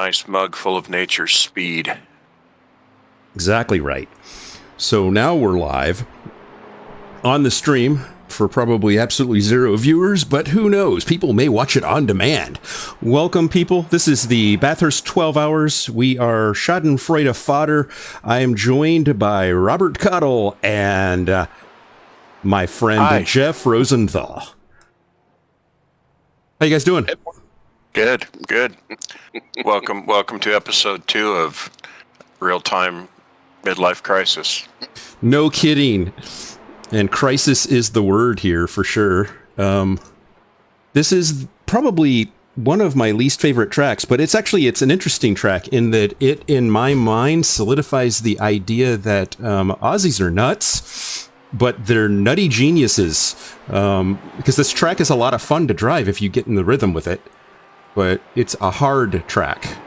nice mug full of nature's speed. Exactly right. So now we're live on the stream for probably absolutely zero viewers, but who knows? People may watch it on demand. Welcome, people. This is the Bathurst 12 Hours. We are Schadenfreude Fodder. I am joined by Robert Cottle and my friend Jeff Rosenthal. How you guys doing? Good. Welcome to episode 2 of Real-Time Midlife Crisis. No kidding. And crisis is the word here for sure. This is probably one of my least favorite tracks, but it's an interesting track in that it, in my mind, solidifies the idea that Aussies are nuts, but they're nutty geniuses. Because this track is a lot of fun to drive if you get in the rhythm with it, but it's a hard track.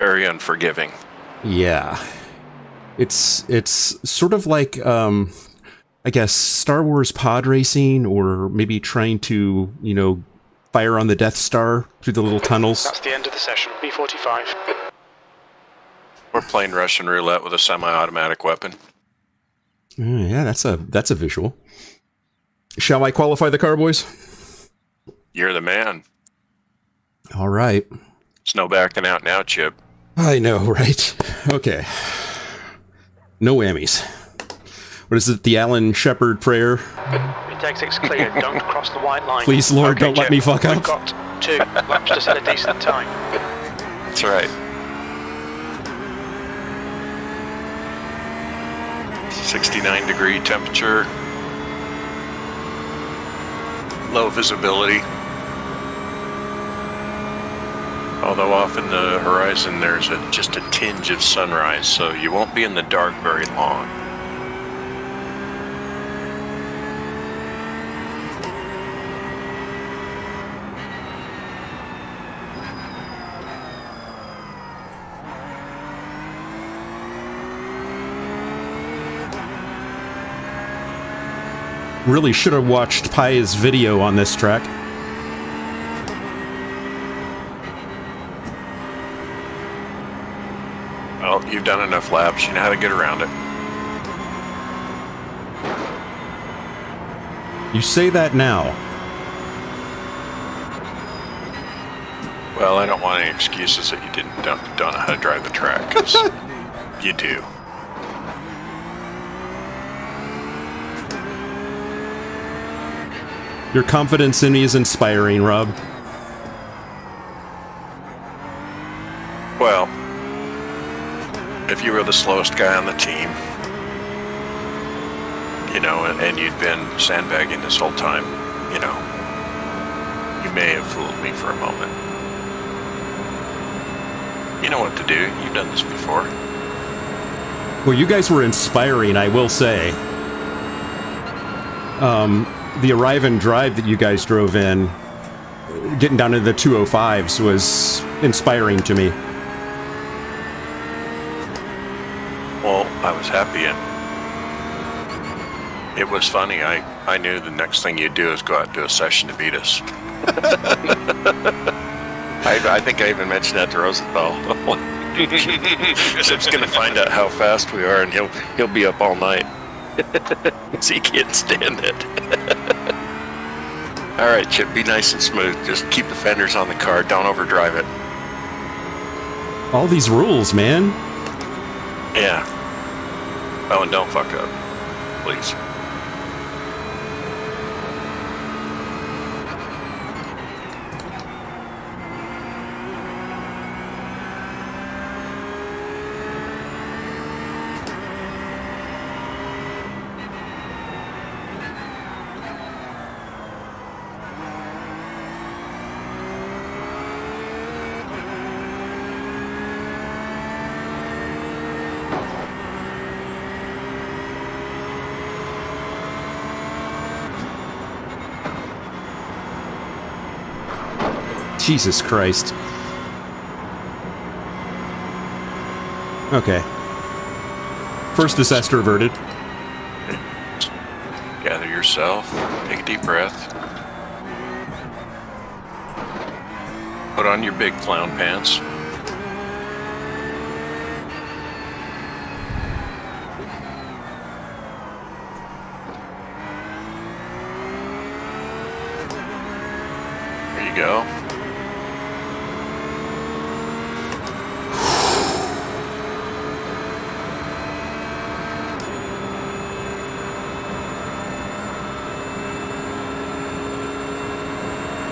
Very unforgiving. Yeah. It's sort of like, I guess, Star Wars pod racing, or maybe trying to, fire on the Death Star through the little tunnels. That's the end of the session, B45. We're playing Russian roulette with a semi-automatic weapon. Yeah, that's a visual. Shall I qualify the car, boys? You're the man. All right. There's no backing out now, Chip. I know, right? Okay. No whammies. What is it, the Alan Shepard prayer? Mid-exit's clear, don't cross the white line. Please, Lord, don't let me fuck up. We've got 2 laps to set a decent time. That's right. 69-degree temperature. Low visibility. Although off in the horizon there's just a tinge of sunrise, so you won't be in the dark very long. Really should have watched Pi's video on this track. Well, you've done enough laps, you know how to get around it. You say that now. Well, I don't want any excuses that you don't know how to drive the track, because you do. Your confidence in me is inspiring, Rob. Well, if you were the slowest guy on the team, and you'd been sandbagging this whole time, you may have fooled me for a moment. You know what to do. You've done this before. Well, you guys were inspiring, I will say. The arrive and drive that you guys drove in, getting down to the 205s, was inspiring to me. Well, I was happy, and it was funny. I knew the next thing you'd do is go out and do a session to beat us. I think I even mentioned that to Rosenthal. Chip's going to find out how fast we are, and he'll be up all night. So he can't stand it. All right, Chip, be nice and smooth. Just keep the fenders on the car. Don't overdrive it. All these rules, man. Yeah. Oh, and don't fuck up, please. Jesus Christ. Okay. First disaster averted. Gather yourself. Take a deep breath. Put on your big clown pants. There you go.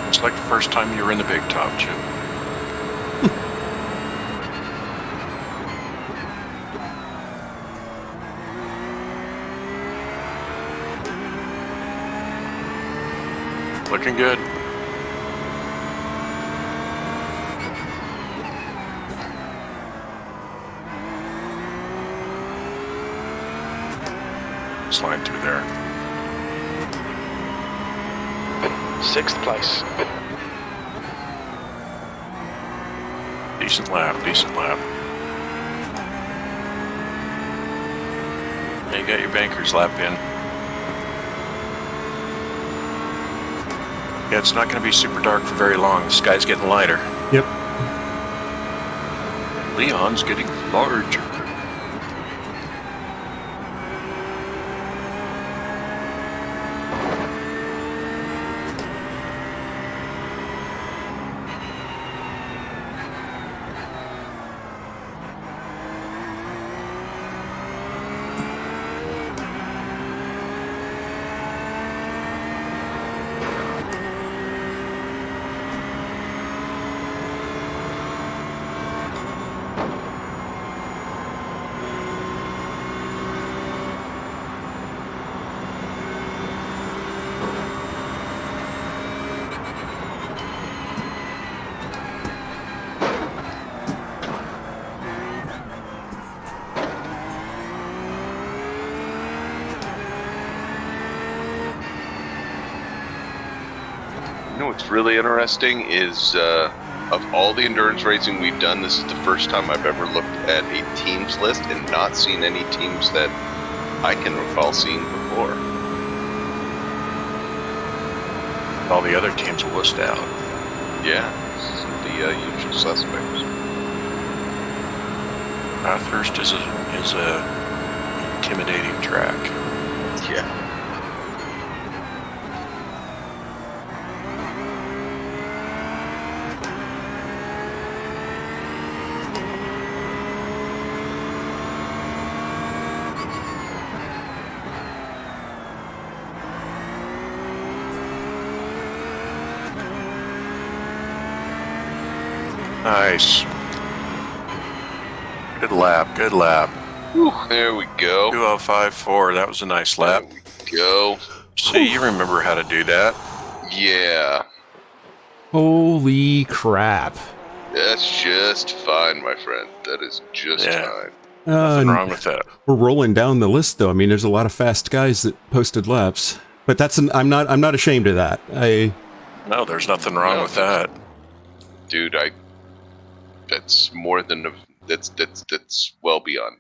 It's like the first time you were in the big top, Chip. Looking good. Slide through there. 6th place. Decent lap, decent lap. Now you got your banker's lap in. Yeah, it's not going to be super dark for very long. The sky's getting lighter. Yep. Leon's getting larger. You know what's really interesting is of all the endurance racing we've done, this is the first time I've ever looked at a teams list and not seen any teams that I can recall seeing before. All the other teams will list out. Yeah, the usual suspects. Bathurst is a intimidating track. Yeah. Nice. Good lap, good lap. Whew, there we go. 2:05.4, that was a nice lap. There we go. See, you remember how to do that. Yeah. Holy crap. That's just fine, my friend. That is just fine. Nothing wrong with that. We're rolling down the list, though. I mean, there's a lot of fast guys that posted laps, but I'm not ashamed of that. No, there's nothing wrong with that. Dude, that's more than that's well beyond.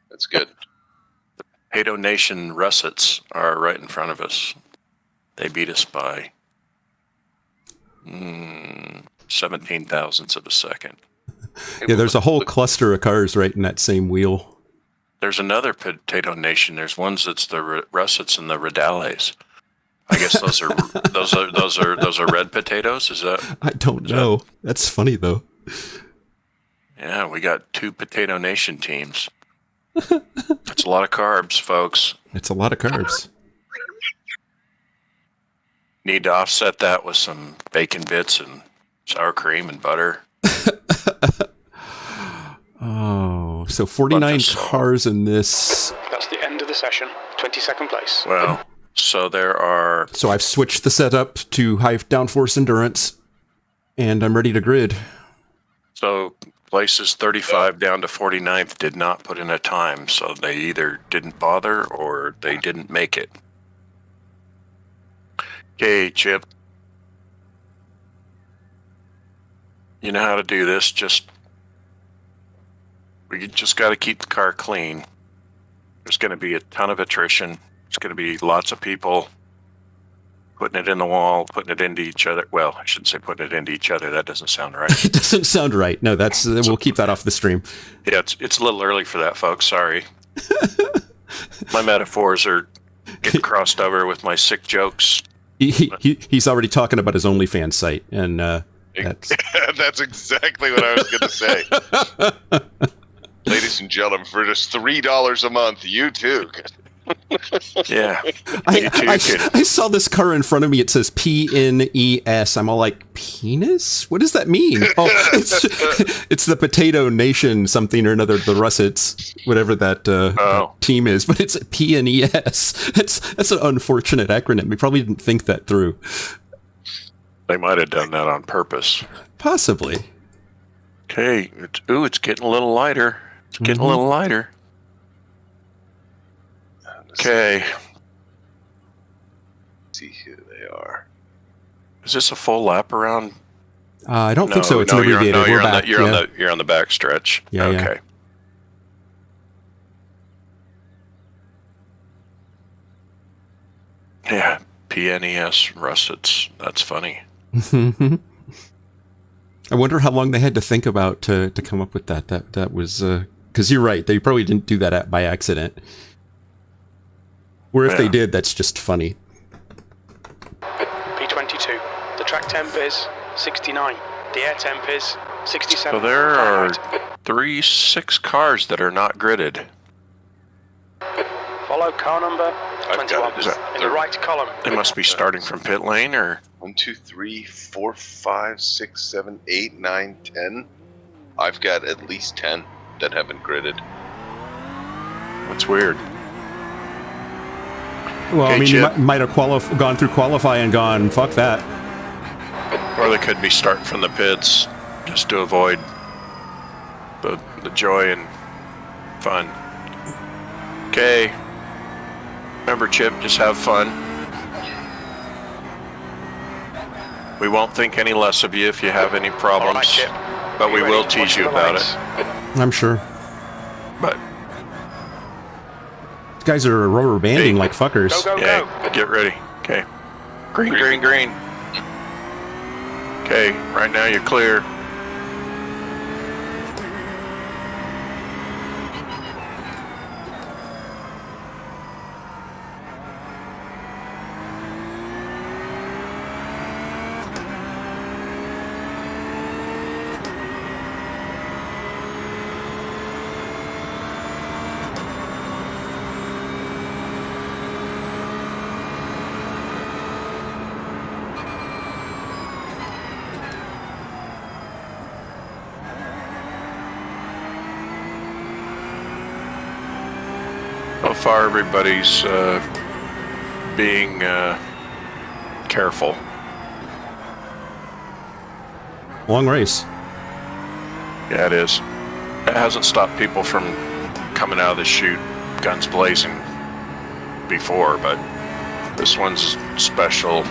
That's good. Potato Nation Russets are right in front of us. They beat us by 17 thousandths of a second. Yeah, there's a whole cluster of cars right in that same wheel. There's another Potato Nation. There's ones that's the Russets and the Redales. I guess those are red potatoes. Is that? I don't know. That's funny though. Yeah, we got 2 Potato Nation teams. That's a lot of carbs, folks. It's a lot of carbs. Need to offset that with some bacon bits and sour cream and butter. Oh, so 49 cars in this. That's the end of the session. 22nd place. Well, so there are... So I've switched the setup to high downforce endurance, and I'm ready to grid. So places 35 down to 49th did not put in a time, so they either didn't bother or they didn't make it. Okay, Chip. You know how to do this. We just got to keep the car clean. There's going to be a ton of attrition. There's going to be lots of people putting it in the wall, putting it into each other. Well, I shouldn't say putting it into each other. That doesn't sound right. It doesn't sound right. No, that's we'll keep that off the stream. Yeah, it's a little early for that, folks. Sorry. My metaphors are getting crossed over with my sick jokes. He's already talking about his OnlyFans site, and that's That's exactly what I was going to say. Ladies and gentlemen, for just $3 a month, you too. Yeah. I saw this car in front of me. It says PNES. I'm all like, penis? What does that mean? Oh, it's the Potato Nation something or another, the Russets, whatever that team is. But it's PNES. That's an unfortunate acronym. We probably didn't think that through. They might have done that on purpose. Possibly. Okay. It's getting a little lighter. It's getting a little lighter. Okay. See who they are. Is this a full lap around? I don't think so. It's an abbreviated. You're We're back. you're on the back stretch. Yeah, okay. Yeah. PNES Russets. That's funny. I wonder how long they had to think about to come up with that. That was because you're right. They probably didn't do that by accident. Or if they did, that's just funny. P22. The track temp is 69. The air temp is 67. So there are 6 cars that are not gridded. Follow car number 21 in the right column. They must be starting from pit lane, or 1, 2, 3, 4, 5, 6, 7, 8, 9, 10. I've got at least 10 that haven't gridded. That's weird. Well, Okay, I mean, Chip. you might have gone through qualify and gone, fuck that. Or they could be starting from the pits just to avoid the joy and fun. Okay. Remember, Chip, just have fun. We won't think any less of you if you have any problems, All right, Chip. but we will tease you about it. I'm sure. But These guys are rubber banding like fuckers. Go, go, yeah, go. get ready. Okay. Green, green, green. Okay, right now you're clear. So far, everybody's being careful. Long race. Yeah, it is. It hasn't stopped people from coming out of the chute guns blazing before, but this one's special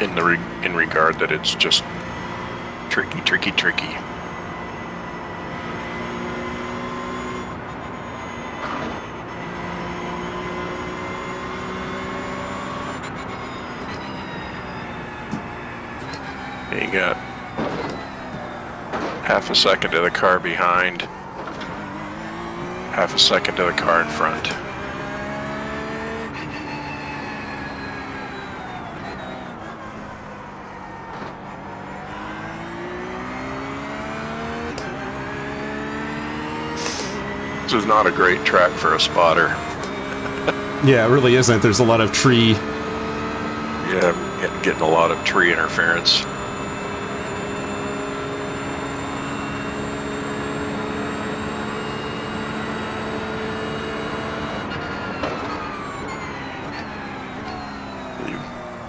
in regard that it's just tricky, tricky, tricky. You got half a second to the car behind, half a second to the car in front. This is not a great track for a spotter. Yeah, it really isn't. There's a lot of tree. Yeah, getting a lot of tree interference.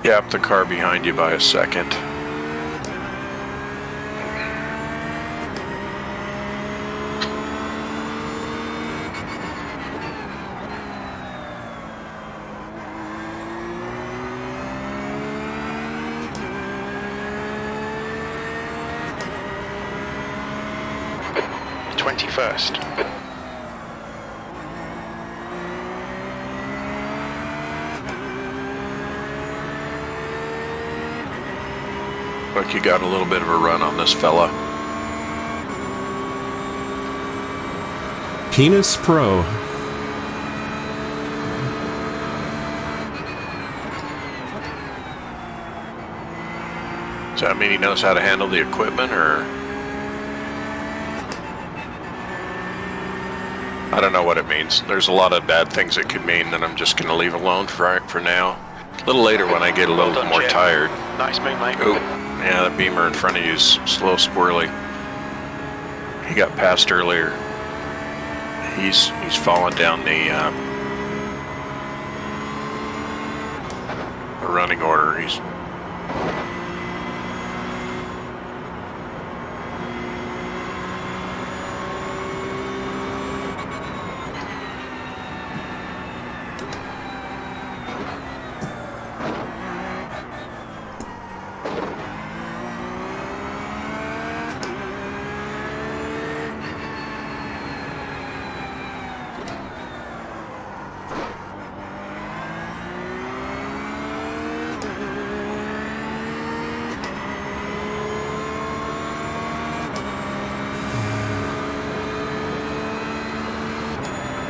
Gap the car behind you by a second. The 21st. Like you got a little bit of a run on this fella. Penis Pro. Does that mean he knows how to handle the equipment, or? I don't know what it means. There's a lot of bad things it could mean that I'm just going to leave alone for now. A little later when I get a little Well done, more Jim. tired. Nice move, mate. Oh, yeah, that beamer in front of you is slow squirrely. He got passed earlier. He's falling down the running order. He's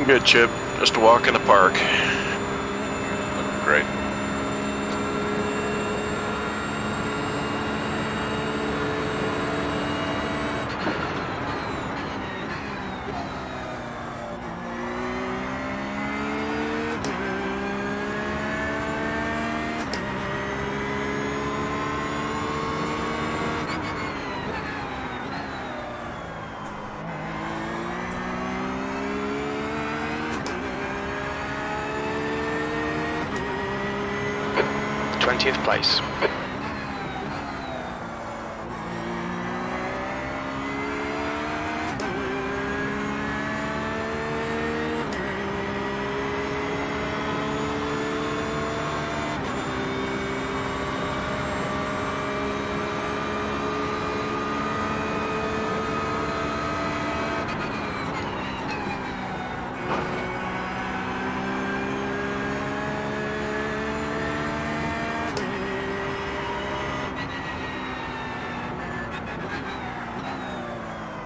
good, Chip. Just a walk in the park. Looking great. Twentieth place.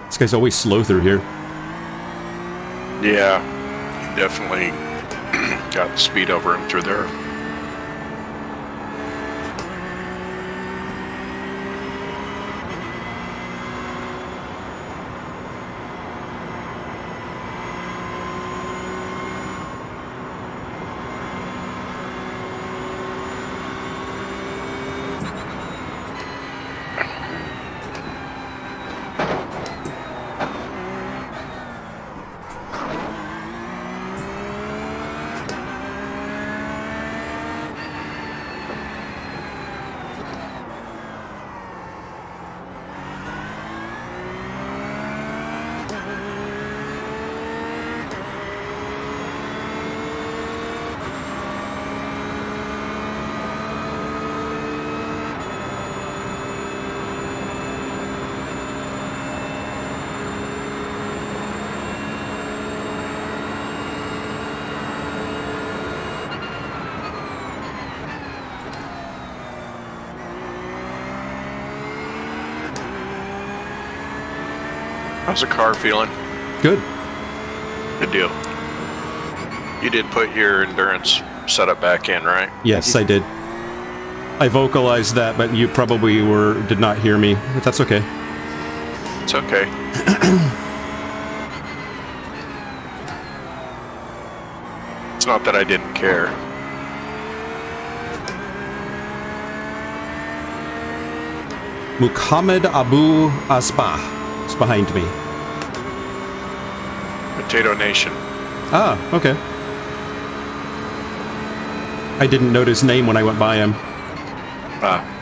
This guy's always slow through here. Yeah, he definitely got the speed over him through there. How's the car feeling? Good. Good deal. You did put your endurance setup back in, right? Yes, I did. I vocalized that, but you probably did not hear me. But that's okay. It's okay. It's not that I didn't care. Muhammad Abu Asbah is behind me. Potato Nation. Ah, okay. I didn't note his name when I went by him. Ah,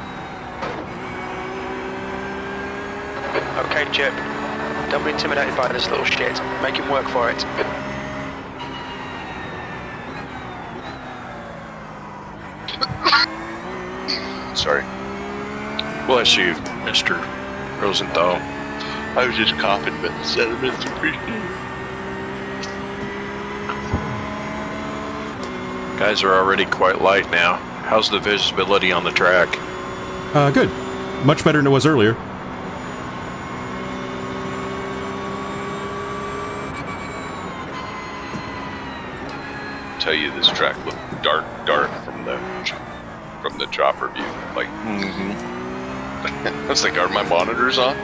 Okay, Chip. Don't be intimidated by this little shit. Make him work for it. Sorry. bless you, Mr. Rosenthal. I was just coughing, but the sentiments appreciated. Guys are already quite light now. How's the visibility on the track? Good. Much better than it was earlier. Tell you, this track looked dark from the chopper view. Like, I was like, are my monitors on?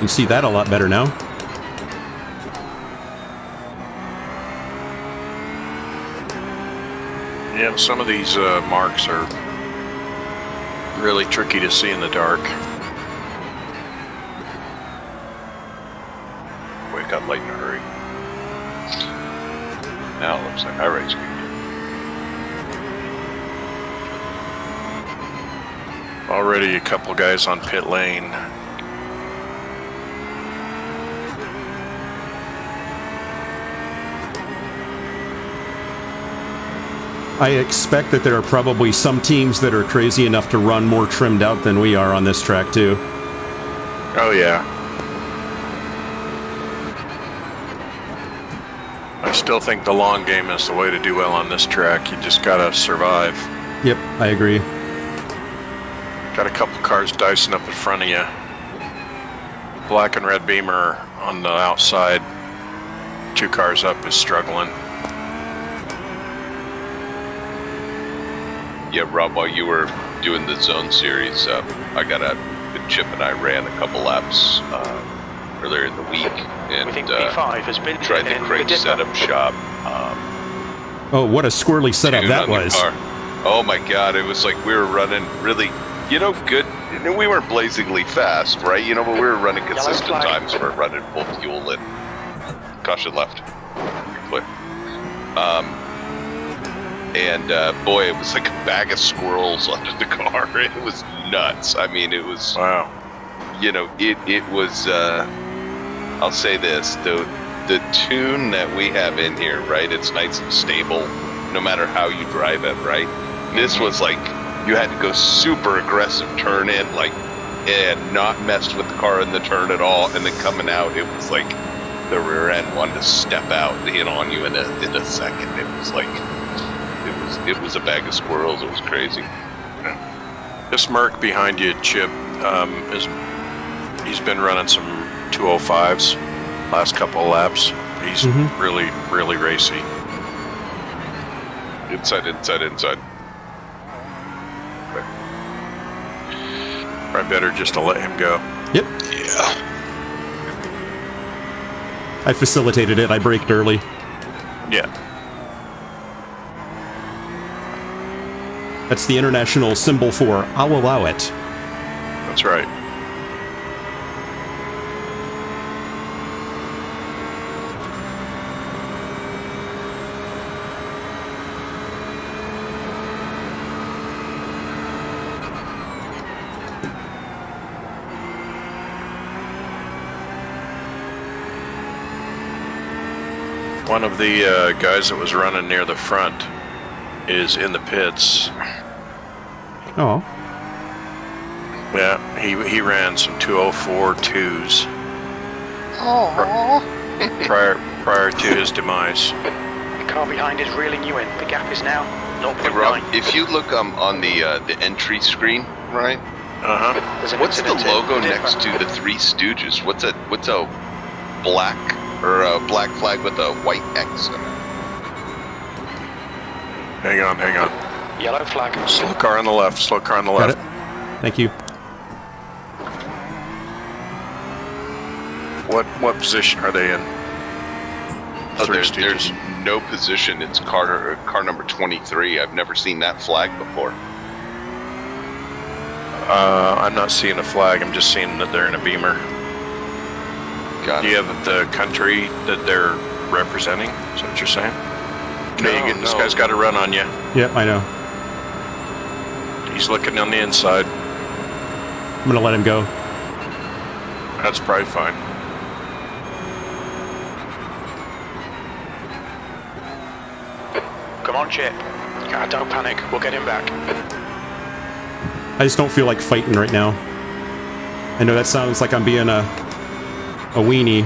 You see that a lot better now. Yeah, some of these marks are really tricky to see in the dark. Boy, it got light in a hurry. Now it looks like iRacing. Already a couple guys on pit lane. I expect that there are probably some teams that are crazy enough to run more trimmed out than we are on this track, too. Oh, yeah. I still think the long game is the way to do well on this track. You just gotta survive. Yep, I agree. Got a couple cars dicing up in front of you. Black and red Beamer on the outside. 2 cars up is struggling. Yeah, Rob, while you were doing the zone series, Chip and I ran a couple laps earlier in the week, and we think P5 has been tried the crate setup shop. Oh, what a squirrely setup that was. Oh my God, it was like we were running really, good. We weren't blazingly fast, right? But we were running consistent times for running full fuel and caution left. Clear. And boy, it was like a bag of squirrels under the car. It was nuts. I mean, it was. Wow. It was. I'll say this: the tune that we have in here, right? It's nice and stable, no matter how you drive it, right? This was like you had to go super aggressive turn in, like, and not messed with the car in the turn at all, and then coming out, it was like the rear end wanted to step out and hit on you in a second. It was like. It was a bag of squirrels. It was crazy. This Merc behind you, Chip, he's been running some 205s last couple of laps. He's really, really racy. Inside. Probably better just to let him go. Yep. Yeah. I facilitated it. I braked early. Yeah. That's the international symbol for I'll allow it. That's right. One of the guys that was running near the front is in the pits. Oh. Yeah, he ran some 204.2s. Oh. prior to his demise. The car behind is reeling you in. The gap is now 0.9. Hey Rob, if you look on the entry screen, right? What's the logo next to the Three Stooges? What's a black or a black flag with a white X in it? Hang on. Yellow flag. Slow car on the left. Got it. Thank you. What position are they in? There's no position. It's car number 23. I've never seen that flag before. I'm not seeing a flag. I'm just seeing that they're in a Beamer. Got Do it. you have the country that they're representing? Is that what you're saying? Okay, this guy's got a run on you. Yep, I know. He's looking on the inside. I'm going to let him go. That's probably fine. Come on, Chip. Ah, don't panic. We'll get him back. I just don't feel like fighting right now. I know that sounds like I'm being a weenie.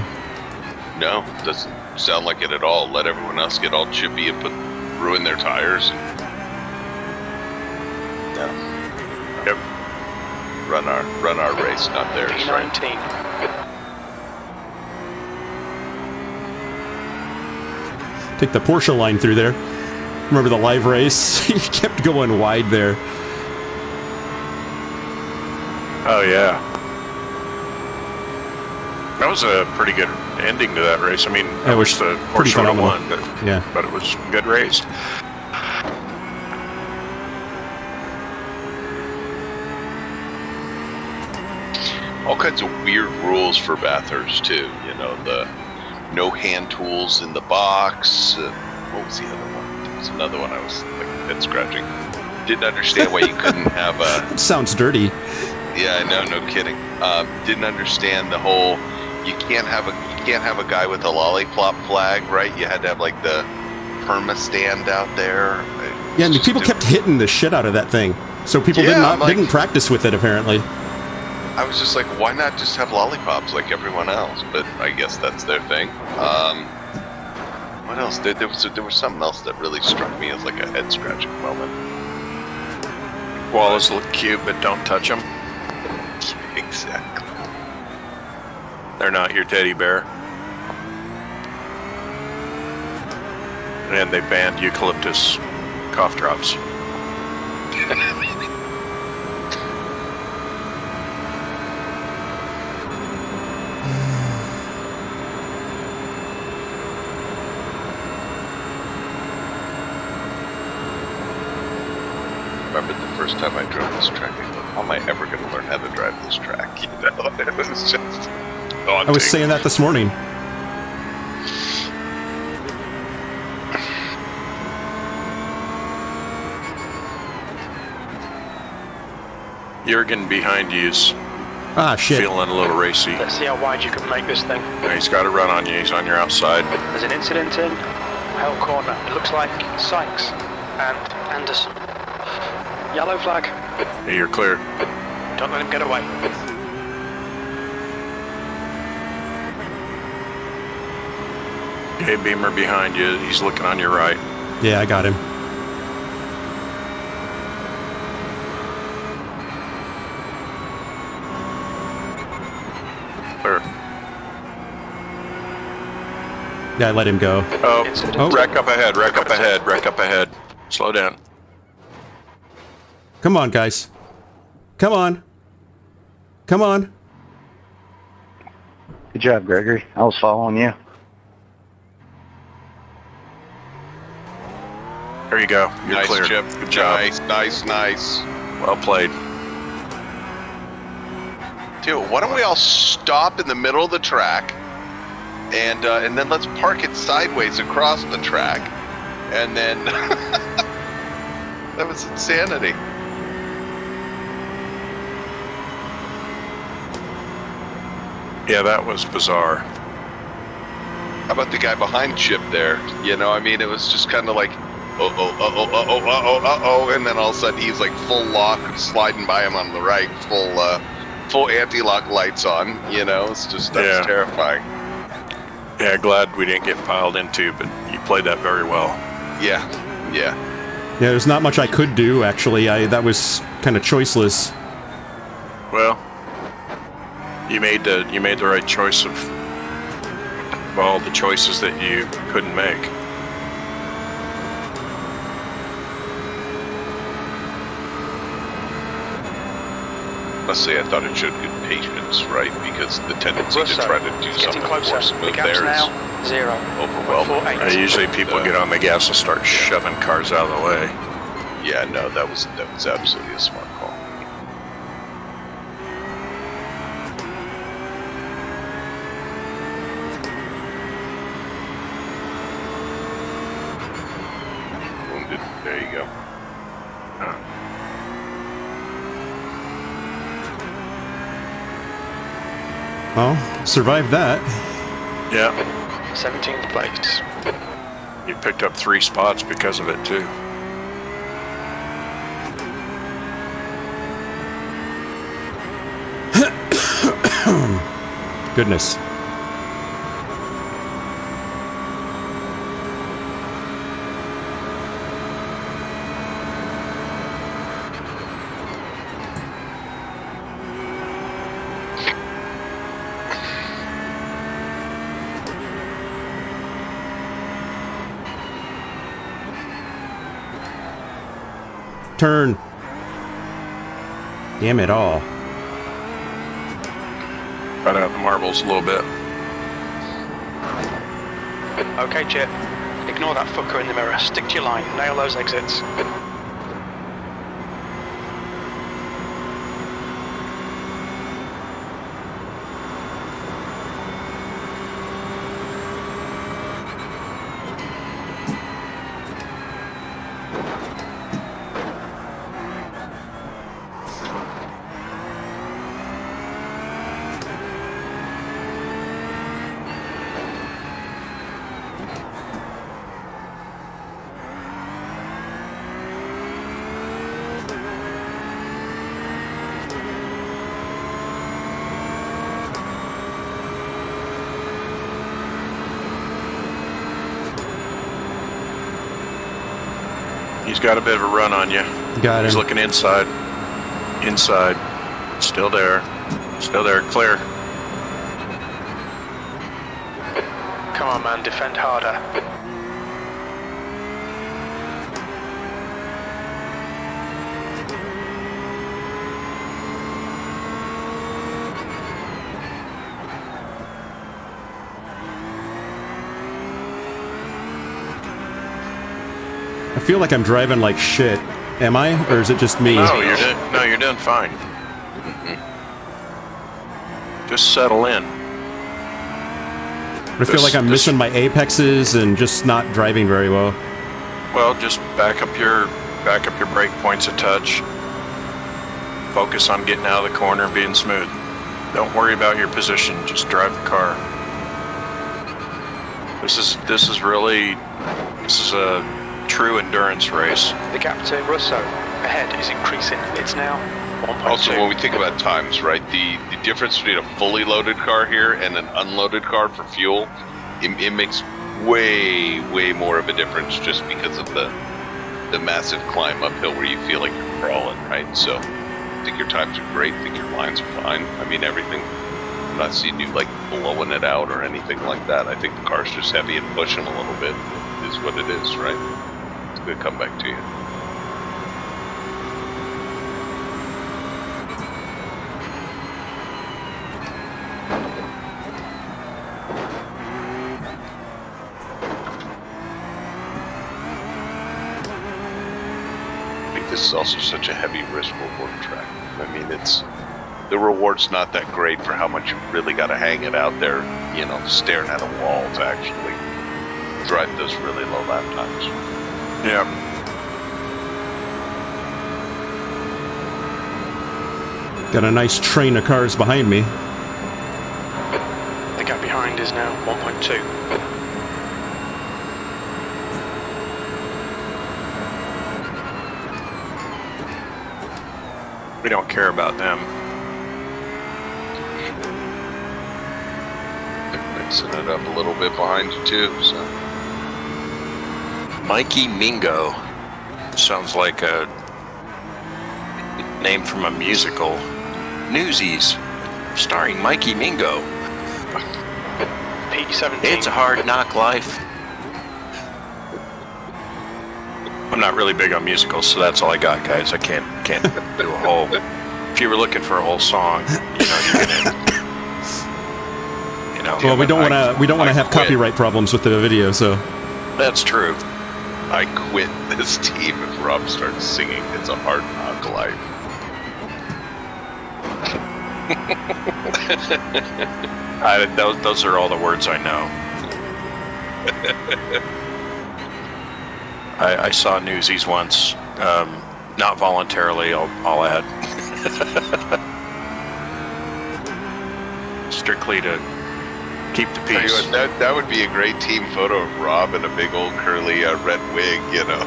No, doesn't sound like it at all. Let everyone else get all chippy and ruin their tires. No. Yep. Run our race, not theirs. Right? P19. Take the Porsche line through there. Remember the live race? He kept going wide there. Oh, yeah. That was a pretty good ending to that race. I mean, I It was wish the pretty Porsche would have phenomenal. won, but, Yeah. but it was a good race. All kinds of weird rules for Bathurst, too. You know, the no hand tools in the box. What was the other one? There was another one I was like head scratching. Didn't understand why you couldn't have a... It sounds dirty. Yeah, I know, no kidding. Didn't understand the whole. You can't have a guy with a lollipop flag, right? You had to have like the perma stand out there. Yeah, and people kept hitting the shit out of that thing. So people Yeah, didn't practice with it, apparently. I was just like, why not just have lollipops like everyone else? But I guess that's their thing. What else? There was something else that really struck me as like a head scratching moment. Wallace look cute, but don't touch them. Exactly. They're not your teddy bear. And they banned eucalyptus cough drops. Remember the first time I drove this track, I thought, how am I ever going to learn how to drive this track? You know, it was just daunting. I was saying that this morning. Jurgen behind you's Ah, shit. feeling a little racy. Let's see how wide you can make this thing. He's got to run on you. He's on your outside. There's an incident in Hell Corner. It looks like Sykes and Anderson. Yellow flag. You're clear. Don't let him get away. Hey, Beamer behind you. He's looking on your right. Yeah, I got him. Clear. Yeah, I let him go. Oh, wreck up ahead. Wreck up ahead. Wreck up ahead. Slow down. Come on, guys. Come on. Come on. Good job, Gregory. I was following you. There you go. You're Nice, clear. Chip. Good job. Nice. Well played. Dude, why don't we all stop in the middle of the track, and then let's park it sideways across the track, and then that was insanity. Yeah, that was bizarre. How about the guy behind Chip there? You know, I mean, it was just kind of like, and then all of a sudden he's like full lock, sliding by him on the right, full anti-lock lights on. You know, it's just that's terrifying. Yeah, glad we didn't get piled into, but you played that very well. Yeah. Yeah, there's not much I could do, actually. That was kind of choiceless. Well, you made the right choice of all the choices that you couldn't make. Honestly, I thought it showed good patience, right? Because the tendency to try to do Getting something closer. more The smooth gap's there now is 0. overwhelming. 4.8. Usually people get on the gas and start shoving cars out of the way. Yeah, no, that was absolutely a smart call. Wounded. There you go. Oh, survived that. Yeah, 17th place. you picked up 3 spots because of it too. Goodness. Turn. Damn it all. Cut out the marbles a little bit. Okay, Chip. Ignore that fucker in the mirror. Stick to your line. Nail those exits. He's got a bit of a run on you. Got He's him. looking inside. Inside. Still there. Still there. Clear. Come on, man. Defend harder. I feel like I'm driving like shit. Am I? Or is it just me? No, you're doing fine. Just settle in. I feel like I'm missing my apexes and just not driving very well. Well, just back up your brake points a touch. Focus on getting out of the corner and being smooth. Don't worry about your position. Just drive the car. This is a true endurance race. The gap to Russo ahead is increasing. It's now 1.2. Also, when we think about times, right, the difference between a fully loaded car here and an unloaded car for fuel, it makes way more of a difference just because of the massive climb uphill where you feel like you're crawling, right? So I think your times are great. I think your lines are fine. I mean, everything. I'm not seeing you like blowing it out or anything like that. I think the car's just heavy and pushing a little bit is what it is, right? It's a good comeback to you. This is also such a heavy risk reward track. I mean, the reward's not that great for how much you really got to hang it out there, you know, staring at a wall to actually drive those really low lap times. Yeah. Got a nice train of cars behind me. The gap behind is now 1.2. We don't care about them. Mixing it up a little bit behind you too, so. Mikey Mingo. Sounds like a name from a musical. Newsies, starring Mikey Mingo. P17. It's a hard knock life. I'm not really big on musicals, so that's all I got, guys. I can't do a whole. If you were looking for a whole song, you know. Well, we don't want to have copyright problems with the video, so. That's true. I quit this team if Rob starts singing It's a Hard Knock Life. Those are all the words I know. I saw Newsies once, not voluntarily, I'll add. strictly to keep the Tell you peace. what, that would be a great team photo of Rob in a big old curly red wig, you know.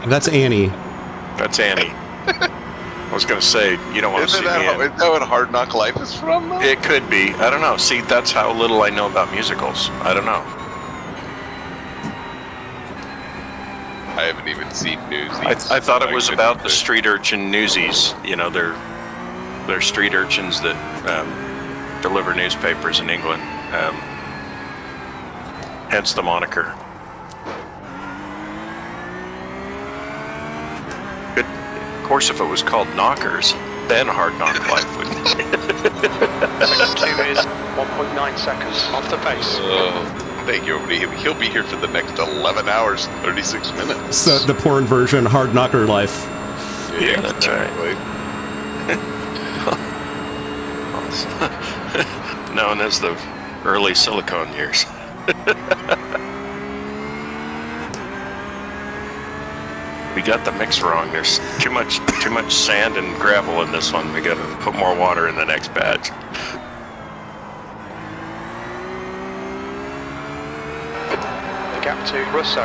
That's Annie. That's Annie. I was going to say, you don't want to see Isn't me. that what Hard Knock Life is from, though? It could be. I don't know. See, that's how little I know about musicals. I don't know. I haven't even seen Newsies. I thought it was about the street urchin Newsies. You know, they're street urchins that deliver newspapers in England. Hence the moniker. Good. Of course, if it was called Knockers, then Hard Knock Life would. Sector 2 is 1.9 seconds off the pace. Thank you. He'll be here for the next 11 hours and 36 minutes. So the porn version, Hard Knocker Life. Yeah, that's right. Known as the early silicone years. We got the mix wrong. There's too much sand and gravel in this one. We got to put more water in the next batch. The gap to Russo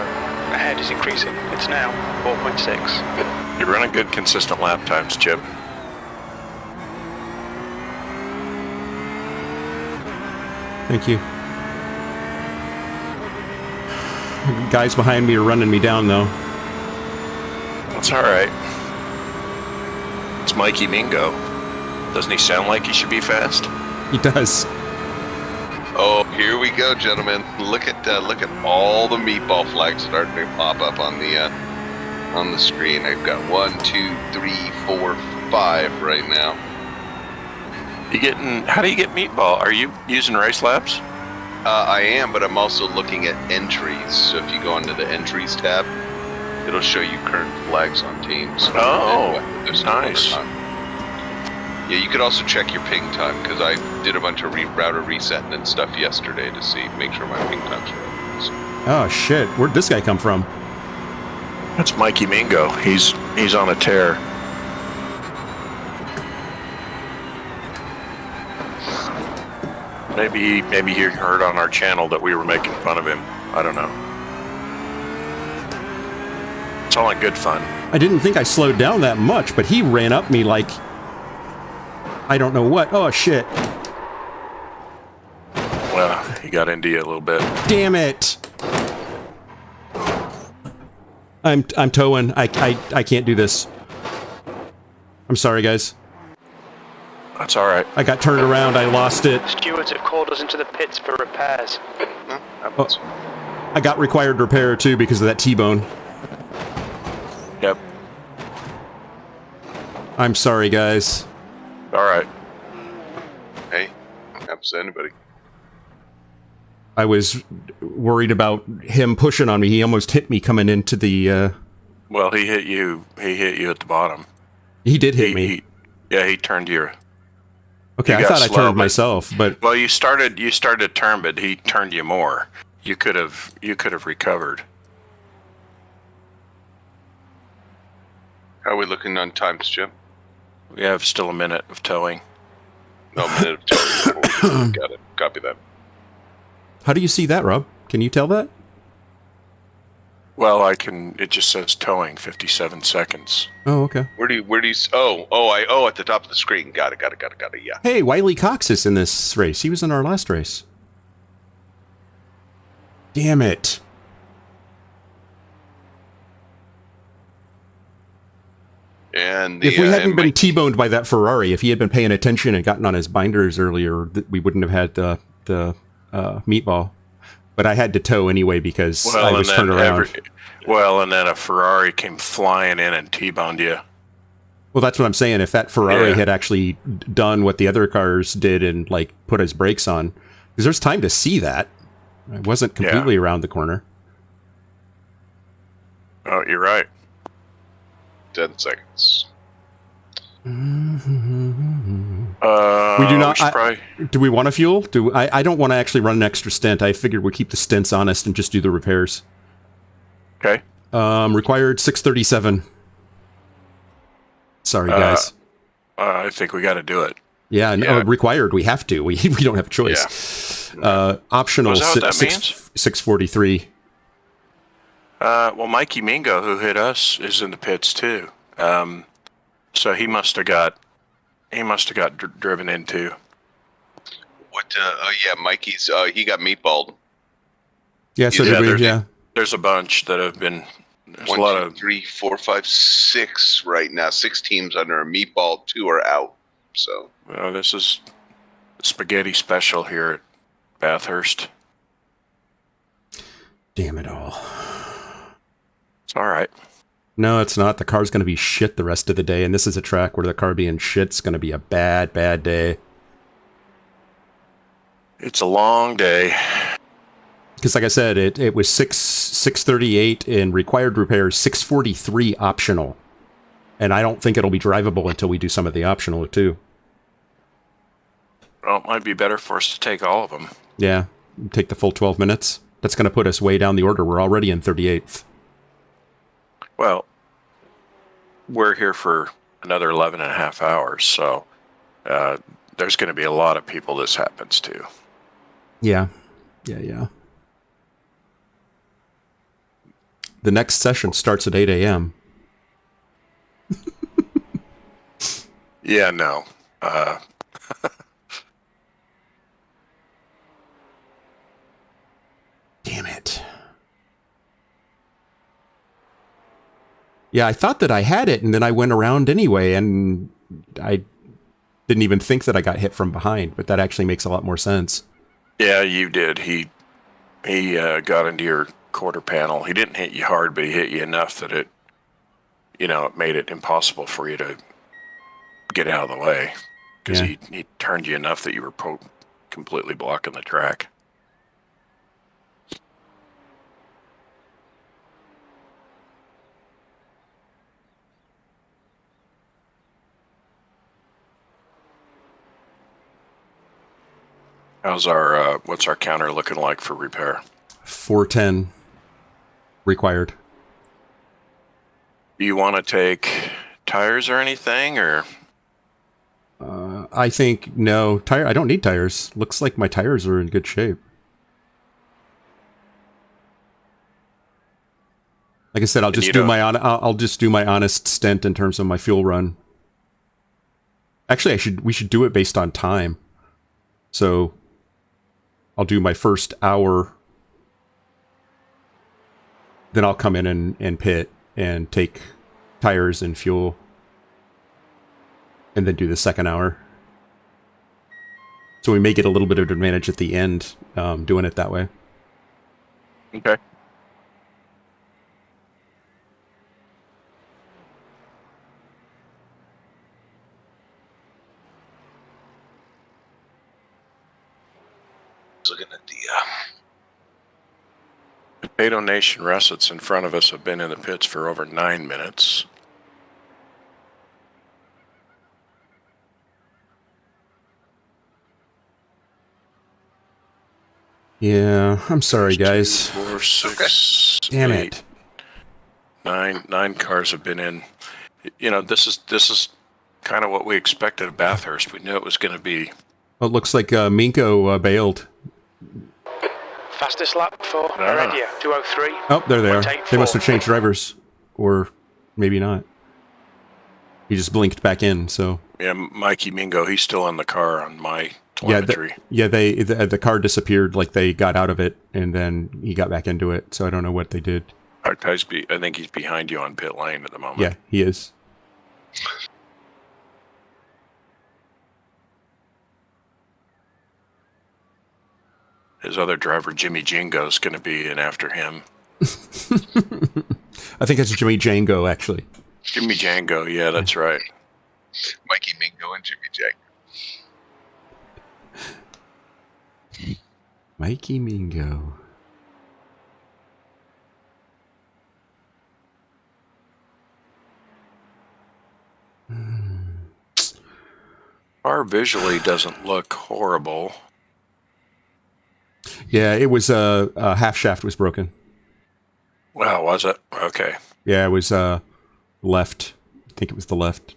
ahead is increasing. It's now 4.6. You're running good, consistent lap times, Chip. Thank you. Guys behind me are running me down, though. That's all right. It's Mikey Mingo. Doesn't he sound like he should be fast? He does. Oh, here we go, gentlemen. Look at all the meatball flags starting to pop up on the screen. I've got 1, 2, 3, 4, 5 right now. How do you get meatball? Are you using race laps? I am, but I'm also looking at entries. So if you go into the entries tab, it'll show you current flags on teams. Oh, There's nice. Yeah, you could also check your ping time, because I did a bunch of router resetting and stuff yesterday to make sure my ping time's right. So, Oh, shit. Where'd this guy come from? That's Mikey Mingo. He's on a tear. Maybe he heard on our channel that we were making fun of him. I don't know. It's all in good fun. I didn't think I slowed down that much, but he ran up me like... I don't know what. Oh, shit. Well, he got into you a little bit. Damn it. I'm towing. I can't do this. I'm sorry, guys. That's all right. I got turned around. I lost it. Stewards have called us into the pits for repairs. I got required repair, too, because of that T-bone. Yep. I'm sorry, guys. All right. hey, happens to anybody. I was worried about him pushing on me. He almost hit me coming into the... Well, he hit you. He hit you at the bottom. He did hit me. He turned you. Okay, you I got thought I slow, turned but- myself, but... Well, you started to turn, but he turned you more. You could have recovered. How are we looking on times, Jim? We have still a minute of towing. No, a minute of time. Got it. Copy that. How do you see that, Rob? Can you tell that? Well, I can. It just says towing, 57 seconds. Oh, okay. Where do you? At the top of the screen. Got it. Yeah. Hey, Wiley Cox is in this race. He was in our last race. Damn it. And If we hadn't been T-boned by that Ferrari, if he had been paying attention and gotten on his binders earlier, we wouldn't have had the meatball. But I had to tow anyway because I was turned around. And then a Ferrari came flying in and T-boned you. Well, that's what I'm saying. If that Ferrari had actually done what the other cars did and like put his brakes on, because there's time to see that. I wasn't completely around the corner. Oh, you're right. 10 seconds. We do not. Do we want to fuel? I don't want to actually run an extra stint. I figured we'd keep the stints honest and just do the repairs. Okay. Required 637. Sorry, guys. I think we got to do it. Yeah, no, Yeah. required. We have to. We don't have a choice. Optional. Is that what that means? 643. Well, Mikey Mingo, who hit us, is in the pits too. So he must have got driven into. What? Oh yeah, Mikey's. He got meatballed. Yeah, so Yeah, did we. Yeah. There's a bunch that have been. There's One, a lot two, of 3, 4, 5, 6 right now. 6 teams under a meatball. 2 are out. So Well, this is spaghetti special here at Bathurst. Damn it all. It's all right. No, it's not. The car's going to be shit the rest of the day, and this is a track where the car being shit's going to be a bad, bad day. It's a long day. Because, like I said, it was 638 in required repairs, 643 optional, and I don't think it'll be drivable until we do some of the optional too. Well, it might be better for us to take all of them. Yeah, take the full 12 minutes. That's going to put us way down the order. We're already in 38th. Well, we're here for another 11 and a half hours, so there's going to be a lot of people this happens to. Yeah. The next session starts at 8 a.m. Yeah, no. Damn it. Yeah, I thought that I had it, and then I went around anyway, and I didn't even think that I got hit from behind, but that actually makes a lot more sense. Yeah, you did. He got into your quarter panel. He didn't hit you hard, but he hit you enough that it made it impossible for you to get out of the way. Because Yeah. he turned you enough that you were completely blocking the track. How's what's our counter looking like for repair? 410 required. Do you want to take tires or anything, or? I think no tire. I don't need tires. Looks like my tires are in good shape. Like I said, I'll just I'll just do my honest stint in terms of my fuel run. Actually, we should do it based on time. So I'll do my first hour, then I'll come in and pit and take tires and fuel, and then do the second hour. So we may get a little bit of advantage at the end doing it that way. Okay. looking at the Potato Nation Russets in front of us have been in the pits for over 9 minutes. Yeah, I'm sorry, guys. 2, 4, 6, Damn 8, it. 9 cars have been in. You know, this is kind of what we expected of Bathurst. We knew it was going to be. Well, it looks like Minko bailed. Fastest lap for Heredia, 2:03. Oh, there they are. Take They must have 4. changed drivers. Or maybe not. He just blinked back in, so... Yeah, Mikey Mingo, he's still in the car on my telemetry. The car disappeared, like they got out of it, and then he got back into it, so I don't know what they did. I think he's behind you on pit lane at the moment. Yeah, he is. His other driver, Jimmy Jingo, is going to be in after him. I think it's Jimmy Django, actually. Jimmy Django, yeah, that's right. Mikey Mingo and Jimmy Jack. Mikey Mingo. Car visually doesn't look horrible. Yeah, it was a half shaft was broken. Wow, was it? Okay. Yeah, it was left. I think it was the left.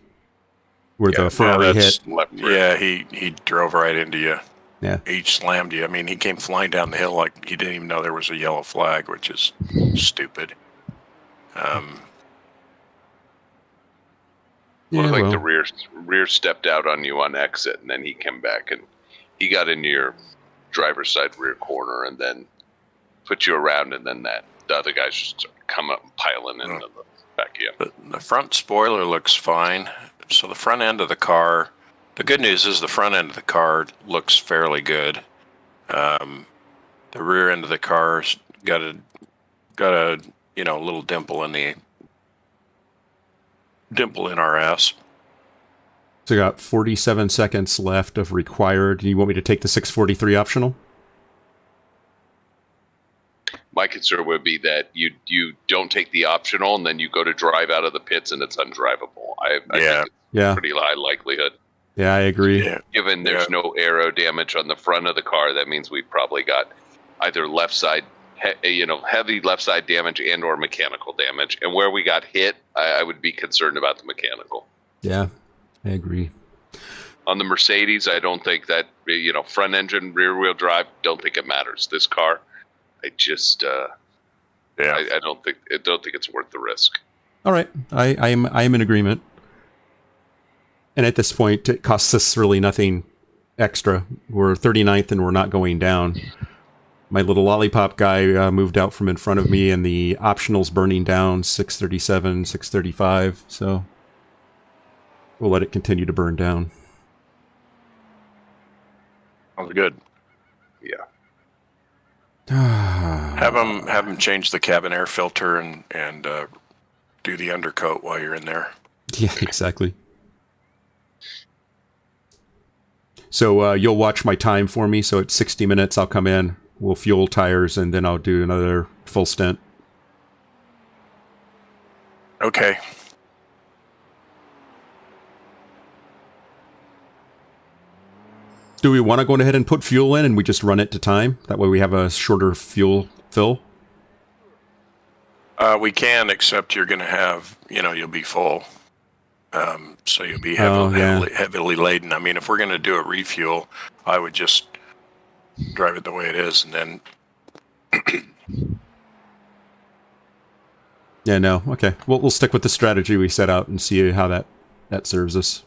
where the Ferrari hit. Left rear. Yeah, he drove right into you. Yeah. He slammed you. I mean, he came flying down the hill like he didn't even know there was a yellow flag, which is stupid. Yeah, Looked like well, the rear stepped out on you on exit, and then he came back and he got into your driver's side rear corner, and then put you around, and then the other guys just come up and piling into the back of you. The front spoiler looks fine. So the front end of the car, the good news is the front end of the car looks fairly good. The rear end of the car's got a little dimple in our ass. so got 47 seconds left of required. Do you want me to take the 643 optional? My concern would be that you don't take the optional, and then you go to drive out of the pits, and it's undrivable. I think it's pretty high likelihood. Yeah, I agree. Yeah. Given there's no aero damage on the front of the car, that means we probably got either left side, heavy left side damage and or mechanical damage. And where we got hit, I would be concerned about the mechanical. Yeah, I agree. On the Mercedes, I don't think that, front engine, rear wheel drive, don't think it matters. This car, I just, I don't think it's worth the risk. All right, I am in agreement. And at this point, it costs us really nothing extra. We're 39th and we're not going down. My little lollipop guy moved out from in front of me, and the optional's burning down 637, 635. So we'll let it continue to burn down. Sounds good. Yeah. Have them change the cabin air filter and do the undercoat while you're in there. Yeah, exactly. So you'll watch my time for me. So at 60 minutes, I'll come in. We'll fuel tires, and then I'll do another full stint. Okay. Do we want to go ahead and put fuel in, and we just run it to time? That way we have a shorter fuel fill? We can, except you're going to have, you'll be full. So you'll be heavily laden. I mean, if we're going to do a refuel, I would just drive it the way it is, and then... Yeah, no. Okay. We'll stick with the strategy we set out and see how that serves us.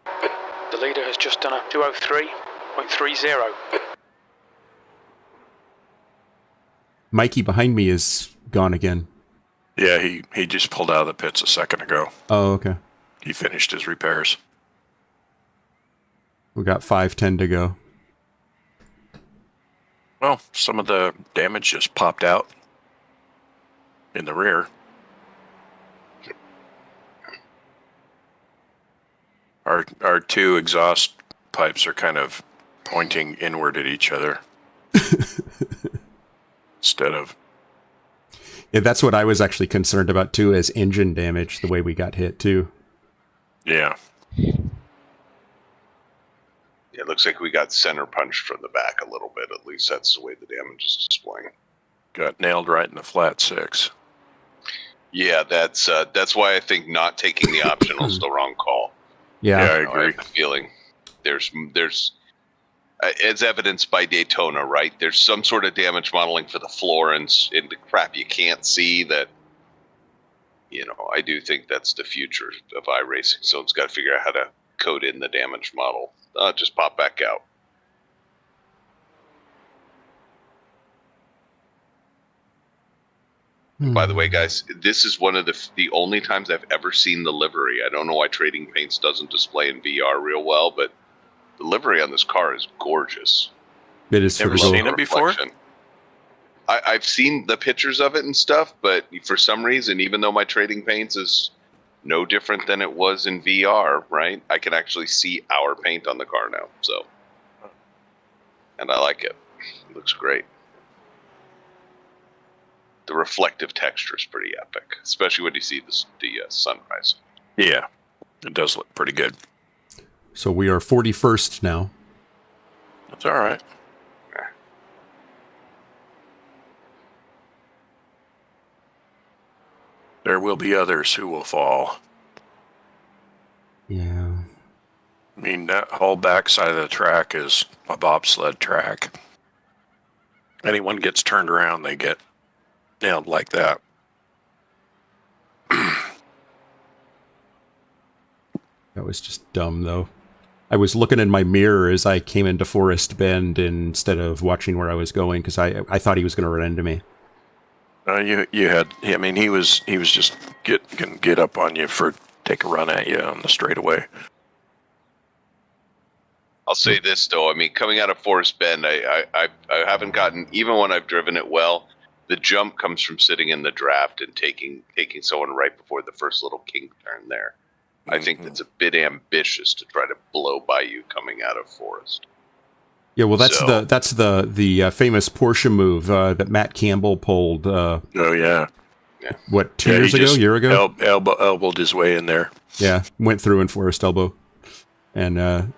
The leader has just done a 203.30. Mikey behind me is gone again. Yeah, he just pulled out of the pits a second ago. Oh, okay. He finished his repairs. We got 5:10 to go. Well, some of the damage just popped out in the rear. Our two exhaust pipes are kind of pointing inward at each other instead of... Yeah, that's what I was actually concerned about too, as engine damage, the way we got hit too. Yeah. It looks like we got center punched from the back a little bit. At least that's the way the damage is displaying. Got nailed right in the flat six. Yeah, that's why I think not taking the optional is the wrong call. Yeah, I I agree. have the feeling there's as evidenced by Daytona, right? There's some sort of damage modeling for the floor and the crap you can't see that, I do think that's the future of iRacing. Someone's got to figure out how to code in the damage model. Just pop back out. By the way, guys, this is one of the only times I've ever seen the livery. I don't know why Trading Paints doesn't display in VR real well, but the livery on this car is gorgeous. it is Never pretty seen cool. it before? Reflection. I've seen the pictures of it and stuff, but for some reason, even though my Trading Paints is no different than it was in VR, right? I can actually see our paint on the car now. So, and I like it. It looks great. The reflective texture is pretty epic, especially when you see the sunrise. Yeah, it does look pretty good. So we are 41st now. That's all right. There will be others who will fall. Yeah. I mean, that whole backside of the track is a bobsled track. Anyone gets turned around, they get nailed like that. That was just dumb, though. I was looking in my mirror as I came into Forest Bend instead of watching where I was going because I thought he was going to run into me. You had. I mean, he was just gonna get up on you take a run at you on the straightaway. I'll say this though. I mean, coming out of Forest Bend, I haven't gotten, even when I've driven it well, the jump comes from sitting in the draft and taking someone right before the first little kink turn there. I think that's a bit ambitious to try to blow by you coming out of Forest. Yeah, well, that's the famous Porsche move that Matt Campbell pulled. Oh yeah. What, 2 years ago, year ago? Elbowed his way in there. Yeah, went through in Forest Elbow, and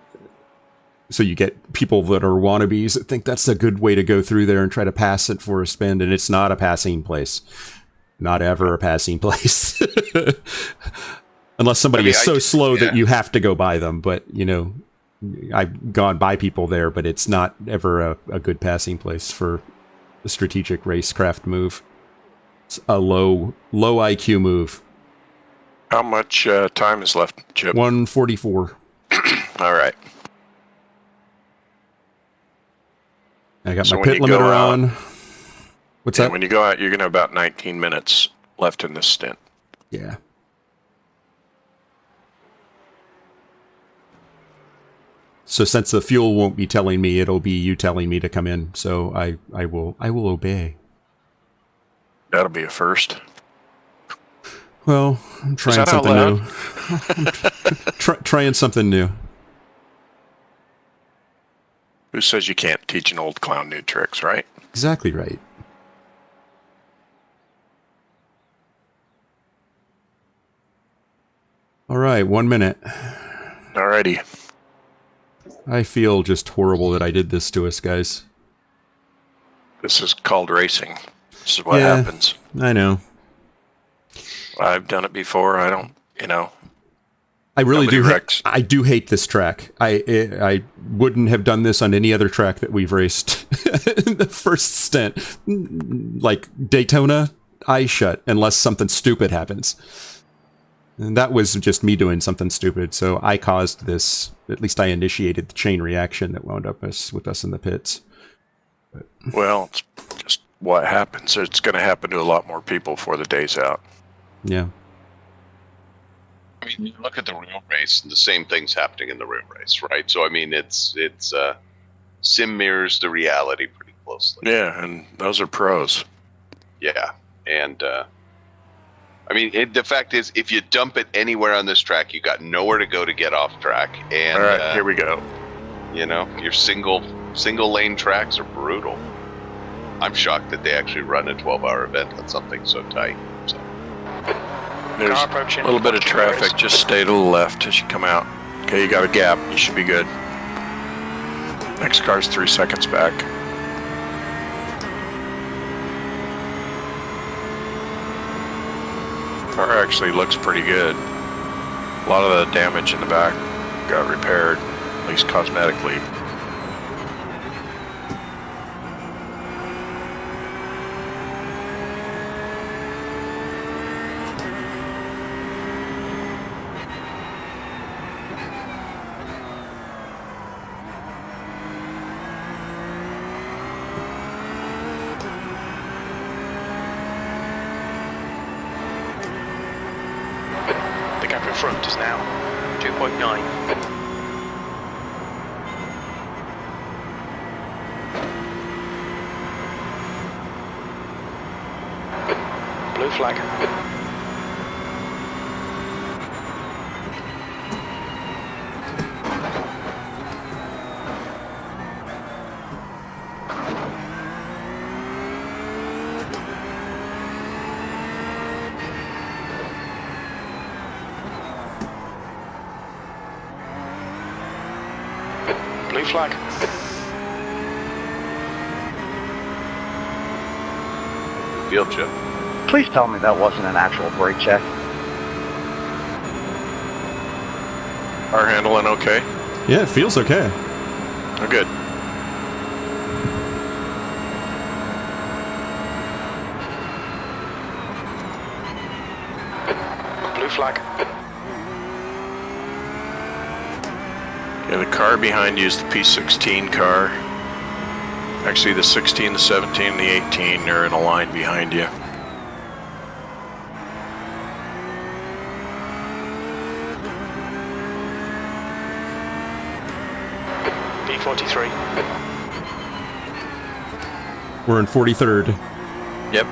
so you get people that are wannabes that think that's a good way to go through there and try to pass at Forest Bend, and it's not a passing place. Not ever a passing place. Unless somebody is so slow that you have to go by them. But, you know, I've gone by people there, but it's not ever a good passing place for a strategic racecraft move. It's a low IQ move. How much time is left, Chip? 1:44. All right. I got my pit limiter on. What's that? When you go out, you're going to have about 19 minutes left in this stint. Yeah. So since the fuel won't be telling me, it'll be you telling me to come in. So I will obey. That'll be a first. Well, I'm trying something new. Trying something new. Who says you can't teach an old clown new tricks, right? Exactly right. All right, 1 minute. Alrighty. I feel just horrible that I did this to us, guys. This is called racing. This is what happens. I know. I've done it before. I don't, I really do. Wrecks. I do hate this track. I wouldn't have done this on any other track that we've raced in the first stint. Like Daytona, eyes shut unless something stupid happens. And that was just me doing something stupid. So I caused this. At least I initiated the chain reaction that wound up with us in the pits. But. Well, it's just what happens. It's going to happen to a lot more people before the day's out. Yeah. I mean, you look at the real race, and the same thing's happening in the real race, right? So, I mean, it's sim mirrors the reality pretty closely. Yeah, and those are pros. Yeah, and I mean, the fact is, if you dump it anywhere on this track, you got nowhere to go to get off track. And all right, here we go. You know, your single lane tracks are brutal. I'm shocked that they actually run a 12-hour event on something so tight. So. There's a little bit of traffic. Just stay to the left as you come out. Okay, you got a gap. You should be good. Next car's 3 seconds back. Car actually looks pretty good. A lot of the damage in the back got repaired, at least cosmetically. Front is now 2.9. Blue flag. Blue flag. Field chip. Please tell me that wasn't an actual brake check. Car handling okay? Yeah, it feels okay. Oh, good. Blue flag. Yeah, the car behind you is the P16 car. Actually, the 16, the 17, and the 18 are in a line behind you. P43. We're in 43rd. Yep.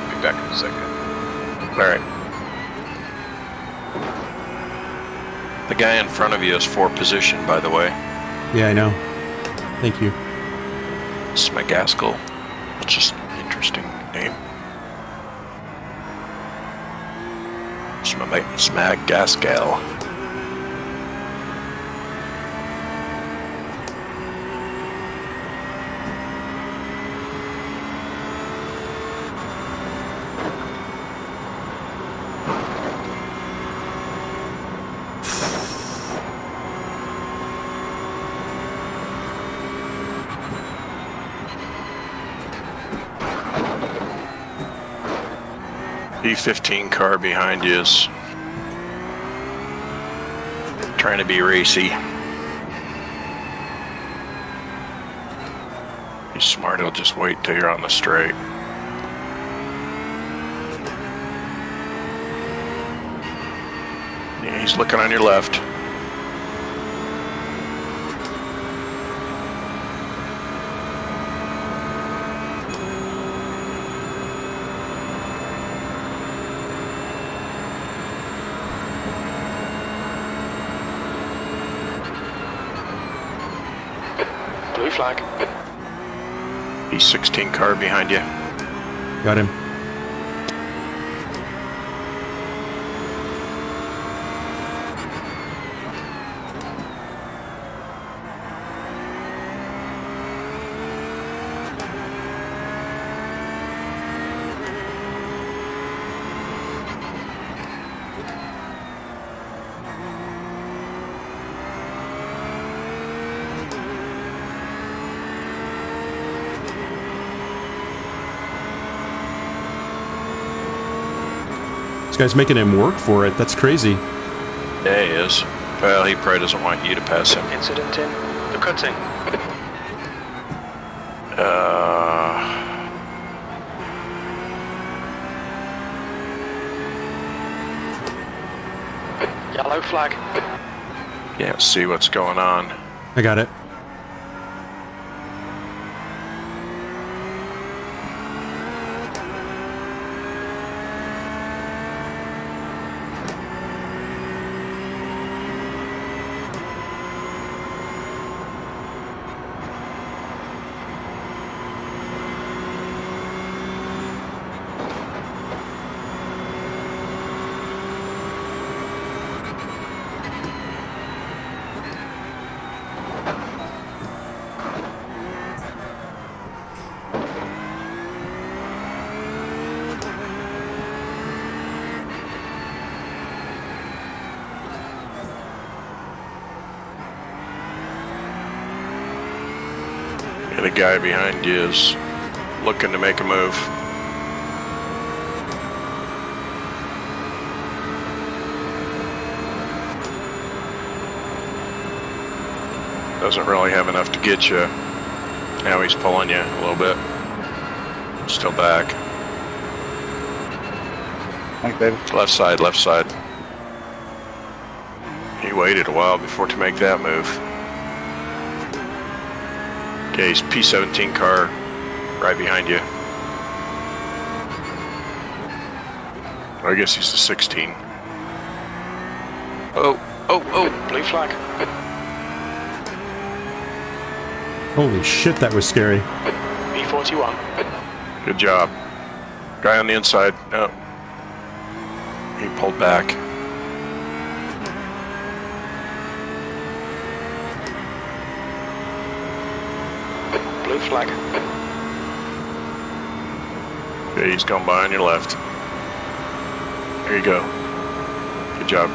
Be back in a second. All right. The guy in front of you is 4 position, by the way. Yeah, I know. Thank you. Smagaskell. That's just an interesting name. Smagaskell. P15 car behind you is trying to be racy. He's smart, he'll just wait till you're on the straight. Yeah, he's looking on your left. Blue flag. P16 car behind you. Got him. This guy's making him work for it. That's crazy. Yeah, he is. Well, he probably doesn't want you to pass him. Incident in the cutting. Yellow flag. Can't see what's going on. I got it. And the guy behind you is looking to make a move. Doesn't really have enough to get you. Now he's pulling you a little bit. Still back. Thanks, David. Left side, left side. He waited a while before to make that move. Okay, he's P17 car right behind you. I guess he's the 16. Oh. Blue flag. Holy shit, that was scary. P41. Good job. Guy on the inside. No. He pulled back. Blue flag. Okay, he's going by on your left. There you go. Good job.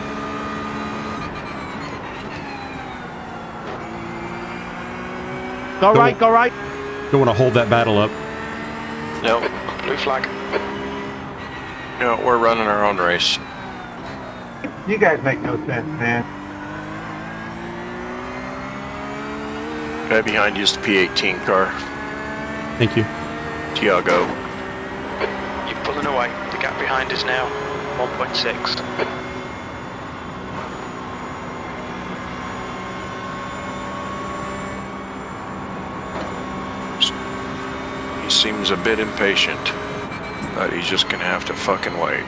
Go right, go right. Don't want to hold that battle up. No, Blue flag. no, we're running our own race. You guys make no sense, man. Guy behind you is the P18 car. Thank you. Tiago. You're pulling away. The gap behind is now 1.6. He seems a bit impatient, but he's just gonna have to fucking wait.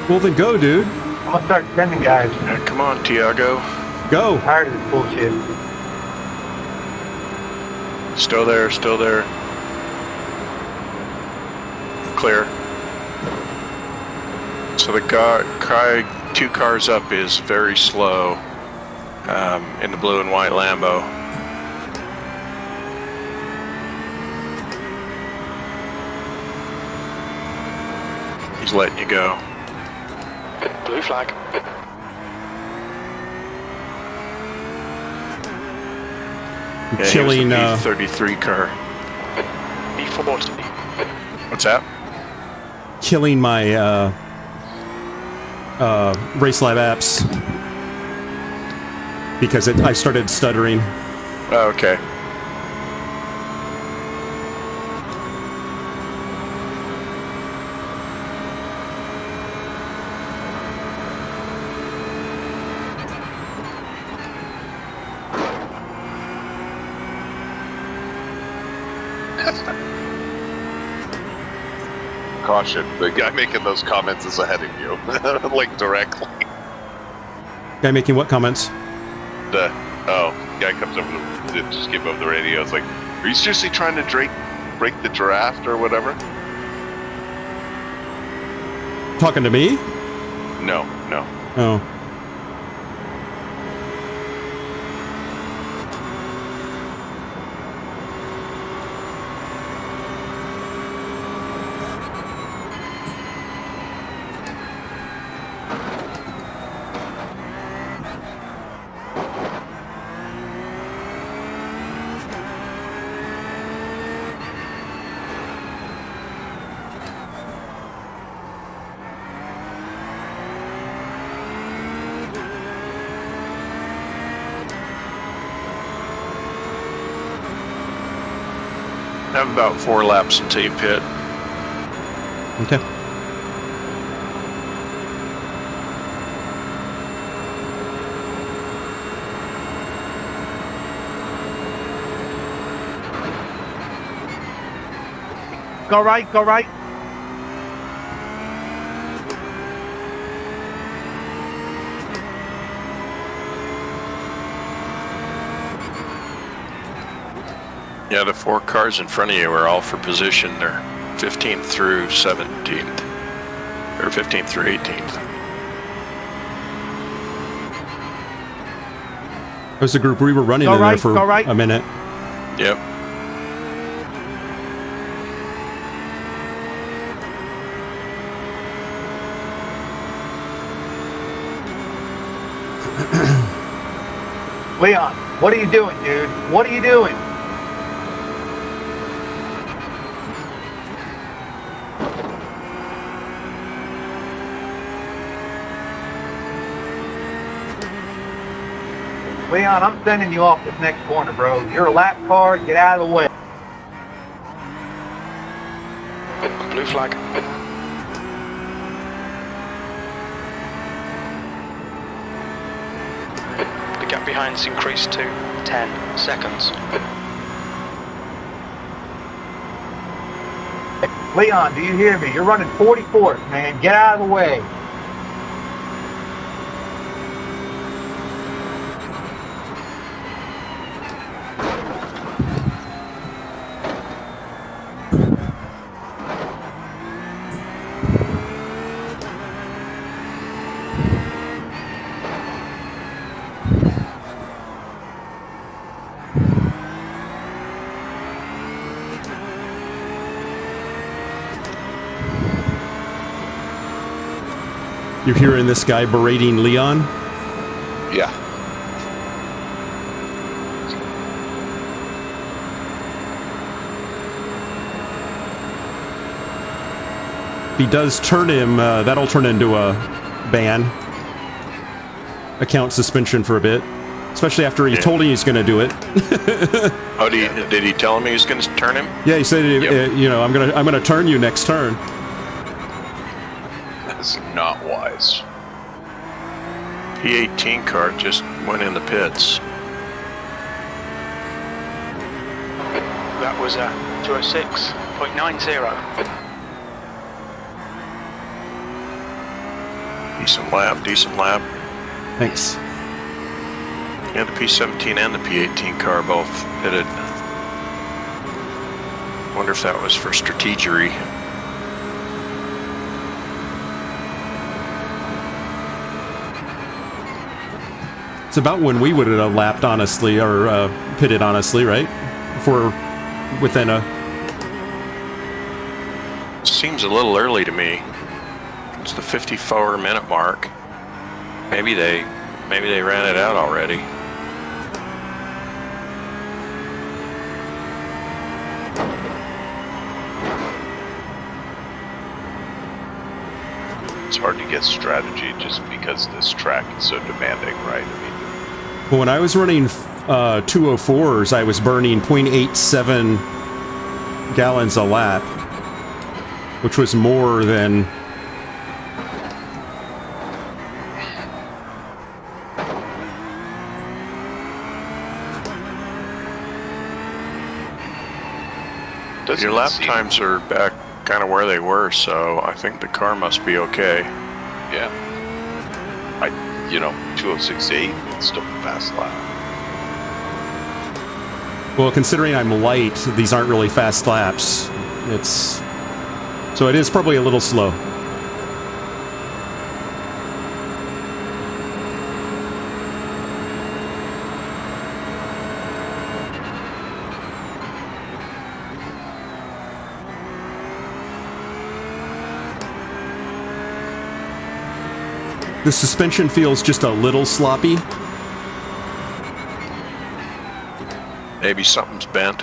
Well, then go, dude. I'm gonna start sending guys. Yeah, come on, Tiago. Go. I'm tired of this bullshit. Still there, still there. Clear. So the guy 2 cars up is very slow in the blue and white Lambo. He's letting you go. Blue flag. Yeah, Killing, he was the B33 car. B40. What's that? killing my Race Lab apps because I started stuttering. Oh, okay. Caution, the guy making those comments is ahead of you. Like, directly. Guy making what comments? Guy comes over to just give over the radio. It's like, are you seriously trying to break the draft or whatever? Talking to me? No. Oh. Have about 4 laps until you pit. Okay. Go right, go right. Yeah, the 4 cars in front of you are all for position. They're 15th through 17th. Or 15th through 18th. That was the group we were running Go in right, there for go right. a minute. Yep. Leon, what are you doing, dude? What are you doing? Leon, I'm sending you off this next corner, bro. You're a lap car. Get out of the way. Blue flag. The Gap behind's increased to 10 seconds. Leon, do you hear me? You're running 44th, man. Get out of the way. You're hearing this guy berating Leon? Yeah. If he does turn him, that'll turn into a ban. Account suspension for a bit. Especially after he told him he's going to do it. Oh, did he tell him he was going to turn him? Yeah, he said, you know, I'm gonna turn you next turn. That's not wise. P18 car just went in the pits. That was 206.90. Decent lap. Thanks. Yeah, the P17 and the P18 car both pitted. Wonder if that was for strategery. It's about when we would have lapped, honestly, or pitted, honestly, right? If we're within a... Seems a little early to me. It's the 54-minute mark. Maybe they ran it out already. It's hard to get strategy just because this track is so demanding, right? I mean, When I was running 204s, I was burning 0.87 gallons a lap, which was more than... Your lap times are back kind of where they were, so I think the car must be okay. Yeah. 206.8, it's still a fast lap. Well, considering I'm light, these aren't really fast laps. So it is probably a little slow. The suspension feels just a little sloppy. Maybe something's bent.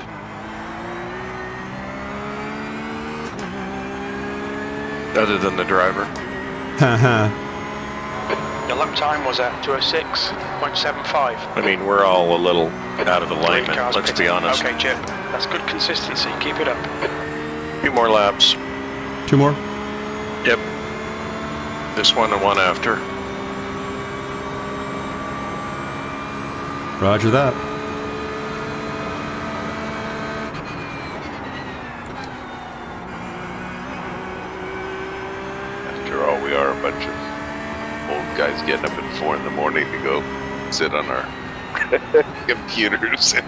Other than the driver. Haha. Your lap time was at 206.75. I mean, we're all a little out of Three alignment, cars let's be pitting. honest. Okay, Chip. That's good consistency. Keep it up. A few more laps. 2 more? Yep. This one and one after. Roger that. After all, we are a bunch of old guys getting up at 4 in the morning to go sit on our computers and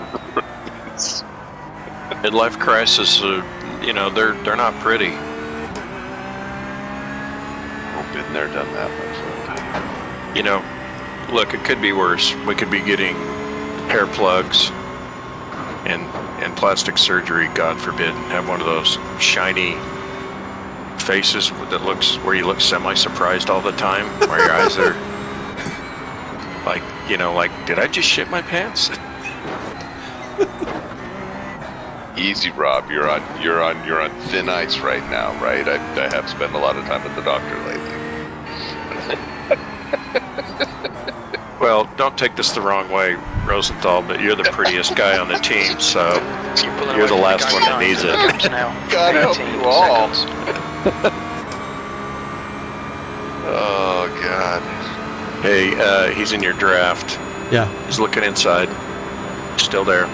Midlife crisis, they're not pretty. I've been there, done that, my friend. Look, it could be worse. We could be getting hair plugs and plastic surgery, God forbid, and have one of those shiny faces where you look semi-surprised all the time, where your eyes are like, did I just shit my pants? Easy, Rob. You're on thin ice right now, right? I have spent a lot of time at the doctor lately. Well, don't take this the wrong way, Rosenthal, but you're the prettiest guy on the team, so you're the last one that needs it. God help you all. Oh, God. Hey, he's in your draft. Yeah. He's looking inside. Still there.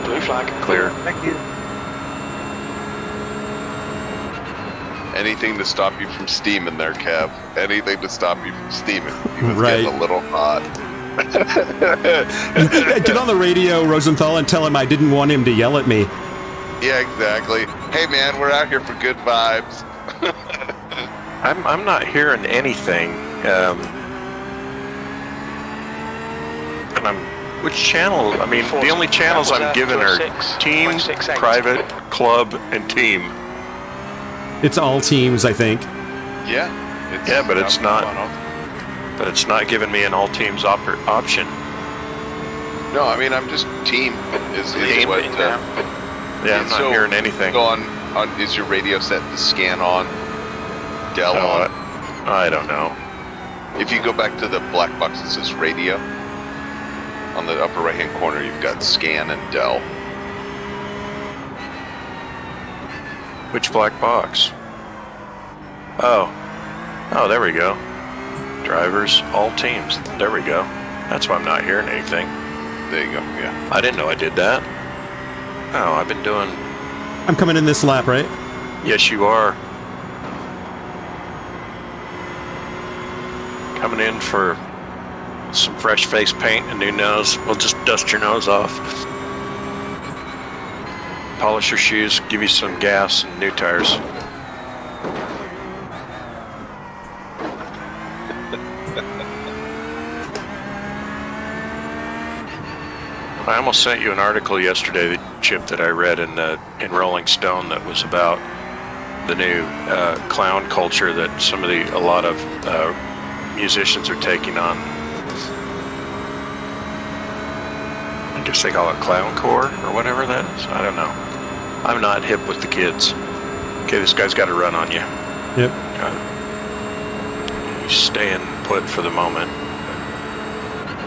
Blue flag. Clear. Thank you. Anything to stop you from steaming there, Kev. Anything to stop you from steaming. He was Right. getting a little hot. Get on the radio, Rosenthal, and tell him I didn't want him to yell at me. Yeah, exactly. Hey, man, we're out here for good vibes. I'm not hearing anything. And which channel? I mean, the only channels I'm given are team, private, club, and team. It's all teams, I think. Yeah. Yeah, but it's not. But it's not giving me an all teams option. No, I mean, I'm just team is Team, what. yeah, I'm not hearing anything. So on, is your radio set to scan on? Dell on? I don't know. If you go back to the black box that says radio, on the upper right hand corner, you've got scan and Dell. Which black box? Oh, there we go. Drivers, all teams. There we go. That's why I'm not hearing anything. There you go. Yeah. I didn't know I did that. Oh, I've been doing. I'm coming in this lap, right? Yes, you are. Coming in for some fresh face paint and new nose. We'll just dust your nose off. Polish your shoes, give you some gas and new tires. I almost sent you an article yesterday, Chip, that I read in Rolling Stone that was about the new clown culture that a lot of musicians are taking on. I guess they call it clowncore or whatever that is. I don't know. I'm not hip with the kids. Okay, this guy's got to run on you. Yep. He's staying put for the moment.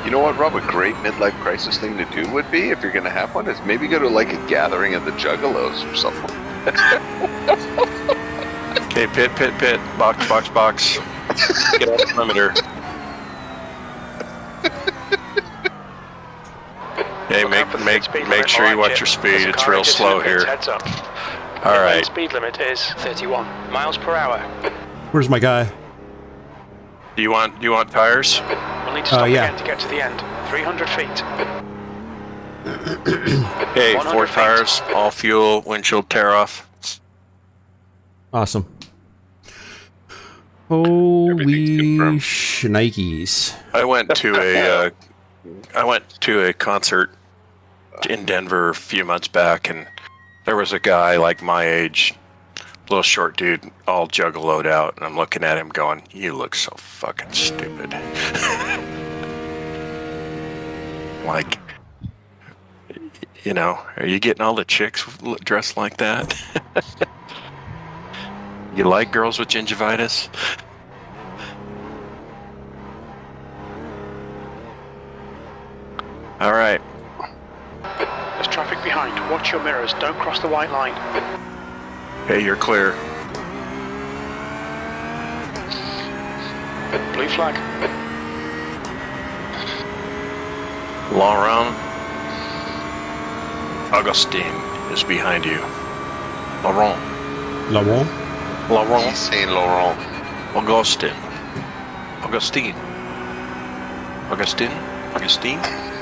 You know what, Rob? A great midlife crisis thing to do would be, if you're going to have one, is maybe go to like a gathering of the Juggalos or something. Okay, pit. Box. Get off the perimeter. Hey, make sure you watch your speed. It's real slow here. Heads up. All right. Speed limit is 31 miles per hour. Where's my guy? Do you want tires? We'll need to stop yeah. again to get to the end. 300 feet. Okay, 100 4 feet. tires, all fuel, windshield tear off. Awesome. Holy Everything's confirmed. shnikes. I went to a concert in Denver a few months back, and there was a guy like my age, little short dude, all juggaloed out, and I'm looking at him going, "You look so fucking stupid." Like, you know, are you getting all the chicks dressed like that? You like girls with gingivitis? All right. There's traffic behind. Watch your mirrors. Don't cross the white line. Hey, you're clear. Blue flag. Laurent Augustine is behind you. Laurent. He's saying Laurent. Augustine.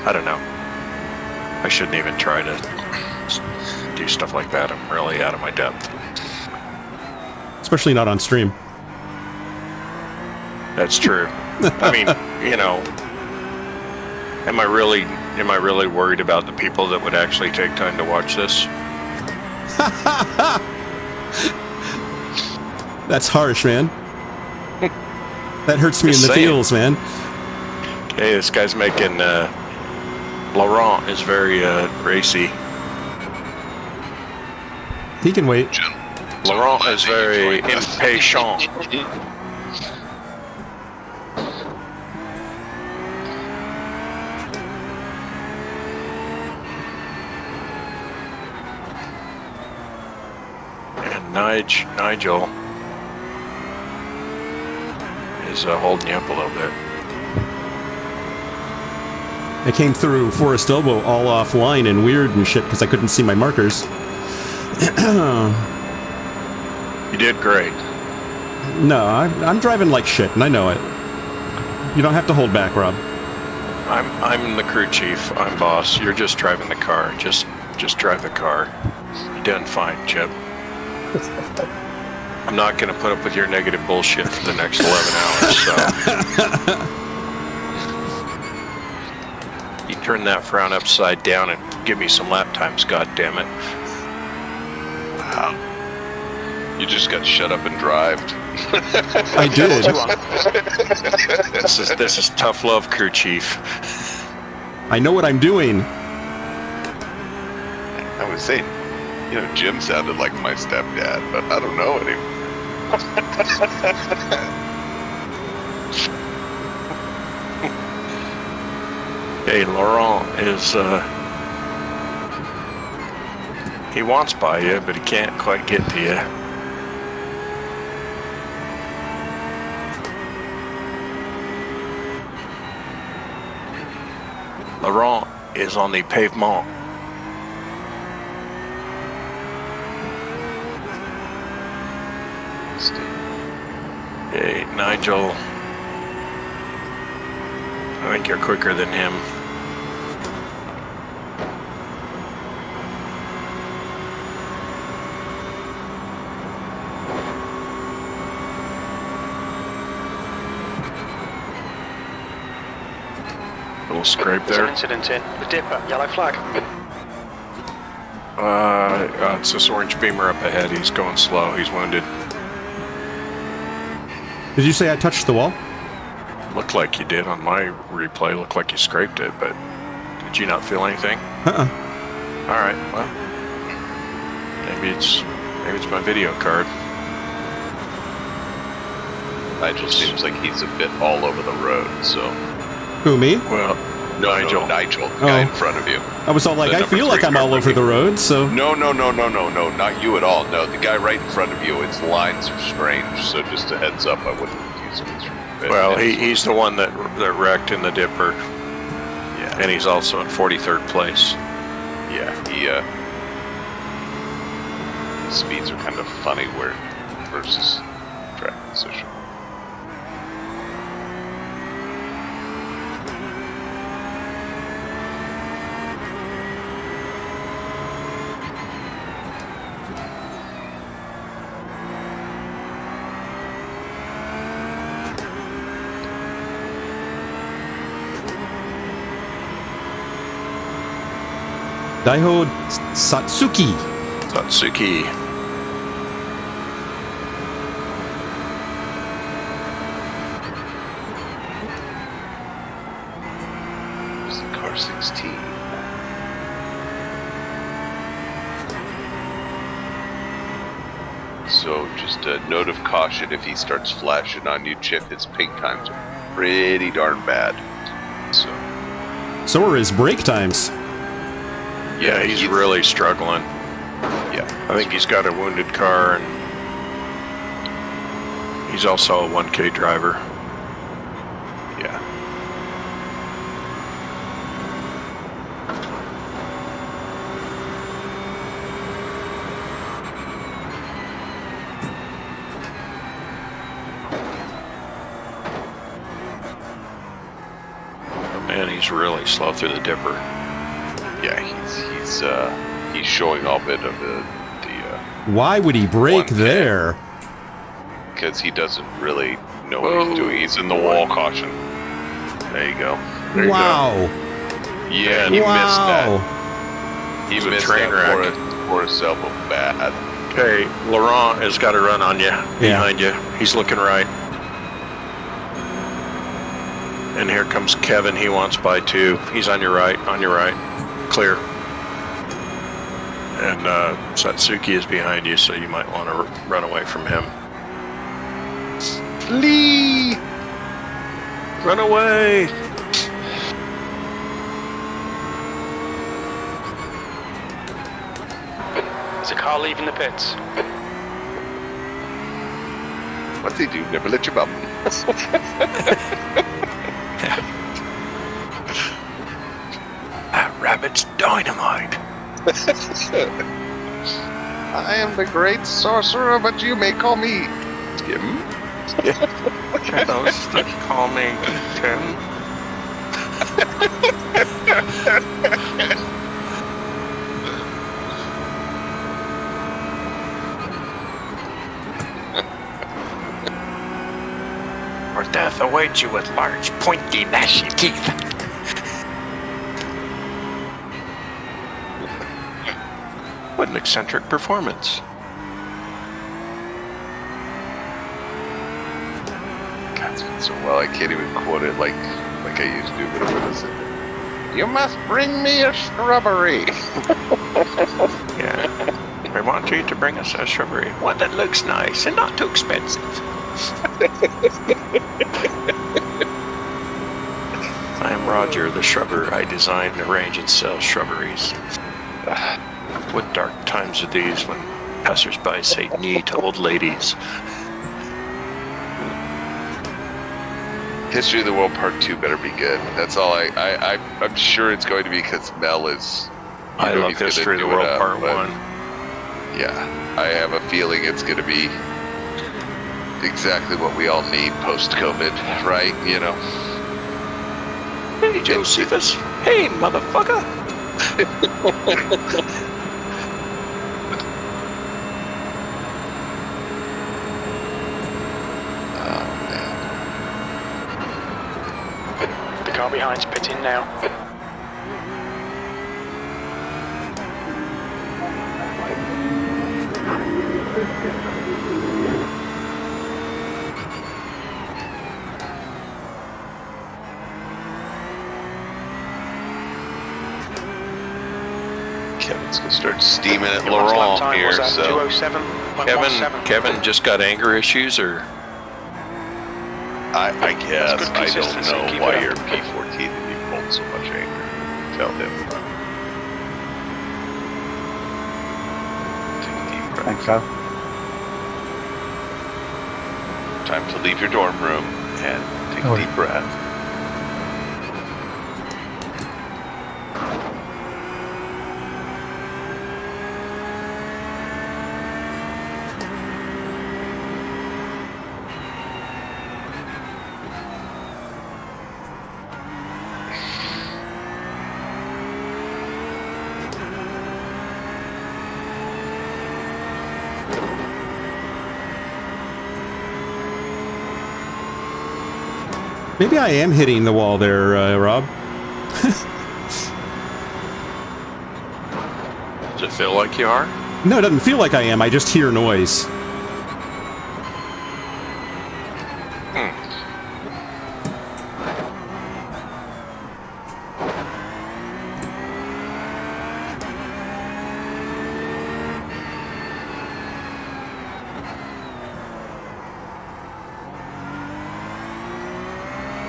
I don't know. I shouldn't even try to do stuff like that. I'm really out of my depth. Especially not on stream. That's true. I mean, you know, am I really worried about the people that would actually take time to watch this? That's harsh, man. That hurts me Just in the saying. feels, man. Hey, this guy's making, Laurent is very, racy. He can wait. Laurent is very impatient. And Nigel is holding you up a little bit. I came through Forest Elbow all offline and weird and shit because I couldn't see my markers. You did great. No, I'm driving like shit, and I know it. You don't have to hold back, Rob. I'm the crew chief. I'm boss. You're just driving the car. Just drive the car. You're doing fine, Chip. I'm not going to put up with your negative bullshit for the next 11 hours, so... You turn that frown upside down and give me some lap times, goddammit. Wow. You just got shut up and drived. I did. This is tough love, crew chief. I know what I'm doing. I was saying, you know, Jim sounded like my stepdad, but I don't know anymore. Hey, Laurent is, he wants by you, but he can't quite get to you. Laurent is on the pavement. Hey, Nigel. I think you're quicker than him. Little scrape There's an there. incident in the dipper. Yellow flag. It's this orange beamer up ahead. He's going slow. He's wounded. Did you say I touched the wall? Looked like you did on my replay. Looked like you scraped it, but did you not feel anything? Uh-uh. All right. Well, maybe it's my video card. Nigel seems like he's a bit all over the road, so... Who, me? Well, Nigel. No, Nigel, the guy in front of you. I was all like, The I number feel like 3 I'm all car over the road, so... No, not you at all. No, the guy right in front of you, its lines are strange, so just a heads up, I wouldn't use him. Well, he's the one that wrecked in the dipper, Yeah, and he's also in 43rd place. yeah, his speeds are kind of funny where versus track position. Daiho Satsuki. Satsuki. Where's the car 16? So just a note of caution, if he starts flashing on you, Chip, his pink times are pretty darn bad. So are his brake times. Yeah, he's really struggling. Yeah. I think he's got a wounded car, and he's also a 1K driver. Yeah. Man, he's really slow through the dipper. Yeah, he's showing all bit of the Why would he brake 1K. there? because he doesn't really know what he's doing. He's in the wall caution. There you go. There you Wow. go. Yeah, he missed that. He It's a missed train that wreck. for himself bad. Okay, Laurent has got a run on you, behind you. He's looking right. And here comes Kevin. He wants by too. He's on your right, Clear. And Satsuki is behind you, so you might want to run away from him. Lee! Run away! There's a car leaving the pits. What's he do? Never let you bum. It's dynamite. I am the great sorcerer, but you may call me Tim. Those that call me Tim. Or death awaits you with large, pointy, gnashy teeth. What an eccentric performance. God, it's been so well, I can't even quote it like I used to, but what is it? You must bring me a shrubbery. Yeah. I want you to bring us a shrubbery. One that looks nice and not too expensive. I am Roger, the shrubber. I design, arrange, and sell shrubberies. What dark times are these when passers-by say neat old ladies? History of the World Part 2 better be good. That's all I'm sure it's going to be because Mel is... I love he's gonna History of the do it World up, Part but 1. Yeah, I have a feeling it's going to be exactly what we all need post-COVID, right? You know? Hey, Josephus. Hey, motherfucker. Oh, man. The car behind's pitting now. Kevin's going to start steaming at Your last lap Laurent time here, was at so... 207.17. Kevin just got anger issues, or I guess. That's good I don't consistency. know Keep why it up. you're P14 and you hold so much anger. Tell him. Take a deep breath. Thanks, so. Time to leave your dorm room and take a deep breath. Maybe I am hitting the wall there, Rob. does it feel like you are? No, it doesn't feel like I am. I just hear noise.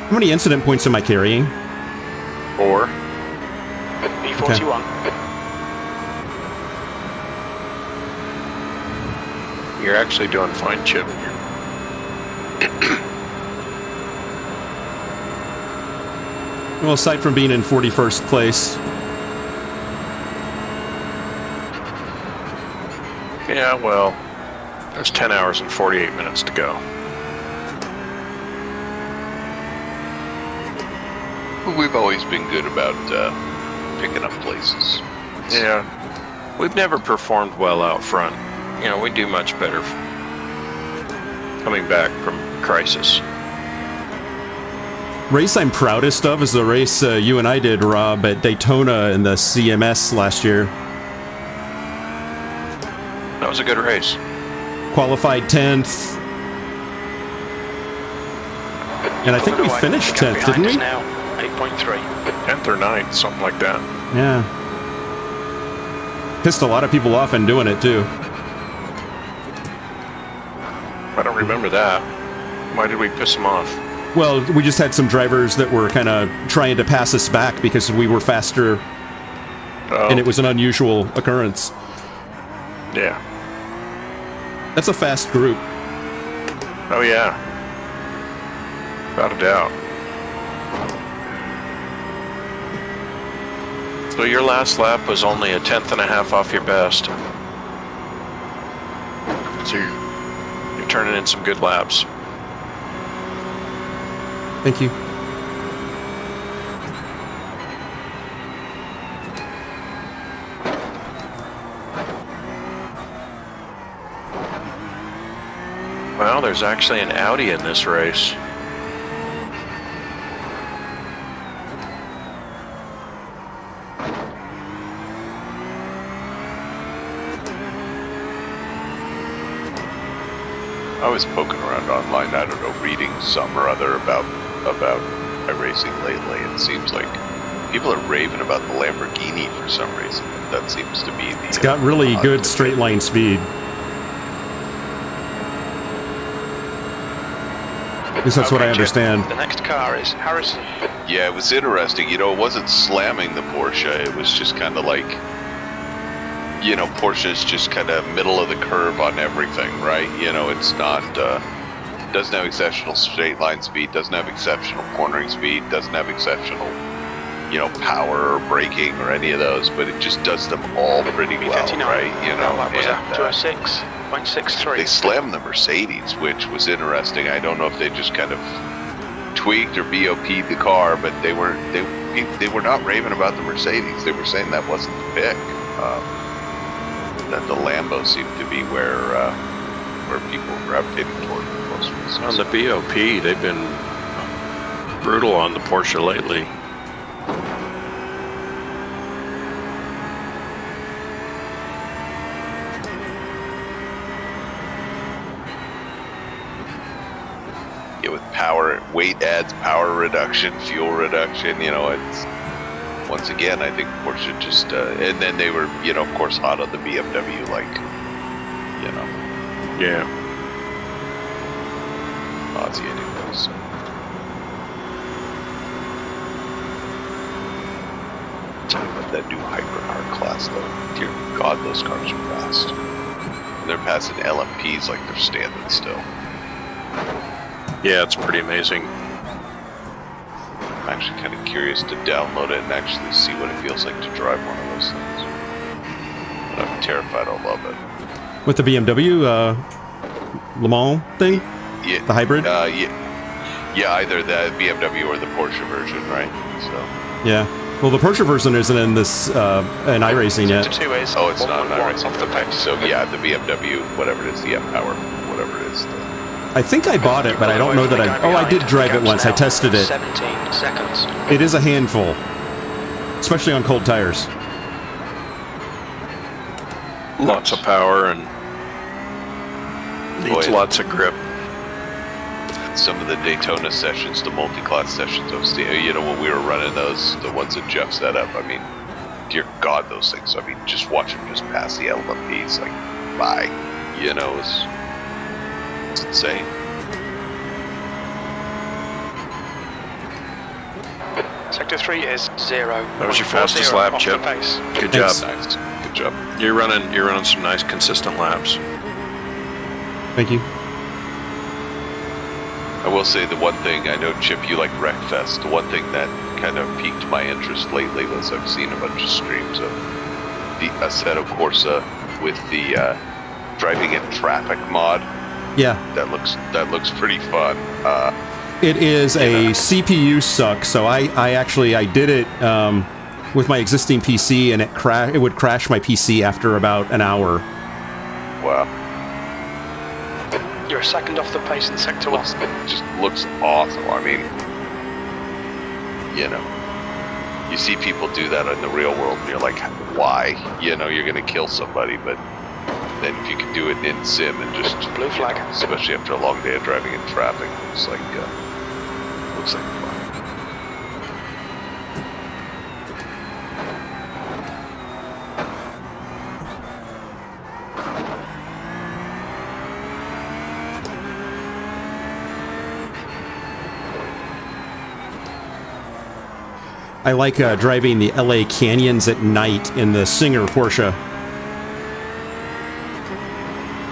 How many incident points am I carrying? 4. B41. You're actually doing fine, Chip. Well, aside from being in 41st place. Yeah, well, there's 10 hours and 48 minutes to go. We've always been good about picking up places. Yeah. We've never performed well out front. You know, we do much better coming back from crisis. Race I'm proudest of is the race you and I did, Rob, at Daytona in the CMS last year. That was a good race. Qualified 10th. And I think we finished 10th, didn't we? Now 8.3. 10th or 9th, something like that. Yeah. Pissed a lot of people off in doing it, too. I don't remember that. Why did we piss them off? Well, we just had some drivers that were kind of trying to pass us back because we were faster, and it was an unusual occurrence. Yeah. That's a fast group. Oh, yeah. Without a doubt. So your last lap was only a 10th.5 off your best. So you're turning in some good laps. Thank you. Well, there's actually an Audi in this race. I was poking around online, I don't know, reading some or other about iRacing lately. It seems like people are raving about the Lamborghini for some reason. That seems to be the... It's got really good straight line speed. At least that's what I understand. The next car is Harrison. Yeah, it was interesting. You know, it wasn't slamming the Porsche. It was just kind of like, you know, Porsche's just kind of middle of the curve on everything, right? You know, it's not, doesn't have exceptional straight line speed, doesn't have exceptional cornering speed, doesn't have exceptional, you know, power or braking or any of those, but it just does them all pretty well, right? You know, that was a 206.63. They slammed the Mercedes, which was interesting. I don't know if they just kind of tweaked or BOP'd the car, but they were not raving about the Mercedes. They were saying that wasn't the pick. That the Lambo seemed to be where people were gravitating toward most reasons. On the BOP, they've been brutal on the Porsche lately. Yeah, with power, weight adds power reduction, fuel reduction. You know, it's once again, I think Porsche just, and then they were, you know, of course, hot on the BMW, like, you know. Yeah. Nauseating those. Tell you about that new hypercar class, though. Dear God, those cars are fast. And they're passing LMPs like they're standing still. Yeah, it's pretty amazing. I'm actually kind of curious to download it and actually see what it feels like to drive one of those things. But I'm terrified I'll love it. With the BMW Le Mans thing? Yeah. The hybrid? Yeah, either the BMW or the Porsche version, right? So. Yeah. Well, the Porsche version isn't in this in iRacing yet. Oh, it's not an iRacing. Okay. So yeah, the BMW, whatever it is, the M-Power, whatever it is. I think I bought it, but I don't know that I... Oh, I did drive it once. I tested it. 17 seconds. It is a handful, especially on cold tires. Lots of power and needs lots of grip. Some of the Daytona sessions, the multi-class sessions of the, you know, when we were running those, the ones that Jeff set up, I mean, dear God, those things, I mean, just watch them just pass the LMPs, like, bye, you know, it's insane. Sector 3 is 0. That was your fastest lap, Chip. Good job. Nice. Good job. You're running some nice consistent laps. Thank you. I will say the one thing, I know, Chip, you like Wreckfest. The one thing that kind of piqued my interest lately was I've seen a bunch of streams of the Assetto Corsa with the driving in traffic mod. Yeah. That looks pretty fun. It is a CPU suck, so I did it with my existing PC, and it would crash my PC after about an hour. Wow. You're a second off the pace in Sector 1. It just looks awesome. I mean, you know, you see people do that in the real world, and you're like, why? You know, you're going to kill somebody, but then if you can do it in sim and just blue flag, especially after a long day of driving in traffic, looks like fun. I like driving the LA canyons at night in the Singer Porsche.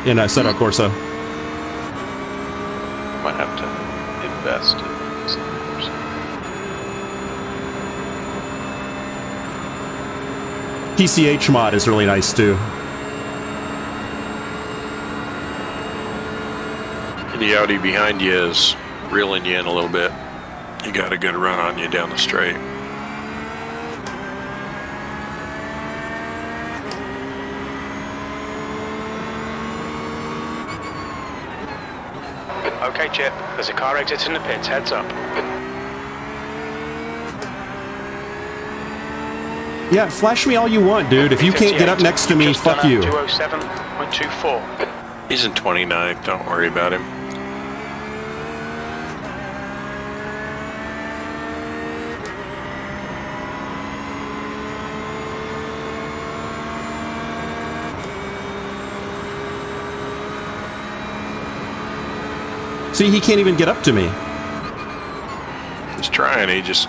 In Assetto Corsa. Might have to invest in some PCH mod is really nice too. And the Audi behind you is reeling you in a little bit. You got a good run on you down the straight. Okay, Chip. There's a car exiting the pits. Heads up. Yeah, flash me all you want, dude. If you can't get up next to me, Just fuck done a you. 207.24. He's in 29th. Don't worry about him. See, he can't even get up to me. He's trying. He just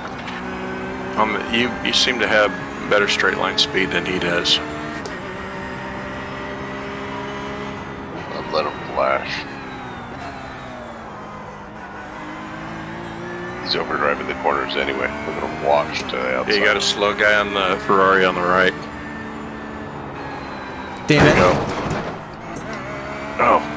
you seem to have better straight line speed than he does. I'll let him flash. He's overdriving the corners anyway. Look at him wash to the outside. You got a slow guy on the Ferrari on the right. Damn There it. you go. Oh.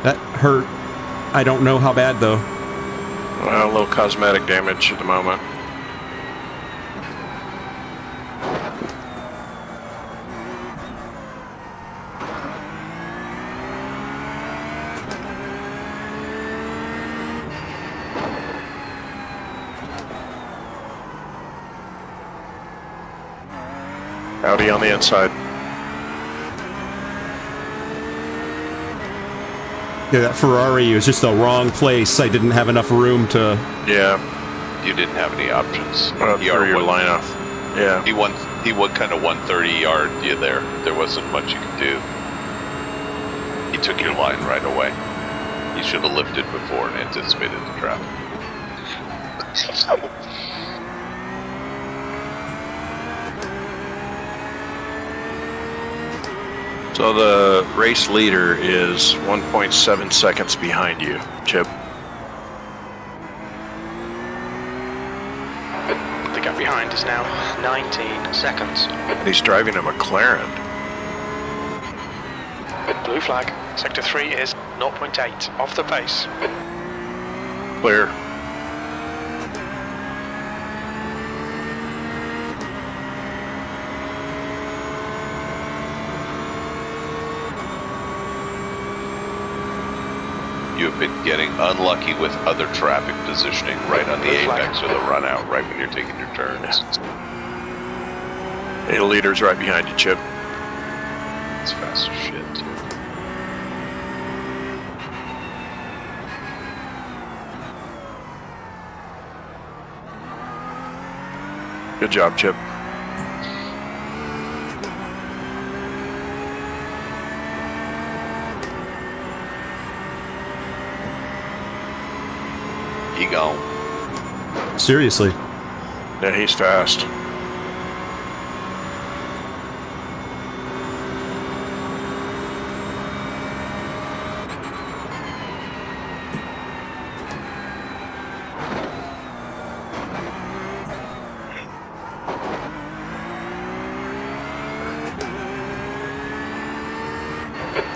That hurt. I don't know how bad though. Well, a little cosmetic damage at the moment. Audi on the inside. Yeah, that Ferrari was just the wrong place. I didn't have enough room to... Yeah. You didn't have any options. Through your line off. Yeah. He won kind of 130 yard you there. There wasn't much you could do. He took your line right away. You should have lifted before and anticipated the traffic. So the race leader is 1.7 seconds behind you, Chip. The gap behind is now 19 seconds. And he's driving a McLaren. Blue flag. Sector 3 is 0.8 off the pace. Clear. You have been getting unlucky with other traffic positioning right on the apex or the run out, right when you're taking your turns. Hey, the leader's right behind you, Chip. It's fast as shit, too. Good job, Chip. He gone. Seriously. Yeah, he's fast.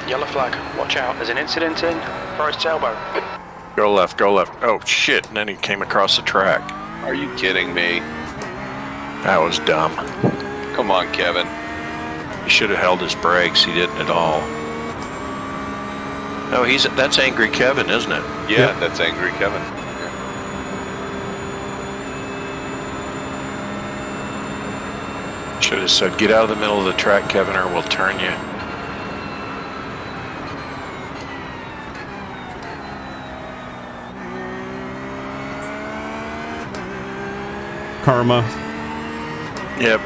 Yellow flag. Watch out. There's an incident in Forest Elbow. Go left, go left. Oh, shit. And then he came across the track. Are you kidding me? That was dumb. Come on, Kevin. He should have held his brakes. He didn't at all. Oh, that's Angry Kevin, isn't it? Yeah, Yep. that's Angry Kevin. Should have said, get out of the middle of the track, Kevin, or we'll turn you. Karma. Yep.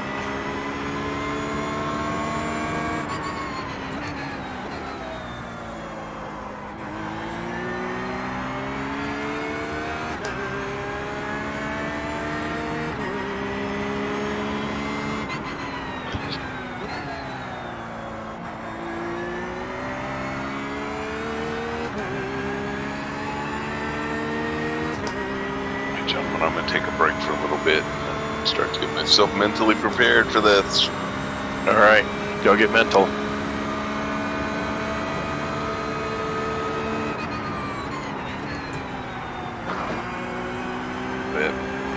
Alright, gentlemen, I'm going to take a break for a little bit and start to get myself mentally prepared for this. All right, go get mental.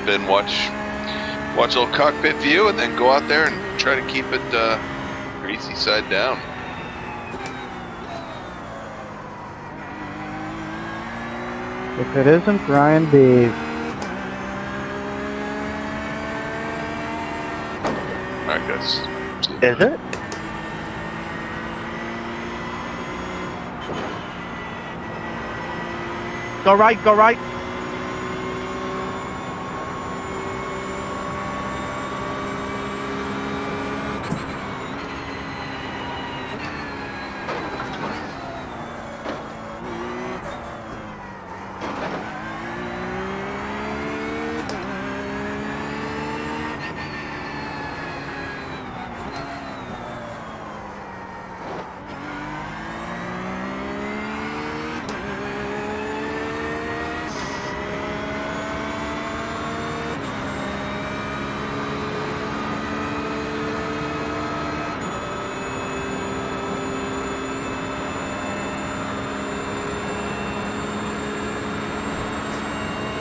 Then watch a little cockpit view and then go out there and try to keep it greasy side down. If it isn't Ryan B. Alright, guys. Is it? Go right, go right.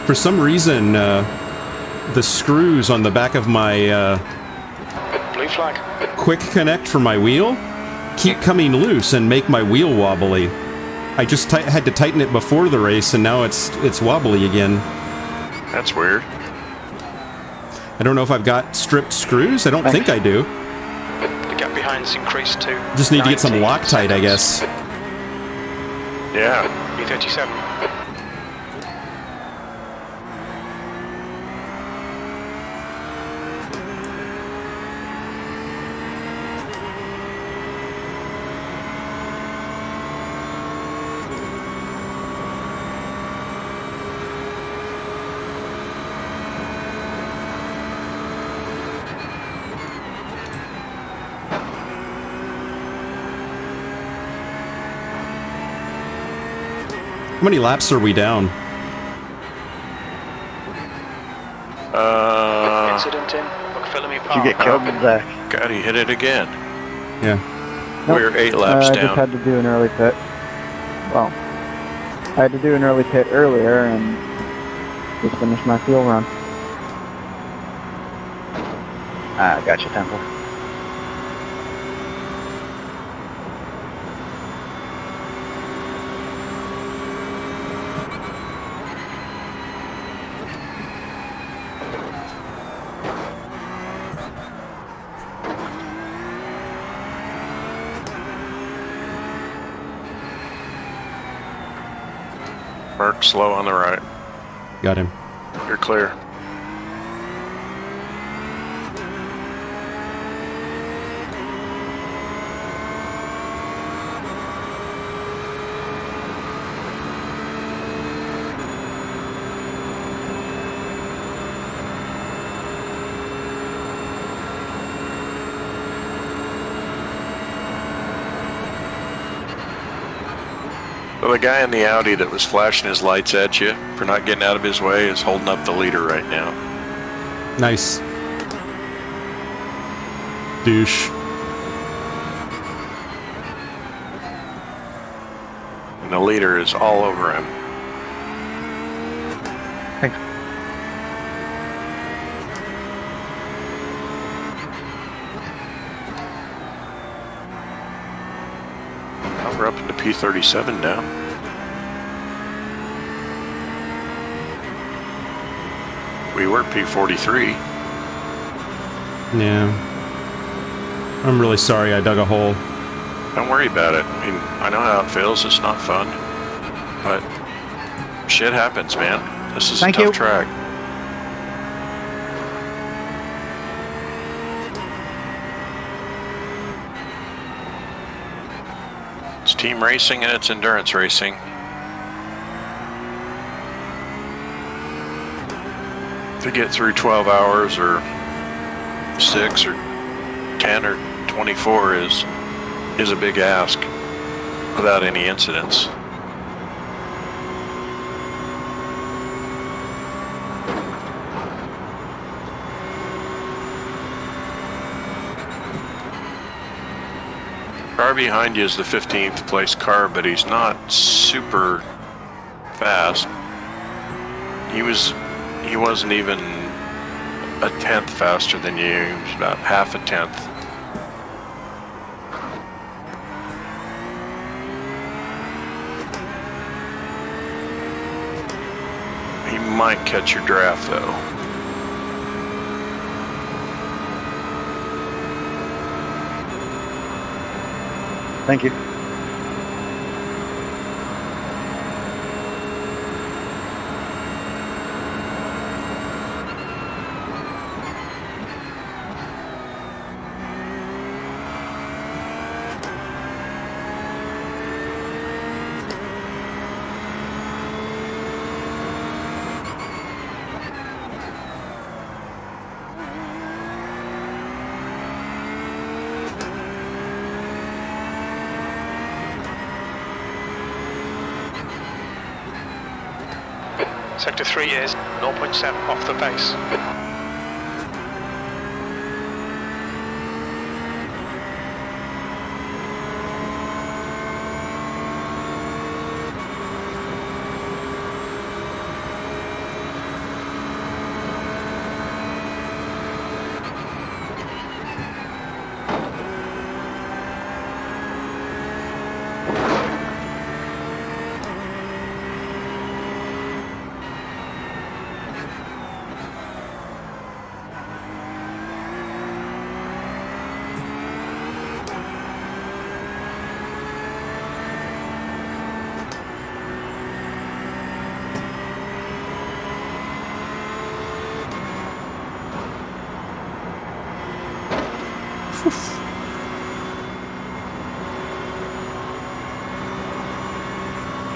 For some reason, the screws on the back of my Blue flag. quick connect for my wheel keep coming loose and make my wheel wobbly. I just had to tighten it before the race, and now it's wobbly again. That's weird. I don't know if I've got stripped screws. I don't think I do. The gap behind's increased to Just need to get some 19 Loctite, I guess. Yeah. B37. How many laps are we down? Incident in McPhillamy Did Park. you get killed in Zach? God, he hit it again. Yeah. Nope. We're 8 laps I down. just had to do an early pit. Well, I had to do an early pit earlier and just finished my fuel run. Ah, gotcha, Temple. Mark, slow on the right. Got him. You're clear. So the guy in the Audi that was flashing his lights at you for not getting out of his way is holding up the leader right now. Nice. Douche. And the leader is all over him. Thanks. Oh, we're up into P37 now. We were P43. Yeah. I'm really sorry I dug a hole. Don't worry about it. I mean, I know how it feels. It's not fun. But shit happens, man. This is Thank a tough you. track. It's team racing and it's endurance racing. To get through 12 hours or 6 or 10 or 24 is a big ask without any incidents. car behind you is the 15th place car, but he's not super fast. He wasn't even a tenth faster than you. He was about half a tenth. He might catch your draft though. Thank you. Sector 3 is 0.7 off the base.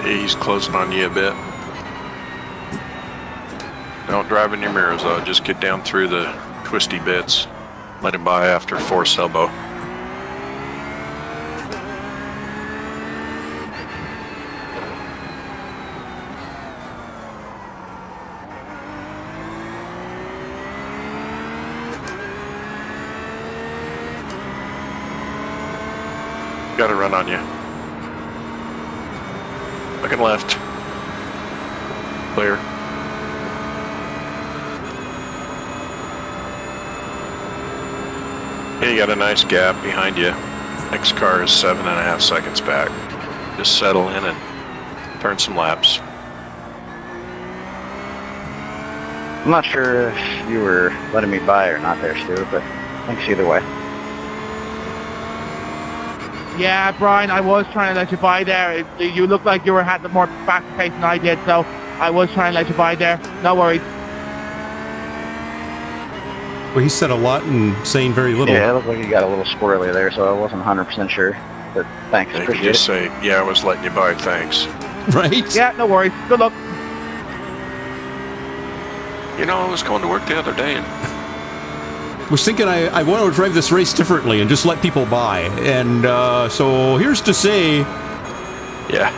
He's closing on you a bit. Don't drive in your mirrors though, just get down through the twisty bits. Let him by after force elbow. Got a run on you. Looking left. Clear. Yeah, you got a nice gap behind you. Next car is 7.5 seconds back. Just settle in and turn some laps. I'm not sure if you were letting me by or not there, Stu, but thanks either way. Yeah, Brian, I was trying to let you by there. You looked like you had the more fast pace than I did, so I was trying to let you by there. No worries. Well, he said a lot and saying very little. Yeah, it looked like you got a little squirrely there, so I wasn't 100% sure. But thanks, You could appreciate just it. say, yeah, I was letting you by, thanks. Right? Yeah, no worries. Good luck. You know, I was going to work the other day and Was thinking I want to drive this race differently and just let people by. And so here's to say... yeah.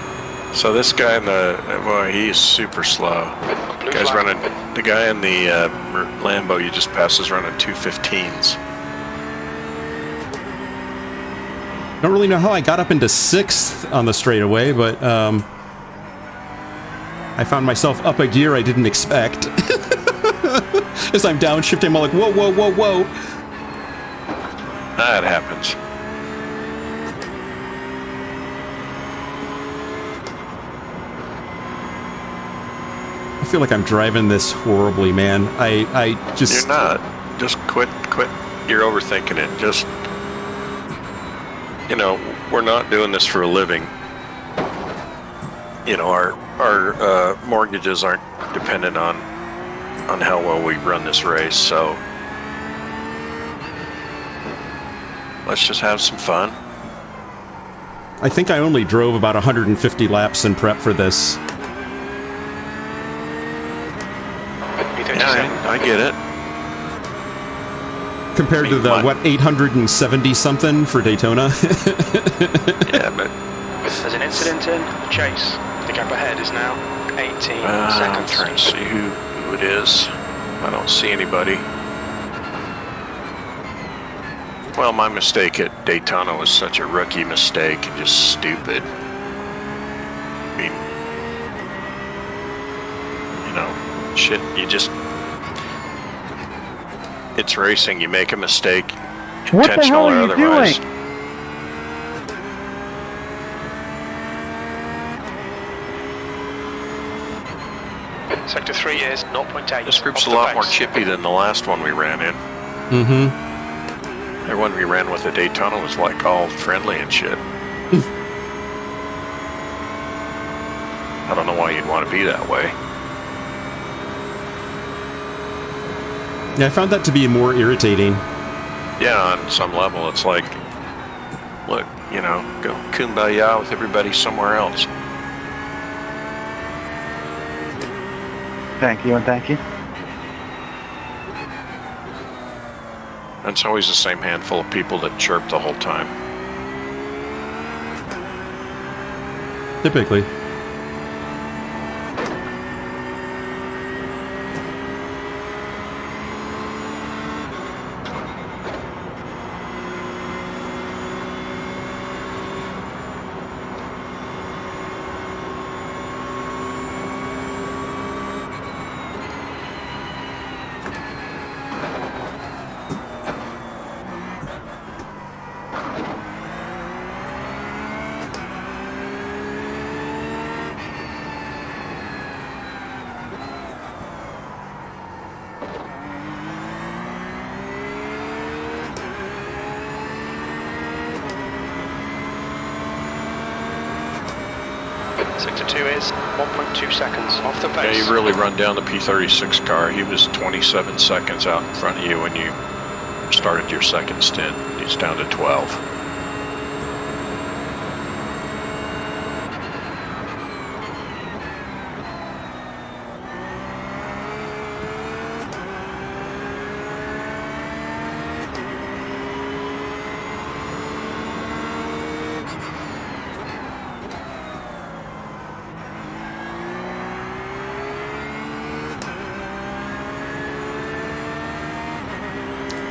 So this guy in the, well, he's super slow. Blue Guy's flag. running, the guy in the Lambo you just passed is running 2:15s. Don't really know how I got up into 6th on the straightaway, but I found myself up a gear I didn't expect. As I'm downshifting, I'm like, whoa, whoa, whoa, whoa. That happens. I feel like I'm driving this horribly, man. I just... You're not. Just quit. You're overthinking it. Just, you know, we're not doing this for a living. You know, our mortgages aren't dependent on how well we run this race, so let's just have some fun. I think I only drove about 150 laps in prep for this. Yeah, I get it. Compared to the, what, 870 something for Daytona? Yeah, but There's an incident in chase. The gap ahead is now 18 I'm seconds. trying to see who it is. I don't see anybody. Well, my mistake at Daytona was such a rookie mistake and just stupid. I mean, you know, shit, it's racing. You make a mistake, What the hell intentional or are you otherwise. doing? Sector 3 is 0.8. This group's off a the lot more base. chippy than the last one we ran in. Mm-hmm. The one we ran with at Daytona was like all friendly and shit. I don't know why you'd want to be that way. Yeah, I found that to be more irritating. Yeah, on some level, it's like, look, you know, go kumbaya with everybody somewhere else. Thank you and thank you. And it's always the same handful of people that chirp the whole time. Typically. Sector 2 is 1.2 seconds off the Yeah, base. you really run down the P36 car. He was 27 seconds out in front of you when you started your second stint. He's down to 12.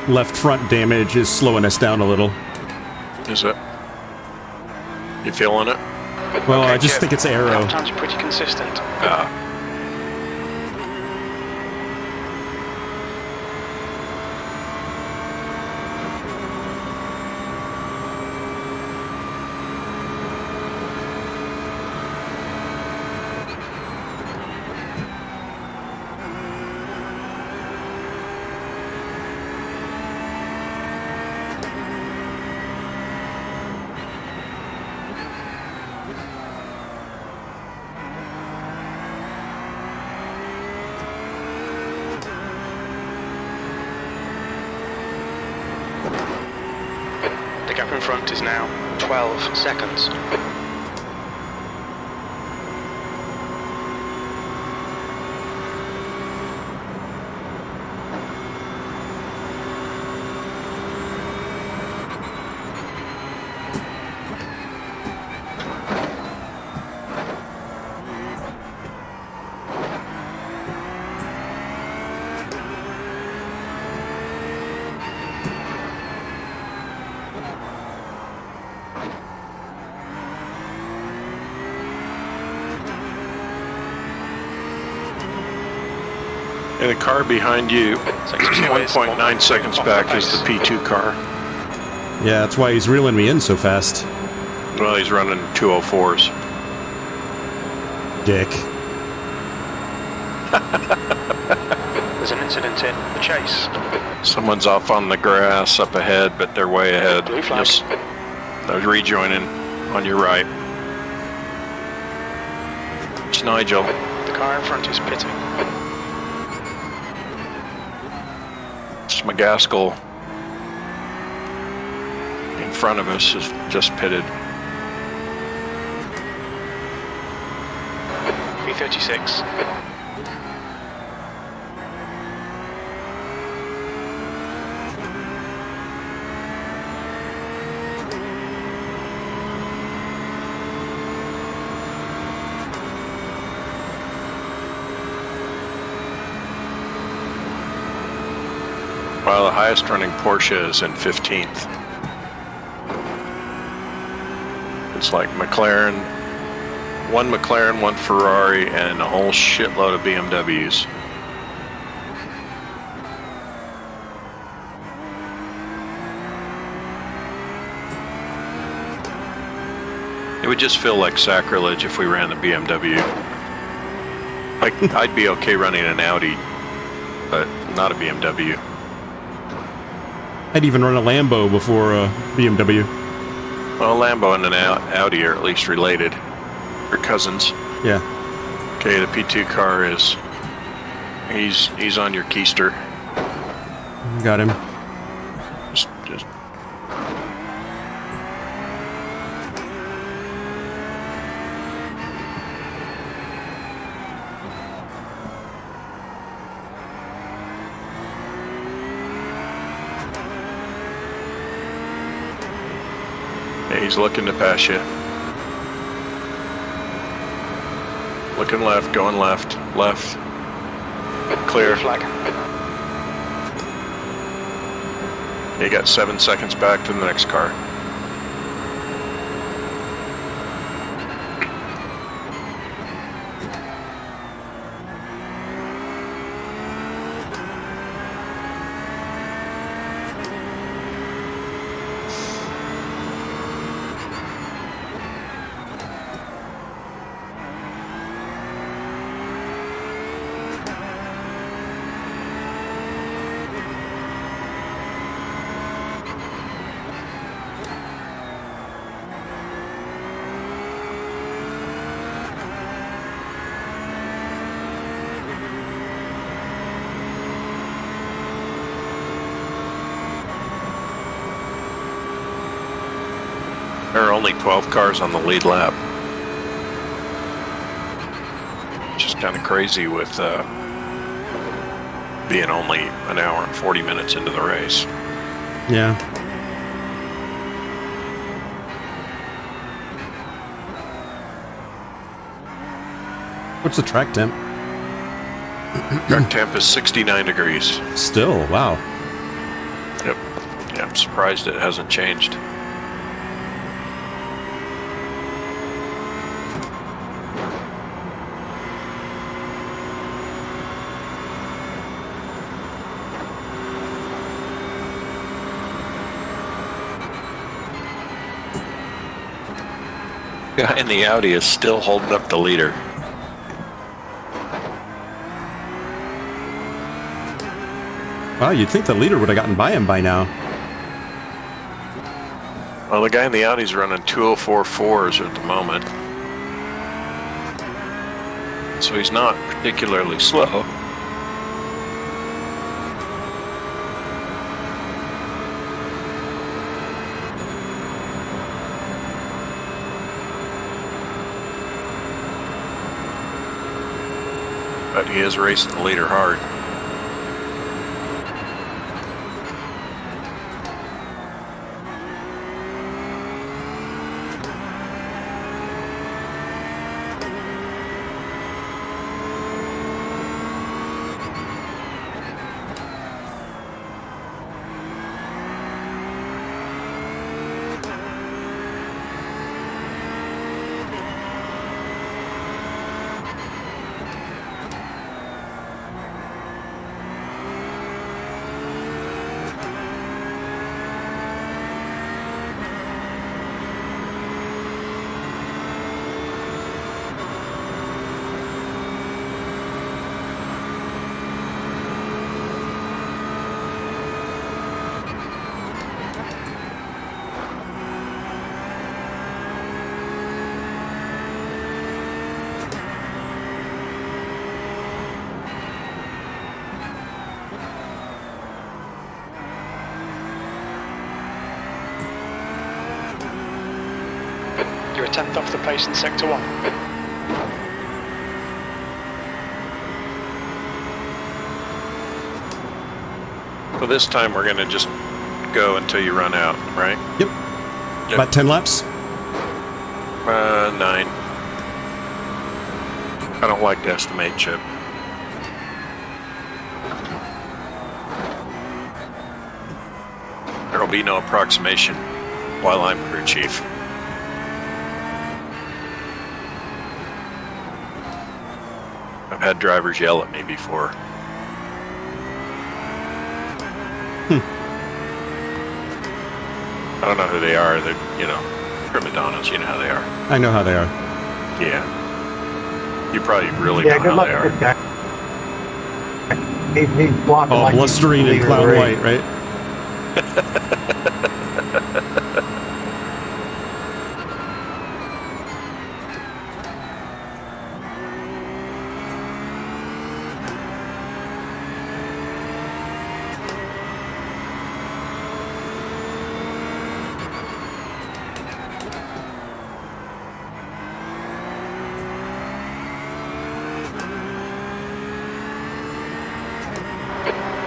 Left front damage is slowing us down a little. Is it? You feeling it? Well, Okay, I just Jeff, think it's aero. lap times are pretty consistent. The gap in front is now 12 seconds. And the car behind you, Sector 2 is 1.9 seconds off the back, is the base. P2 car. Yeah, that's why he's reeling me in so fast. Well, he's running 204s. Dick. There's an incident in the chase. Someone's off on the grass up ahead, but they're way ahead. Blue flag. Yes. They're rejoining on your right. It's Nigel. The car in front is pitting. It's McGaskill. In front of us is just pitted. P36. While the highest running Porsche is in 15th. It's like McLaren, one Ferrari, and a whole shitload of BMWs. It would just feel like sacrilege if we ran the BMW. Like, I'd be okay running an Audi, but not a BMW. I'd even run a Lambo before a BMW. Well, Lambo and an Audi are at least related. They're cousins. Yeah. Okay, the P2 car is... He's on your keister. Got him. Just Yeah, he's looking to pass you. Looking left, going left, left. Clear. Flag. You got 7 seconds back to the next car. There are only 12 cars on the lead lap. Which is kind of crazy with being only an hour and 40 minutes into the race. Yeah. What's the track temp? Track temp is 69 degrees. Still, wow. Yep. Yeah, I'm surprised it hasn't changed. Guy in the Audi is still holding up the leader. Wow, you'd think the leader would have gotten by him by now. Well, the guy in the Audi's running 204.4s at the moment. So he's not particularly slow. But he is racing the leader hard. You're a tenth off the pace in sector 1. So this time we're going to just go until you run out, right? Yep. About 10 laps? 9. I don't like to estimate, Chip. There'll be no approximation while I'm crew chief. I've had drivers yell at me before. I don't know who they are. They're, prima donnas. You know how they are. I know how they are. Yeah. You probably really Yeah, know good how luck they with are. this guy. He's blocking Oh, like he's blustering in leaving cloud the white, race. right?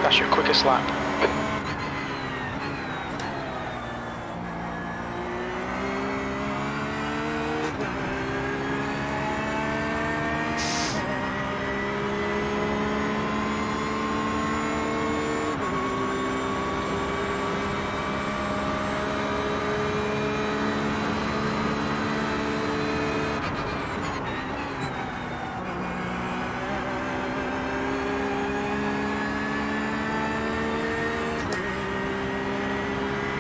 That's your quickest lap.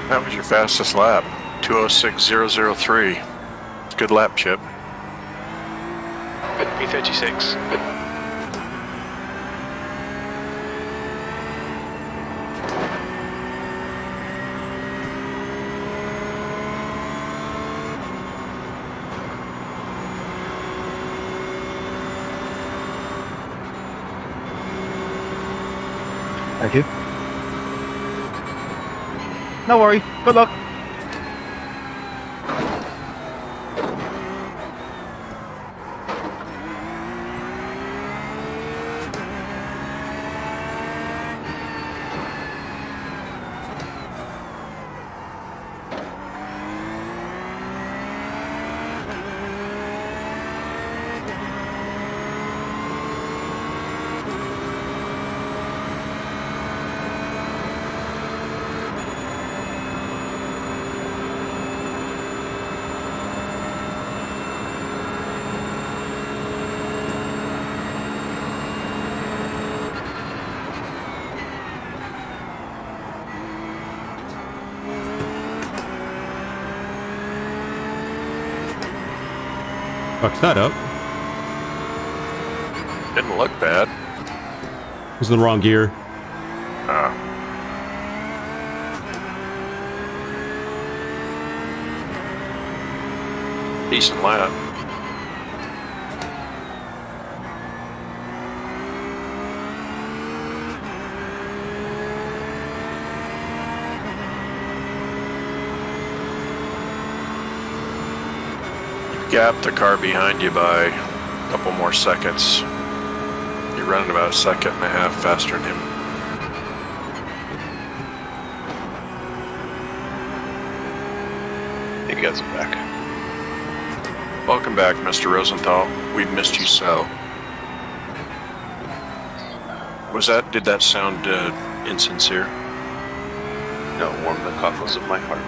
That was your fastest lap. 2:06.003. Good lap, Chip. P36. Thank you. No worries. Good luck. Fucked that up. Didn't look bad. Was in the wrong gear. Decent lap. Gapped the car behind you by a couple more seconds. You're running about a second and a half faster than him. He gets it back. Welcome back, Mr. Rosenthal. We've missed you so. Did that sound insincere? No, warm the cockles of my heart.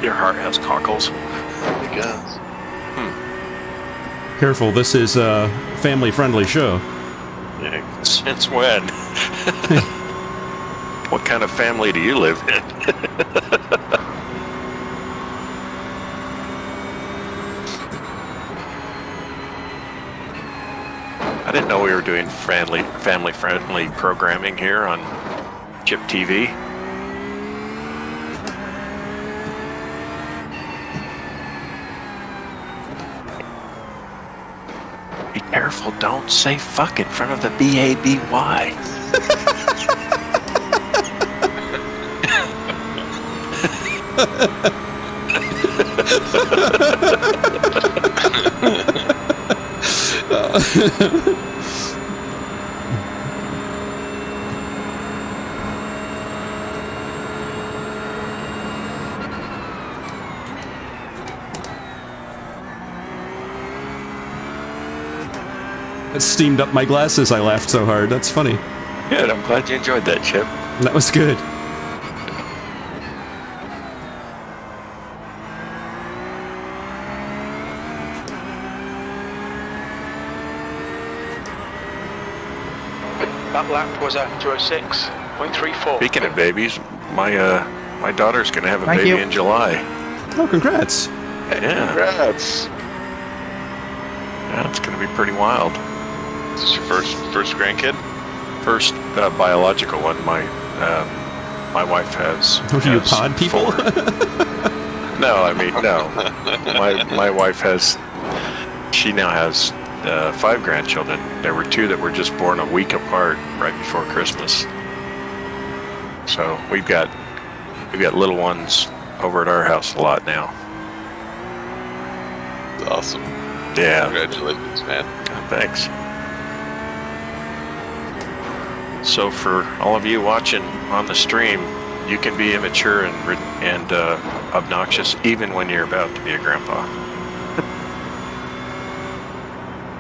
Your heart has cockles. It does. Careful, this is a family-friendly show. Yeah. Since when? What kind of family do you live in? I didn't know we were doing family-friendly programming here on Chip TV. Be careful, don't say fuck in front of the B-A-B-Y. It steamed up my glasses. I laughed so hard. That's funny. Good, I'm glad you enjoyed that, Chip. That was good. That lap was a 2:06.34. Speaking of babies, my daughter's going to have a Thank baby you. in July. Oh, congrats. Yeah. Congrats. Yeah, it's going to be pretty wild. Is this your first grandkid? First biological one. My wife has. Are you has pod people? 4. No, I mean no. My wife has. She now has 5 grandchildren. There were 2 that were just born a week apart, right before Christmas. So we've got little ones over at our house a lot now. That's awesome. Yeah. Congratulations, man. Thanks. So for all of you watching on the stream, you can be immature and obnoxious even when you're about to be a grandpa.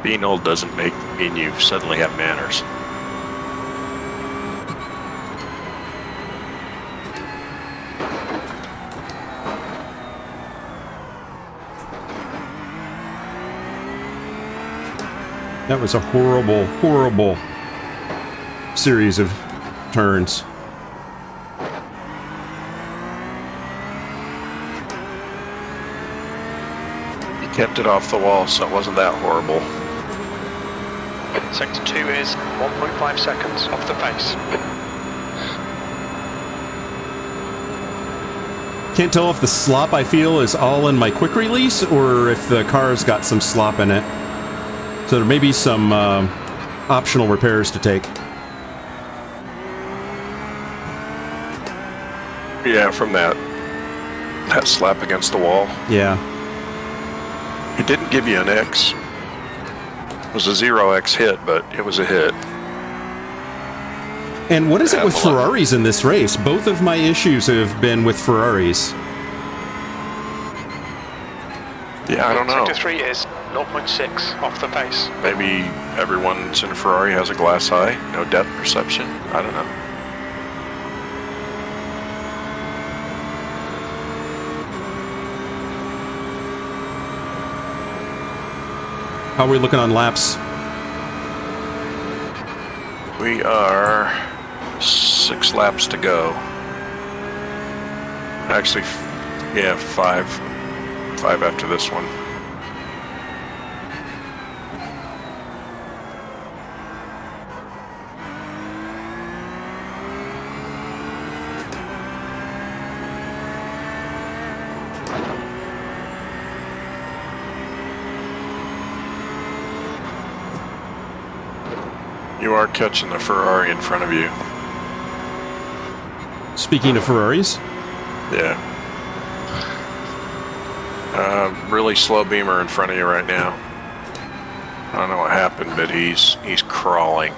Being old doesn't mean you suddenly have manners. That was a horrible, horrible series of turns. You kept it off the wall, so it wasn't that horrible. Sector 2 is 1.5 seconds off the pace. Can't tell if the slop I feel is all in my quick release or if the car's got some slop in it. So there may be some optional repairs to take. Yeah, from that slap against the wall. Yeah. It didn't give you an X. It was a 0X hit, but it was a hit. And what is it with Ferraris in this race? Both of my issues have been with Ferraris. Yeah, I don't know. Sector 3 is 0.6 off the pace. Maybe everyone's in a Ferrari has a glass eye, no depth perception. I don't know. How are we looking on laps? We are 6 laps to go. Actually, yeah, 5. 5 after this one. You are catching the Ferrari in front of you. Speaking of Ferraris, Yeah. Really slow beamer in front of you right now. I don't know what happened, but he's crawling.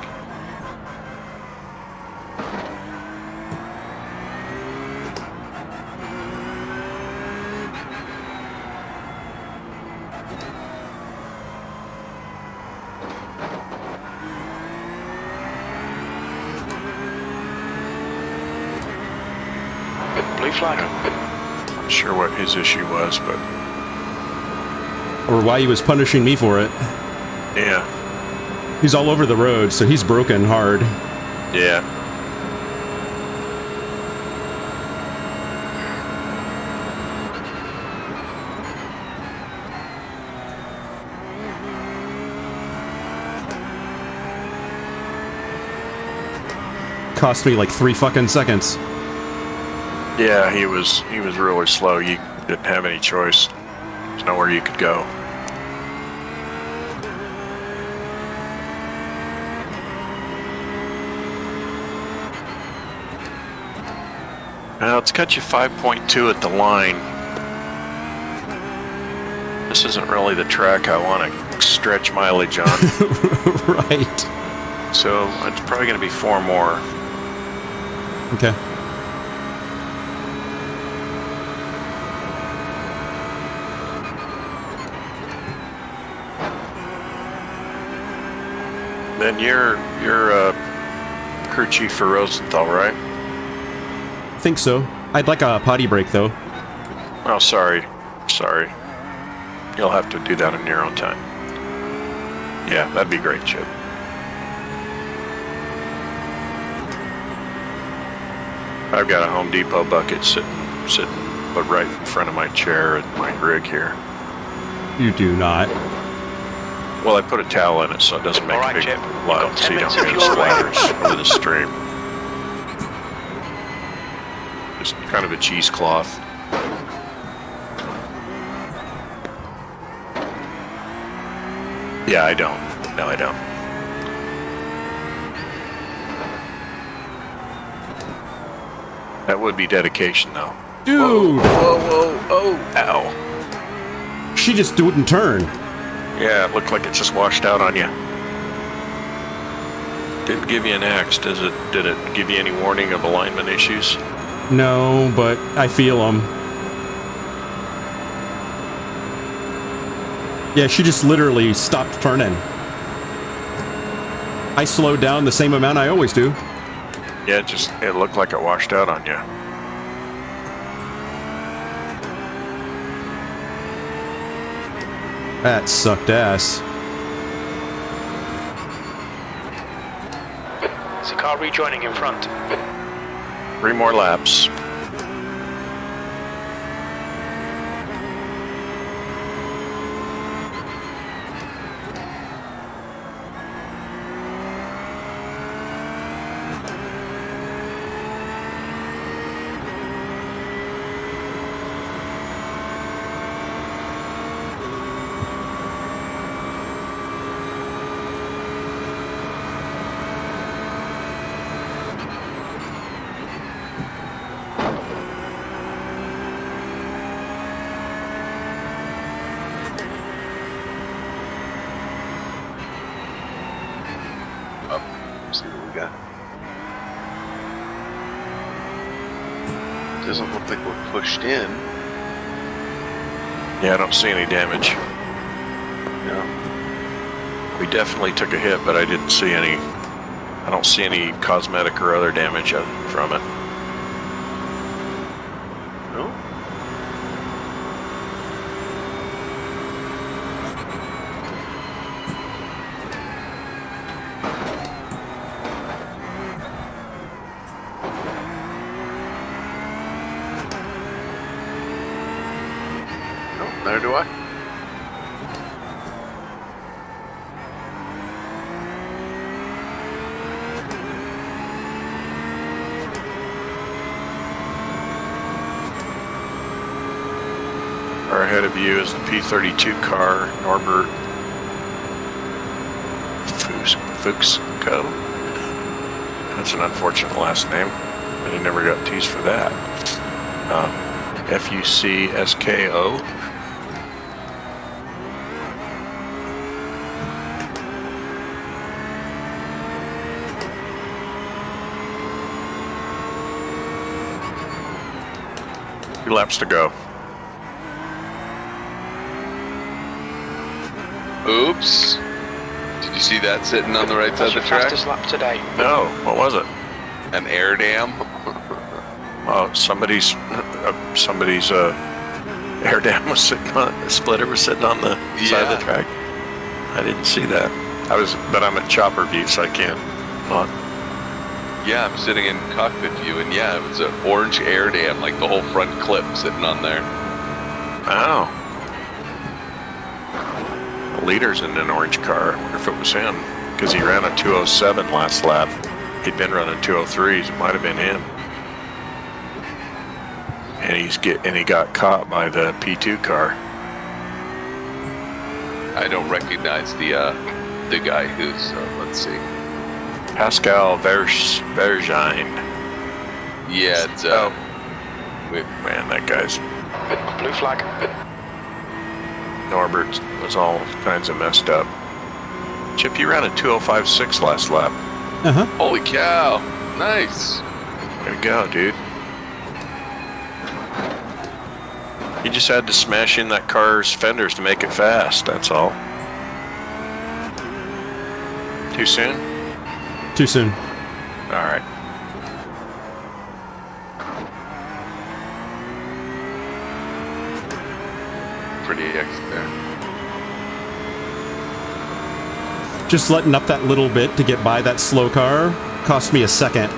Blue flag. Not sure what his issue was, but or why he was punishing me for it. yeah. He's all over the road, so he's broken hard. Yeah. Cost me like 3 fucking seconds. Yeah, he was really slow. You didn't have any choice. There's nowhere you could go. Now it's got you 5.2 at the line. This isn't really the track I want to stretch mileage on. Right. So it's probably going to be 4 more. Okay. Then you're crew chief for Rosenthal, right? Think so. I'd like a potty break, though. Oh, sorry. You'll have to do that in your own time. Yeah, that'd be great, Chip. I've got a Home Depot bucket sitting but right in front of my chair at my rig here. You do not. Well, I put a towel in it so it doesn't make All a right, big Chip. lot, Got so 10 you don't minutes of get fuel splatters over the stream. Just kind of a cheesecloth. Yeah, I don't. No, I don't. That would be dedication, though. Dude! Whoa, ow. She just wouldn't turn. Yeah, it looked like it just washed out on you. Didn't give you an axe, does it? Did it give you any warning of alignment issues? No, but I feel them. Yeah, she just literally stopped turning. I slowed down the same amount I always do. Yeah, it looked like it washed out on you. That sucked ass. There's a car rejoining in front. 3 more laps. See what we got. Doesn't look like we're pushed in. Yeah, I don't see any damage. No. We definitely took a hit, but I didn't see any. I don't see any cosmetic or other damage from it. No? No, neither do I. Far ahead of you is the P-32 car, Norbert Fuchsco. That's an unfortunate last name, but he never got teased for that. Fucsko. Two laps to go. Oops. Did you see that sitting on the right side That's of the your track? fastest lap today. No, what was it? An air dam? Oh, somebody's air dam was sitting on the splitter was sitting on the side of the track. I didn't see that. But I'm at chopper view, so I can't not. Yeah, I'm sitting in cockpit view, and yeah, it was an orange air dam, like the whole front clip sitting on there. Oh. The leader's in an orange car. I wonder if it was him, because he ran a 207 last lap. He'd been running 203s. It might have been him. And he got caught by the P2 car. I don't recognize the guy who's, let's see. Pascal Vergine. Yeah, it's, Man, that guy's Blue flag. Norbert was all kinds of messed up. Chip, you ran a 205.6 last lap. Uh-huh. holy cow, nice. Way to go, dude. You just had to smash in that car's fenders to make it fast, that's all. Too soon? Too soon. Alright. Pretty exit there. Just letting up that little bit to get by that slow car cost me a second.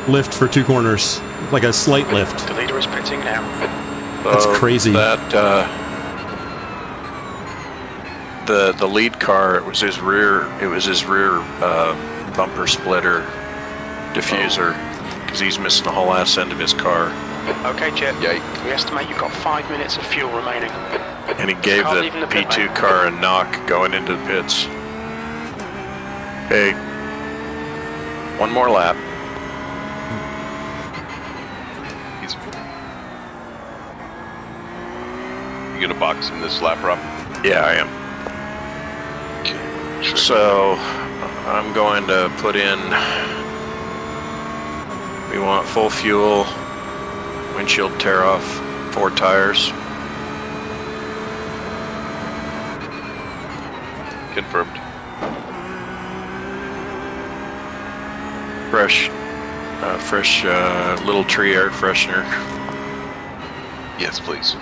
lift for 2 corners, like a slight lift. The leader is pitting now. That's crazy. That the lead car, it was his rear bumper splitter diffuser, because he's missing the whole ass end of his car. Okay, Jet. Yikes. We estimate you've got 5 minutes of fuel remaining. And he gave Can't the leave in the pit, P2 mate. car a knock going into the pits. Hey, one more lap. He's... You gonna box him this lap, Rob? Yeah, I am. Okay. Sure. So I'm going to put in. We want full fuel, windshield tear off, 4 tires. Confirmed. Fresh little tree air freshener. Yes, please.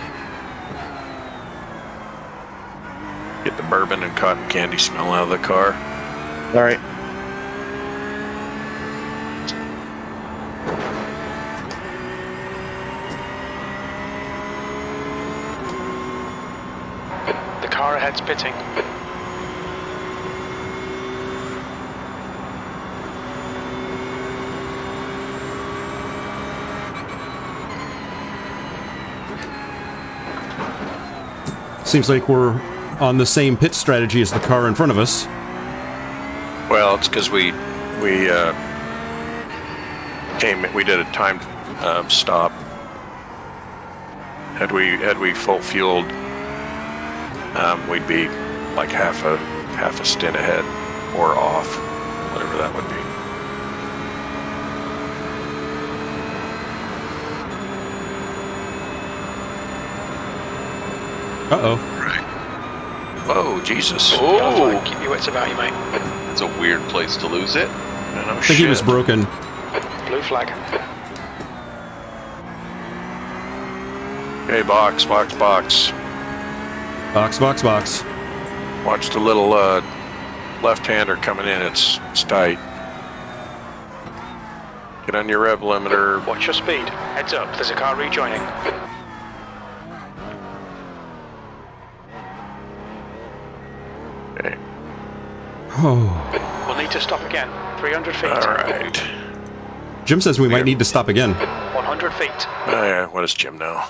Get the bourbon and cotton candy smell out of the car. All right. The car ahead's pitting. Seems like we're on the same pit strategy as the car in front of us. Well, it's because we did a timed stop. Had we full fueled, we'd be like half a stint ahead or off, whatever that would be. Uh-oh. Right. Whoa, Jesus! Oh, Keep your wits about you, mate. it's a weird place to lose it. No I think he was shit. broken. Blue flag. Hey, box. Box, box, box. Watch the little left-hander coming in. It's tight. Get on your rev limiter. Watch your speed. Heads up, there's a car rejoining. Okay. Oh. We'll need to stop again. 300 feet. All right. Jim says we might need to stop again. 100 feet. Oh, yeah. What does Jim know?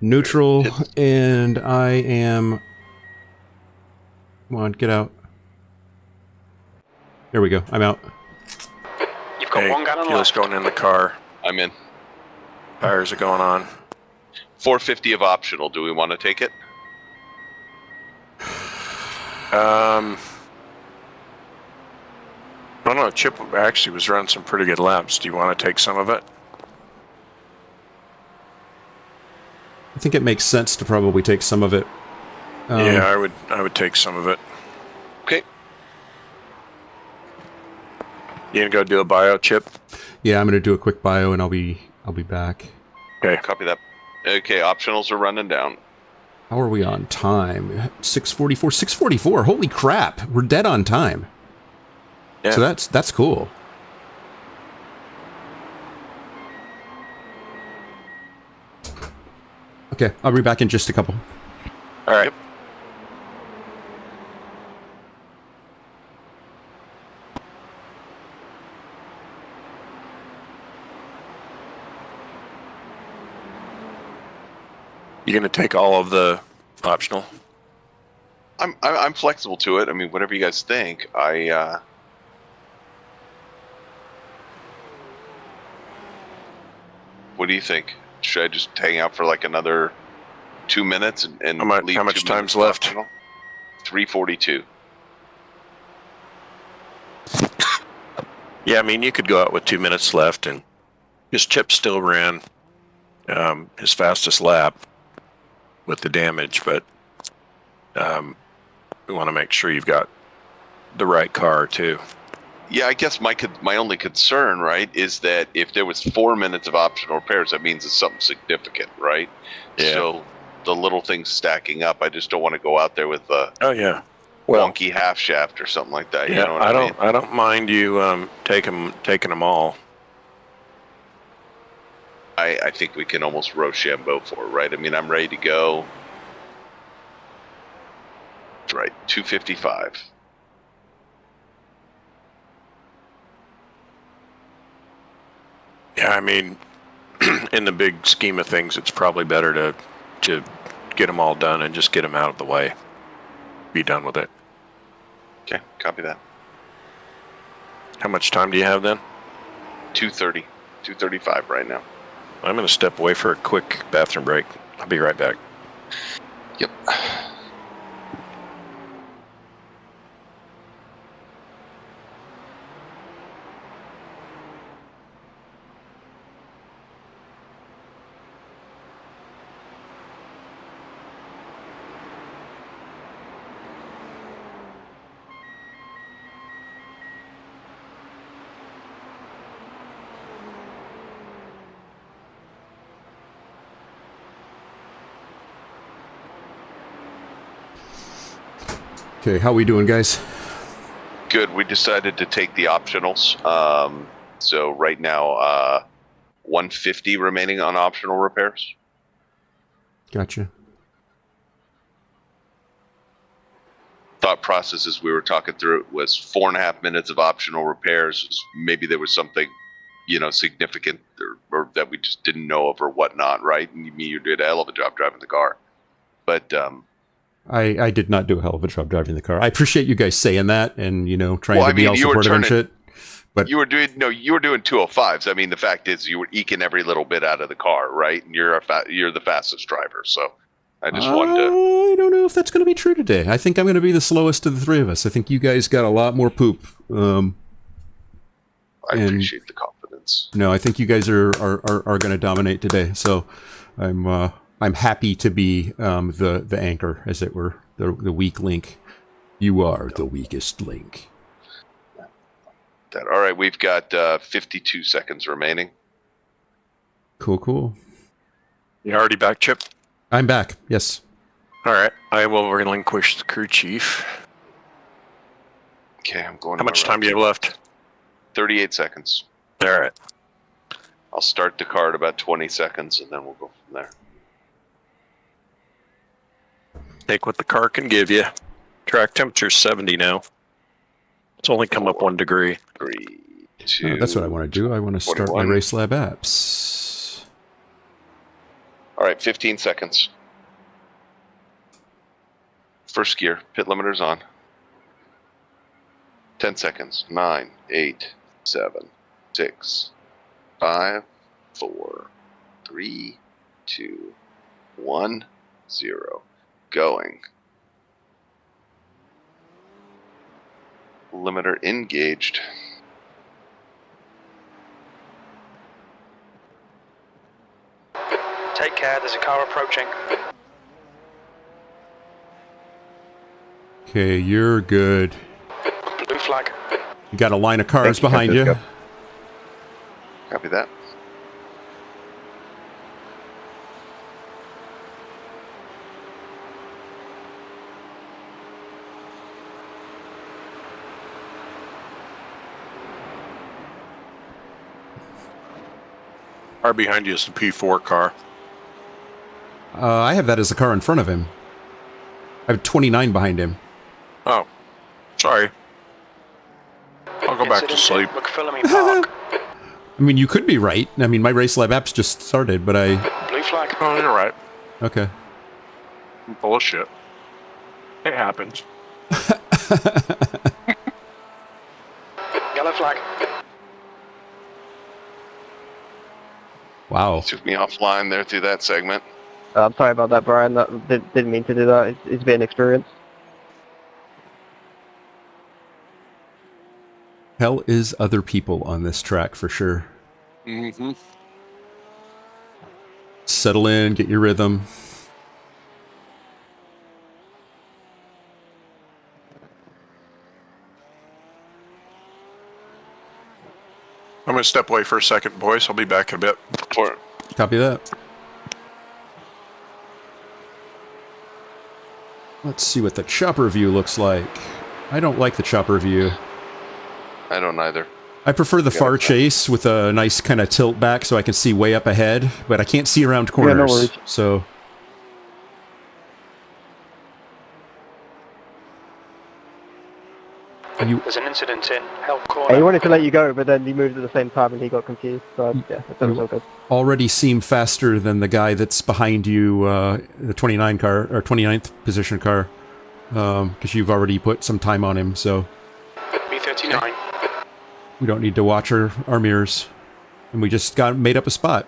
Neutral, and I am... Come on, get out. There we go. I'm out. You've got Hey, 1 gallon fuel's left. going in the car. I'm in. Tires are going on. 450 of optional. Do we want to take it? I don't know. Chip actually was running some pretty good laps. Do you want to take some of it? I think it makes sense to probably take some of it. Yeah, I would take some of it. Okay. You gonna go do a bio, Chip? Yeah, I'm gonna do a quick bio and I'll be back. Okay. Copy that. Okay, optionals are running down. How are we on time? 6:44. 6:44. Holy crap! We're dead on time. Yeah. So that's cool. Okay, I'll be back in just a couple. All right. You gonna take all of the optional? I'm flexible to it. I mean, whatever you guys think. What do you think? Should I just hang out for like another 2 minutes and leave How much 2 time's minutes left? optional? 3:42. Yeah, I mean, you could go out with 2 minutes left, and his Chip still ran his fastest lap with the damage, but we want to make sure you've got the right car too. Yeah, I guess my only concern, right, is that if there was 4 minutes of optional repairs, that means it's something significant, right? Yeah. So the little things stacking up, I just don't want to go out there with a Oh yeah. Well, wonky half shaft or something like that. yeah, You know what I mean? I don't mind you taking them all. I think we can almost Rochambeau for it, right? I mean, I'm ready to go. That's right, 255. Yeah, I mean, in the big scheme of things, it's probably better to get them all done and just get them out of the way. Be done with it. Okay, copy that. How much time do you have then? 2:30, 2:35 right now. I'm going to step away for a quick bathroom break. I'll be right back. Yep. Okay, how we doing, guys? Good. We decided to take the optionals. So right now, 150 remaining on optional repairs. Gotcha. Thought process as we were talking through it was 4.5 minutes of optional repairs. Maybe there was something, significant or that we just didn't know of or whatnot, right? And you did a hell of a job driving the car. But I did not do a hell of a job driving the car. I appreciate you guys saying that and, trying to be all supportive and shit. But you were doing 205s. I mean, the fact is you were eking every little bit out of the car, right? And you're the fastest driver. So I just wanted to... I don't know if that's going to be true today. I think I'm going to be the slowest of the three of us. I think you guys got a lot more poop. I appreciate the confidence. No, I think you guys are going to dominate today. So I'm happy to be the anchor, as it were, the weak link. You are the weakest link. All right, we've got 52 seconds remaining. Cool. You already back, Chip? I'm back, yes. All right, I will relinquish the crew chief. Okay, I'm going. How much time do you have left? 38 seconds. All right. I'll start the car at about 20 seconds, and then we'll go from there. Take what the car can give you. Track temperature's 70 now. It's only come up 1 degree. 3, 2. That's what I want to do. I want to start 21. my Race Lab apps. All right, 15 seconds. First gear, pit limiter's on. 10 seconds. 9, 8, 7, 6, 5, 4, 3, 2, 1, 0. Going. Limiter engaged. Take care, there's a car approaching. Okay, you're good. Blue flag. You got a line of cars behind you. Copy that. Car behind you is the P4 car. I have that as the car in front of him. I have 29 behind him. Oh, sorry. I'll go back to sleep. McPhillamy Park. I mean, you could be right. I mean, my Race Lab apps just started, but I... Blue flag. Oh, you're right. Okay. Bullshit. It happens. Yellow flag. Wow. Took me offline there through that segment. I'm sorry about that, Brian. Didn't mean to do that. It's been an experience. Hell is other people on this track for sure. Mm-hmm. Settle in, get your rhythm. I'm going to step away for a second, boys. I'll be back in a bit. Copy that. Let's see what the chopper view looks like. I don't like the chopper view. I don't either. I prefer the far chase with a nice kind of tilt back so I can see way up ahead, but I can't see around corners. no worries. So There's an incident in Hell Yeah, Corner. he wanted to let you go, but then he moved at the same time and he got confused. So yeah, that was all good. already seem faster than the guy that's behind you, the 29 car or 29th position car, because you've already put some time on him. So B39. we don't need to watch our mirrors, and we just made up a spot.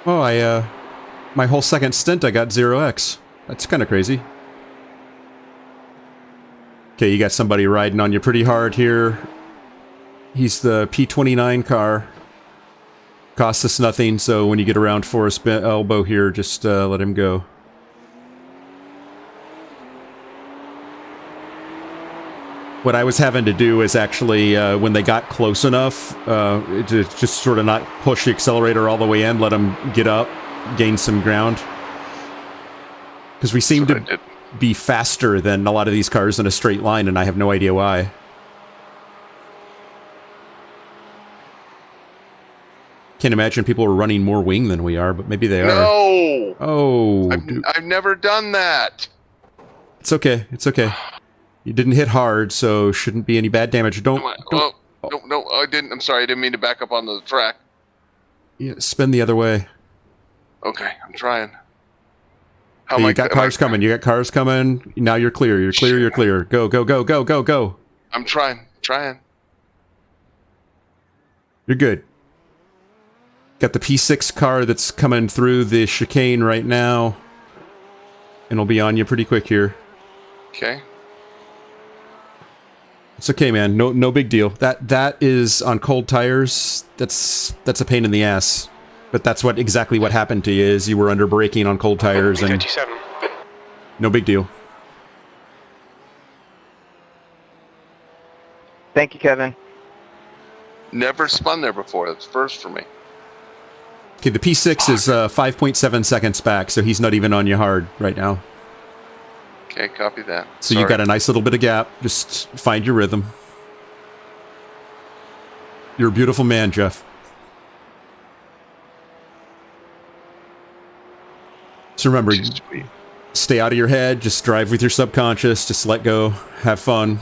Oh, my whole second stint I got 0x. That's kind of crazy. Okay, you got somebody riding on you pretty hard here. He's the P29 car. Costs us nothing, so when you get around Forrest elbow here, just let him go. What I was having to do is actually, when they got close enough, to just sort of not push the accelerator all the way in, let them get up, gain some ground. Because we seem to be faster than a lot of these cars in a straight line, and I have no idea why. Can't imagine people are running more wing than we are, but maybe they are. No! Oh, I've never done that. it's okay. It's okay. You didn't hit hard, so shouldn't be any bad damage. Don't. No, I didn't. I'm sorry. I didn't mean to back up on the track. Yeah, spin the other way. Okay, I'm trying. Okay, you got cars coming. You got cars coming. Now you're clear. You're clear. You're clear. Go, go, go, go, go, go. I'm trying. You're good. Got the P6 car that's coming through the chicane right now. And it'll be on you pretty quick here. Okay. It's okay, man. No big deal. That is on cold tires. That's a pain in the ass. But that's exactly what happened to you, is you were under braking on cold tires, and B37. no big deal. Thank you, Kevin. Never spun there before. That's first for me. Okay, the P6 is 5.7 seconds back, so he's not even on you hard right now. Okay, copy that. So you got a nice little bit of gap. Just find your rhythm. You're a beautiful man, Jeff. So remember, stay out of your head. Just drive with your subconscious. Just let go. Have fun.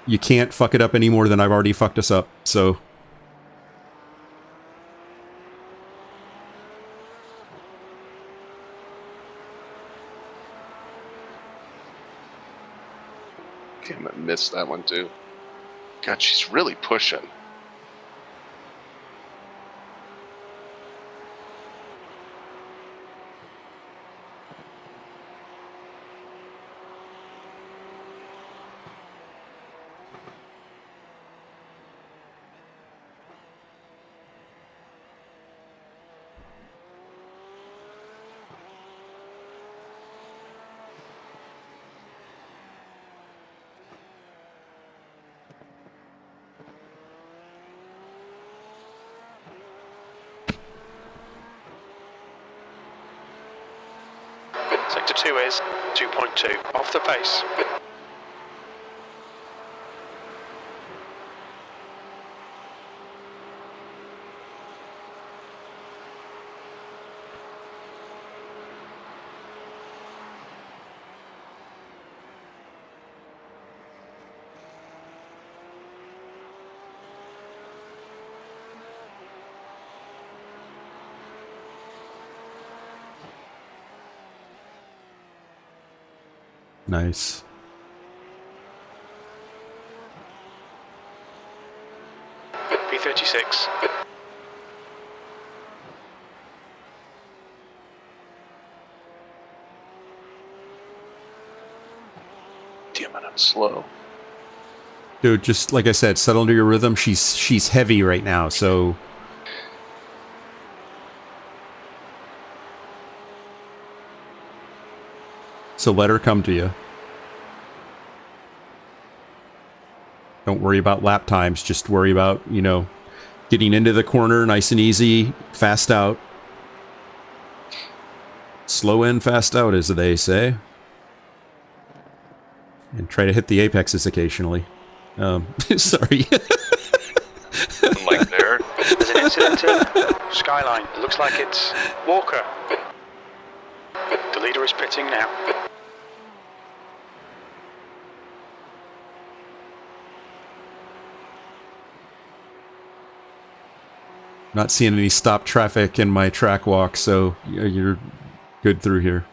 You can't fuck it up any more than I've already fucked us up. So... Damn it, missed that one too. God, she's really pushing. Sector 2 is 2.2 off the pace. Nice. P36. Damn it, I'm slow. Dude, just like I said, settle into your rhythm. She's heavy right now, so let her come to you. Don't worry about lap times. Just worry about, you know, getting into the corner nice and easy, fast out. Slow in, fast out, as they say. And try to hit the apexes occasionally. Sorry. Like there. There's an incident in Skyline. It looks like it's Walker. The leader is pitting now. Not seeing any stop traffic in my track walk, so you're good through here.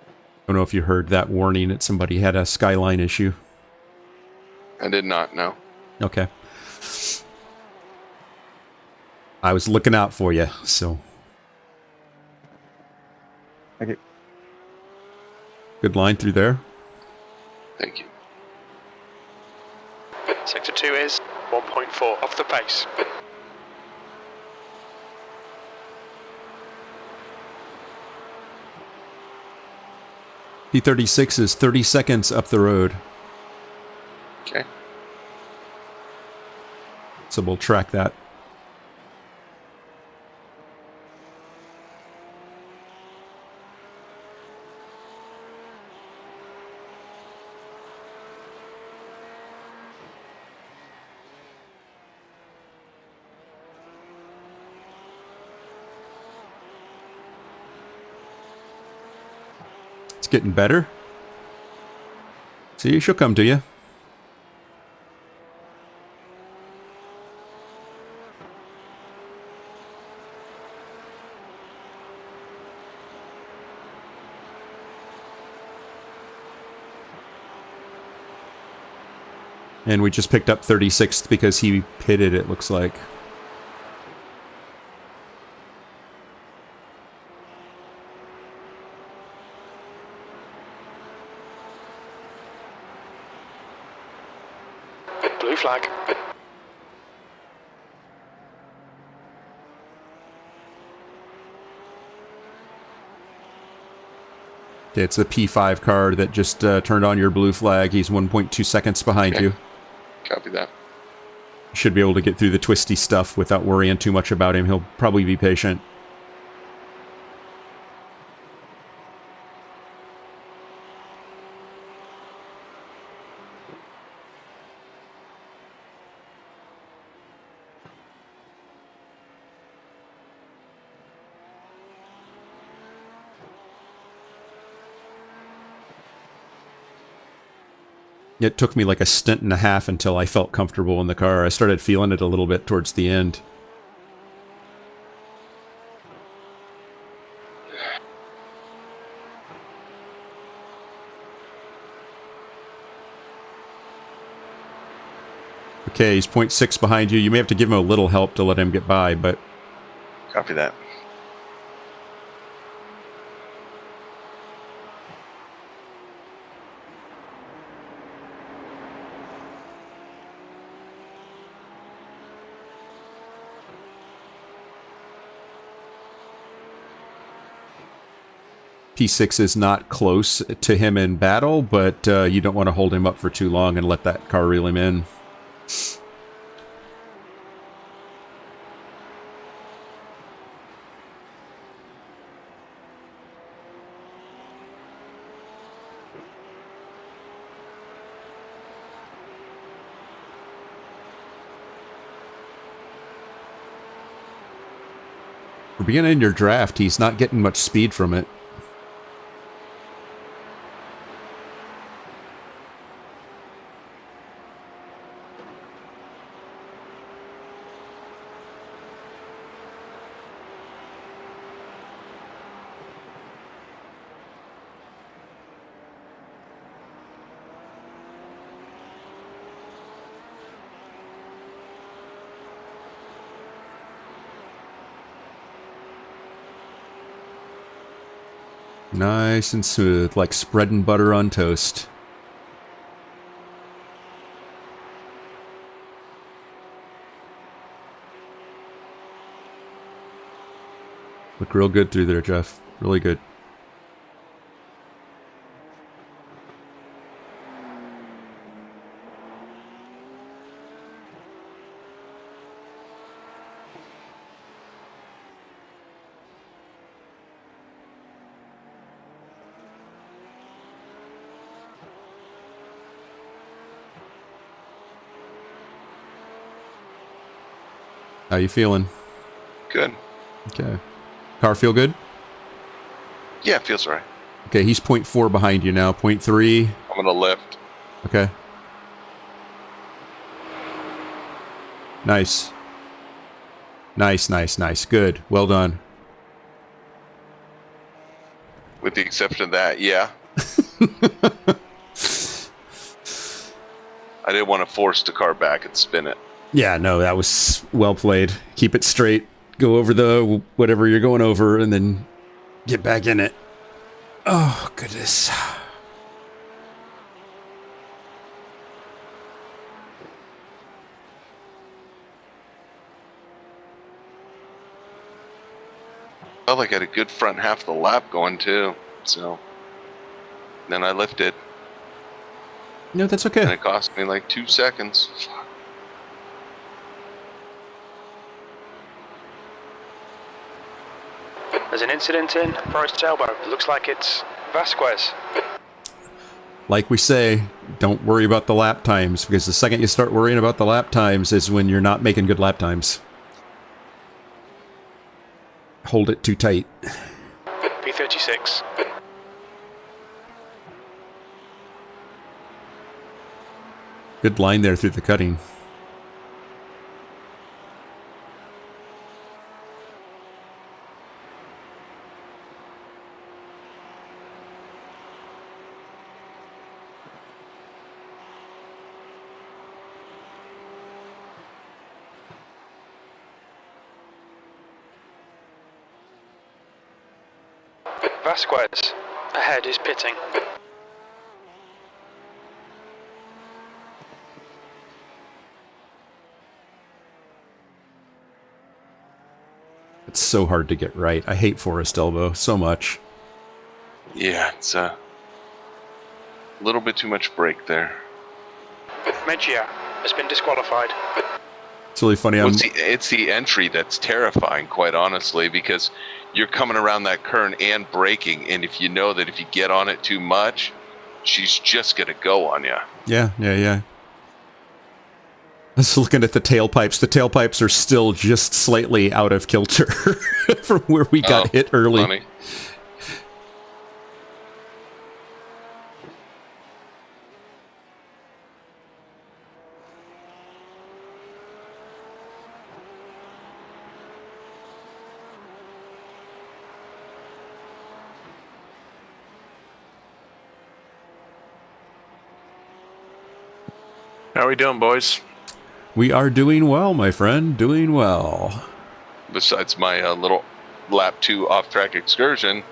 I don't know if you heard that warning that somebody had a Skyline issue. I did not know. Okay. I was looking out for you, so. Okay. Good line through there. Thank you. Sector 2 is 1.4 off the pace. P36 is 30 seconds up the road, Okay. so we'll track that. It's getting better. See, she'll come to you. And we just picked up 36th because he pitted, it looks like. Blue flag. Okay, it's the P5 car that just turned on your blue flag. He's 1.2 seconds behind Okay. you. Copy that. You should be able to get through the twisty stuff without worrying too much about him. He'll probably be patient. It took me like a stint and a half until I felt comfortable in the car. I started feeling it a little bit towards the end. Okay, he's 0.6 behind you. You may have to give him a little help to let him get by, but Copy that. P6 is not close to him in battle, but you don't want to hold him up for too long and let that car reel him in. For beginning your draft, he's not getting much speed from it. Nice and smooth, like spreading butter on toast. Look real good through there, Jeff. Really good. How you feeling? Good. Okay. Car feel good? Yeah, it feels right. Okay, he's 0.4 behind you now. 0.3. I'm gonna lift. Okay. Nice. Nice. Good. Well done. With the exception of that, yeah. I didn't want to force the car back and spin it. Yeah, no, that was well played. Keep it straight. Go over the whatever you're going over and then get back in it. Oh, goodness. Felt like I had a good front half of the lap going too. So then I lifted, No, that's and okay. it cost me like 2 seconds. There's an incident in Forest Elbow. Looks like it's Vasquez. Like we say, don't worry about the lap times, because the second you start worrying about the lap times is when you're not making good lap times. Hold it too tight. P36. Good line there through the cutting. Vasquez. Ahead is pitting. It's so hard to get right. I hate Forest Elbow so much. Yeah, it's a little bit too much brake there. Mejia has been disqualified. It's really funny. Well, it's the entry that's terrifying, quite honestly, because you're coming around that curve and braking, and if you know that if you get on it too much, she's just gonna go on you. Yeah. I was looking at the tailpipes. The tailpipes are still just slightly out of kilter from where we got hit early. Funny. How we doing, boys? We are doing well, my friend. Doing well. Besides my little lap 2 off-track excursion.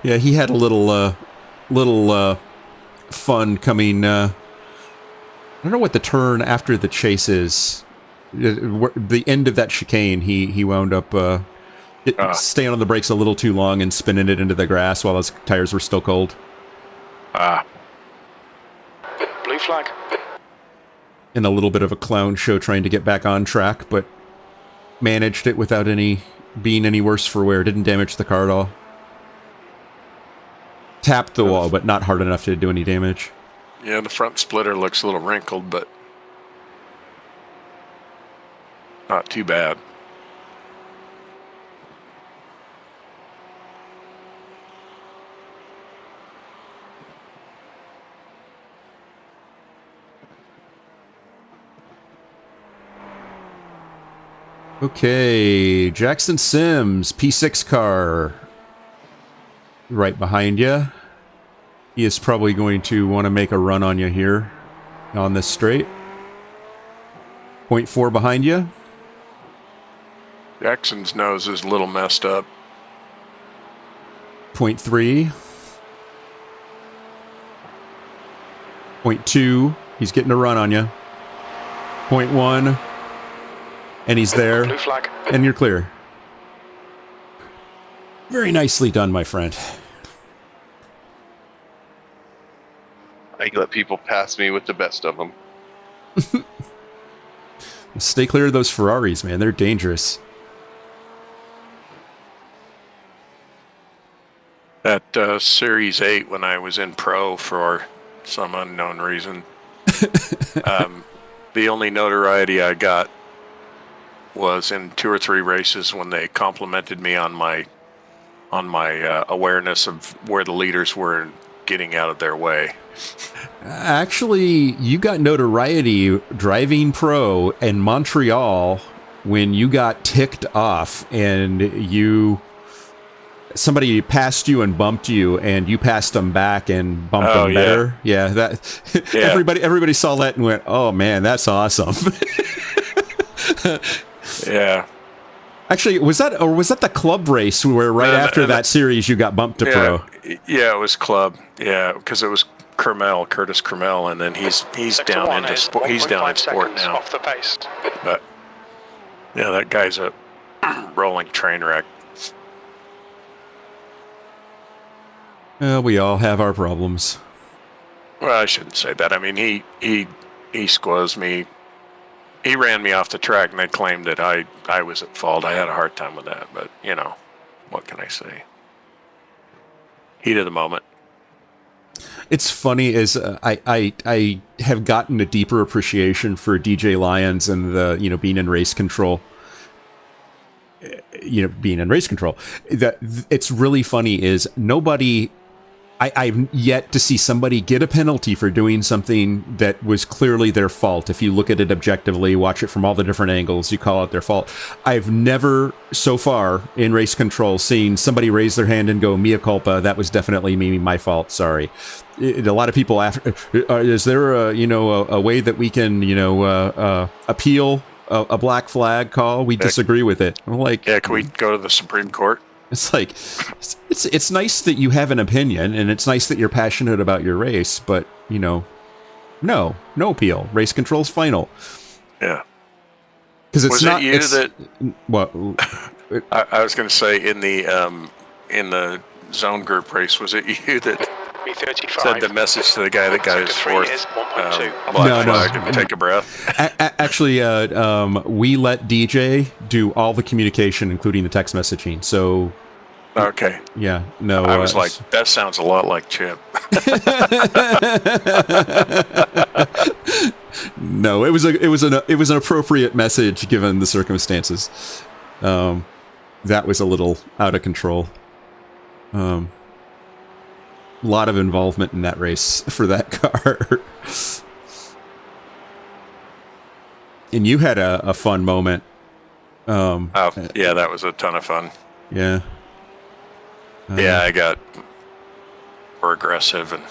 Yeah, he had a little fun coming. I don't know what the turn after the chase is. The end of that chicane, he wound up staying on the brakes a little too long and spinning it into the grass while his tires were still cold. Blue flag. In a little bit of a clown show trying to get back on track, but managed it without being any worse for wear. Didn't damage the car at all. Tapped the wall, but not hard enough to do any damage. Yeah, the front splitter looks a little wrinkled, but not too bad. Okay, Jackson Sims, P6 car, right behind you. He is probably going to want to make a run on you here on this straight. 0.4 behind you. Jackson's nose is a little messed up. 0.3. Point 2, he's getting a run on you. Point 1, and he's there. Blue flag. And you're clear. Very nicely done, my friend. I let people pass me with the best of them. Stay clear of those Ferraris, man. They're dangerous. At Series 8, when I was in Pro for some unknown reason, the only notoriety I got was in 2 or 3 races when they complimented me on my awareness of where the leaders were and getting out of their way. Actually, you got notoriety driving pro in Montreal when you got ticked off and somebody passed you and bumped you, and you passed them back and bumped them better. Yeah, everybody saw that and went, "Oh man, that's awesome." Yeah. Actually, was that the club race where after that series you got bumped to pro? Yeah, it was club. Yeah, because it was Curtis Kermel, and then he's down into sport. He's down in sport now. Off the pace. But yeah, that guy's a rolling train wreck. We all have our problems. Well, I shouldn't say that. I mean, he squoze me. He ran me off the track, and they claimed that I was at fault. I had a hard time with that, but you know, what can I say? Heat of the moment. It's funny is I have gotten a deeper appreciation for DJ Lyons and the being in race control. Being in race control. That it's really funny is nobody. I've yet to see somebody get a penalty for doing something that was clearly their fault. If you look at it objectively, watch it from all the different angles, you call it their fault. I've never, so far, in race control, seen somebody raise their hand and go, mea culpa, that was definitely my fault, sorry. A lot of people, is there a way that we can, appeal a black flag call? We disagree with it. I'm like, yeah, can we go to the Supreme Court? It's like, it's nice that you have an opinion, and it's nice that you're passionate about your race, but, no appeal. Race control's final. Yeah. Because it's not... What? I was going to say, in the zone group race, was it you that said the message to the guy that got his fourth black flag and take a breath? Actually, we let DJ do all the communication, including the text messaging, so... Okay. Yeah, no. I was like, that sounds a lot like Chip. No, it was an appropriate message given the circumstances. That was a little out of control. A lot of involvement in that race for that car. And you had a fun moment. Yeah, that was a ton of fun. Yeah. Yeah, I got more aggressive and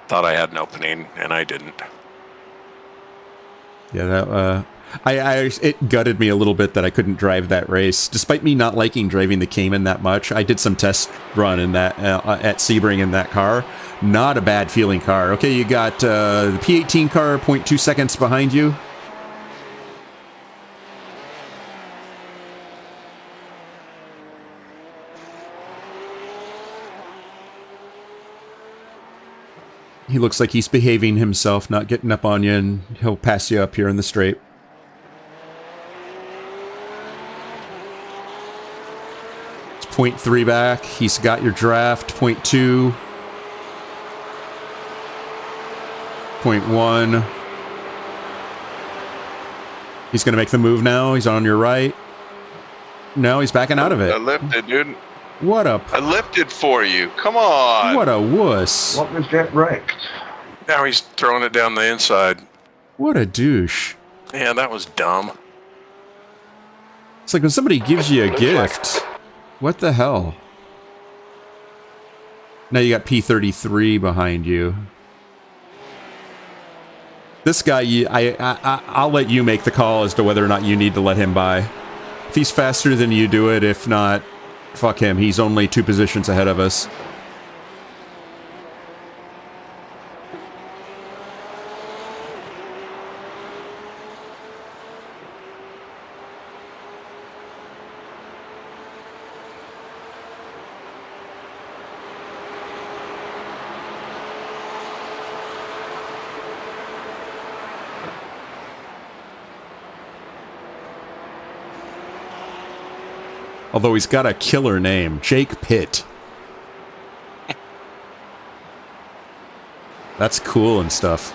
thought I had an opening, and I didn't. Yeah, that it gutted me a little bit that I couldn't drive that race, despite me not liking driving the Cayman that much. I did some test run in that at Sebring in that car. Not a bad feeling car. Okay, you got the P18 car 0.2 seconds behind you. He looks like he's behaving himself, not getting up on you, and he'll pass you up here in the straight. It's 0.3 back. He's got your draft. 0.2. 0.1. He's going to make the move now. He's on your right. No, he's backing out of it. I lifted, dude. I lifted for you. Come on. What a wuss. What was that wrecked? Now he's throwing it down the inside. What a douche. Yeah, that was dumb. It's like when somebody gives you a gift. What the hell? Now you got P33 behind you. This guy, I'll let you make the call as to whether or not you need to let him by. If he's faster than you, do it. If not, fuck him. He's only 2 positions ahead of us. Although he's got a killer name, Jake Pitt. That's cool and stuff.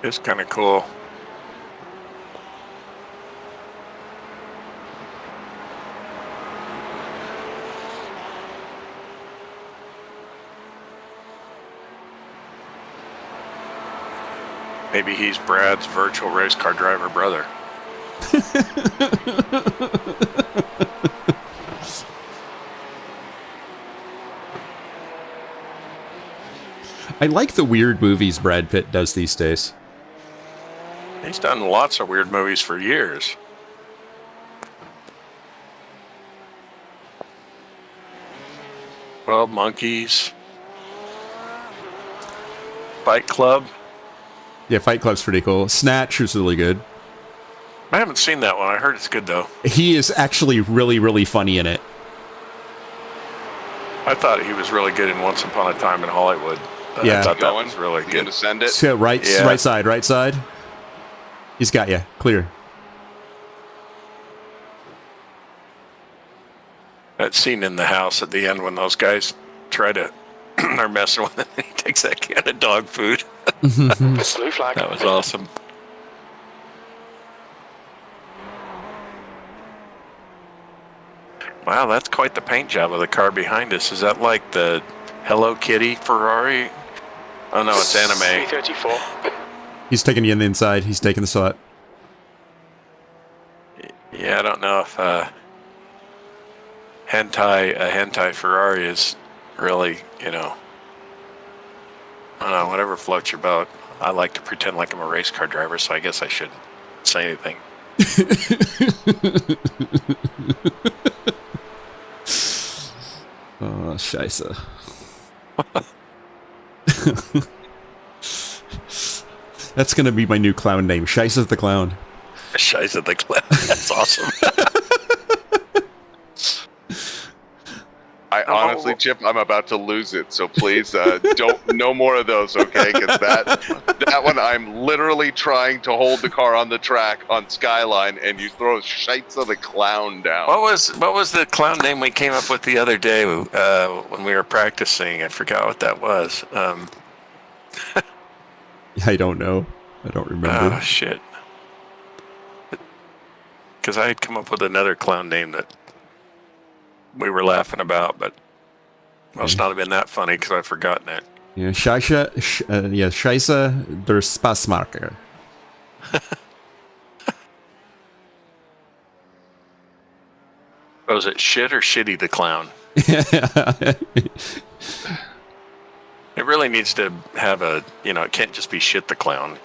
It's kind of cool. Maybe he's Brad's virtual race car driver brother. I like the weird movies Brad Pitt does these days. He's done lots of weird movies for years. Well, Monkeys. Fight Club. Yeah, Fight Club's pretty cool. Snatch was really good. I haven't seen that one. I heard it's good, though. He is actually really, really funny in it. I thought he was really good in Once Upon a Time in Hollywood. Yeah. I thought that Going? was really You good. gonna send it? So right side. He's got you. Clear. That scene in the house at the end when those guys try to are messing with him and he takes that can of dog food. Blue flag. That was awesome. Wow, that's quite the paint job of the car behind us. Is that like the Hello Kitty Ferrari? Oh no, it's anime. 334. He's taking you in the inside. He's taking the slot. Yeah, I don't know if a hentai Ferrari is really, I don't know, whatever floats your boat. I like to pretend like I'm a race car driver, so I guess I shouldn't say anything. Oh, scheisse. That's going to be my new clown name, Scheisse the Clown. Scheiße the clown. That's awesome. I honestly, Chip, I'm about to lose it. So please, don't no more of those, okay? Because that one, I'm literally trying to hold the car on the track on Skyline, and you throw Scheisse the Clown down. What was the clown name we came up with the other day when we were practicing? I forgot what that was. I don't know. I don't remember. Oh shit! Because I had come up with another clown name that we were laughing about, but must not have been that funny because I've forgotten it. Yeah, Scheisse der Spaßmacher. Was it Shit or Shitty the Clown? It really needs to have a, it can't just be Shit the Clown.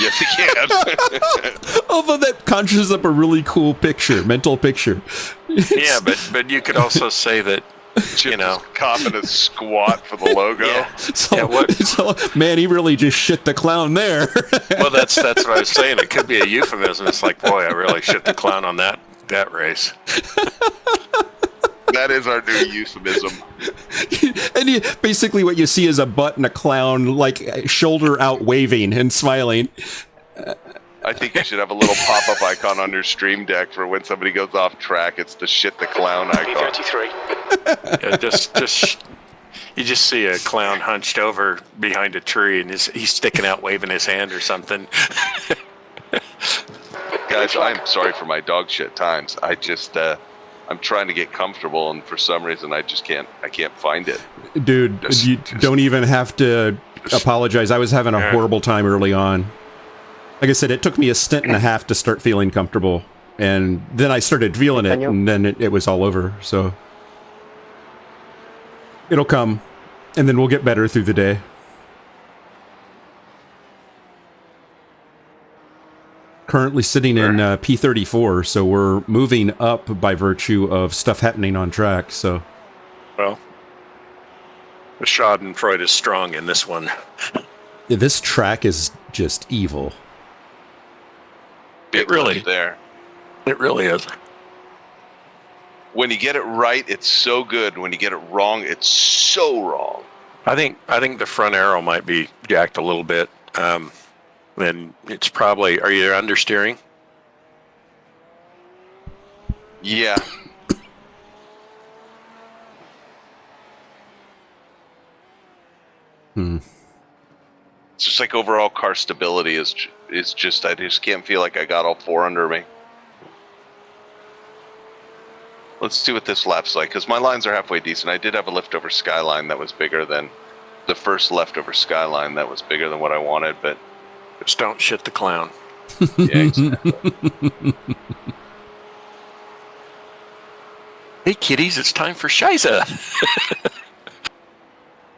Yes, he can. Although that conjures up a really cool mental picture. Yeah, but you could also say that, copping a squat for the logo. Yeah. So, man, he really just shit the clown there. Well, that's what I was saying. It could be a euphemism. It's like, boy, I really shit the clown on that race. That is our new euphemism. And basically what you see is a butt and a clown, like, shoulder out waving and smiling. I think you should have a little pop-up icon on your stream deck for when somebody goes off track. It's the Shit the Clown icon. 333. Yeah, you just see a clown hunched over behind a tree and he's sticking out waving his hand or something. Guys, I'm sorry for my dog shit times. I just, I'm trying to get comfortable, and for some reason, I can't find it. Dude, you don't even have to apologize. I was having a horrible time early on. Like I said, it took me a stint and a half to start feeling comfortable. And then I started feeling it, and then it was all over. So it'll come, and then we'll get better through the day. Currently sitting in P34, so we're moving up by virtue of stuff happening on track. So, Well, the Schadenfreude is strong in this one. yeah, this track is just evil. Big really- lift there. It really is. When you get it right, it's so good. When you get it wrong, it's so wrong. I think the front arrow might be jacked a little bit. Then it's probably, are you understeering? Yeah. It's just like overall car stability is just, I just can't feel like I got all four under me. Let's see what this lap's like, because my lines are halfway decent. I did have a leftover skyline that was bigger than the first leftover skyline that was bigger than what I wanted, but Just don't shit the clown. yeah, exactly. Hey kiddies, it's time for Shiza.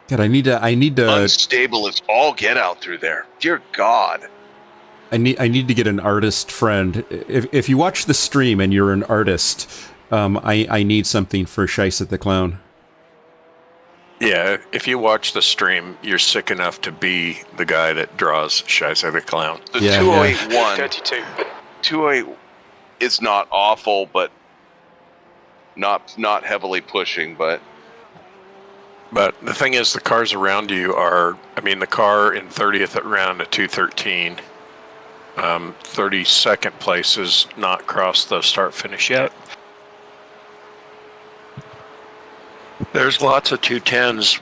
God, I need to Unstable as all get out through there. Dear God. I need to get an artist friend. If you watch the stream and you're an artist, I need something for Shiza the Clown. Yeah, if you watch the stream, you're sick enough to be the guy that draws Shiza the Clown. The Yeah, 2081 32. 208 is not awful, but not heavily pushing, but But the thing is, the cars around you are, I mean, the car in 30th at round at 213, 32nd place has not crossed the start finish yet. There's lots of 210s,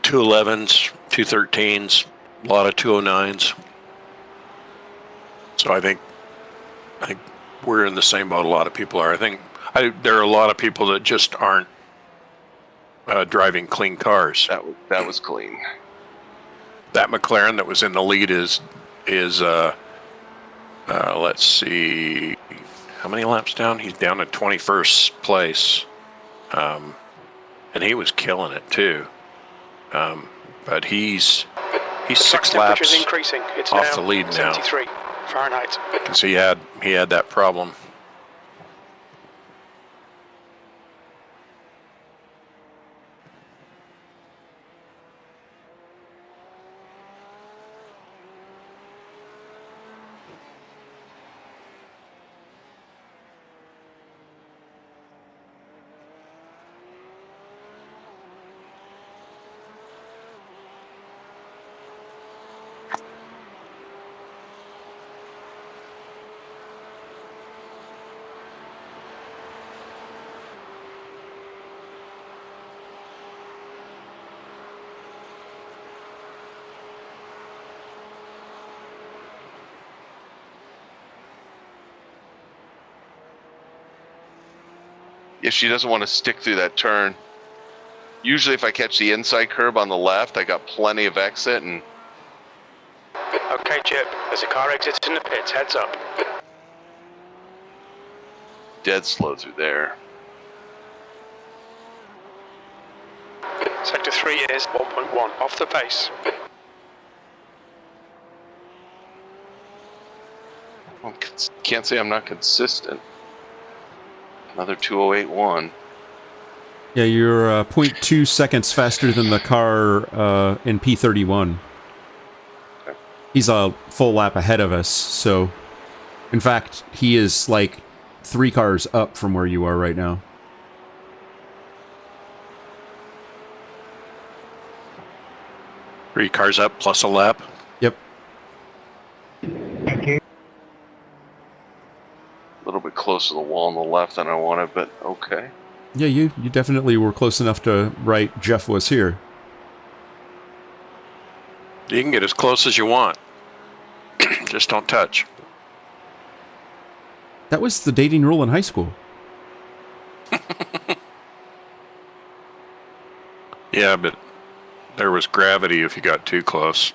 211s, 213s, a lot of 209s. So I think we're in the same boat a lot of people are. I think there are a lot of people that just aren't driving clean cars. that was clean. That McLaren that was in the lead is let's see, how many laps down? He's down at 21st place, and he was killing it too. But he's The 6 track temperature's laps increasing. It's off now the lead now. 73 Fahrenheit. because he had that problem. If she doesn't want to stick through that turn. Usually if I catch the inside curb on the left, I got plenty of exit, and Okay, Chip. There's a car exiting the pits. Heads up. dead slow through there. Sector 3 is 1.1 off the pace. Can't say I'm not consistent. Another 2081. Yeah, you're 0.2 seconds faster than the car in P31. Okay. He's a full lap ahead of us, so... In fact, he is like 3 cars up from where you are right now. Three cars up plus a lap. Yep. A little bit close to the wall on the left than I wanted, but okay. Yeah, you definitely were close enough to write Jeff was here. You can get as close as you want. Just don't touch. That was the dating rule in high school. Yeah, but there was gravity if you got too close.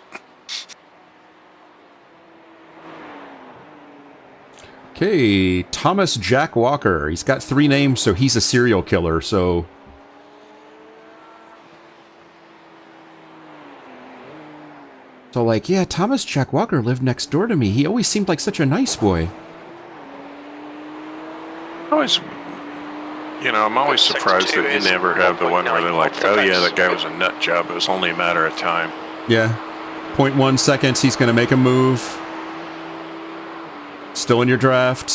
Okay, Thomas Jack Walker. He's got 3 names, so he's a serial killer, so... So like, yeah, Thomas Jack Walker lived next door to me. He always seemed like such a nice boy. Always, I'm always surprised that you never have the one where they're like, oh yeah, that guy was a nut job. It was only a matter of time. Yeah. 0.1 seconds, he's going to make a move. Still in your draft,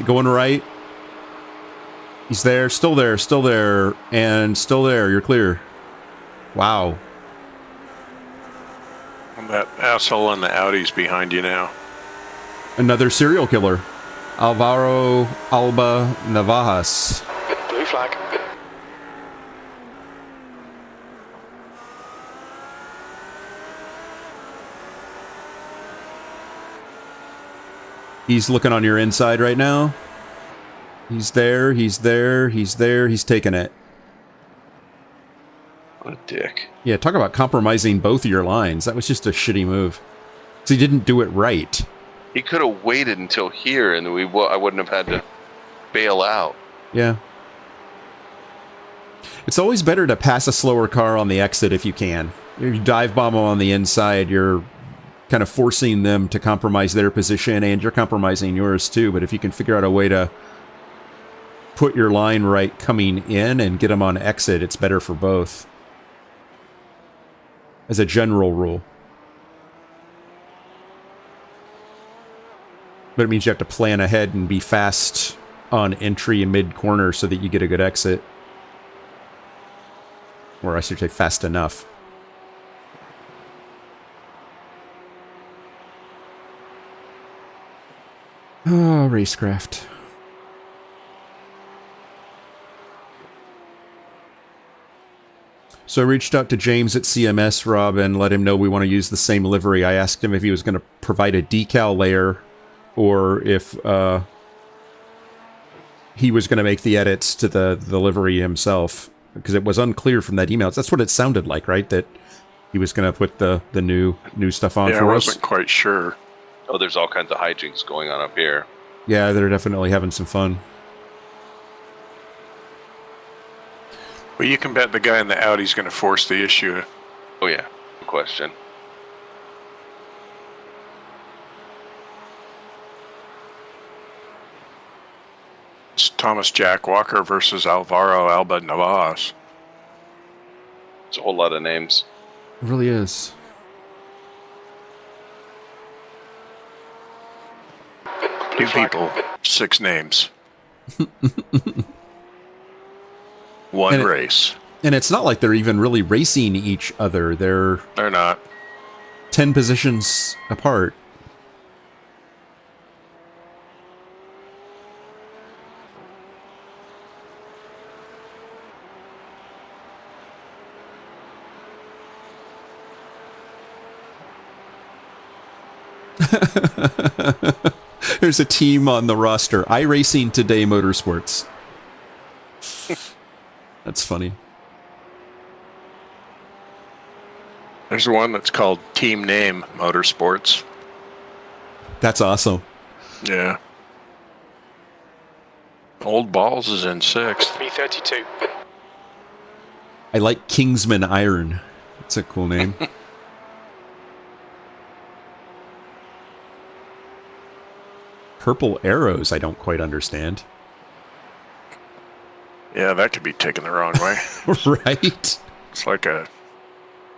going right. He's there, still there, and still there. You're clear. Wow. And that asshole in the Audi's behind you now. Another serial killer. Alvaro Alba Navajas. Blue flag. He's looking on your inside right now. He's there, he's there, he's there, he's taking it. What a dick. Yeah, talk about compromising both of your lines. That was just a shitty move. So he didn't do it right. He could have waited until here, and I wouldn't have had to bail out. Yeah. It's always better to pass a slower car on the exit if you can. You dive bomb them on the inside, you're kind of forcing them to compromise their position, and you're compromising yours too. But if you can figure out a way to put your line right coming in and get them on exit, it's better for both. As a general rule. But it means you have to plan ahead and be fast on entry and mid-corner so that you get a good exit. Or I should say fast enough. Oh, racecraft. So I reached out to James at CMS, Rob, and let him know we want to use the same livery. I asked him if he was going to provide a decal layer or if he was going to make the edits to the livery himself. Because it was unclear from that email. That's what it sounded like, right? That he was going to put the new stuff on Yeah, for I us. wasn't quite sure. Oh, there's all kinds of hijinks going on up here. Yeah, they're definitely having some fun. Well, you can bet the guy in the Audi's going to force the issue. Oh yeah, no question. It's Thomas Jack Walker versus Alvaro Alba Navas. It's a whole lot of names. It really is. Two people, 6 names. One And race. And it's not like they're even really racing each other. They're They're not. 10 positions apart. There's a team on the roster. iRacing Today Motorsports. That's funny. There's one that's called Team Name Motorsports. That's awesome. Yeah. Old Balls is in 6th. B32. I like Kingsman Iron. That's a cool name. Purple arrows, I don't quite understand. Yeah, that could be taken the wrong way. Right? It's like a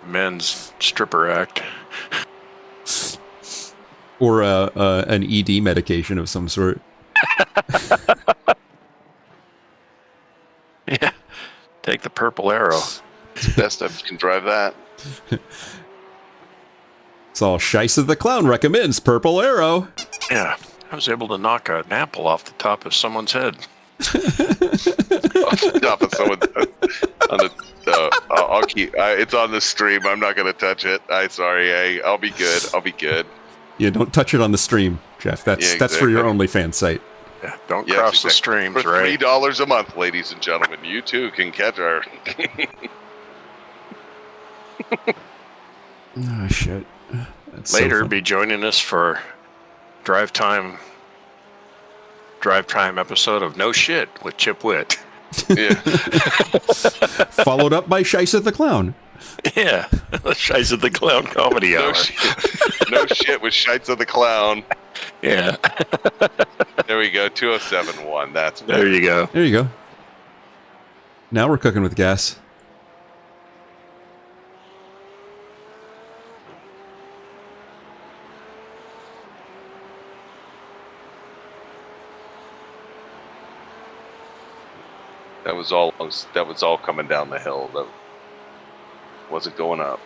men's stripper act. Or an ED medication of some sort. Yeah. Take the purple arrow. It's the best I can drive that. It's all Scheisse the Clown recommends Purple Arrow. Yeah. I was able to knock an apple off the top of someone's head. Off the top of someone on the. I'll keep. It's on the stream. I'm not going to touch it. I'll be good. I'll be good. Yeah, don't touch it on the stream, Jeff. That's for your OnlyFans site. Yeah, don't Yes, cross the exactly. streams, For right? $3 a month, ladies and gentlemen, you too can catch our. Oh shit. That's so Later, fun. be joining us for drive time episode of No Shit with Chip Witt. Yeah. Followed up by Scheisse the Clown. Yeah, the Shies of the Clown Comedy No Hour. shit. No shit with Shites of the Clown. Yeah, There we go. 2071. That's there you go. There you go. Now we're cooking with gas. That was all coming down the hill. That wasn't going up.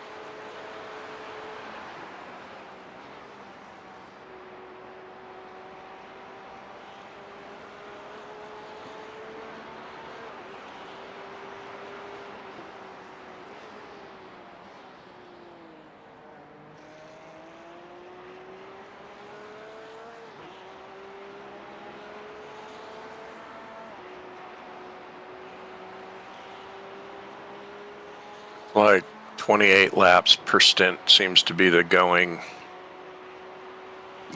Like 28 laps per stint seems to be the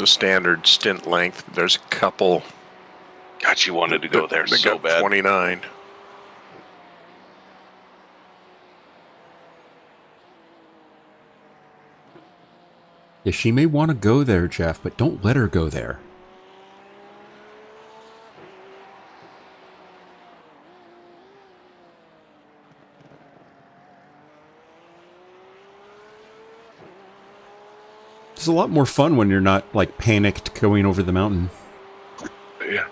standard stint length. There's a couple. God, you wanted to go there that so got bad. 29. Yeah, she may want to go there, Jeff, but don't let her go there. It's a lot more fun when you're not, like, panicked going over the mountain. Yeah.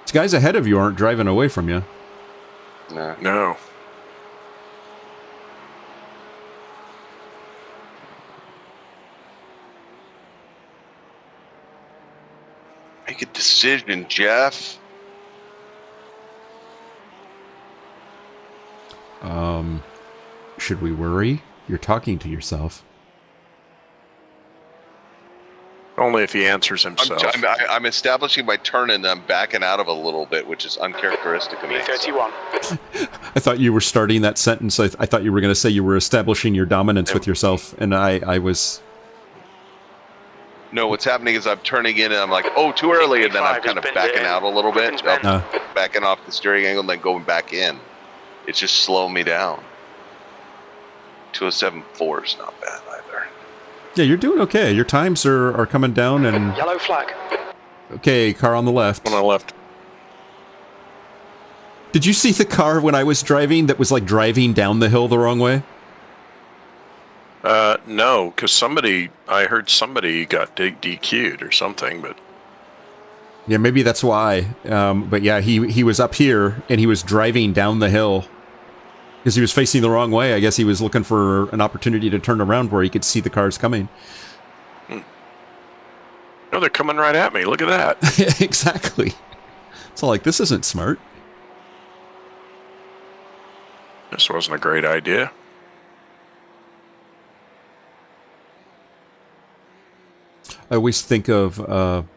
These guys ahead of you aren't driving away from you. Nah. No. Make a decision, Jeff. Should we worry? You're talking to yourself. Only if he answers himself. I'm establishing my turn and I'm backing out of a little bit, which is uncharacteristic of me. 31. I thought you were starting that sentence. I thought you were going to say you were establishing your dominance with yourself, and I was... No, what's happening is I'm turning in and I'm like, oh, too early, and then I'm kind of backing out a little bit, backing off the steering angle and then going back in. It's just slowing me down. 207.4 is not bad either. Yeah, you're doing okay. Your times are coming down, and... Yellow flag. Okay, car on the left. On the left. Did you see the car when I was driving that was, like, driving down the hill the wrong way? No, because I heard somebody got DQ'd or something, but... Yeah, maybe that's why. But yeah, he was up here, and he was driving down the hill. Because he was facing the wrong way. I guess he was looking for an opportunity to turn around where he could see the cars coming. No, they're coming right at me. Look at that. Exactly. So, like, this isn't smart. This wasn't a great idea. I always think of the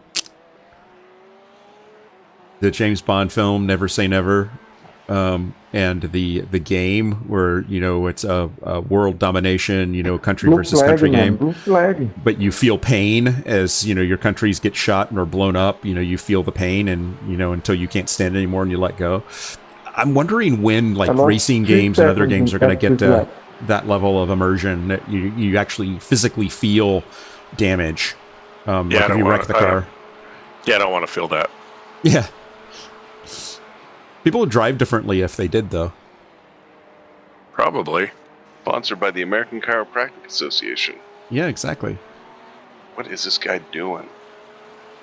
James Bond film, Never Say Never. And the game where, you know, it's a world domination, you know, country versus country game. But you feel pain as, you know, your countries get shot or blown up. You know, you feel the pain, and, you know, until you can't stand it anymore and you let go. I'm wondering when, like, racing games and other games are going to get to that level of immersion that you actually physically feel damage. Like if you wreck the car. I don't want to feel that. Yeah. People would drive differently if they did, though. Probably. Sponsored by the American Chiropractic Association. Yeah, exactly. What is this guy doing?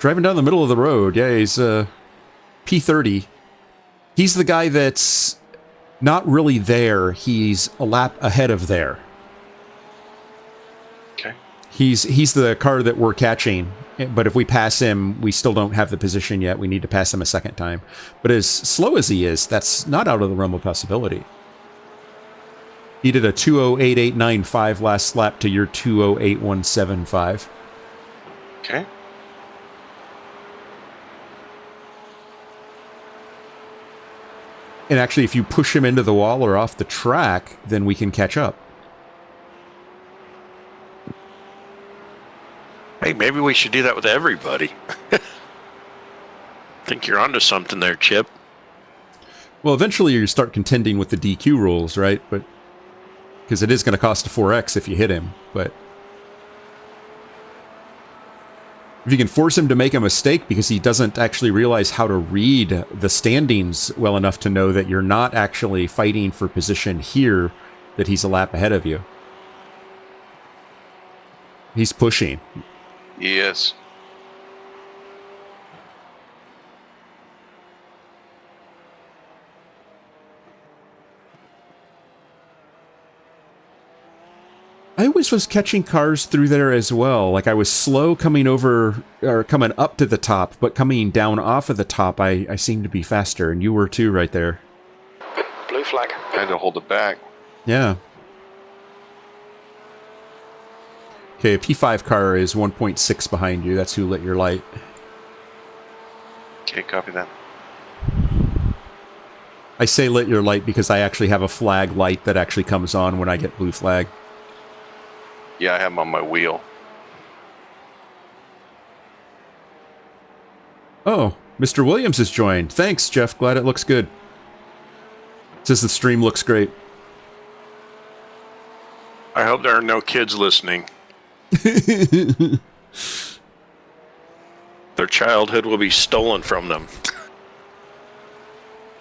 Driving down the middle of the road. Yeah, he's P30. He's the guy that's not really there. He's a lap ahead of there. Okay. He's the car that we're catching. But if we pass him, we still don't have the position yet. We need to pass him a second time. But as slow as he is, that's not out of the realm of possibility. He did a 2:08.895 last lap to your 2:08.175. Okay. And actually, if you push him into the wall or off the track, then we can catch up. Hey, maybe we should do that with everybody. Think you're onto something there, Chip. Well, eventually you start contending with the DQ rules, right? But because it is going to cost a 4X if you hit him. But if you can force him to make a mistake because he doesn't actually realize how to read the standings well enough to know that you're not actually fighting for position here, that he's a lap ahead of you. He's pushing. Yes. I always was catching cars through there as well. Like, I was slow coming over, or coming up to the top, but coming down off of the top, I seemed to be faster, and you were too right there. Blue flag. I had to hold it back. Yeah. Okay, a P5 car is 1.6 behind you. That's who lit your light. Okay, copy that. I say lit your light because I actually have a flag light that actually comes on when I get blue flag. Yeah, I have them on my wheel. Oh, Mr. Williams has joined. Thanks, Jeff. Glad it looks good. Says the stream looks great. I hope there are no kids listening. Their childhood will be stolen from them.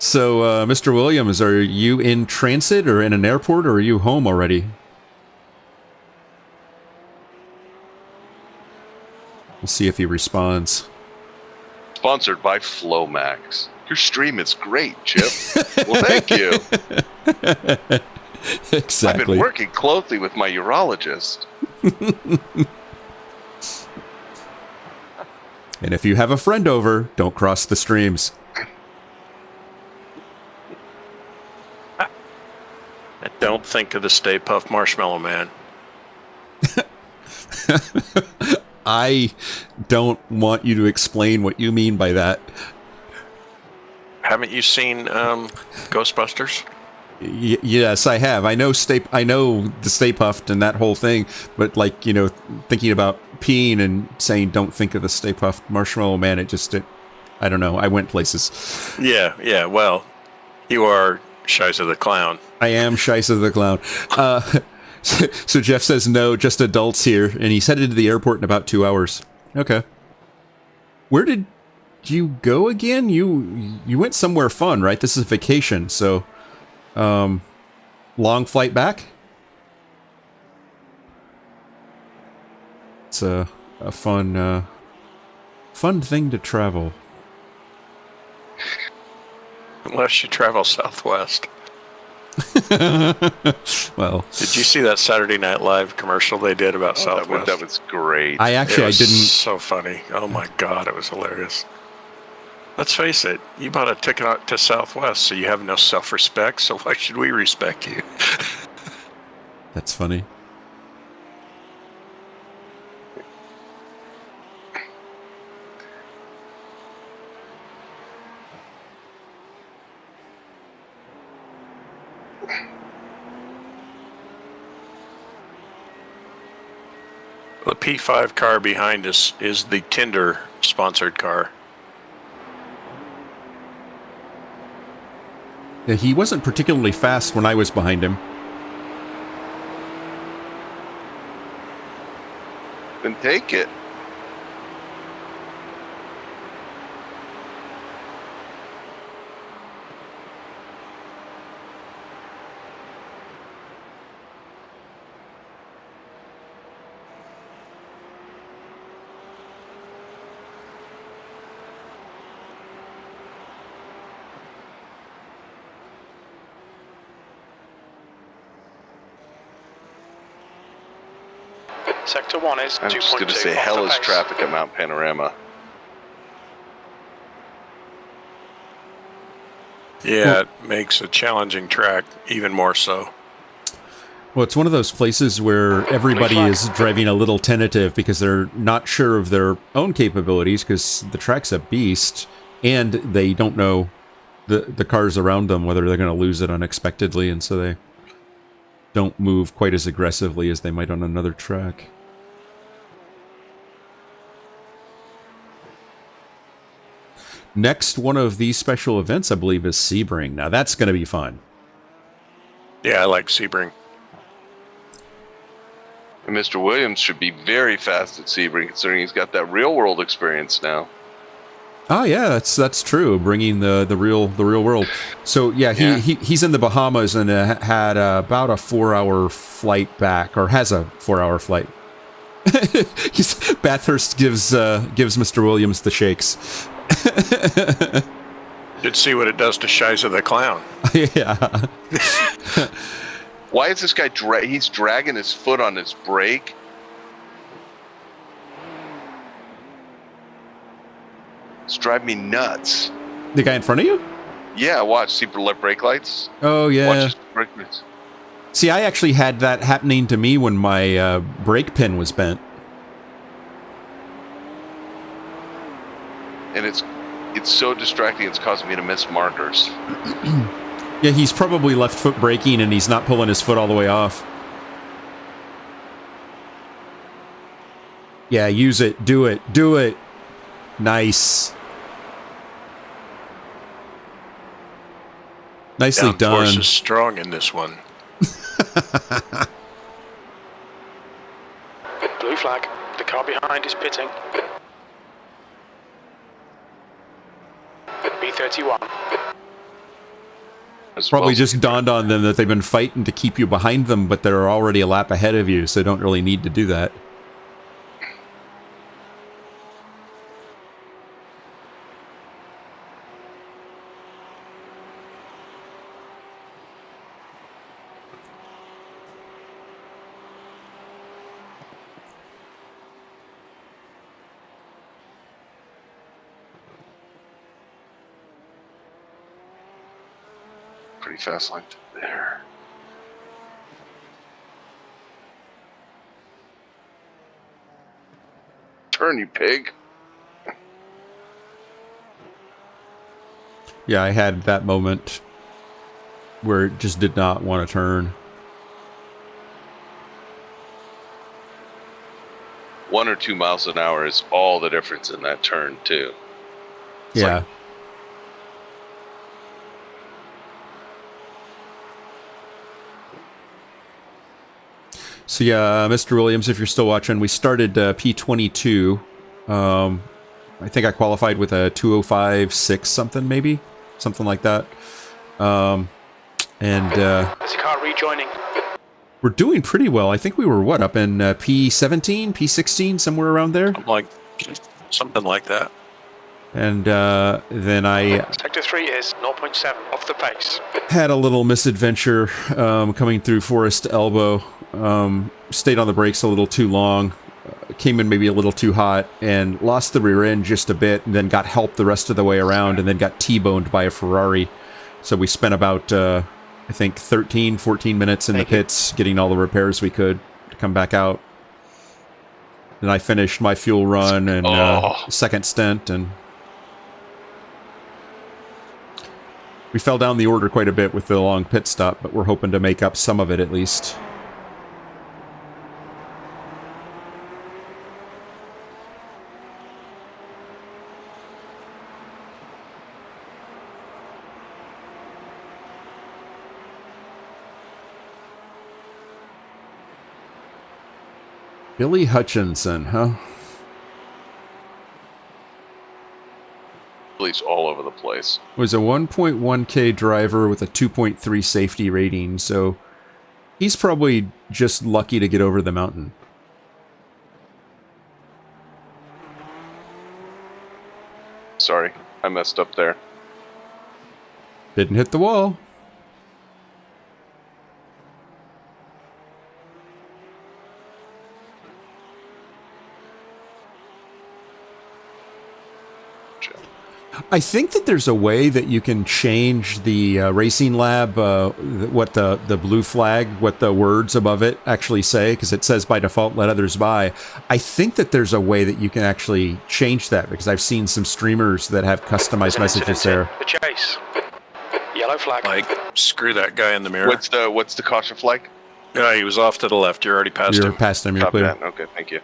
So, Mr. Williams, are you in transit or in an airport, or are you home already? We'll see if he responds. Sponsored by Flomax. Your stream is great, Chip. Well, thank you. Exactly. I've been working closely with my urologist. And if you have a friend over, don't cross the streams. Don't think of the Stay Puft Marshmallow Man. I don't want you to explain what you mean by that. Haven't you seen Ghostbusters? Yes, I have. I know the Stay Puft and that whole thing, but like, you know, thinking about peeing and saying don't think of the Stay Puft Marshmallow Man, I don't know. I went places. Yeah. Well, you are Shiza the Clown. I am Shiza the Clown. So Jeff says no, just adults here, and he's headed to the airport in about 2 hours. Okay. Where did you go again? You went somewhere fun, right? This is vacation, so long flight back? It's a fun thing to travel. Unless you travel Southwest. Well, did you see that Saturday Night Live commercial they did about Southwest? That was great. I didn't. So funny. Oh my God, it was hilarious. Let's face it, you bought a ticket out to Southwest, so you have no self-respect, so why should we respect you? That's funny. The P5 car behind us is the Tinder sponsored car. Yeah, he wasn't particularly fast when I was behind him. Then take it. Sector 1 is 2.2. I'm just going to say hell is traffic at Mount Panorama. Yeah, it makes a challenging track even more so. Well, it's one of those places where everybody is driving a little tentative because they're not sure of their own capabilities because the track's a beast and they don't know the cars around them, whether they're going to lose it unexpectedly, and so they don't move quite as aggressively as they might on another track. Next one of these special events, I believe, is Sebring. Now that's going to be fun. Yeah, I like Sebring. And Mr. Williams should be very fast at Sebring, considering he's got that real world experience now. Oh yeah, that's true. Bringing the real world. So yeah, he's in the Bahamas and had about a 4-hour flight back, or has a 4-hour flight. Bathurst gives Mr. Williams the shakes. Did see what it does to Shiza the Clown. Yeah. Why is this guy he's dragging his foot on his brake? It's driving me nuts. The guy in front of you? Yeah, watch. See brake lights? Oh, yeah. Watch his brake lights. See, I actually had that happening to me when my brake pin was bent. And it's so distracting, it's causing me to miss markers. Yeah, he's probably left foot braking and he's not pulling his foot all the way off. Yeah, use it. Do it. Do it. Nice. Nicely done. Downforce is strong in this one. Blue flag. The car behind is pitting. B31. Probably just dawned on them that they've been fighting to keep you behind them, but they're already a lap ahead of you, so they don't really need to do that. Pretty fast line there. Turn, you pig. Yeah, I had that moment where it just did not want to turn. 1 or 2 miles an hour is all the difference in that turn, too. It's Yeah. like, So yeah, Mr. Williams, if you're still watching, we started P22. I think I qualified with a 205.6 something, maybe? Something like that. There's a car rejoining. We're doing pretty well. I think we were, what, up in P17, P16, somewhere around there? Like something like that. And then I Sector 3 is 0.7 off the pace. had a little misadventure coming through Forest Elbow. Stayed on the brakes a little too long. Came in maybe a little too hot and lost the rear end just a bit, and then got help the rest of the way around, and then got T-boned by a Ferrari. So we spent about, I think, 13, 14 minutes in the pits getting all the repairs we could to come back out. Then I finished my fuel run and second stint, and we fell down the order quite a bit with the long pit stop, but we're hoping to make up some of it at least. Billy Hutchinson, huh? police all over the place. Was a 1.1K driver with a 2.3 safety rating, so he's probably just lucky to get over the mountain. Sorry, I messed up there. Didn't hit the wall. I think that there's a way that you can change the Racing Lab, what the blue flag, what the words above it actually say, because it says by default, let others by. I think that there's a way that you can actually change that, because I've seen some streamers that have customized messages there. The chase. Yellow flag. Like, screw that guy in the mirror. What's the caution flag? Yeah, he was off to the left. You're already past You're him. past him. You're Copy clear. that. Okay, thank you.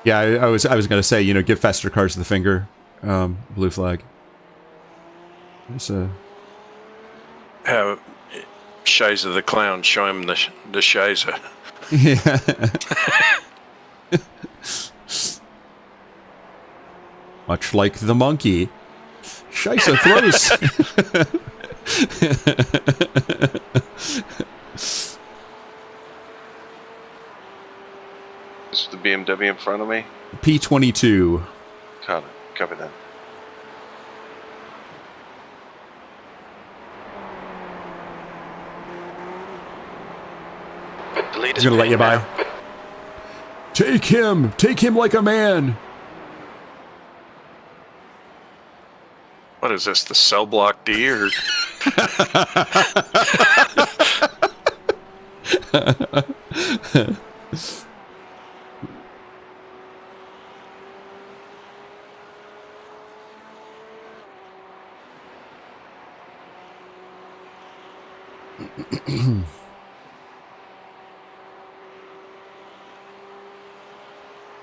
Yeah, I was going to say, you know, give faster cars the finger. Blue flag. There's a... Have Shiza the clown show him the Shiza. Yeah. Much like the monkey. Shiza throws. Is the BMW in front of me? P22. Copy that. The leader's He's going to let you by. now. Take him! Take him like a man! What is this, the cell block D or?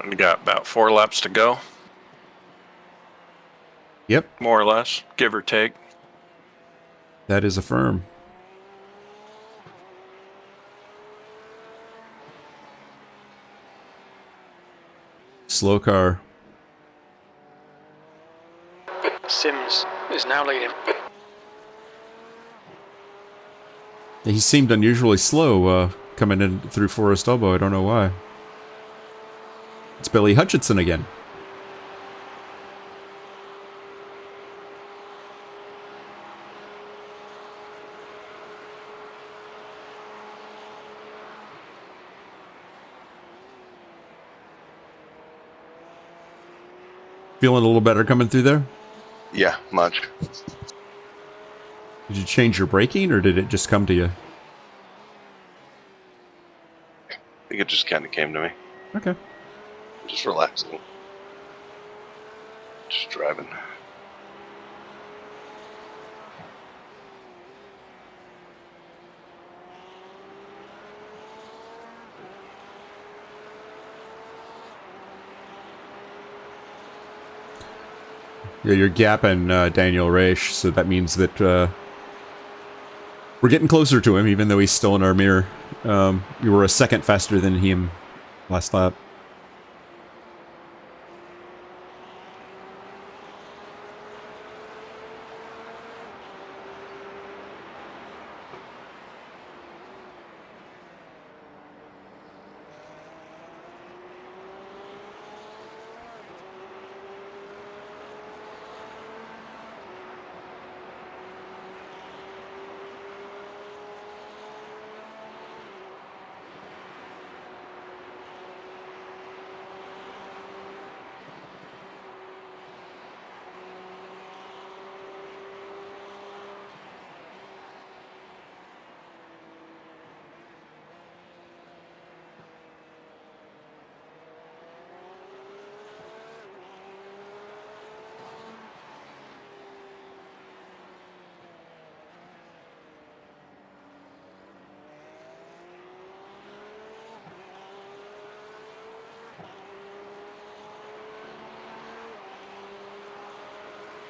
We got about 4 laps to go, Yep, more or less, give or take. that is a firm. Slow car. Sims is now leading. He seemed unusually slow coming in through Forest Elbow. I don't know why. It's Billy Hutchinson again. Feeling a little better coming through there? Yeah, much. Did you change your braking, or did it just come to you? I think it just kind of came to me. Okay. Just relaxing. Just driving. Yeah, you're gapping Daniel Raish, so that means that we're getting closer to him, even though he's still in our mirror. You were a second faster than him last lap.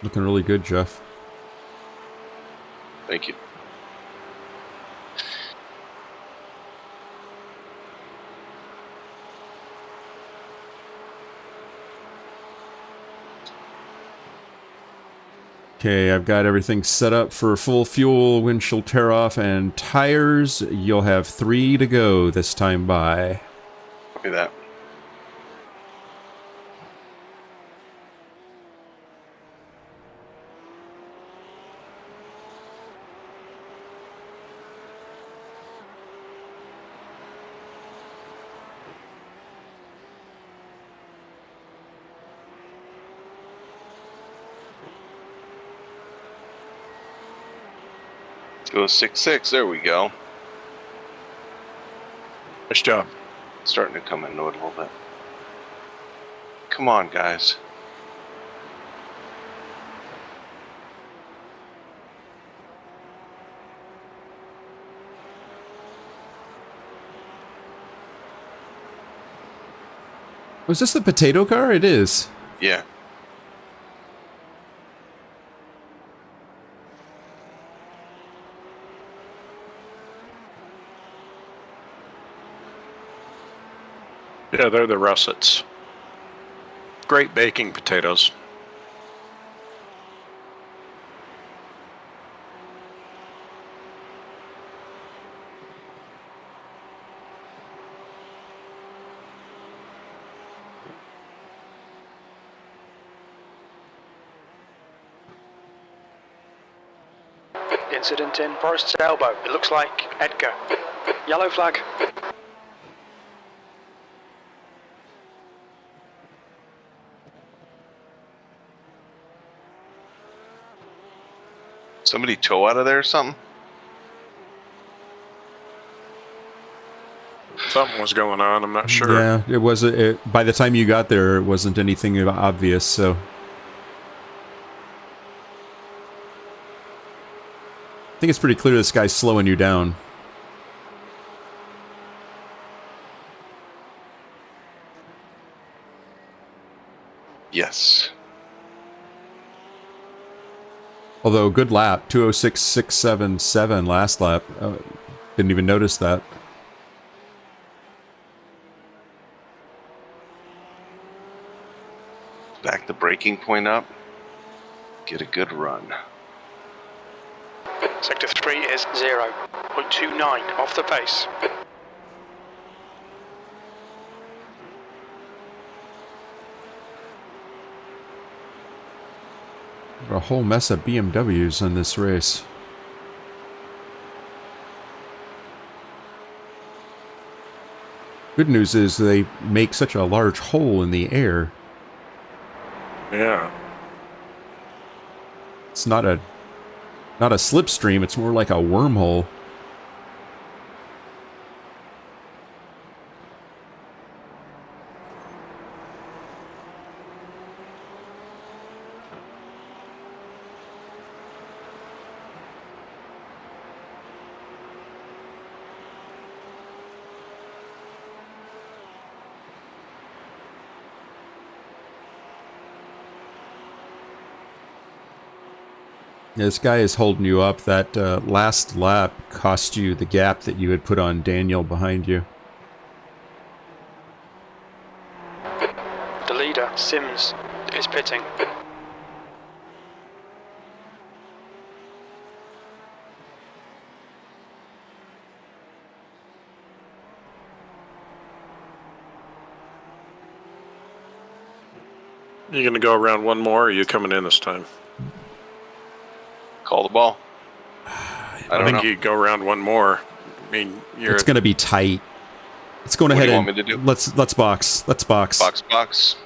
Looking really good, Jeff. Thank you. Okay, I've got everything set up for full fuel, windshield tear off, and tires. You'll have 3 to go this time by. Copy that. Let's go 6-6. There we go. Nice job. Starting to come into it a little bit. Come on, guys. Was this the potato car? It is. Yeah. Yeah, they're the russets. Great baking potatoes. Incident in Forest's Elbow. It looks like Edgar. Yellow flag. Somebody tow out of there or something? Something was going on, I'm not sure. Yeah, it wasn't. By the time you got there, it wasn't anything obvious, so. I think it's pretty clear this guy's slowing you down. Yes. Although, good lap. 206.677 last lap. Didn't even notice that. Back the braking point up. Get a good run. Sector 3 is 0.29 off the pace. A whole mess of BMWs in this race. Good news is they make such a large hole in the air. Yeah. It's not a slipstream, it's more like a wormhole. This guy is holding you up. That last lap cost you the gap that you had put on Daniel behind you. The leader, Sims, is pitting. You gonna go around one more, or are you coming in this time? Call the ball. I think you go around one more. I mean, It's going to be tight. Let's go ahead What do you and want me to do? let's box. Let's box. Box.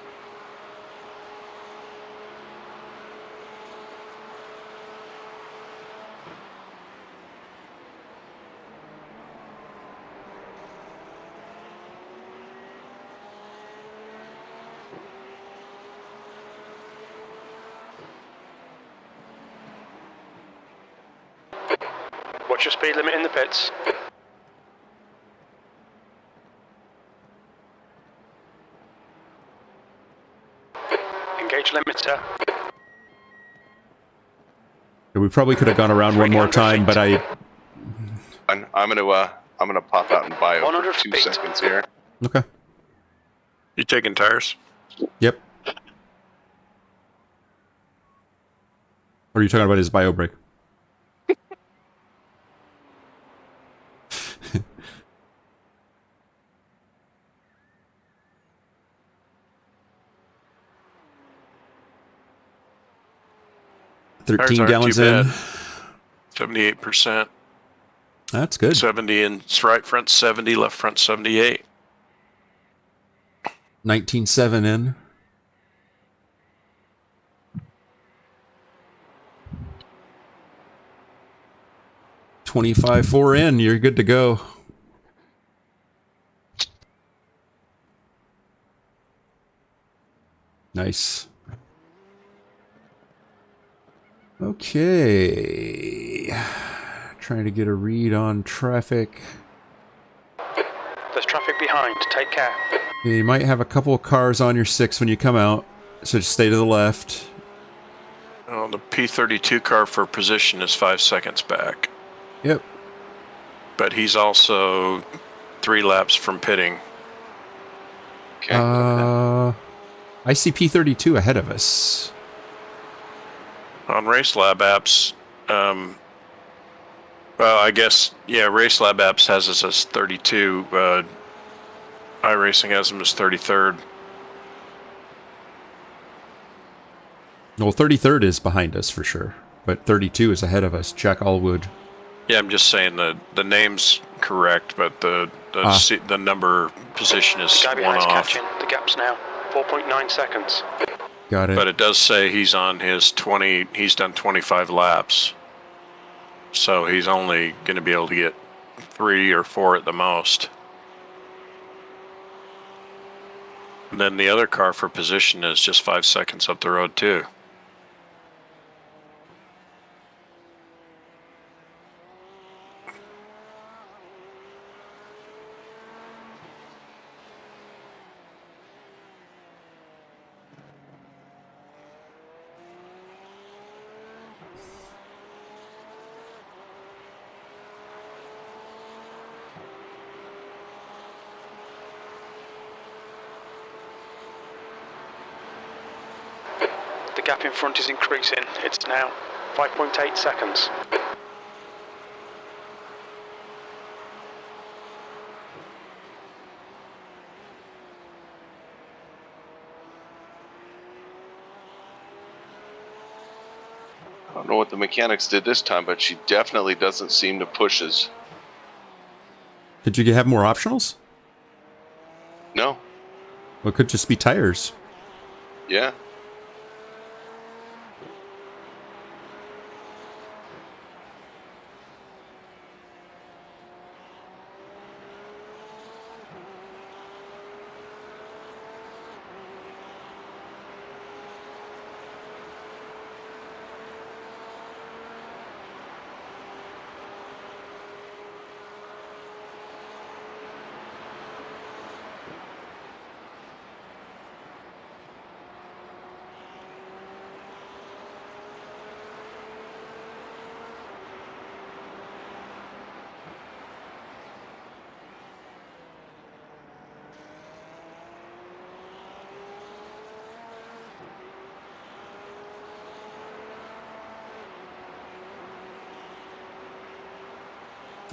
Watch your speed limit in the pits. Engage limiter. We probably could have gone around one more time, but I'm gonna pop out and bio for 2 speed. seconds here. Okay. You taking tires? Yep. Or are you talking about his bio break? 13 gallons in. 78%. That's good. 70 in right front 70, left front 78. 19.7 in. $25.4 in. You're good to go. Nice. Okay. Trying to get a read on traffic. There's traffic behind. Take care. You might have a couple of cars on your 6 when you come out, so just stay to the left. Oh, the P32 car for position is 5 seconds back. Yep. but he's also 3 laps from pitting. Okay. I see P32 ahead of us. On Race Lab apps, well, I guess, yeah, Race Lab apps has us as 32. iRacing has him as 33rd. Well, 33rd is behind us for sure, but 32 is ahead of us. Jack Allwood. Yeah, I'm just saying the name's correct, but the number position is The guy one behind's off. catching. The gap's now 4.9 seconds. Got it. But it does say he's on his 20. He's done 25 laps, so he's only going to be able to get 3 or 4 at the most. And then the other car for position is just 5 seconds up the road too. The gap in front is increasing. It's now 5.8 seconds. I don't know what the mechanics did this time, but she definitely doesn't seem to push us. Did you have more optionals? No. Well, it could just be tires. Yeah.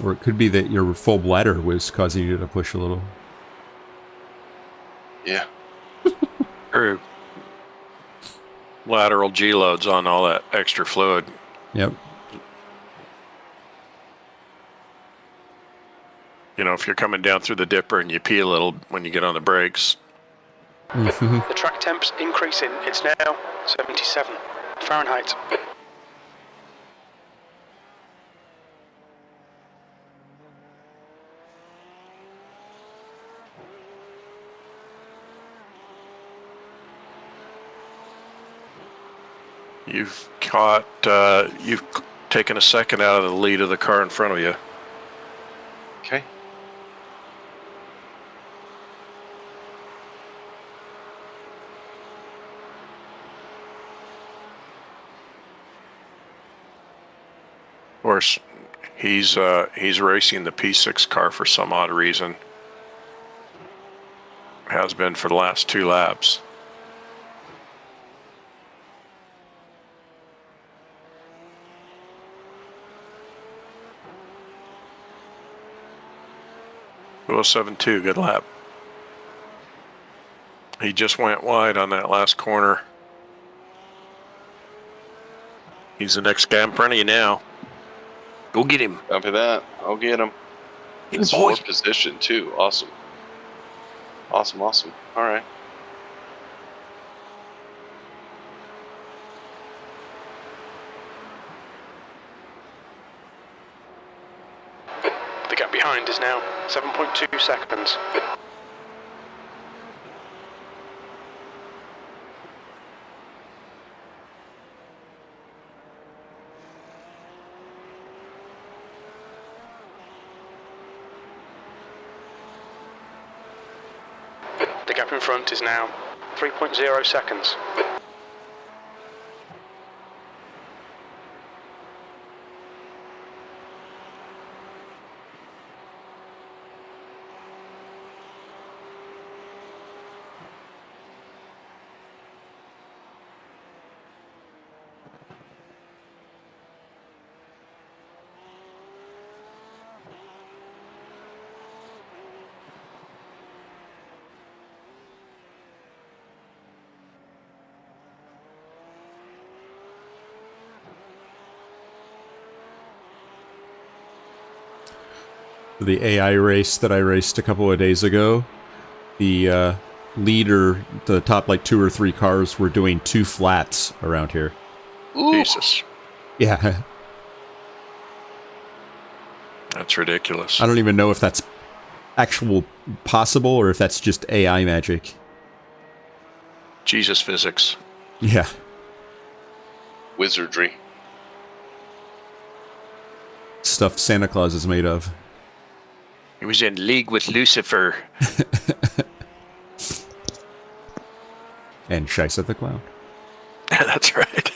Or it could be that your full bladder was causing you to push a little. Yeah. Or lateral G loads on all that extra fluid. Yep. You know, if you're coming down through the dipper and you pee a little when you get on the brakes. The track temp's increasing. It's now 77 Fahrenheit. You've taken a second out of the lead of the car in front of you. Okay. Of course, he's racing the P6 car for some odd reason. Has been for the last 2 laps. Well, 7.2, good lap. He just went wide on that last corner. He's the next guy in front of you now. Go get him. Copy that. I'll get him. It's boy. 4th position, too. Awesome. Awesome, awesome. All right. The gap behind is now 7.2 seconds. The gap in front is now 3.0 seconds. The AI race that I raced a couple of days ago, the leader, the top like 2 or 3 cars were doing 2 flats around here. Ooh. Jesus. Yeah. That's ridiculous. I don't even know if that's actual possible or if that's just AI magic. Jesus physics. Yeah. Wizardry. Stuff Santa Claus is made of. He was in league with Lucifer. And Shiza the Clown. That's right.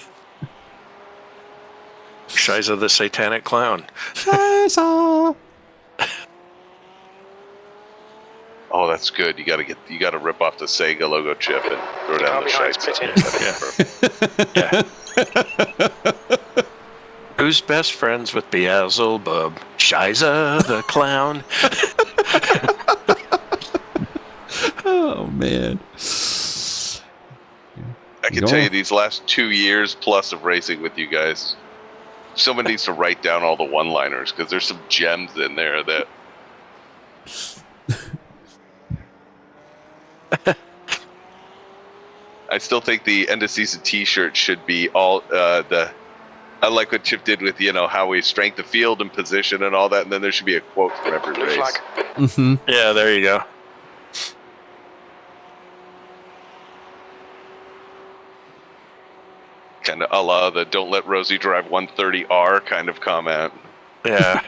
Shiza the Satanic Clown. Shiza! Oh, that's good. You gotta rip off the Sega logo chip and throw The down car the behind's shite. pitting. Who's best friends with Beelzebub? Shiza the clown. Oh man. I can tell you these last 2 years plus of racing with you guys, someone needs to write down all the one-liners because there's some gems in there that. I still think the end of season T-shirt should be all I like what Chip did with how we strength the field and position and all that, and then there should be a quote from every Blue race. flag. Mm-hmm. Yeah, there you go. Kind of a la the "Don't let Rosie drive 130R" kind of comment. Yeah.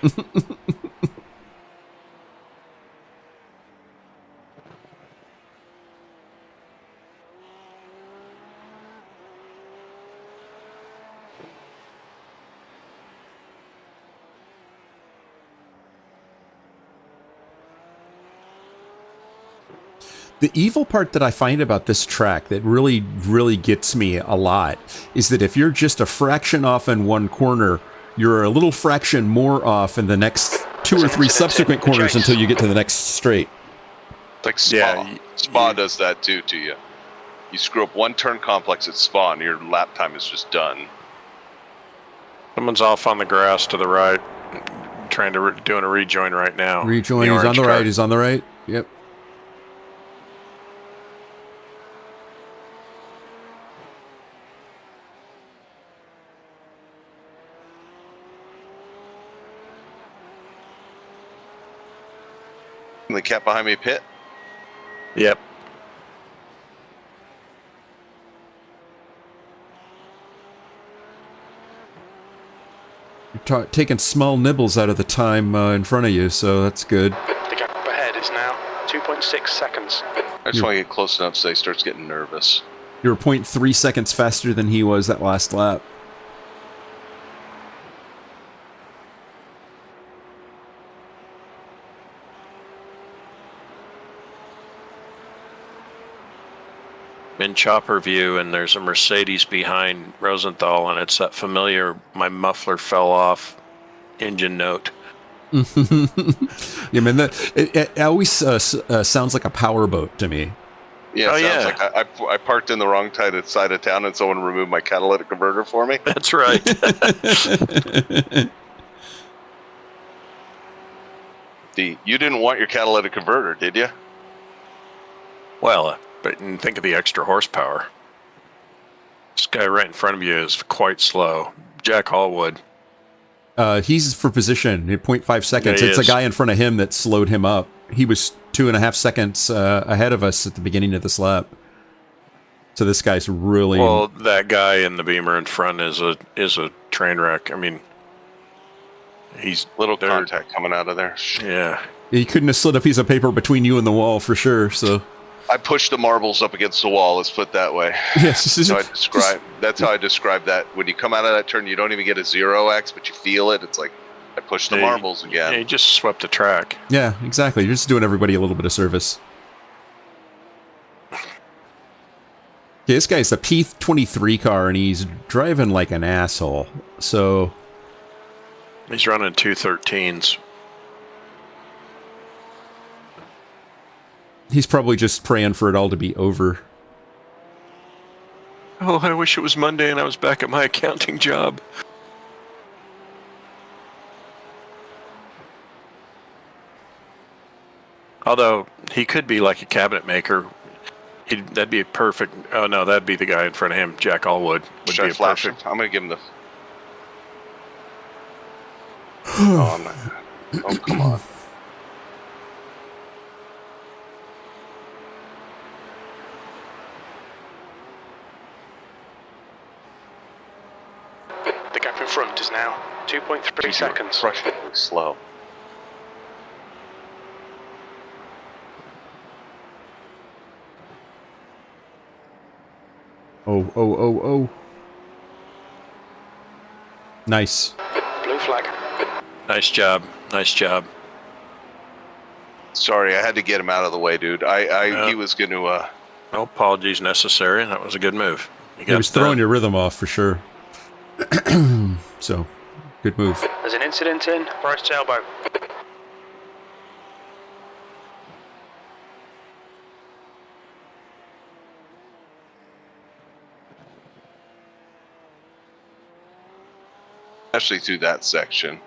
The evil part that I find about this track that really, really gets me a lot is that if you're just a fraction off in one corner, you're a little fraction more off in the next 2 or 3 subsequent corners until you get to the next straight. Like Spa. Yeah, Spa does that too to you. You screw up one turn complex at Spa and your lap time is just done. Someone's off on the grass to the right, trying to doing a rejoin right now. Rejoin, The he's on orange the car. right, he's on the right. Yep. And the cat behind me pit. Yep. You're taking small nibbles out of the time in front of you, so that's good. The gap ahead is now 2.6 seconds. I just want to get close enough so he starts getting nervous. You were 0.3 seconds faster than he was that last lap. In chopper view, and there's a Mercedes behind Rosenthal, and it's that familiar "my muffler fell off" engine note. Yeah, man, it always sounds like a powerboat to me. Yeah, Oh, it sounds yeah. like I parked in the wrong side of town and someone removed my catalytic converter for me. That's right. You didn't want your catalytic converter, did you? Well, but think of the extra horsepower. This guy right in front of you is quite slow. Jack Hallwood. He's for position at 0.5 seconds. Yeah, he It's a is. guy in front of him that slowed him up. He was 2.5 seconds ahead of us at the beginning of this lap. So this guy's really... Well, that guy in the Beamer in front is a train wreck. I mean, he's Little there- contact coming out of there. Yeah. He couldn't have slid a piece of paper between you and the wall for sure, so... I pushed the marbles up against the wall. Let's put it that way. Yes. That's how I describe that. When you come out of that turn, you don't even get a 0x, but you feel it. It's like I pushed the marbles again. He just swept the track. Yeah, exactly. You're just doing everybody a little bit of service. Okay, this guy's a P23 car, and he's driving like an asshole. So... He's running 213s. He's probably just praying for it all to be over. Oh, I wish it was Monday and I was back at my accounting job. Although, he could be like a cabinet maker. That'd be a perfect... Oh, no, that'd be the guy in front of him. Jack Allwood would Should be I a flash perfect... it? I'm going to give him the... Oh, I'm not... Oh, come on. The gap in front is now 2.3 seconds. Frustratingly slow. Oh. Nice. Blue flag. Nice job. Nice job. Sorry, I had to get him out of the way, dude. He was going to. No apologies necessary. That was a good move. He was throwing your rhythm off for sure. So, good move. There's an incident in right sailboat. Especially through that section.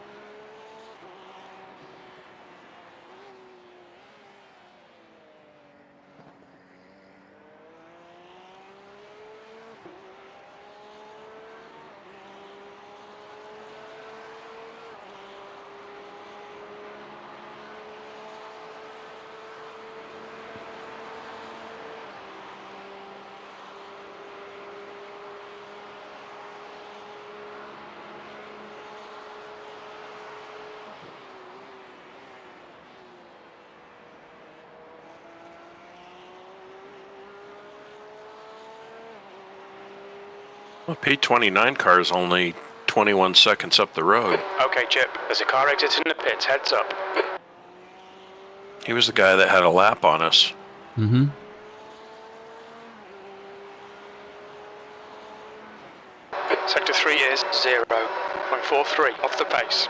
Well, P29 car is only 21 seconds up the road. Okay, Chip, there's a car exiting the pits, heads up. He was the guy that had a lap on us. Mm-hmm. Sector 3 is 0.43 off the pace.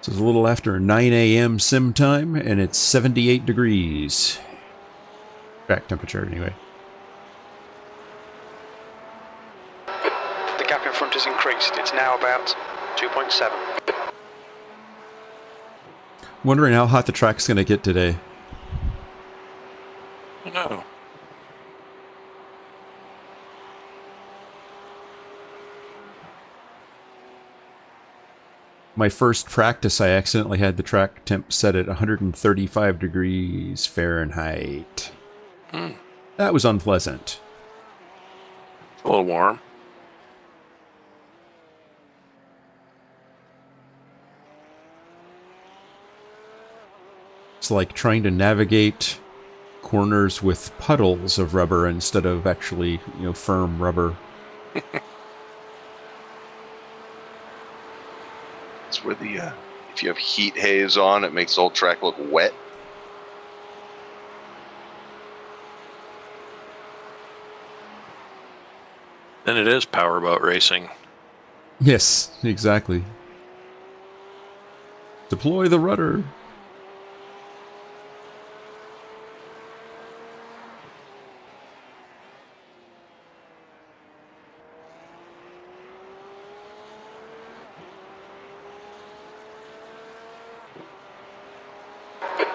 So it's a little after 9 a.m. sim time, and it's 78 degrees. Track temperature, anyway. The gap in front has increased. It's now about 2.7. Wondering how hot the track's going to get today. No. My first practice, I accidentally had the track temp set at 135 degrees Fahrenheit. That was unpleasant. A little warm. It's like trying to navigate corners with puddles of rubber instead of actually, firm rubber. It's where the if you have heat haze on, it makes the whole track look wet. Then it is powerboat racing. Yes, exactly. Deploy the rudder.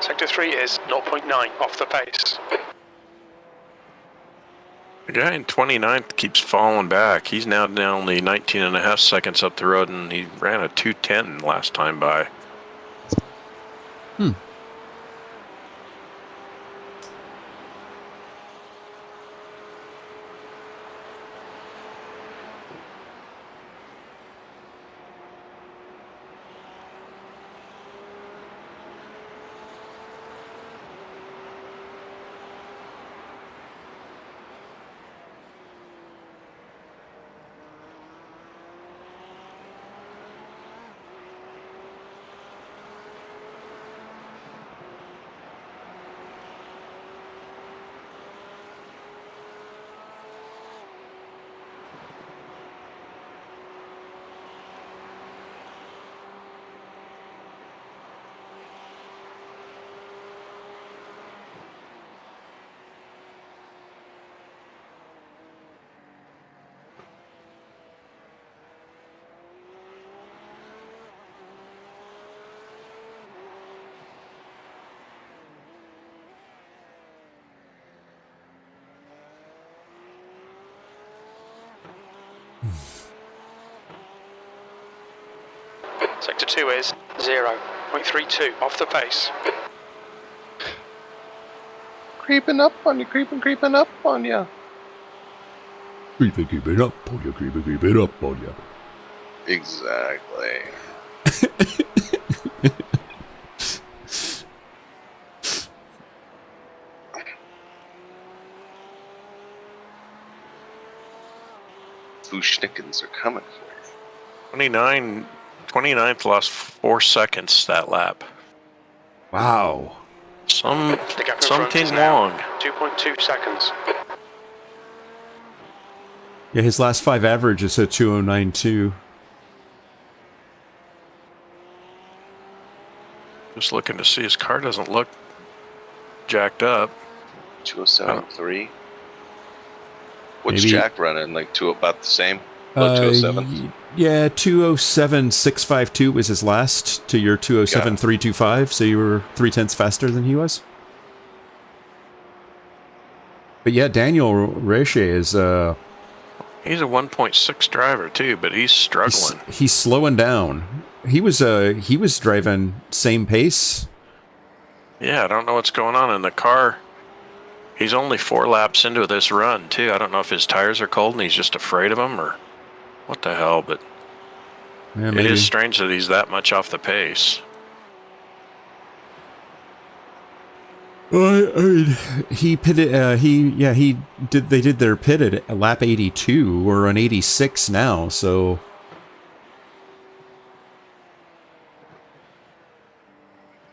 Sector 3 is 0.9 off the pace. The guy in 29th keeps falling back. He's now only 19 and a half seconds up the road, and he ran a 2:10 last time by. Sector 2 is 0.32 off the pace. creeping up on you, creeping up on you. Creeping up on you, creeping up on you. Exactly. Bushnickens are coming for you. 29th lost 4 seconds that lap. Wow. The gap in front Something is now wrong. 2.2 seconds. Yeah, his last 5 average is a 209.2. Just looking to see his car doesn't look jacked up. 207.3. What's Maybe- Jack running? Like about the same? About 207? Yeah, 207.652 was his last to your 207.325, so you were 0.3 faster than he was. But yeah, Daniel Reche is He's a 1.6 driver too, but he's struggling. he's slowing down. He was driving same pace. Yeah, I don't know what's going on in the car. He's only 4 laps into this run too. I don't know if his tires are cold and he's just afraid of them or what the hell, but Yeah, it is strange that he's that much off the pace. He pitted. They did their pit at lap 82. We're on 86 now, so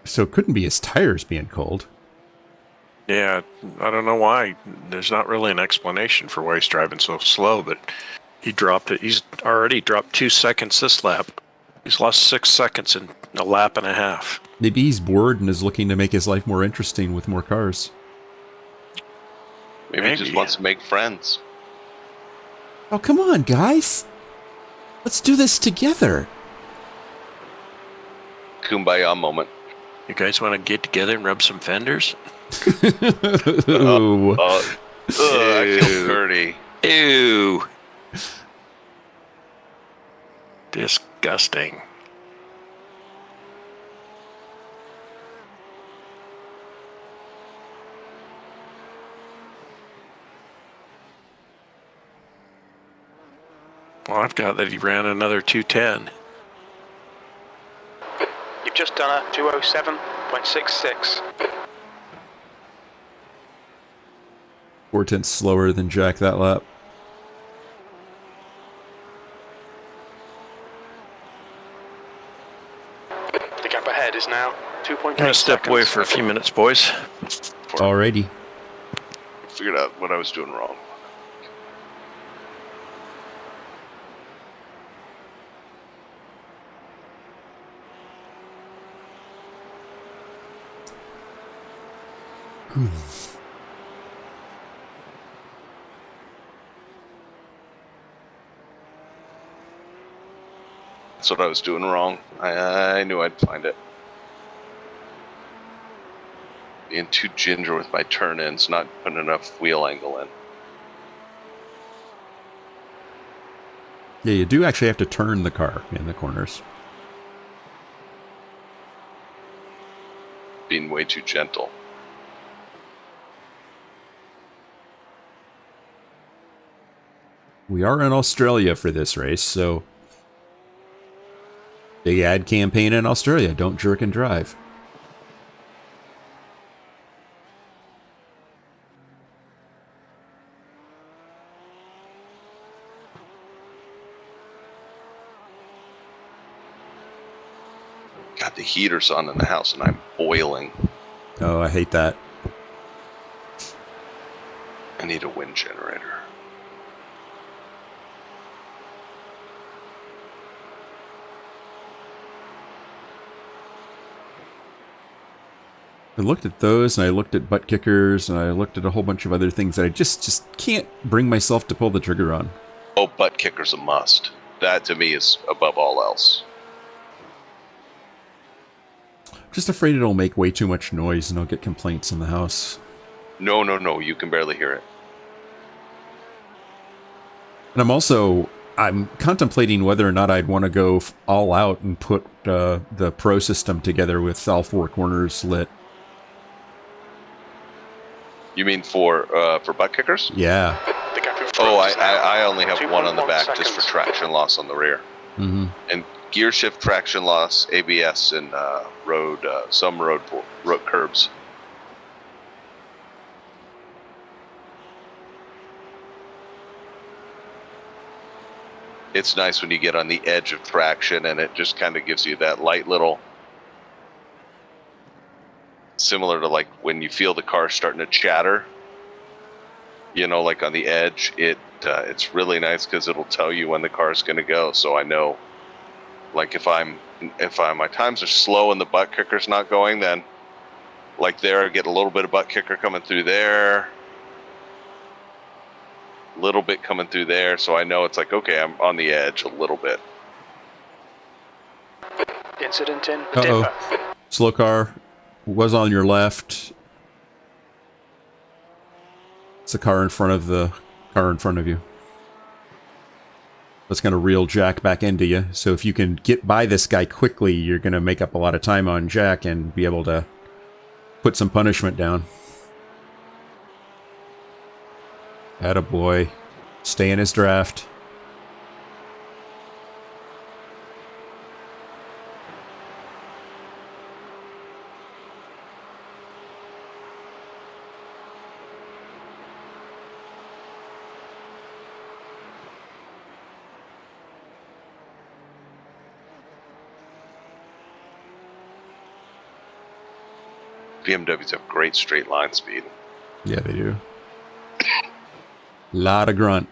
it couldn't be his tires being cold. Yeah, I don't know why. There's not really an explanation for why he's driving so slow, but he dropped it. He's already dropped 2 seconds this lap. He's lost 6 seconds in a lap and a half. Maybe he's bored and is looking to make his life more interesting with more cars. Maybe he just wants to make friends. Oh, come on, guys. Let's do this together. Kumbaya moment. You guys want to get together and rub some fenders? Ooh. I feel dirty. Ew. Disgusting. Well, I've got that he ran another 210. You've just done a 207.66. 4/10 slower than Jack that lap. The gap ahead is now 2.3 I'm gonna step away for a few minutes, boys. Alrighty. Figured out what I was doing wrong. That's what I was doing wrong. I knew I'd find it. Being too ginger with my turn-ins, not putting enough wheel angle in. Yeah, you do actually have to turn the car in the corners. Being way too gentle. We are in Australia for this race, so big ad campaign in Australia. Don't jerk and drive. Got the heaters on in the house and I'm boiling. Oh, I hate that. I need a wind generator. I looked at those, and I looked at butt kickers, and I looked at a whole bunch of other things that I just can't bring myself to pull the trigger on. Oh, butt kicker's a must. That to me is above all else. I'm just afraid it'll make way too much noise, and I'll get complaints in the house. No, you can barely hear it. And I'm contemplating whether or not I'd want to go all out and put the Pro system together with all 4 corners lit. You mean for butt kickers? Yeah. The gap in front Oh, is now I only have one on the 2.1 back just for seconds. traction loss on the rear. Mm-hmm. And gear shift, traction loss, ABS, and some road curbs. It's nice when you get on the edge of traction and it just kind of gives you that light little, similar to like when you feel the car starting to chatter, you know, like on the edge. It's really nice because it'll tell you when the car's going to go. So I know, like if my times are slow and the butt kicker's not going, then like there I get a little bit of butt kicker coming through there. Little bit coming through there, so I know it's like, okay, I'm on the edge a little bit. Incident in the Uh-oh. dipper. Slow car was on your left. It's a car in front of the car in front of you. That's going to reel Jack back into you. So if you can get by this guy quickly, you're going to make up a lot of time on Jack and be able to put some punishment down. Attaboy. Stay in his draft. BMWs have great straight line speed. Yeah, they do. Lot of grunt.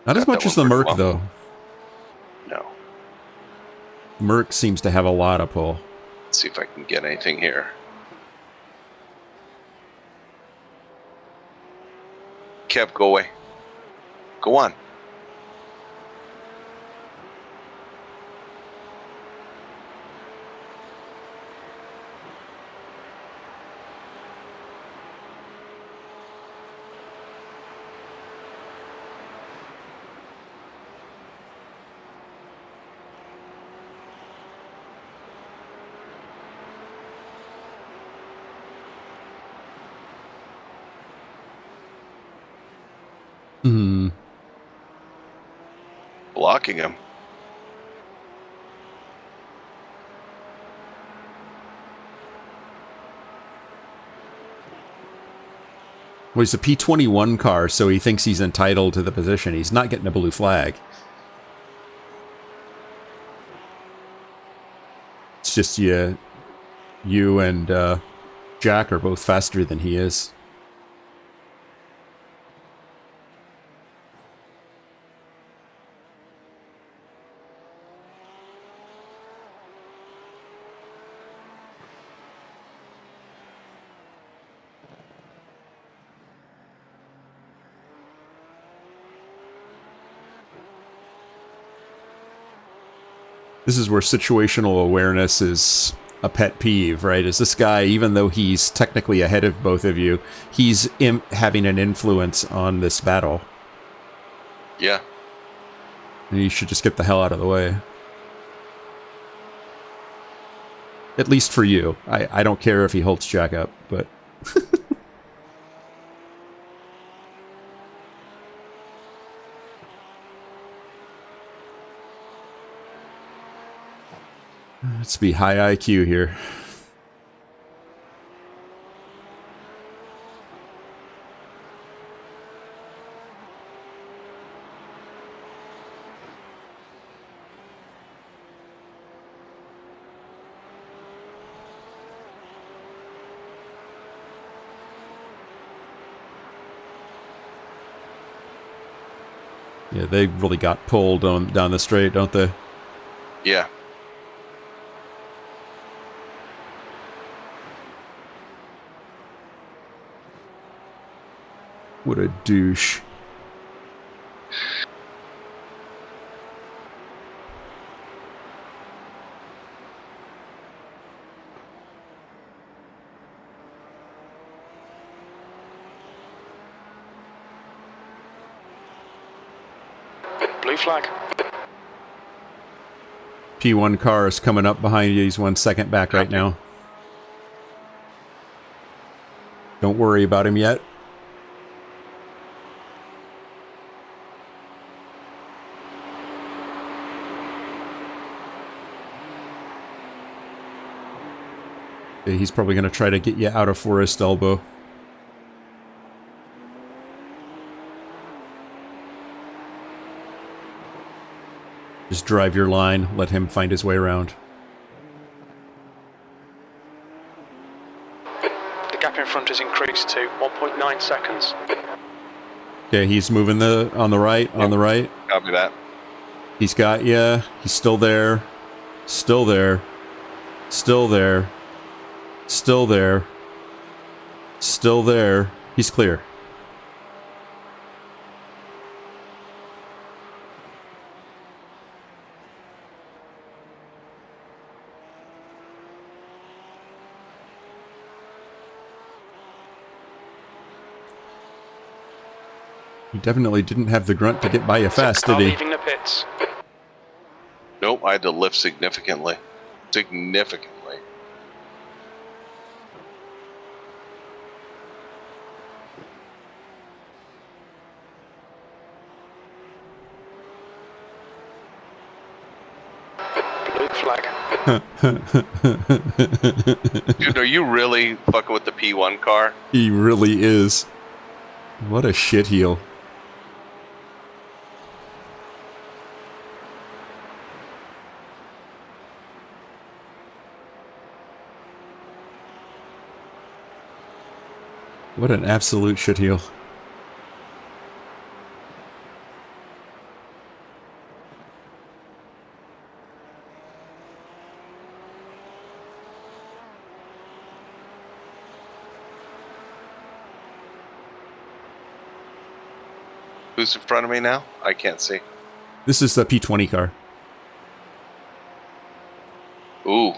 Not as Got much that as the one Merc, pretty well. though. No. Merc seems to have a lot of pull. Let's see if I can get anything here. Kev, go away. Go on. Hmm. Blocking him. Well, he's a P21 car, so he thinks he's entitled to the position. He's not getting a blue flag. It's just you and Jack are both faster than he is. This is where situational awareness is a pet peeve, right? Is this guy, even though he's technically ahead of both of you, he's having an influence on this battle. Yeah. And you should just get the hell out of the way. At least for you. I don't care if he holds Jack up, but... Let's be high IQ here. Yeah, they really got pulled down the straight, don't they? Yeah. What a douche. Blue flag. P1 car is coming up behind you. He's 1 second back right now. Don't worry about him yet. Okay, he's probably going to try to get you out of Forest Elbow. Just drive your line, let him find his way around. The gap in front has increased to 1.9 seconds. Okay, he's moving on the right. Copy that. He's got you. He's still there. Still there. Still there. Still there. Still there. He's clear. He definitely didn't have the grunt to get by you fast, did he? Leaving the pits. Nope, I had to lift significantly. Significantly. Blue flag. Dude, are you really fucking with the P1 car? He really is. What a shitheel. What an absolute shitheel. Who's in front of me now? I can't see. This is the P20 car. Ooh.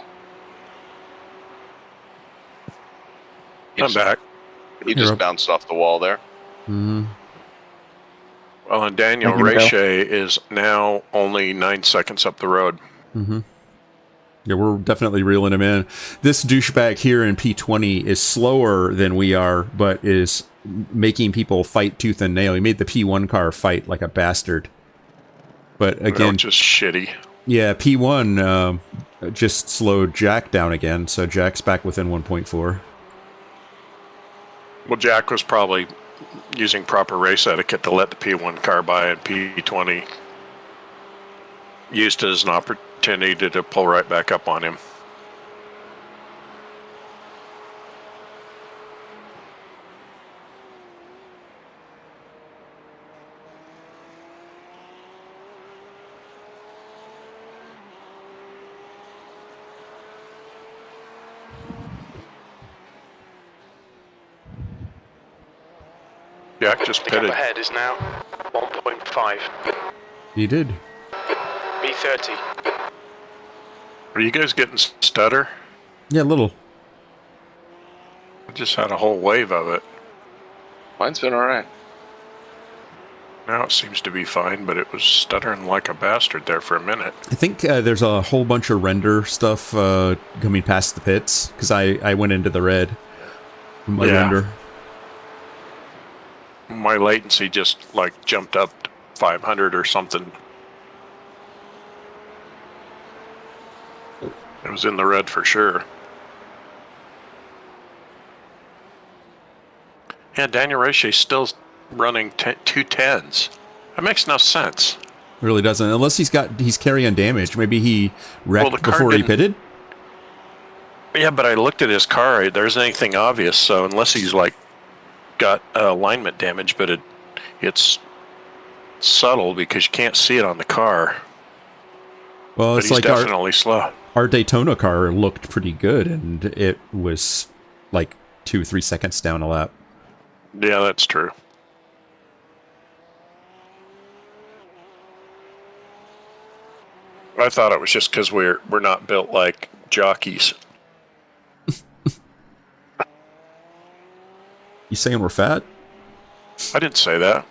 I'm back. He just bounced off the wall there. Mm-hmm. Well, and Daniel Thank you, Miguel. Rache is now only 9 seconds up the road. Mm-hmm. Yeah, we're definitely reeling him in. This douchebag here in P20 is slower than we are, but is making people fight tooth and nail. He made the P1 car fight like a bastard. But again, Just shitty. yeah, P1 just slowed Jack down again, so Jack's back within 1.4. Well, Jack was probably using proper race etiquette to let the P1 car by, and P20 used it as an opportunity to pull right back up on him. Jack just The gap pitted. ahead is now 1.5. He did. B30. Are you guys getting stutter? Yeah, little. I just had a whole wave of it. Mine's been alright. Now it seems to be fine, but it was stuttering like a bastard there for a minute. I think there's a whole bunch of render stuff coming past the pits, because I went into the red. My Yeah. render. My latency just like jumped up to 500 or something. It was in the red for sure. Yeah, Daniel Rache still running 210s. That makes no sense. Really doesn't, unless he's carrying damage. Maybe he wrecked the car before he didn't- pitted. Yeah, but I looked at his car. There isn't anything obvious, so unless he's like got alignment damage, but it's subtle because you can't see it on the car. Well, But it's he's like definitely slow. our Daytona car looked pretty good, and it was like 2-3 seconds down a lap. Yeah, that's true. I thought it was just because we're not built like jockeys. You saying we're fat? I didn't say that.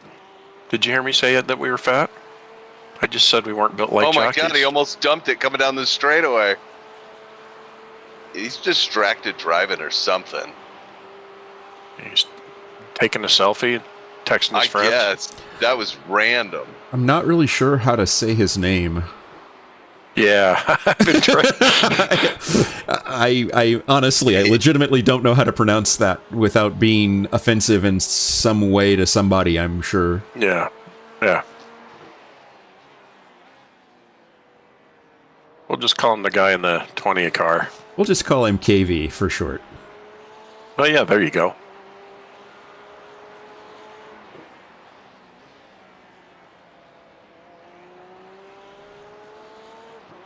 Did you hear me say it that we were fat? I just said we weren't built like Oh my jockeys. god, he almost dumped it coming down the straightaway. He's distracted driving or something. He's taking a selfie, texting his friends. guess that was random. I'm not really sure how to say his name. Yeah, I've been trying. I honestly, I legitimately don't know how to pronounce that without being offensive in some way to somebody, I'm sure. Yeah. We'll just call him the guy in the 20 car. We'll just call him KV for short. Oh, yeah, there you go.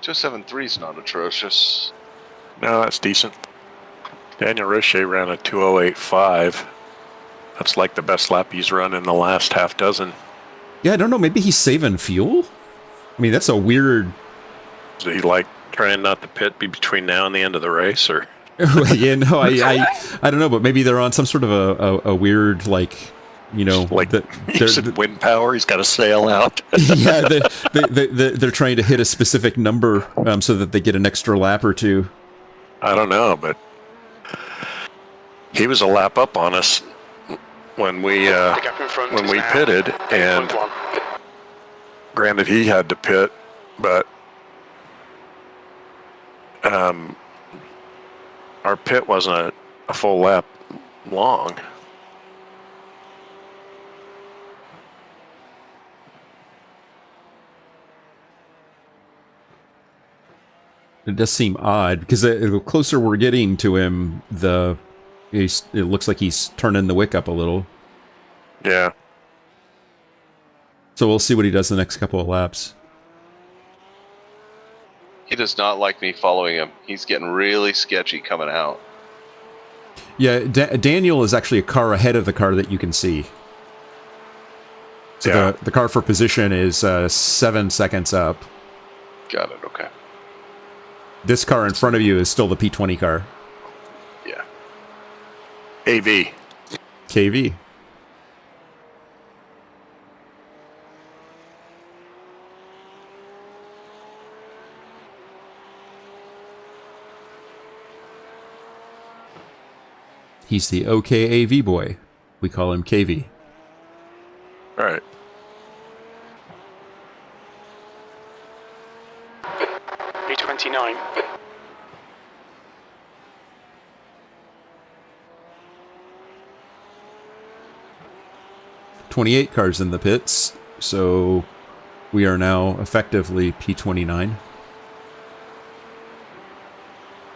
Just 7.3 is not atrocious. No, that's decent. Daniel Roche ran a 2:08.5. That's like the best lap he's run in the last half dozen. Yeah, I don't know. Maybe he's saving fuel? I mean, that's a weird... Is he like trying not to pit between now and the end of the race, or? Yeah, no, I don't know, but maybe they're on some sort of a weird, like, you know... Like, using wind power, he's got to sail out. Yeah, they're trying to hit a specific number so that they get an extra lap or two. I don't know, but he was a lap up on us when we pitted, and granted he had to pit, but our pit wasn't a full lap long. It does seem odd because the closer we're getting to him, it looks like he's turning the wick up a little. Yeah. So we'll see what he does the next couple of laps. He does not like me following him. He's getting really sketchy coming out. Yeah, Daniel is actually a car ahead of the car that you can see. So Yeah. the car for position is 7 seconds up. Got it, okay. This car in front of you is still the P20 car. Yeah. AV. KV. He's the OKAV boy. We call him KV. All right. B29. 28 cars in the pits, so we are now effectively P29.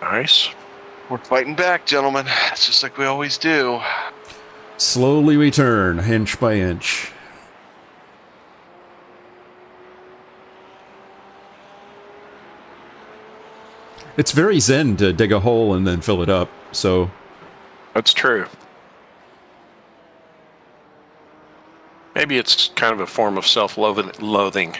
Nice. We're fighting back, gentlemen. It's just like we always do. Slowly we turn, inch by inch. It's very zen to dig a hole and then fill it up, so... That's true. Maybe it's kind of a form of self-loathing.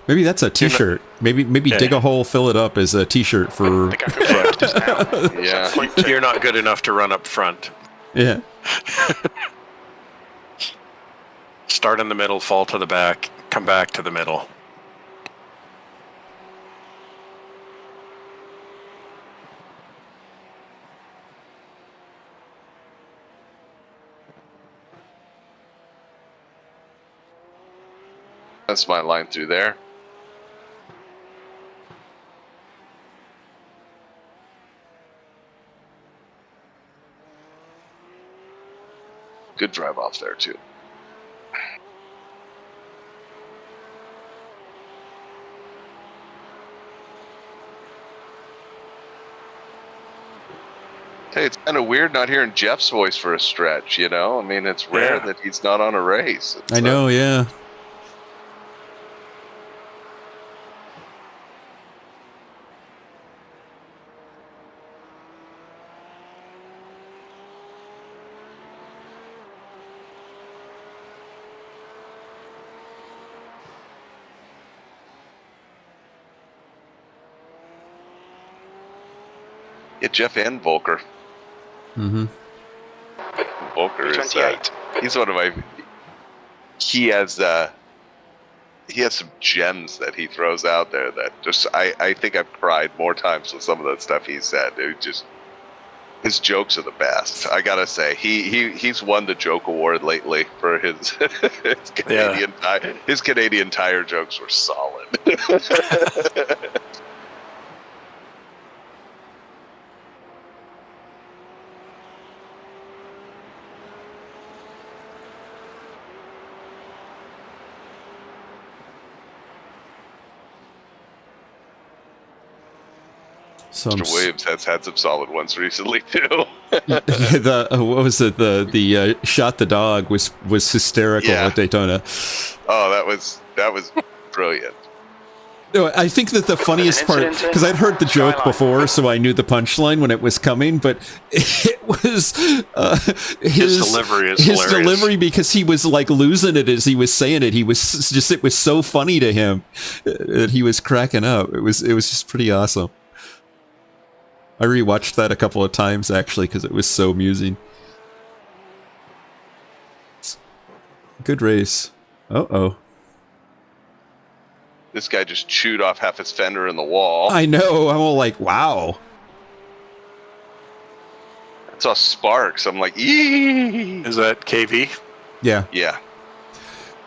Maybe that's a t-shirt. Maybe Yeah. dig a hole, fill it up as a t-shirt for... The gap in front is now. Yeah. 0.2. You're not good enough to run up front. Yeah. Start in the middle, fall to the back, come back to the middle. That's my line through there. Good drive off there, too. Hey, it's kind of weird not hearing Jeff's voice for a stretch, you know? I mean, it's rare Yeah. that he's not on a race. It's, I know, yeah. yeah, Jeff and Volker. Mm-hmm. Volker is, B28. he's one of my, he has some gems that he throws out there that just, I think I've cried more times with some of that stuff he said. It just, His jokes are the best. I gotta say, he's won the joke award lately for his his Canadian Tire jokes were solid. Mr. Williams has had some solid ones recently too. What was it? The shot the dog was hysterical at Daytona. Oh, that was brilliant. No, I think that the funniest part, because I'd heard the joke before, so I knew the punchline when it was coming, but it was his delivery is hilarious. Delivery, because he was like losing it as he was saying it. It was so funny to him that he was cracking up. It was just pretty awesome. I rewatched that a couple of times actually because it was so amusing. Good race. Uh-oh. This guy just chewed off half his fender in the wall. I know. I'm all like, wow. I saw sparks. I'm like, eee. Is that KV? Yeah. Yeah.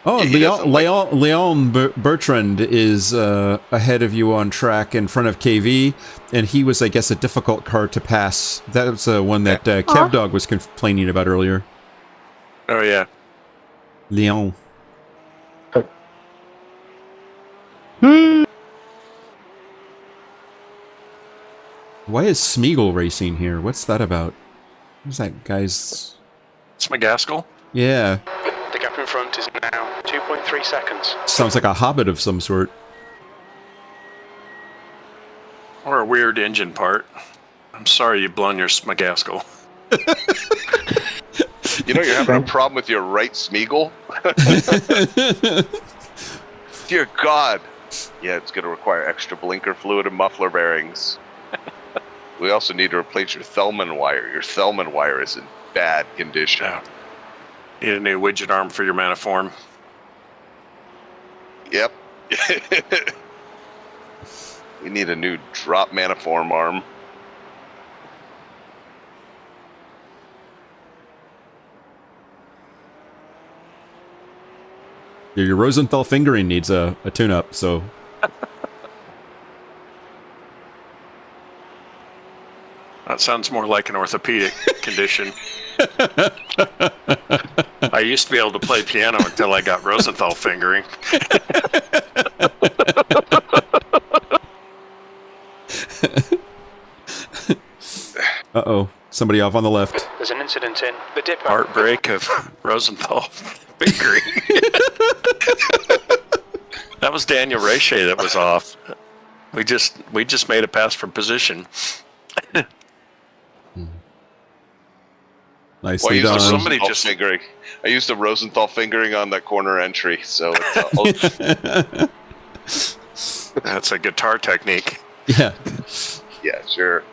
Oh, Leon Bertrand is ahead of you on track in front of KV, and he was, I guess, a difficult car to pass. That was one that Kev Dog was complaining about earlier. Oh, yeah. Leon. Why is Smeagol racing here? What's that about? Who's that guy's... It's McGaskill? Yeah. The gap in front is now 2.3 seconds. Sounds like a hobbit of some sort. Or a weird engine part. I'm sorry you've blown your McGaskill. You know you're having a problem with your right Smeagol? Dear God. Yeah, it's going to require extra blinker fluid and muffler bearings. We also need to replace your Thelman wire. Your Thelman wire is in bad condition. Yeah. Need a new widget arm for your maniform. Yep. We need a new drop maniform arm. Your Rosenthal fingering needs a tune-up, so... That sounds more like an orthopedic condition. I used to be able to play piano until I got Rosenthal fingering. Uh-oh. Somebody off on the left. There's an incident in the depot. Heartbreak of Rosenthal fingering. That was Daniel Rachet that was off. We just made a pass from position. Nicely done. Somebody just fingering. I used the Rosenthal fingering on that corner entry, so it's that's a guitar technique. Yeah. Yeah, sure.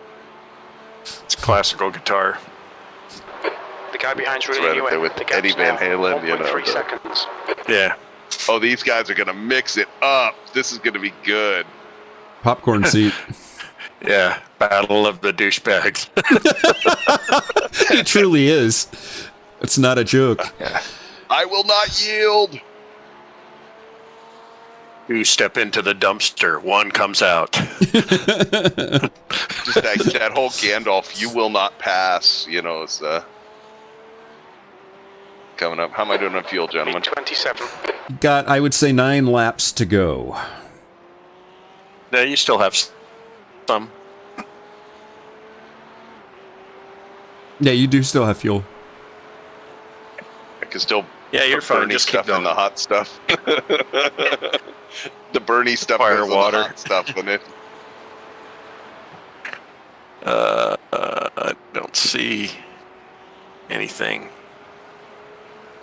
It's classical guitar. The guy behind's It's really right up anyway. there with The Eddie gap's Van now Halen, you know, 1.3 seconds. Yeah. Oh, these guys are gonna mix it up. This is gonna be good. Popcorn seat. Yeah. Battle of the douchebags. It truly is. It's not a joke. I will not yield. You step into the dumpster, one comes out. Just that whole Gandalf, you will not pass, you know, is coming up. How am I doing on fuel, gentlemen? 27. Got, I would say, 9 laps to go. No, you still have some. Yeah, you do still have fuel. I can still You're put fine. Bernie Just keep stuff in going. the hot stuff. The Bernie stuff Fire is the water. hot stuff in it. I don't see anything.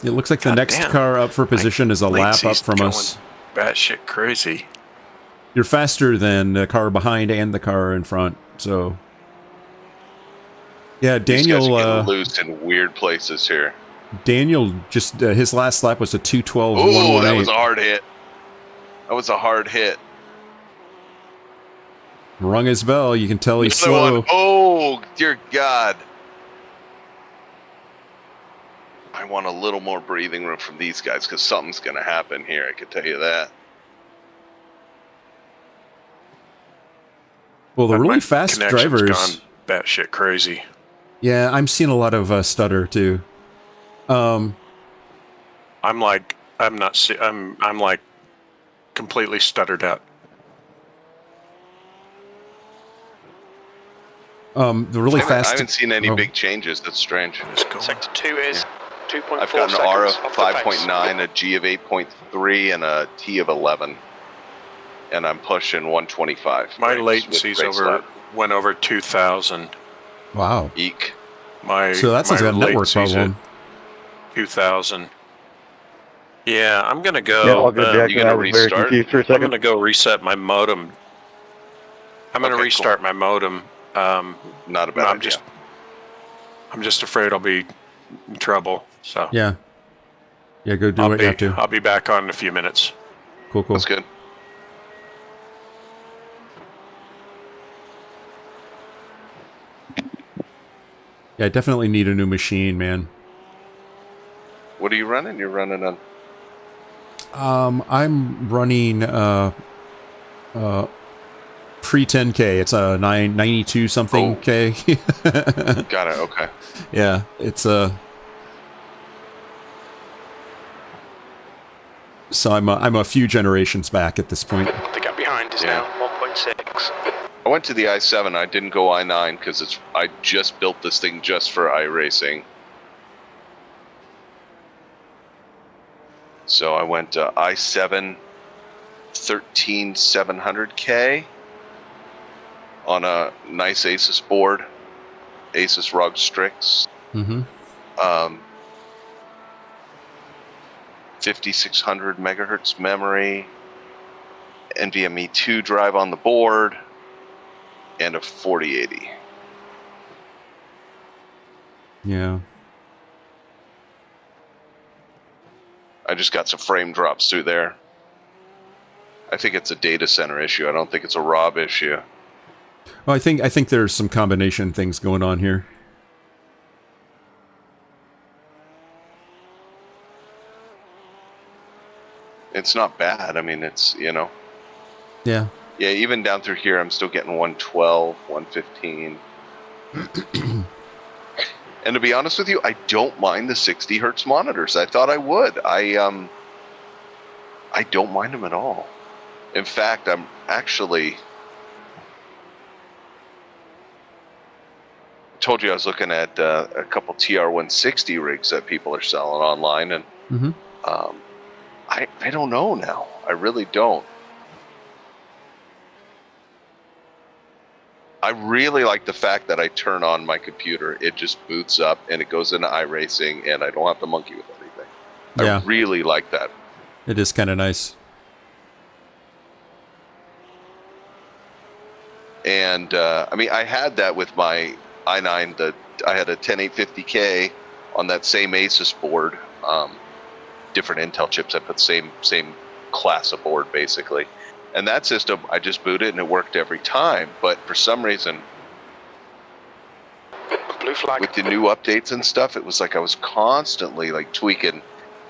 It looks like the God next damn. car up for position is a lap up Lindsay's from going us. Batshit crazy. You're faster than the car behind and the car in front, so... Yeah, These guys Daniel... are getting loose in weird places here. Daniel just... his last lap was a 2:12.118. Ooh, that was a hard hit. That was a hard hit. Rung his bell. You can tell he's Another slow. one. Oh, dear God. I want a little more breathing room from these guys because something's going to happen here. I can tell you that. Well, the But really my fast connection's drivers. gone batshit crazy. Yeah, I'm seeing a lot of stutter too. I'm like completely stuttered out. The really fast. I haven't seen any oh, big changes. That's strange. It's going. Sector 2 is 2.4 I've got an seconds R of off the pace. 5.9, a G of 8.3, and a T of 11. And I'm pushing 125. My frames with latency's race lap. went over 2,000. Wow. Eek. So that's like a network latency's problem. at 2,000. Yeah, I'm gonna go. Yeah, all good, Jack. you gonna I was very restart? confused for a I'm second. gonna go reset my modem. I'm gonna Okay, restart my modem. Not a bad idea. I'm just afraid I'll be in trouble. So Yeah. Yeah, go do what you have to. I'll be back on in a few minutes. Cool. That's good. Yeah, I definitely need a new machine, man. What are you running? You're running on... I'm running pre 10K. It's a 992 something Oh. K. Got it, okay. Yeah, it's so I'm a few generations back at this point. The gap behind is Yeah. now 1.6. I went to the i7. I didn't go i9 because I just built this thing just for iRacing. So I went i7 13700K on a nice Asus board, Asus ROG Strix, Mm-hmm. 5600 megahertz memory, NVMe 2 drive on the board, and a 4080. Yeah. I just got some frame drops through there. I think it's a data center issue. I don't think it's a Rob issue. Well, I think there's some combination things going on here. It's not bad. I mean, it's, you know. Yeah. Yeah, even down through here, I'm still getting 112, 115. And to be honest with you, I don't mind the 60 hertz monitors. I thought I would. I don't mind them at all. In fact, I'm actually... I told you I was looking at a couple TR-160 rigs that people are selling online, and Mm-hmm. I don't know now. I really don't. I really like the fact that I turn on my computer, it just boots up and it goes into iRacing, and I don't have to monkey with anything. Yeah. I really like that. It is kind of nice. And I mean, I had that with my i9. I had a 10850K on that same Asus board. Different Intel chips. I put same class of board basically. And that system, I just booted and it worked every time. But for some reason, Blue flag. with the new updates and stuff, it was like I was constantly like tweaking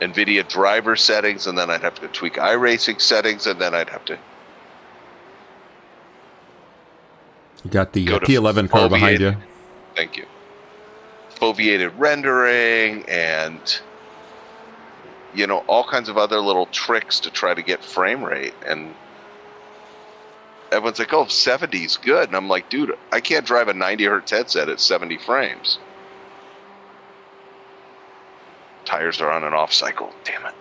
NVIDIA driver settings, and then I'd have to tweak iRacing settings, and then I'd have to You got the go to P11 car behind you. Thank you. Foveated rendering and, you know, all kinds of other little tricks to try to get frame rate. And everyone's like, oh, 70's good. And I'm like, dude, I can't drive a 90 hertz headset at 70 frames. Tires are on and off cycle. Damn it.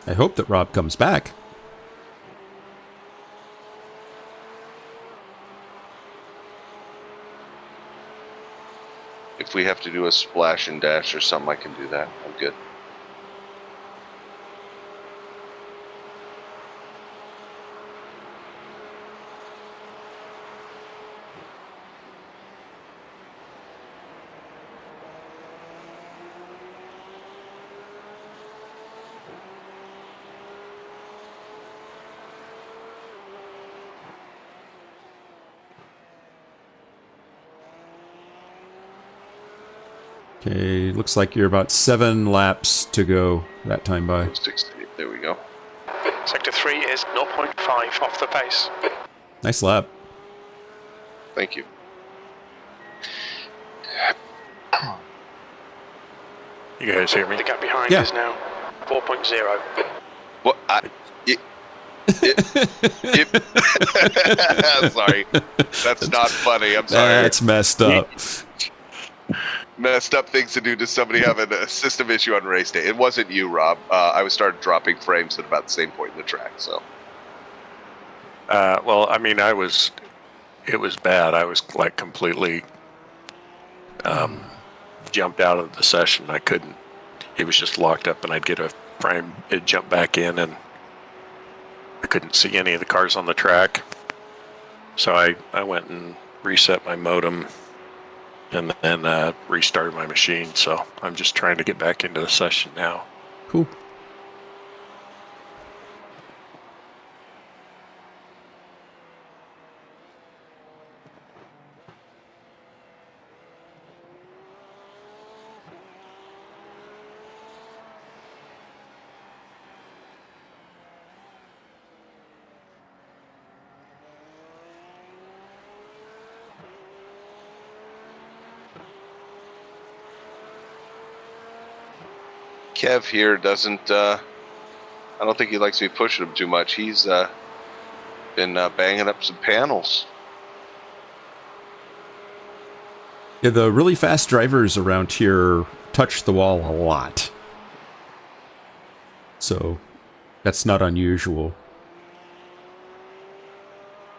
I hope that Rob comes back. If we have to do a splash and dash or something, I can do that. I'm good. Okay, looks like you're about 7 laps to go that time by. 68. There we go. Sector 3 is 0.5 off the pace. Nice lap. Thank you. You guys hear me? The gap behind Yeah. is now 4.0. What? Sorry. That's not funny. I'm sorry. That's messed up. Messed up things to do to somebody having a system issue on race day. It wasn't you, Rob. I was started dropping frames at about the same point in the track, so. Well, I mean, it was bad. I was like completely jumped out of the session. I couldn't. It was just locked up, and I'd get a frame, it'd jump back in, and I couldn't see any of the cars on the track. So I went and reset my modem, and then restarted my machine. So I'm just trying to get back into the session now. Cool. Kev here doesn't, I don't think he likes me pushing him too much. He's been banging up some panels. Yeah, the really fast drivers around here touch the wall a lot. So that's not unusual.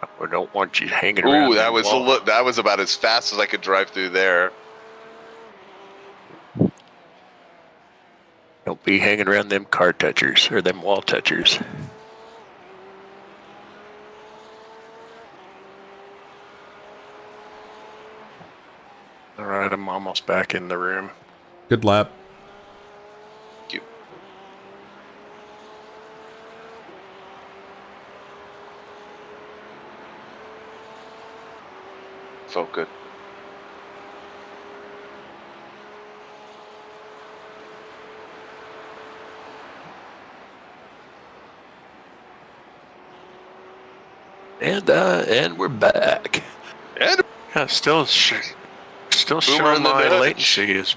I don't want you hanging around. Ooh, that was wall. that was about as fast as I could drive through there. Don't be hanging around them car touchers or them wall touchers. All right, I'm almost back in the room. Good lap. Thank you. Felt good. And we're back. And Yeah, still Boomer showing in the my ditch. latency is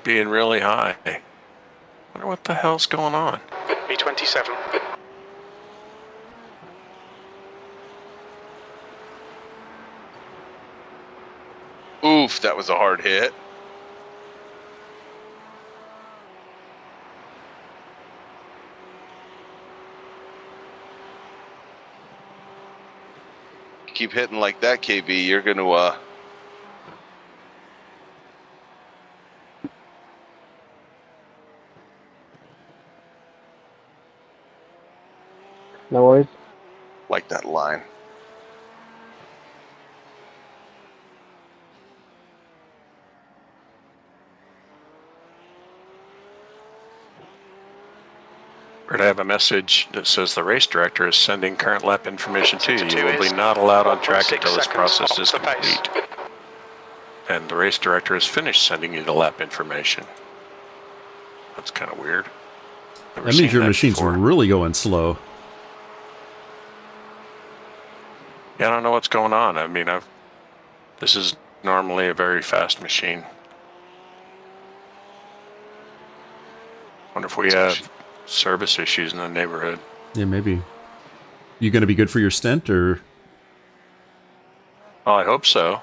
being really high. Wonder what the hell's going on. B27. oof, that was a hard hit. Keep hitting like that, KB, you're going to No worries. like that line. Or to have a message that says the race director is sending current lap information to you. Sector You will 2 be is not allowed on track 1.6 until this seconds process off is the pace. complete. And the race director has finished sending you the lap information. That's kind of weird. Never That means seen your that machine's before. really going slow. Yeah, I don't know what's going on. I mean, this is normally a very fast machine. Wonder if we have service issues in the neighborhood. Yeah, maybe. You going to be good for your stint, or? Well, I hope so.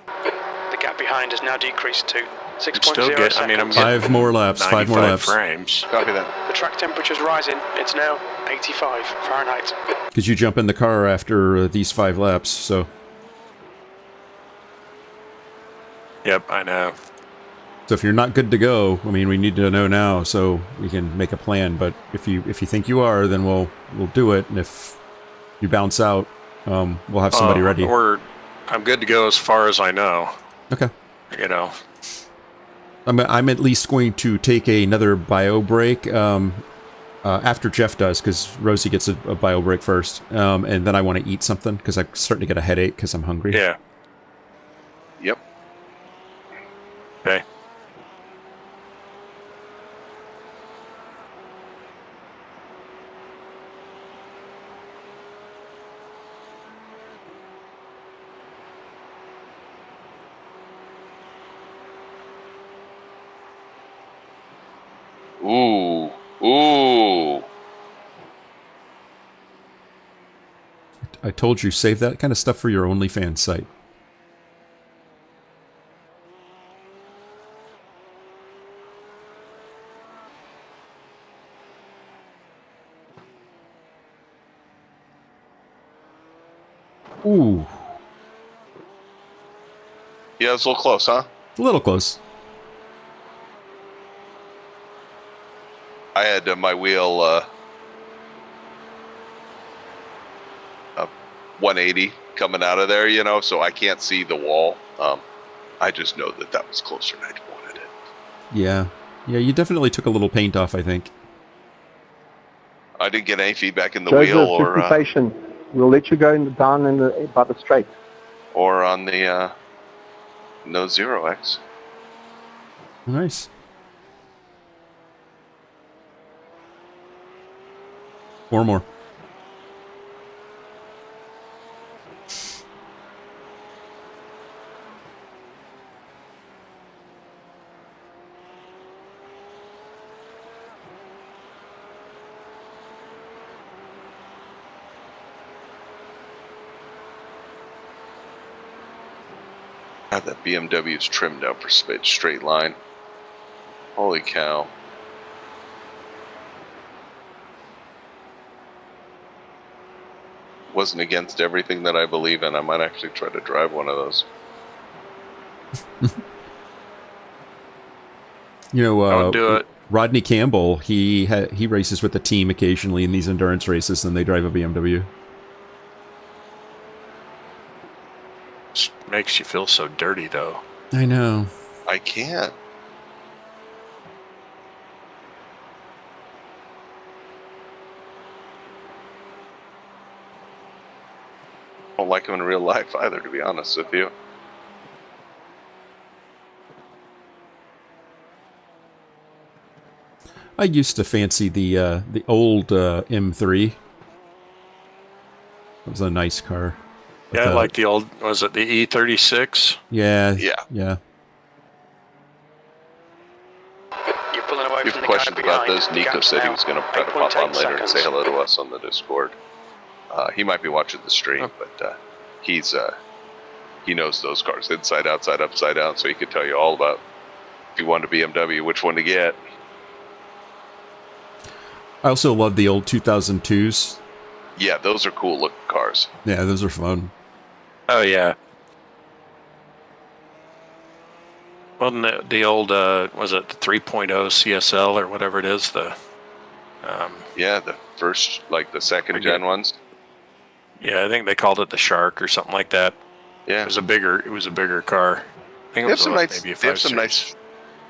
The gap behind has now decreased to 6.0 Still get. I mean, I'm seconds. getting 5 more laps. 5 more 95 laps. frames. Copy that. The track temperature's rising. It's now 85 Fahrenheit. Because you jump in the car after these 5 laps, so. Yep, I know. So if you're not good to go, I mean, we need to know now so we can make a plan. But if you think you are, then we'll do it. And if you bounce out, we'll have somebody ready. I'm good to go as far as I know. Okay. You know. I'm at least going to take another bio break after Jeff does, because Rosie gets a bio break first, and then I want to eat something because I'm starting to get a headache because I'm hungry. Yeah. Yep. Okay. Ooh. Ooh. I told you, save that kind of stuff for your OnlyFans site. Ooh, Yeah, it's a little close, huh? a little close. I had my wheel 180 coming out of there, you know, so I can't see the wall. I just know that that was closer than I wanted it. Yeah. Yeah, you definitely took a little paint off, I think. I didn't get any feedback in the Joseph, wheel just be patient. We'll let you go down by the straight. or on the no 0X. Nice. Four more. God, that BMW's trimmed out for straight line. Holy cow. Wasn't against everything that I believe in. I might actually try to drive one of those. You know, Don't do it. Rodney Campbell, he races with the team occasionally in these endurance races, and they drive a BMW. Just makes you feel so dirty, though. I know. I can't. Don't like him in real life either, to be honest with you. I used to fancy the old M3. It was a nice car. Yeah, like the old, was it the E36? Yeah. Yeah. Yeah. You're pulling away If you from have the questions car about behind. those, Nico Gaps said he now, was going to try to pop 8.8 on later and say seconds. hello to us on the Discord. He might be watching the stream, but he knows those cars inside, outside, upside down, so he could tell you all about, if you want a BMW, which one to get. I also love the old 2002s. Yeah, those are cool looking cars. Yeah, those are fun. Oh, yeah. Wasn't the old, was it the 3.0 CSL or whatever it is? Yeah, the first, like the second gen ones. Yeah, I think they called it the Shark or something like that. Yeah, It was a bigger car. I think they it have was some nice. maybe a They have 5 some series. nice.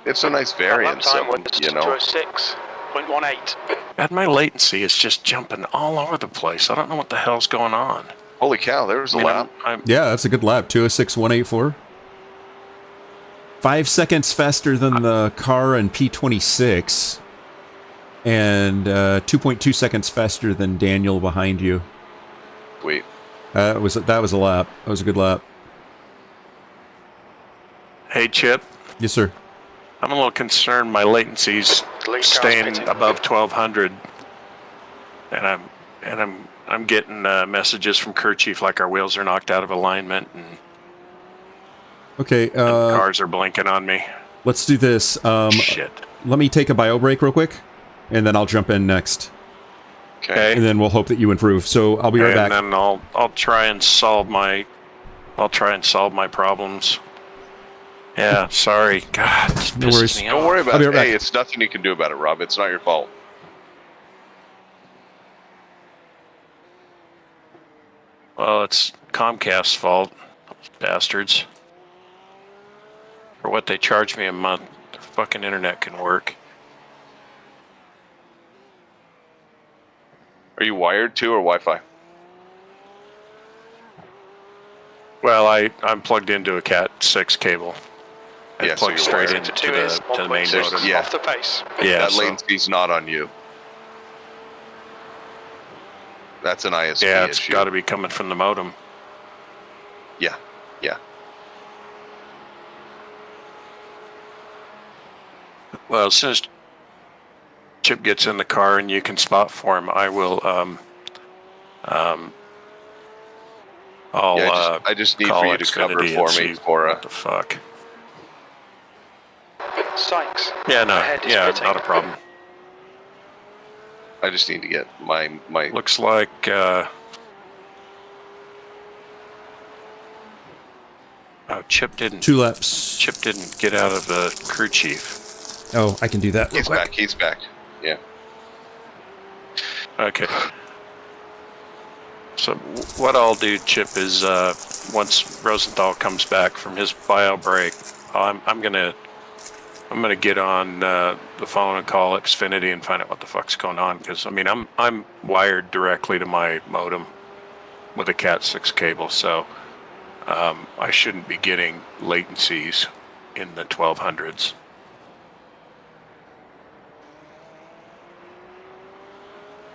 They have some nice Lap variants. time Of them, was you know. 206.18. God, my latency is just jumping all over the place. I don't know what the hell's going on. Holy cow! There was a lap. Yeah, that's a good lap. 206.184. 5 seconds faster than the car in P26. And 2.2 seconds faster than Daniel behind you. Wait. That was a lap. That was a good lap. Hey, Chip, Yes, sir. I'm a little concerned my latency's Lead staying car's pitting. above 1200, and I'm getting messages from Kerchief like our wheels are knocked out of alignment and Okay, cars are blinking on me. let's do this. Shit. Let me take a bio break real quick, and then I'll jump in next. Okay. And then we'll hope that you improve. So I'll be right back. And then I'll try and solve my problems. Yeah, sorry. God, this No pisses worries. me Don't off. worry I'll about be it. right back. Hey, it's nothing you can do about it, Rob. It's not your fault. Well, it's Comcast's fault, bastards. For what they charge me a month, their fucking internet can work. Are you wired to or Wi-Fi? Well, I'm plugged into a Cat 6 cable. And Yeah, so plugged you're straight wired. into Two is the main 1.6 modem. Yeah. off the pace. Yeah, That so, latency's not on you. That's an ISP yeah, it's issue. got to be coming from the modem. Yeah, yeah. Well, as soon as Chip gets in the car and you can spot for him, I will. I just need for you to cover for me for what the fuck. Sykes. Yeah, no, Ahead is yeah, pitting. not a problem. I just need to get my Looks like Chip didn't. 2 laps. Chip didn't get out of the crew chief. Oh, I can do that. He's back. He's back. Yeah. Okay. So what I'll do, Chip, is once Rosenthal comes back from his bio break, I'm gonna get on the phone and call Xfinity and find out what the fuck's going on. Because I mean, I'm wired directly to my modem with a Cat6 cable, so I shouldn't be getting latencies in the 1200s.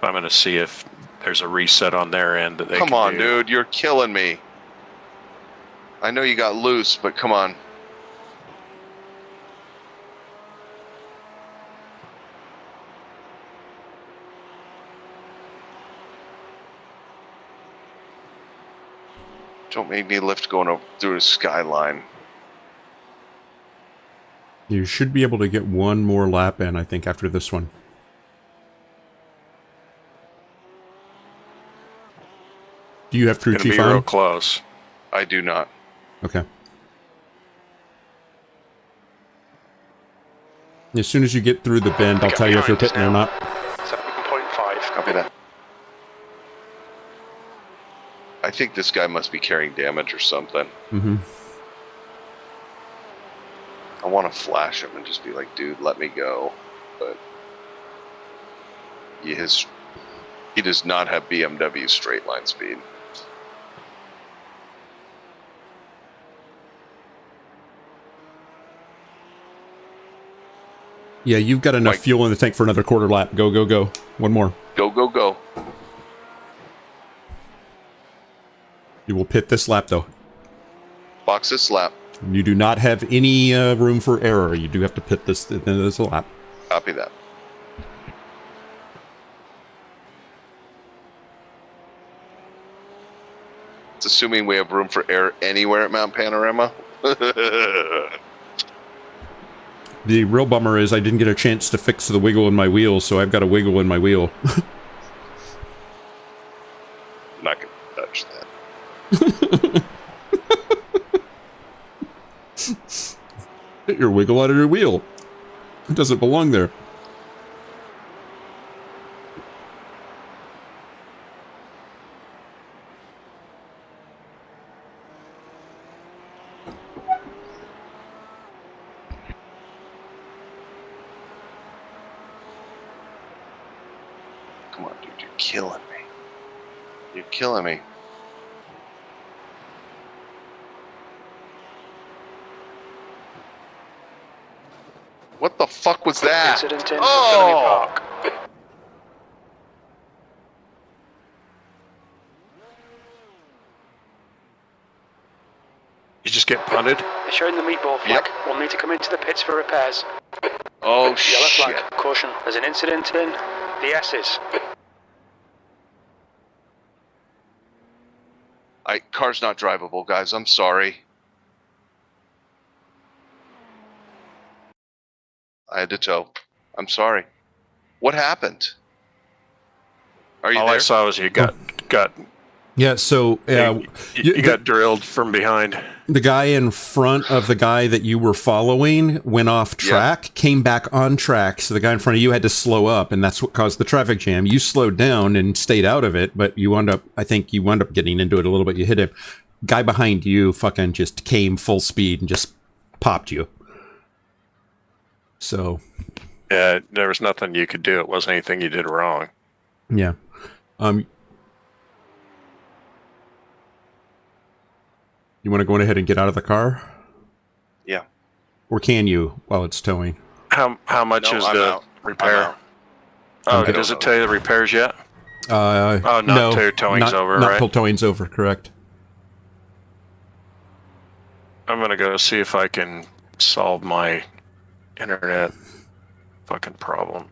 I'm gonna see if there's a reset on their end that they Come can on, do. dude, you're killing me. I know you got loose, but come on. Don't make me lift going up through a skyline. You should be able to get one more lap in, I think, after this one. Do you have crew It's gonna chief be real on? close. I do not. Okay. As soon as you get through the bend, I'll tell you if you're pitting or not. 7.5. Copy that. I think this guy must be carrying damage or something. Mm-hmm. I want to flash him and just be like, dude, let me go. But he does not have BMW straight line speed. Yeah, you've got enough fuel in the tank for another quarter lap. Go, go, go. One more. Go, go, go. You will pit this lap, though. Box this lap. You do not have any room for error. You do have to pit this at the end of this lap. Copy that. It's assuming we have room for error anywhere at Mount Panorama. The real bummer is I didn't get a chance to fix the wiggle in my wheel, so I've got a wiggle in my wheel. I'm not going to touch that. Get your wiggle out of your wheel. It doesn't belong there. Come on, dude, you're killing me. You're killing me. What the fuck was that? Incident in Oh! Park. You just get punted. They're showing the meatball flag. Yep. We'll need to come into the pits for repairs. Oh, Yellow shit. flag. Caution. There's an incident in the S's. Car's not drivable, guys. I'm sorry. I had to tow. I'm sorry. What happened? Are you All there? I saw was you got Yeah, so you got drilled from behind. the guy in front of the guy that you were following went off track, came back on track, so the guy in front of you had to slow up, and that's what caused the traffic jam. You slowed down and stayed out of it, but I think you wound up getting into it a little bit. You hit him. Guy behind you fucking just came full speed and just popped you. So... Yeah, there was nothing you could do. It wasn't anything you did wrong. yeah. You want to go ahead and get out of the car? Yeah. Or can you while it's towing? How much No, is I'm the out. repair? I'm out. Oh, Okay. does it tell you the repairs yet? Not till towing's over, not right? till towing's over, correct. I'm gonna go see if I can solve my internet fucking problem.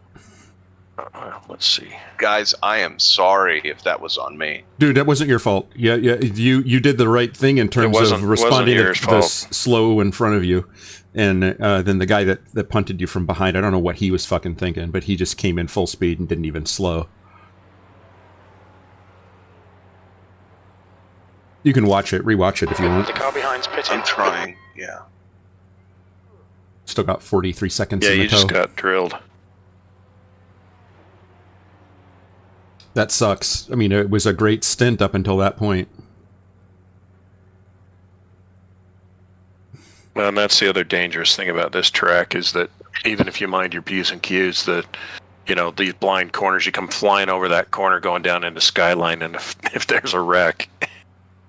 Let's see. Guys, I am sorry if that was on me. Dude, that wasn't your fault. Yeah, you did the right thing in terms wasn't- of responding to wasn't yours the fault. slow in front of you. And then the guy that punted you from behind, I don't know what he was fucking thinking, but he just came in full speed and didn't even slow. You can rewatch it if you want. The car behind's pitting. I'm trying. Yeah. Still got 43 seconds Yeah, in the you tow. just got drilled. That sucks. I mean, it was a great stint up until that point. Well, and that's the other dangerous thing about this track is that even if you mind your P's and Q's, that these blind corners, you come flying over that corner going down into Skyline, and if there's a wreck,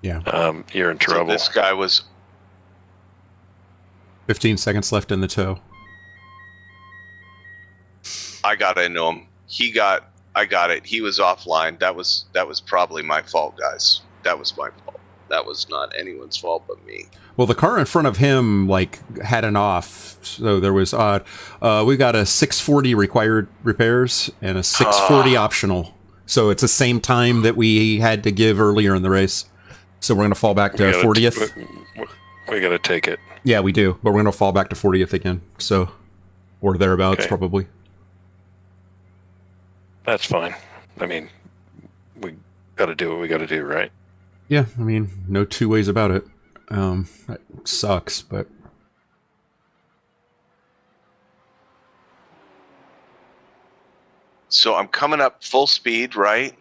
Yeah. you're in So trouble. this guy was 15 seconds left in the tow. I got into him. I got it. He was offline. That was probably my fault, guys. That was my fault. That was not anyone's fault but me. Well, the car in front of him, had an off, so there was odd. We got a 640 required repairs and a 640 optional. So it's the same time that we had to give earlier in the race. So we're going to fall back to 40th. We got to take it. Yeah, we do. But we're going to fall back to 40th again. So, or thereabouts, Okay. probably. That's fine. I mean, we got to do what we got to do, right? Yeah, I mean, no two ways about it. That sucks, but... So I'm coming up full speed, right?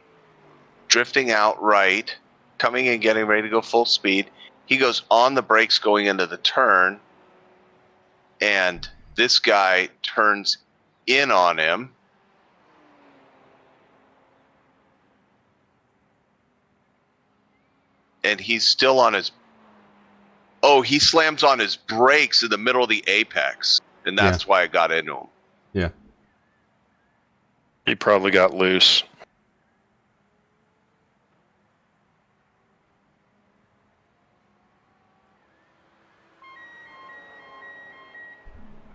Drifting out right, coming in, getting ready to go full speed. He goes on the brakes going into the turn, and this guy turns in on him. And he's still on his... Oh, he slams on his brakes in the middle of the apex. And that's why I got into him. Yeah. He probably got loose.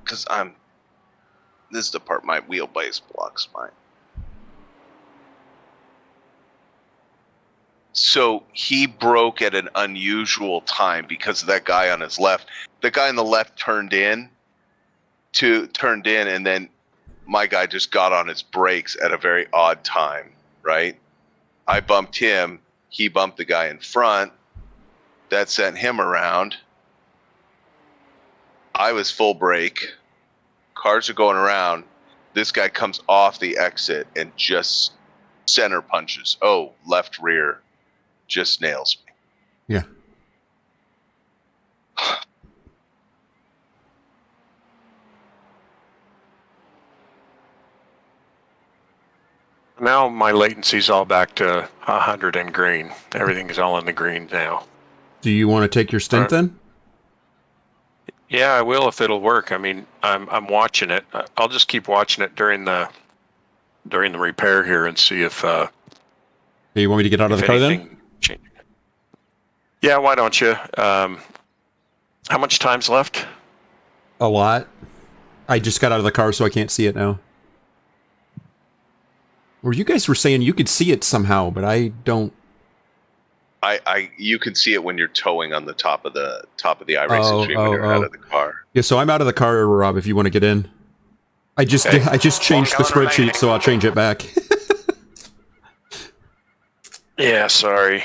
Because this is the part my wheelbase blocks mine. So he broke at an unusual time because of that guy on his left. The guy on the left turned in, and then my guy just got on his brakes at a very odd time, right? I bumped him. He bumped the guy in front. That sent him around. I was full brake. Cars are going around. This guy comes off the exit and just center punches. Oh, left rear. Just nails me. Yeah. Now my latency's all back to 100 in green. Everything is all in the green now. Do you want to take your stint then? Yeah, I will if it'll work. I mean, I'm watching it. I'll just keep watching it during the repair here and see if Hey, you want me to get out of the car then? changes. Yeah, why don't you? How much time's left? A lot. I just got out of the car, so I can't see it now. Or you guys were saying you could see it somehow, but I don't. You can see it when you're towing on the top of the iRacing stream when you're out of the car. Yeah, so I'm out of the car, Rob, if you want to get in. I just changed the One gallon spreadsheet, remaining. so I'll change it back. Yeah, sorry.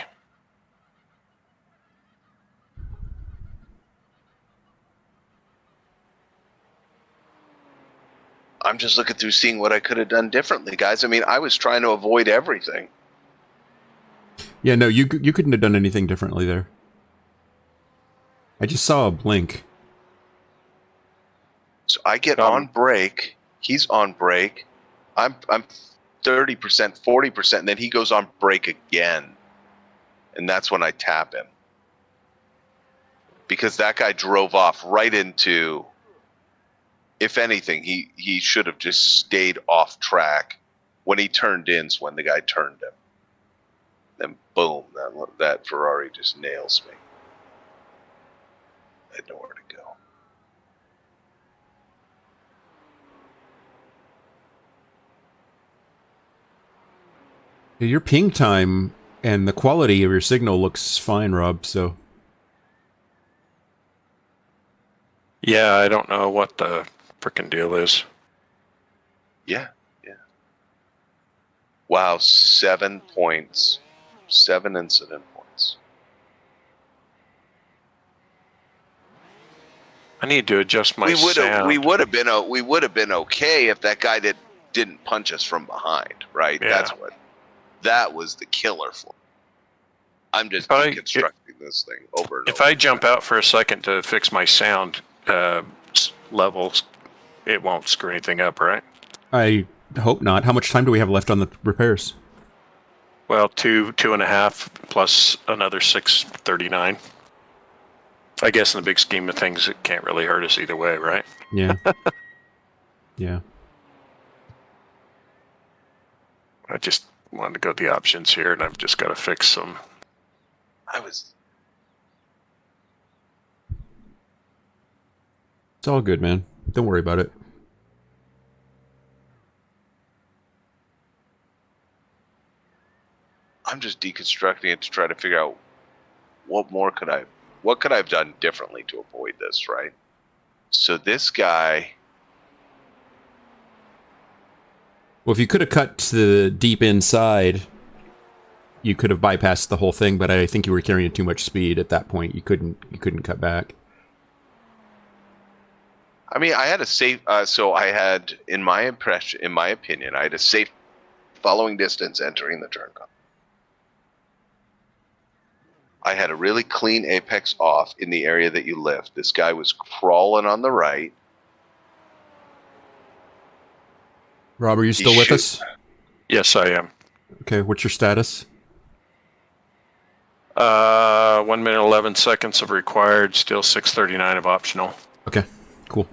I'm just looking through seeing what I could have done differently, guys. I mean, I was trying to avoid everything. Yeah, no, you couldn't have done anything differently there. I just saw a blink. So I get on brake. He's on brake. I'm 30%, 40%, and then he goes on brake again. And that's when I tap him. Because that guy drove off right into... If anything, he should have just stayed off track. When he turned in's when the guy turned him. Then boom, that Ferrari just nails me. I had nowhere to go. Your ping time and the quality of your signal looks fine, Rob, so... Yeah, I don't know what the frickin' deal is. Yeah. Wow, 7 points. 7 incident points. I need to adjust my sound. We would have been okay if that guy didn't punch us from behind, right? Yeah. That was the killer for me. I'm just deconstructing this thing over and over. If I jump out for a second to fix my sound levels, it won't screw anything up, right? I hope not. How much time do we have left on the repairs? Well, 2.5 plus another 6:39. I guess in the big scheme of things, it can't really hurt us either way, right? Yeah. Yeah. I just wanted to go to the options here, and I've just got to fix some. It's all good, man. Don't worry about it. I'm just deconstructing it to try to figure out what could I have done differently to avoid this, right? So this guy... Well, if you could have cut to the deep inside, you could have bypassed the whole thing, but I think you were carrying too much speed at that point. You couldn't cut back. I mean, I had a safe... so I had, in my opinion, I had a safe following distance entering the turn. I had a really clean apex off in the area that you lift. This guy was crawling on the right. Rob, are you still with us? Yes, I am. Okay, what's your status? 1 minute 11 seconds of required, still 6:39 of optional. Okay, cool.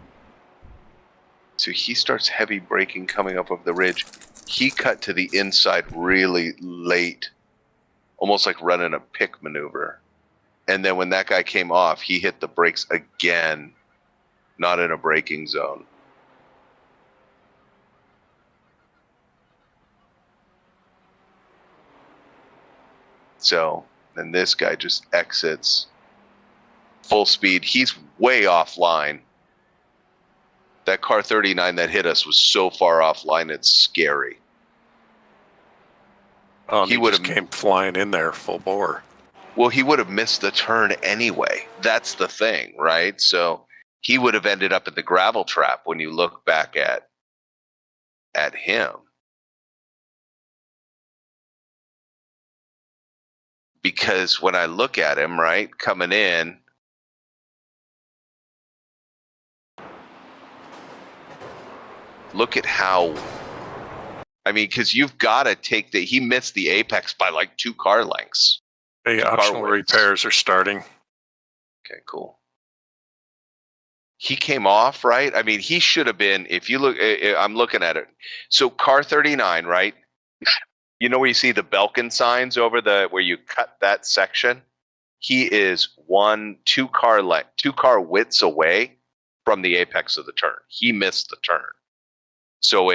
So he starts heavy braking coming up over the ridge. He cut to the inside really late, almost like running a pick maneuver. And then when that guy came off, he hit the brakes again, not in a braking zone. So then this guy just exits full speed. He's way offline. That car 39 that hit us was so far offline, it's scary. He would have came flying in there full bore. Well, he would have missed the turn anyway. That's the thing, right? So he would have ended up in the gravel trap when you look back at him. Because when I look at him, right, coming in, look at how... I mean, because you've got to take he missed the apex by like 2 car lengths. The optional repairs are starting. Okay, cool. He came off, right? I mean, he should have been, if you look, I'm looking at it. So car 39, right? You know where you see the Belkin signs over where you cut that section? He is 2 car widths away from the apex of the turn. He missed the turn. So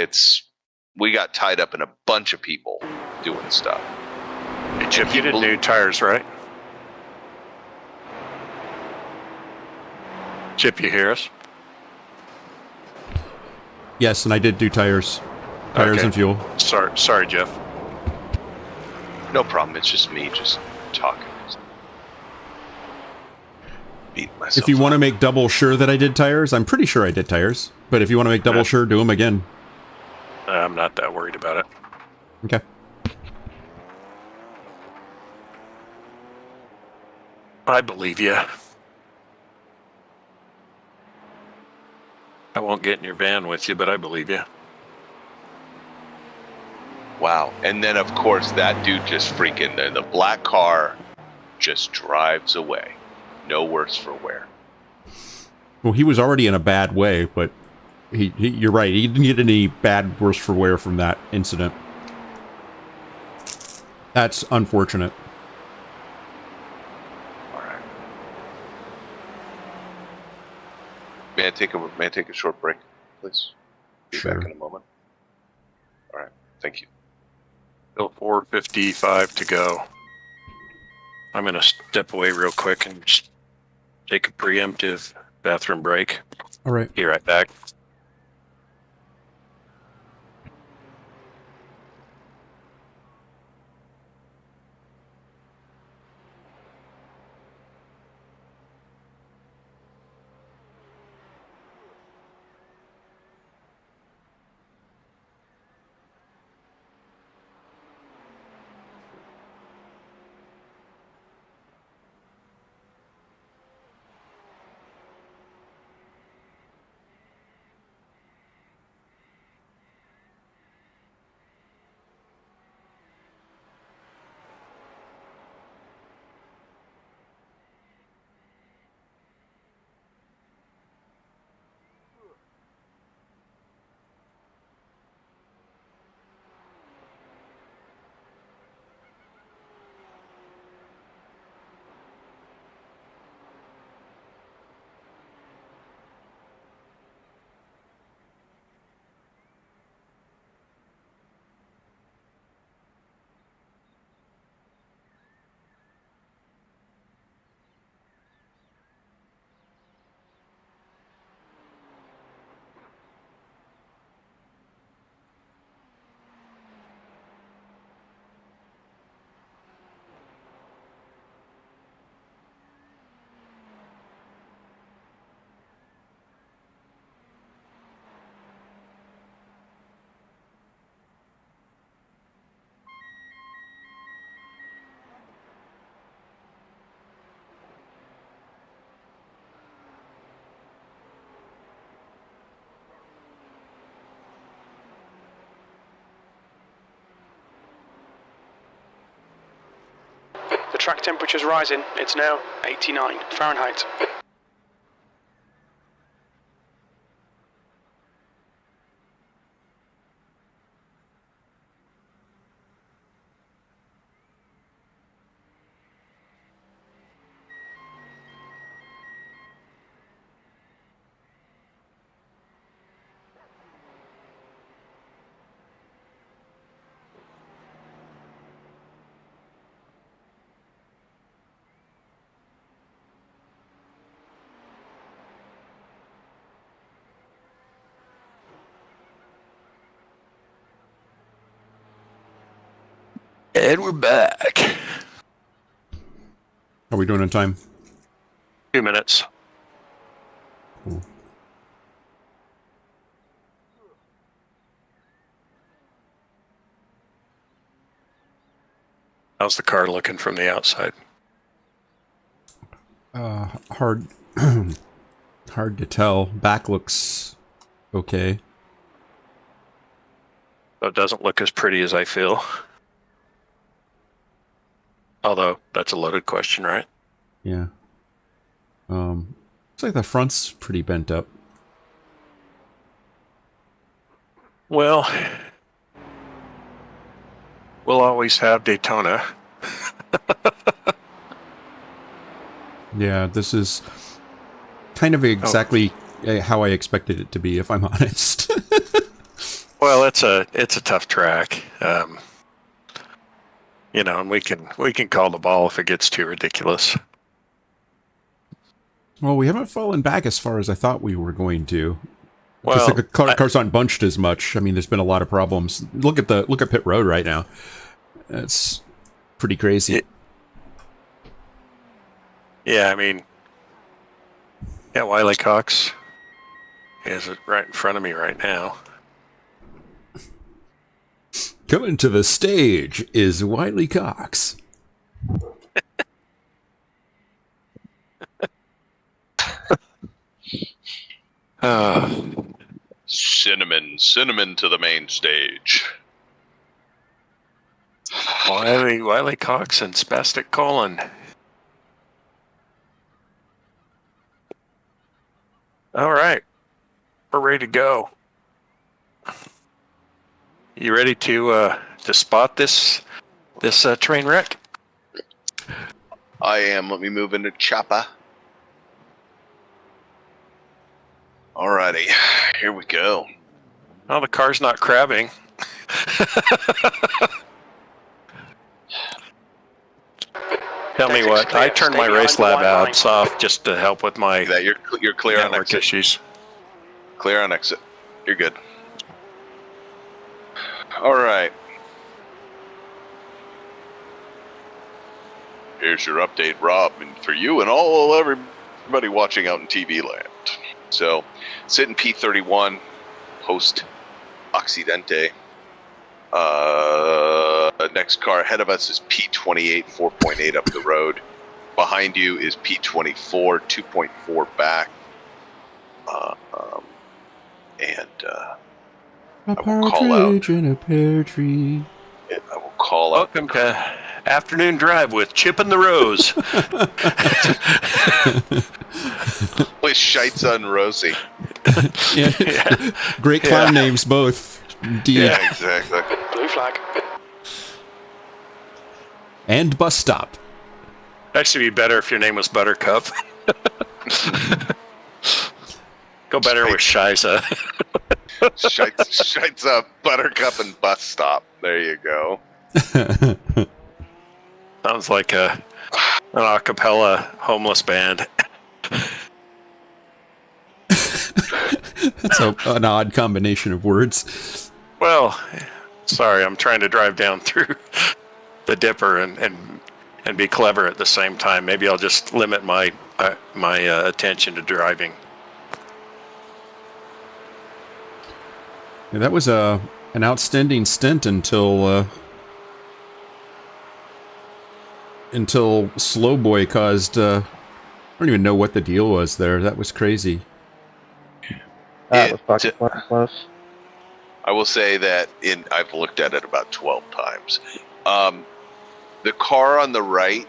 we got tied up in a bunch of people doing stuff. Hey, Chip, you did new tires, right? Chip, you hear us? Yes, and I did do tires. Tires and fuel. Sorry, Jeff. No problem. It's just me just talking. Beat myself. If you want to make double sure that I did tires, I'm pretty sure I did tires. But if you want to make double sure, do them again. I'm not that worried about it. Okay. I believe you. I won't get in your van with you, but I believe you. Wow. And then, of course, that dude just freaking, the black car just drives away. No worse for wear. Well, he was already in a bad way, but you're right. He didn't get any bad worse for wear from that incident. That's unfortunate. All right. May I take a short break, please? Be Sure. back in a moment. All right. Thank you. Still 4:55 to go. I'm going to step away real quick and just take a preemptive bathroom break. All right. Be right back. The track temperature's rising. It's now 89 Fahrenheit. And we're back. How are we doing on time? 2 minutes. Cool. How's the car looking from the outside? Hard to tell. Back looks okay. It doesn't look as pretty as I feel. Although, that's a loaded question, right? Yeah. Looks like the front's pretty bent up. Well, we'll always have Daytona. Yeah, this is kind of exactly how I expected it to be, if I'm honest. Well, it's a tough track. You know, and we can call the ball if it gets too ridiculous. Well, we haven't fallen back as far as I thought we were going to. Well, Because the cars aren't bunched as much. I mean, there's been a lot of problems. Look at pit road right now. That's pretty crazy. Yeah, I mean, yeah, Wiley Cox has it right in front of me right now. Coming to the stage is Wiley Cox. Cinnamon to the main stage. Wiley Cox and Spastic Colin. All right, we're ready to go. You ready to spot this train wreck? I am. Let me move into Choppa. Alrighty, here we go. Oh, the car's not crabbing. Tell me what, I turned my race lab ads off just to help with my that you're clear on network exit. issues. Clear on exit. You're good. All right. Here's your update, Rob, and for you and everybody watching out in TV land. So, sitting P31, post Occidente. Next car ahead of us is P28, 4.8 up the road. Behind you is P24, 2.4 back. A I will call out. partridge in a pear tree. I will call out. Welcome to Afternoon Drive with Chip and the Rose. With Scheitza and Rosie. Yeah. Great clown names, both. Indeed. Yeah, exactly. Blue flag. And bus stop. Actually, be better if your name was Buttercup. Go better with Shiza. Scheitza, Buttercup, and Bus Stop. There you go. Sounds like an a cappella homeless band. That's an odd combination of words. Well, sorry, I'm trying to drive down through the Dipper and be clever at the same time. Maybe I'll just limit my attention to driving. Yeah, that was an outstanding stint until Slowboy caused. I don't even know what the deal was there. That was crazy. That was fucking close. I will say that I've looked at it about 12 times. The car on the right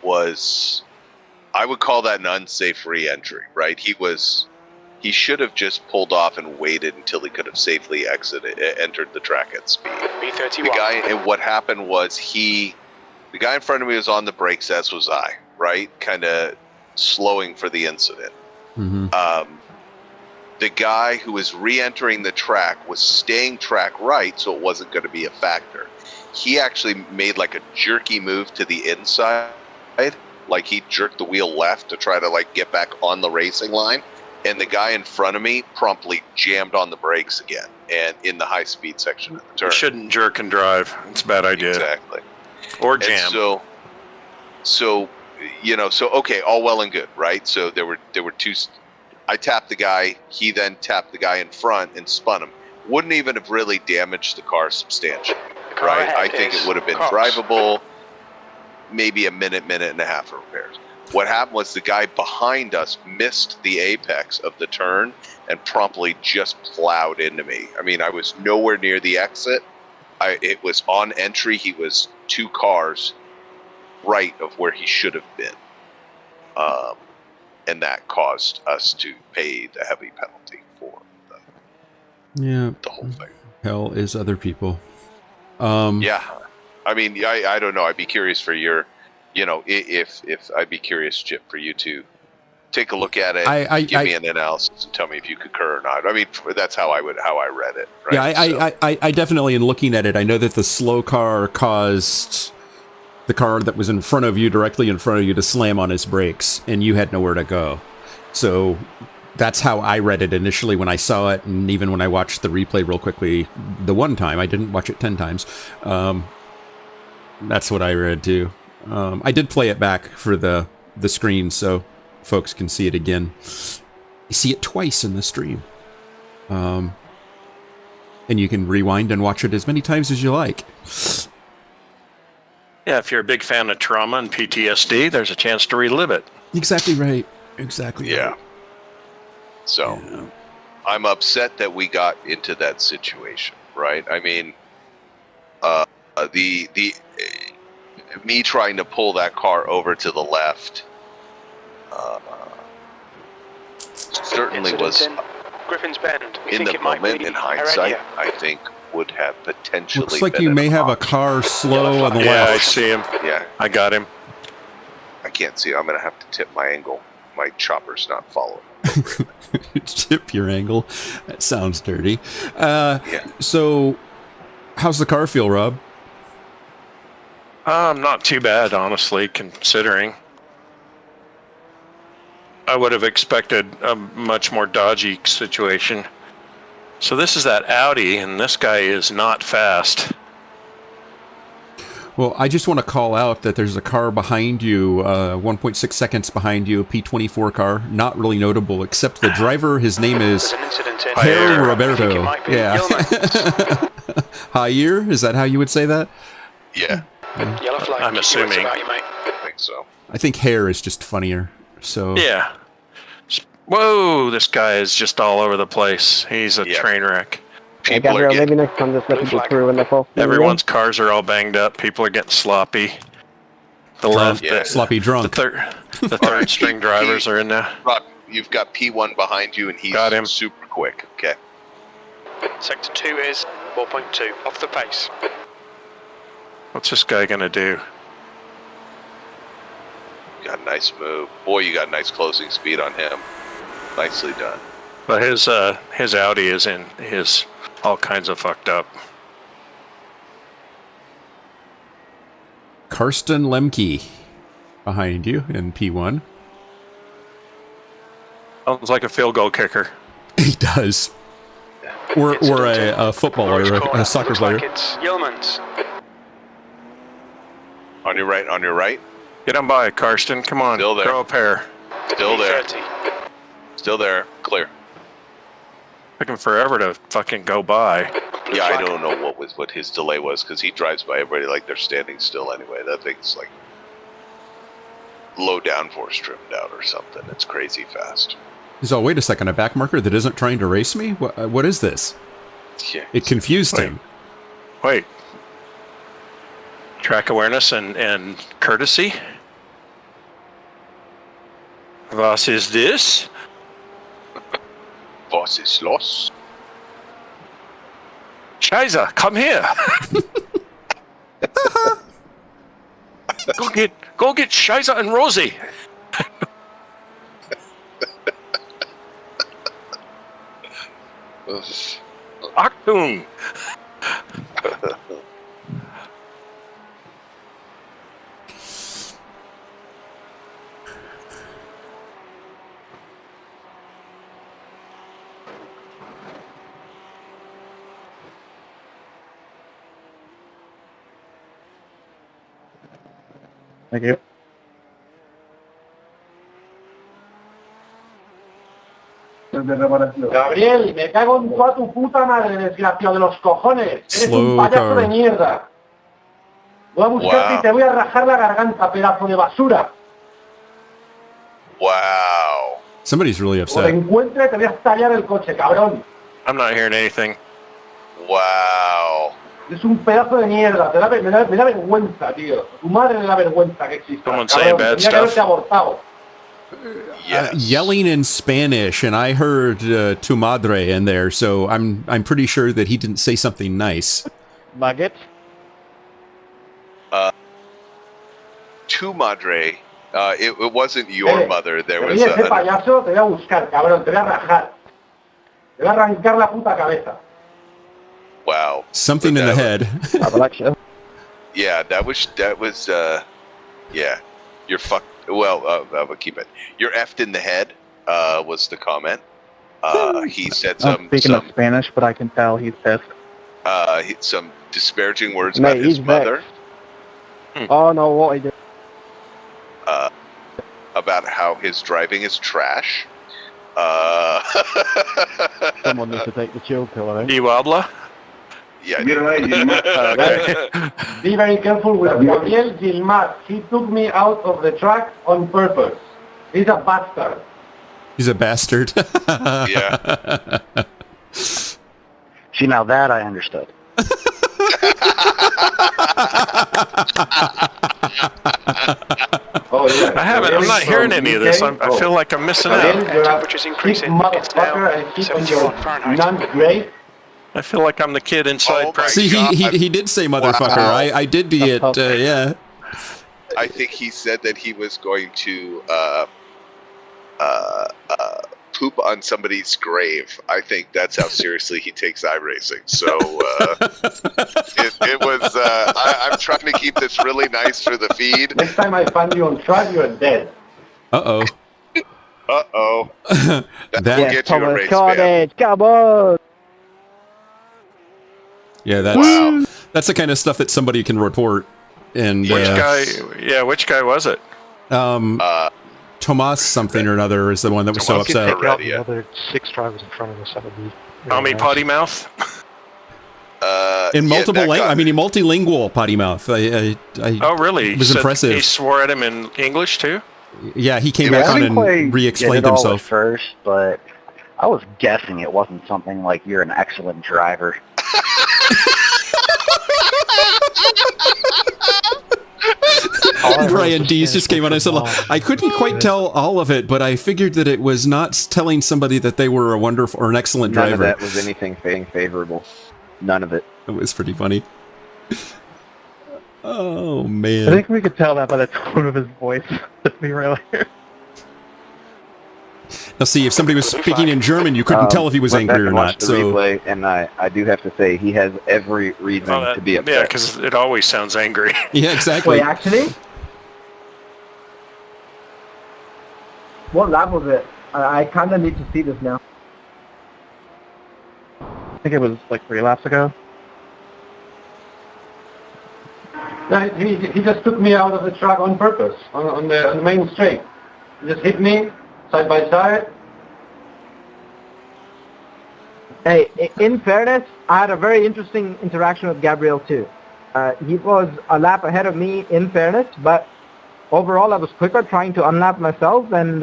was, I would call that an unsafe re-entry, right? He should have just pulled off and waited until he could have safely entered the track at speed. B31. And what happened was the guy in front of me was on the brakes, as was I, right? Kind of slowing for the incident. Mm-hmm. The guy who was re-entering the track was staying track right, so it wasn't going to be a factor. He actually made like a jerky move to the inside, like he jerked the wheel left to try to like get back on the racing line. And the guy in front of me promptly jammed on the brakes again, and in the high-speed section of the turn. You shouldn't jerk and drive. It's a bad idea. Exactly. Or jam. And so okay, all well and good, right? So there were two. I tapped the guy. He then tapped the guy in front and spun him. Wouldn't even have really damaged the car substantially, right? I think it would have been drivable. Maybe a minute and a half of repairs. What happened was the guy behind us missed the apex of the turn and promptly just plowed into me. I mean, I was nowhere near the exit. It was on entry. He was 2 cars right of where he should have been. And that caused us to pay the heavy penalty for the whole thing. Hell is other people. Yeah. I mean, I don't know. I'd be curious for your... if I'd be curious, Chip, for you to take a look at it, give me an analysis, and tell me if you concur or not. I mean, that's how I read it. Right? Yeah, I definitely, in looking at it, I know that the slow car caused the car that was in front of you, directly in front of you, to slam on his brakes, and you had nowhere to go. So that's how I read it initially when I saw it, and even when I watched the replay real quickly the one time. I didn't watch it 10 times. That's what I read too. I did play it back for the screen so folks can see it again. You see it twice in the stream. And you can rewind and watch it as many times as you like. Yeah, if you're a big fan of trauma and PTSD, there's a chance to relive it. Exactly right. Exactly Yeah. right. So, Yeah. I'm upset that we got into that situation, right? I mean, me trying to pull that car over to the left certainly was Griffin's Bend. in the moment. In hindsight, I think would have potentially. Looks like been you an may have a option. car slow on the Yeah, I left. see him. Yeah, I got him. I can't see. I'm gonna have to tip my angle. My chopper's not following. Tip your angle. That sounds dirty. Yeah. So, how's the car feel, Rob? Not too bad, honestly, considering. I would have expected a much more dodgy situation. So this is that Audi, and this guy is not fast. Well, I just want to call out that there's a car behind you, 1.6 seconds behind you, a P24 car. Not really notable, except the driver, his name is There's an incident in Jair here. Roberto. I think it might be Yeah. Jair? Is that how you would say that? Yeah, Yellow flag. I'm Keep your wits assuming. about you, mate. I think so. I think hair is just funnier. So Yeah. Whoa, this guy is just all over the place. He's a Yeah. train wreck. Hey, People are Gabriel, maybe getting next time just let Blue people flag. through when they're full. Everyone's cars are all banged up. People are getting sloppy. The left, Yeah. sloppy drunk. the third string drivers are in there. Rock, you've got P1 behind you, and he's Got him. super quick. Okay. Sector 2 is 4.2, off the pace. What's this guy gonna do? Got a nice move. Boy, you got nice closing speed on him. Nicely done. But his Audi is in his all kinds of fucked up. Karsten Lemke behind you in P1. Sounds like a field goal kicker. He does. Or a footballer, Orange or corner. a soccer Looks player. like it's Yeomans. On your right, on your right. Get him by, Karsten. Come on, Still there. throw a pair. Still there. 30. Still there. Clear. Took him forever to fucking go by. Blue Yeah, I flag. don't know what his delay was, because he drives by everybody like they're standing still anyway. That thing's like low downforce trimmed out or something. It's crazy fast. He's all, wait a second, a back marker that isn't trying to race me? What is this? Yeah. It confused him. Wait. Track awareness and courtesy? Was is this? Boss is lost. Scheiße, come here. go get Scheiße and Rosie. Achtung. Thank you. Gabriel, me cago en toda tu puta madre, desgraciado de los cojones. Eres Slow un payaso car. de mierda. Voy a buscarte Wow. y te voy a rajar la garganta, pedazo de basura. Wow. Somebody's really O te upset. encuentre y te voy a estallar el coche, cabrón. I'm not hearing anything. Wow. Es un pedazo de mierda. Me da vergüenza, tío. Tu madre le da vergüenza que exista. Someone cabrón. saying bad Tenía que haberte stuff. abortado. Yes. Yelling in Spanish, and I heard tu madre in there, so I'm pretty sure that he didn't say something nice. Baguette? Tu madre. It wasn't your mother. There was Ese a. payaso te voy a buscar, cabrón. Te voy a rajar. Te voy a arrancar la puta cabeza. Wow. Something in the head. Yeah, that was. Yeah, you're fucked. Well, I'll keep it. You're effed in the head. Was the comment. He said some Spanish, but I can tell he's pissed. some disparaging words Mate, about his he's mother. Oh no, what he did. About how his driving is trash. Someone needs to take the chill pill, I think. You habla? Yeah. Be very careful with Gabriel Gilmar. He took me out of the track on purpose. He's a bastard. He's a bastard. Yeah. See, now that I understood. Oh yeah. I'm not hearing any of this. I feel like I'm missing Gabriel, out. you're a Temperature's sick increasing. It's now motherfucker and keep on 71 your Fahrenheit. non-grade. I feel like I'm the kid inside Oh my practice. See, God. he did say motherfucker. Wow. I did be it. Yeah. I think he said that he was going to poop on somebody's grave. I think that's how seriously he takes iRacing. So it was. trying to keep this really nice for the feed. Next time I find you on track, you're dead. Uh-oh. Uh-oh. That- That'll Yes, get you a Thomas, race ban. Carnage, come on! Yeah, that's Wow. that's the kind of stuff that somebody can report. And Which guy? Yeah, which guy was it? Tomas something or another is the one that was so Tomas upset. Pick out the other 6 drivers in front of us. That would be Tommy Potty Mouth? In multiple that language, guy- I mean, multilingual potty mouth. I Oh, really? It was impressive. He swore at him in English, too? Yeah, he came Yeah, back I on didn't quite and get re-explained it all at himself. first, but I was guessing it wasn't something like you're an excellent driver. Brian Dees just came on and said, I couldn't quite tell all of it, but I figured that it was not telling somebody that they were a wonderful or an excellent None driver. of that was anything favorable. None of it. It was pretty funny. Oh, I man. think we could tell that by the tone of his voice. To be real here. Now, see, if somebody was speaking in German, you couldn't tell if he was Went back angry or and watched not. the So, replay, and I do have to say he has every reason to be upset. Yeah, because it always sounds angry. yeah, exactly. Wait, actually? What lap was it? I kind of need to see this now. I think it was like 3 laps ago. No, he just took me out of the track on purpose, on the main straight. He just hit me, side by side. Hey, in fairness, I had a very interesting interaction with Gabriel too. He was a lap ahead of me in fairness, but overall I was quicker trying to unlap myself, and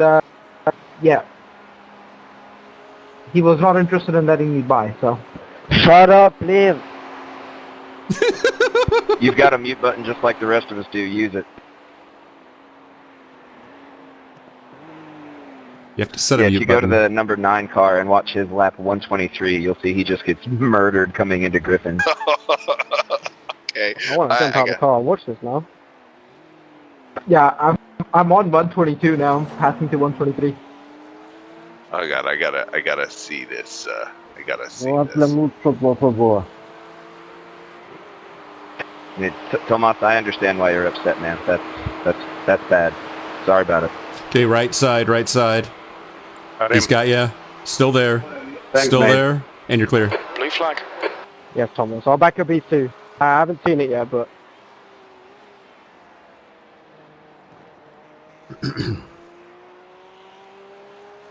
yeah. He was not interested in letting me by, so. Shut up, Liv! You've got a mute button just like the rest of us do. Use it. You have to set Yeah, a if mute you go to button. the number 9 car and watch his lap 123, you'll see he just gets murdered coming into Griffin. Okay. I want to jump out of the car and watch this now. Yeah, I'm on 122 now, passing to 123. Oh god, I gotta see this. I gotta see What's the this. mood, por favor? Tomas, I understand why you're upset, man. That's bad. Sorry about it. Okay, right side, right side. He's got you. Still there. Thanks, Still mate. there. And you're clear. Blue flag. Yes, Thomas. I'll back your B2. I haven't seen it yet, but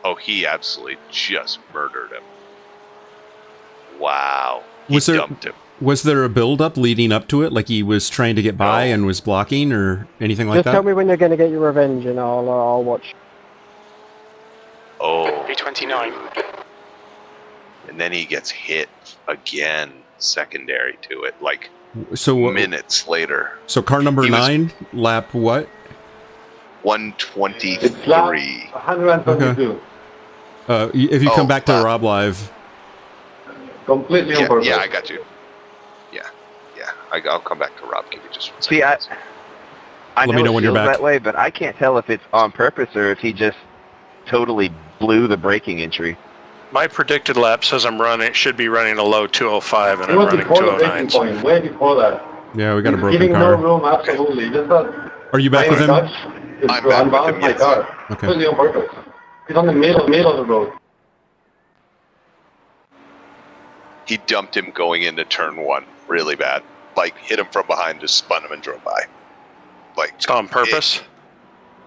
Oh, he absolutely just murdered him. Wow. He Was there- dumped him. Was there a build-up leading up to it? Like he was trying to get by and was blocking or anything like just that? tell me when you're going to get your revenge, and I'll watch. Oh. B29. And then he gets hit again, secondary to it, like So, minutes later. so car number He was- 9, lap what? 123. It's lap 122. If you come Oh, back to Rob Live. Completely on Yeah, purpose. yeah, I got you. Yeah. I'll come back to Rob. Give me just 1 second. See, I Let me know when it you're feels back. that way, but I can't tell if it's on purpose or if he just totally blew the braking entry. My predicted lap says it should be running a low 205, and It I'm was running before the 209. breaking point, way before that. Yeah, we got a He's broken giving no car. room, absolutely. Just Are you back with him? touch is I'm to back with unbalance him, my yes. car. Okay. Completely on purpose. He's on the middle of the road. He dumped him going into turn 1 really bad. Like, hit him from behind, just spun him and drove by. Like, It's on purpose.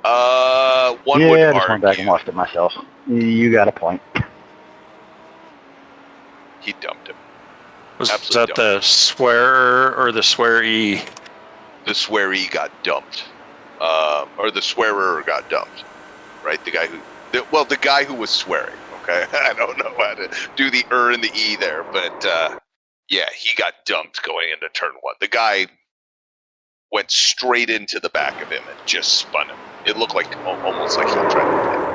one yeah, would I just went back and argue watched it myself. You got a point. he dumped him. Was absolutely that the swearer or the swearee? The swearee got dumped. Or the swearer got dumped. Right? The guy who was swearing. Okay? I don't know how to do the and the E there, but yeah, he got dumped going into turn 1. The guy went straight into the back of him and just spun him. It looked like almost like he tried to hit him.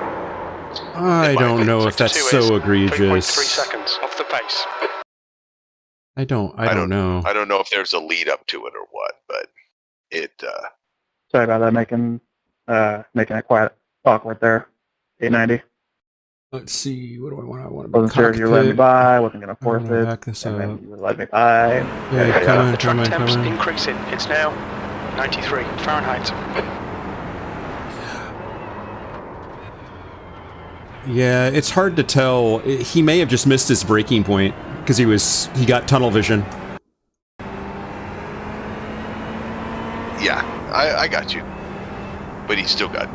I don't know if that's so 3.3 egregious. seconds off the pace. I don't know. I don't know if there's a lead up to it or what, but it Sorry about that, making it quite awkward there. 890. Let's see. What do I want? I want to be Wasn't sure if you were letting me by. Wasn't going to force it. Back this And up. then you let me by. Yeah, come on, The come track on, come temp's on. increasing. It's now 93 Fahrenheit. Yeah, it's hard to tell. He may have just missed his braking point because he got tunnel vision. Yeah, I got you. But he still got.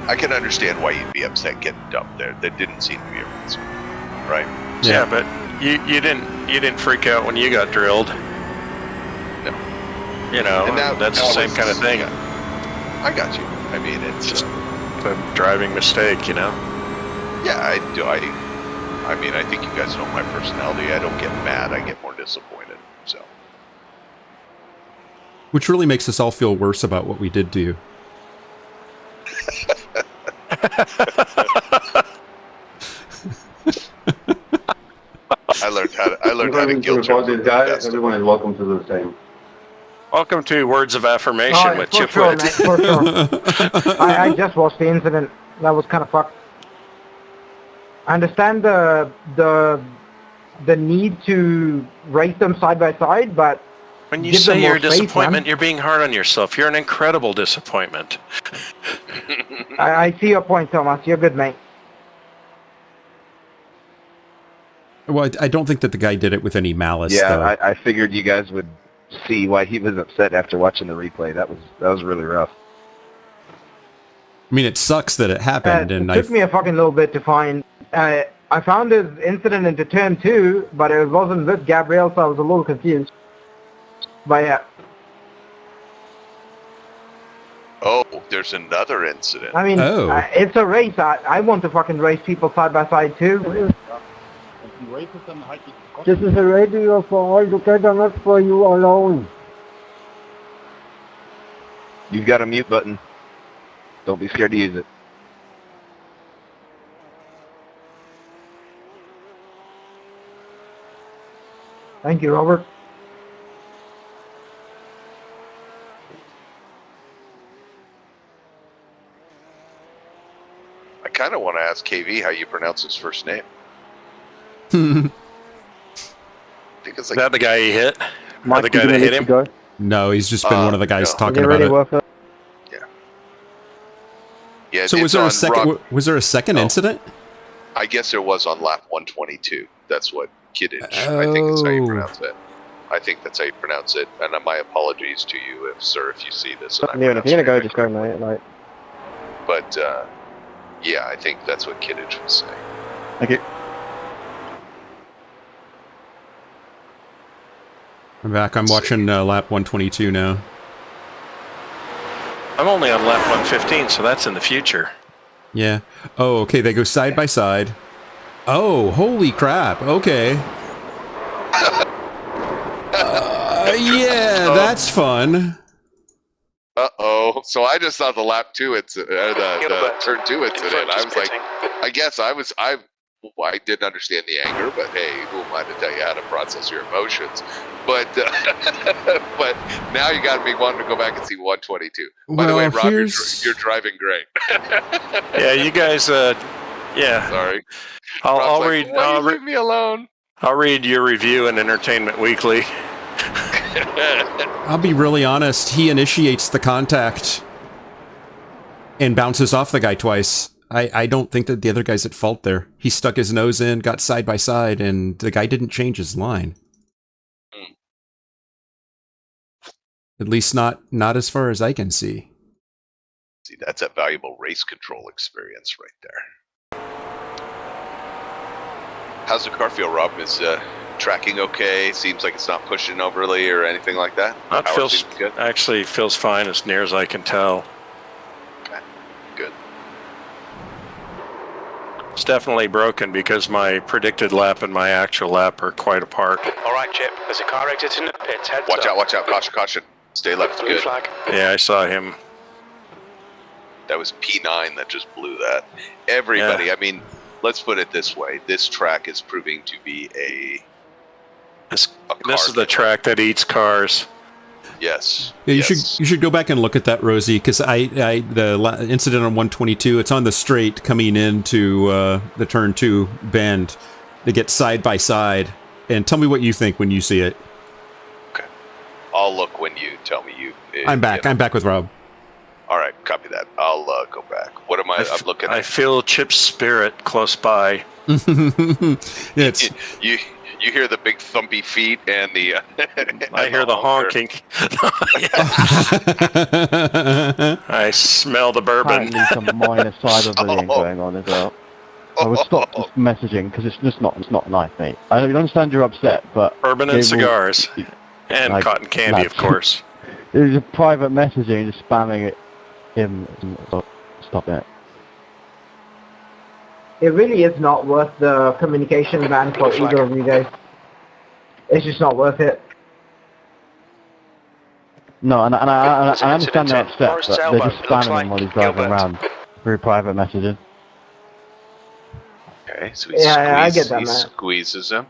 I can understand why you'd be upset getting dumped there. That didn't seem to be a reason, right? Yeah, but you didn't freak out when you got drilled. No. You know, And that's the same was- kind of thing. yeah. I got you. I mean, it's Just a driving mistake, you know. yeah. I do. I mean, I think you guys know my personality. I don't get mad. I get more disappointed. So Which really makes us all feel worse about what we did to you. I learned how to To guilt report trip. this guy, everyone is welcome to do the same. Welcome to Words of Affirmation Oh, with for Chip sure, Witt. mate, for sure. I just watched the incident. That was kind of fucked. I understand the need to race them side by side, but When you give them say you're more a space, disappointment, man. you're being hard on yourself. You're an incredible disappointment. I see your point, Thomas. You're good, mate. Well, I don't think that the guy did it with any malice, Yeah, though. I figured you guys would see why he was upset after watching the replay. That was really rough. I mean, it sucks that it happened, and It took me a fucking little bit to find. I found his incident into turn 2, but it wasn't with Gabriel, so I was a little confused. But yeah, Oh, there's another incident. I mean, Oh. it's a race. I want to fucking race people side by side too. This is a radio for all together, not for you alone. You've got a mute button. Don't be scared to use it. Thank you, Robert. I kind of want to ask KV how you pronounce his first name. Because Is like that the guy he hit? Or Mike, the guy you that gonna hit let him? you go? No, he's just been one of the guys no. talking Is it about really it. worth it? yeah. So it's was there a on second? Rock- Was there a second Oh. incident? I guess there was on lap 122. That's what Kidditch. I think that's how you Oh. pronounce it. I think that's how you pronounce it. And my apologies to you, if you see this. And I Neil, if pronounce you're gonna it go, just go, mate. Like, But yeah, I think that's what Kidditch was saying. thank you. I'm back. I'm watching lap 122 now. I'm only on lap 115, so that's in the future. Yeah. Oh, okay. They go side by side. Oh, holy crap. Okay. Yeah, that's fun. Uh-oh. So I just saw the lap 2 incident, the Gilbert, turn 2 incident. I was like, pitting. I guess I didn't understand the anger, but hey, who am I to tell you how to process your emotions? But but now you got me wanting to go back and see 122. By the way, Well, Rob, here's- you're driving great. Yeah, you guys. Yeah, Sorry. I'll Rob's like, read. "Why you leave me alone?" I'll read your review in Entertainment Weekly. I'll be really honest. He initiates the contact and bounces off the guy twice. I don't think that the other guy's at fault there. He stuck his nose in, got side by side, and the guy didn't change his line. At least not as far as I can see. See, that's a valuable race control experience right there. How's the car feel, Rob? Is tracking okay? Seems like it's not pushing overly or anything like that? That Power feels seems good? actually feels fine as near as I can tell. Okay, good. It's definitely broken because my predicted lap and my actual lap are quite apart. All right, Chip. There's a car exiting the pits. Heads Watch up. out, watch out. Caution, caution. Stay left. Blue Good. flag. Yeah, I saw him. That was P9 that just blew that. Everybody, Yeah. I mean, let's put it this way. This track is proving to be This a is the car track that eats cars. Yes. Yeah, you yes. should go back and look at that, Rosie, because the incident on 122, it's on the straight coming into the turn 2 bend. They get side by side, and tell me what you think when you see it. Okay. I'll look when you tell me you. I'm back. I'm back with Rob. All right, copy that. I'll go back. What am I'm looking at? I feel Chip's spirit close by. It's You hear the big thumpy feet and the. I hear the honking. I smell the bourbon. Apparently some minor cyberbullying going on as well. I would stop just messaging because it's not nice, mate. I understand you're upset, but Bourbon and cigars. And like, cotton candy, of course. It's a private messaging, just spamming it. Stop it. It really is not worth the communication ban for either of you guys. It's just not worth it. No, and I understand they're upset, but they're just spamming him while he's driving around through private messages. Okay, so I get that, he man. squeezes him.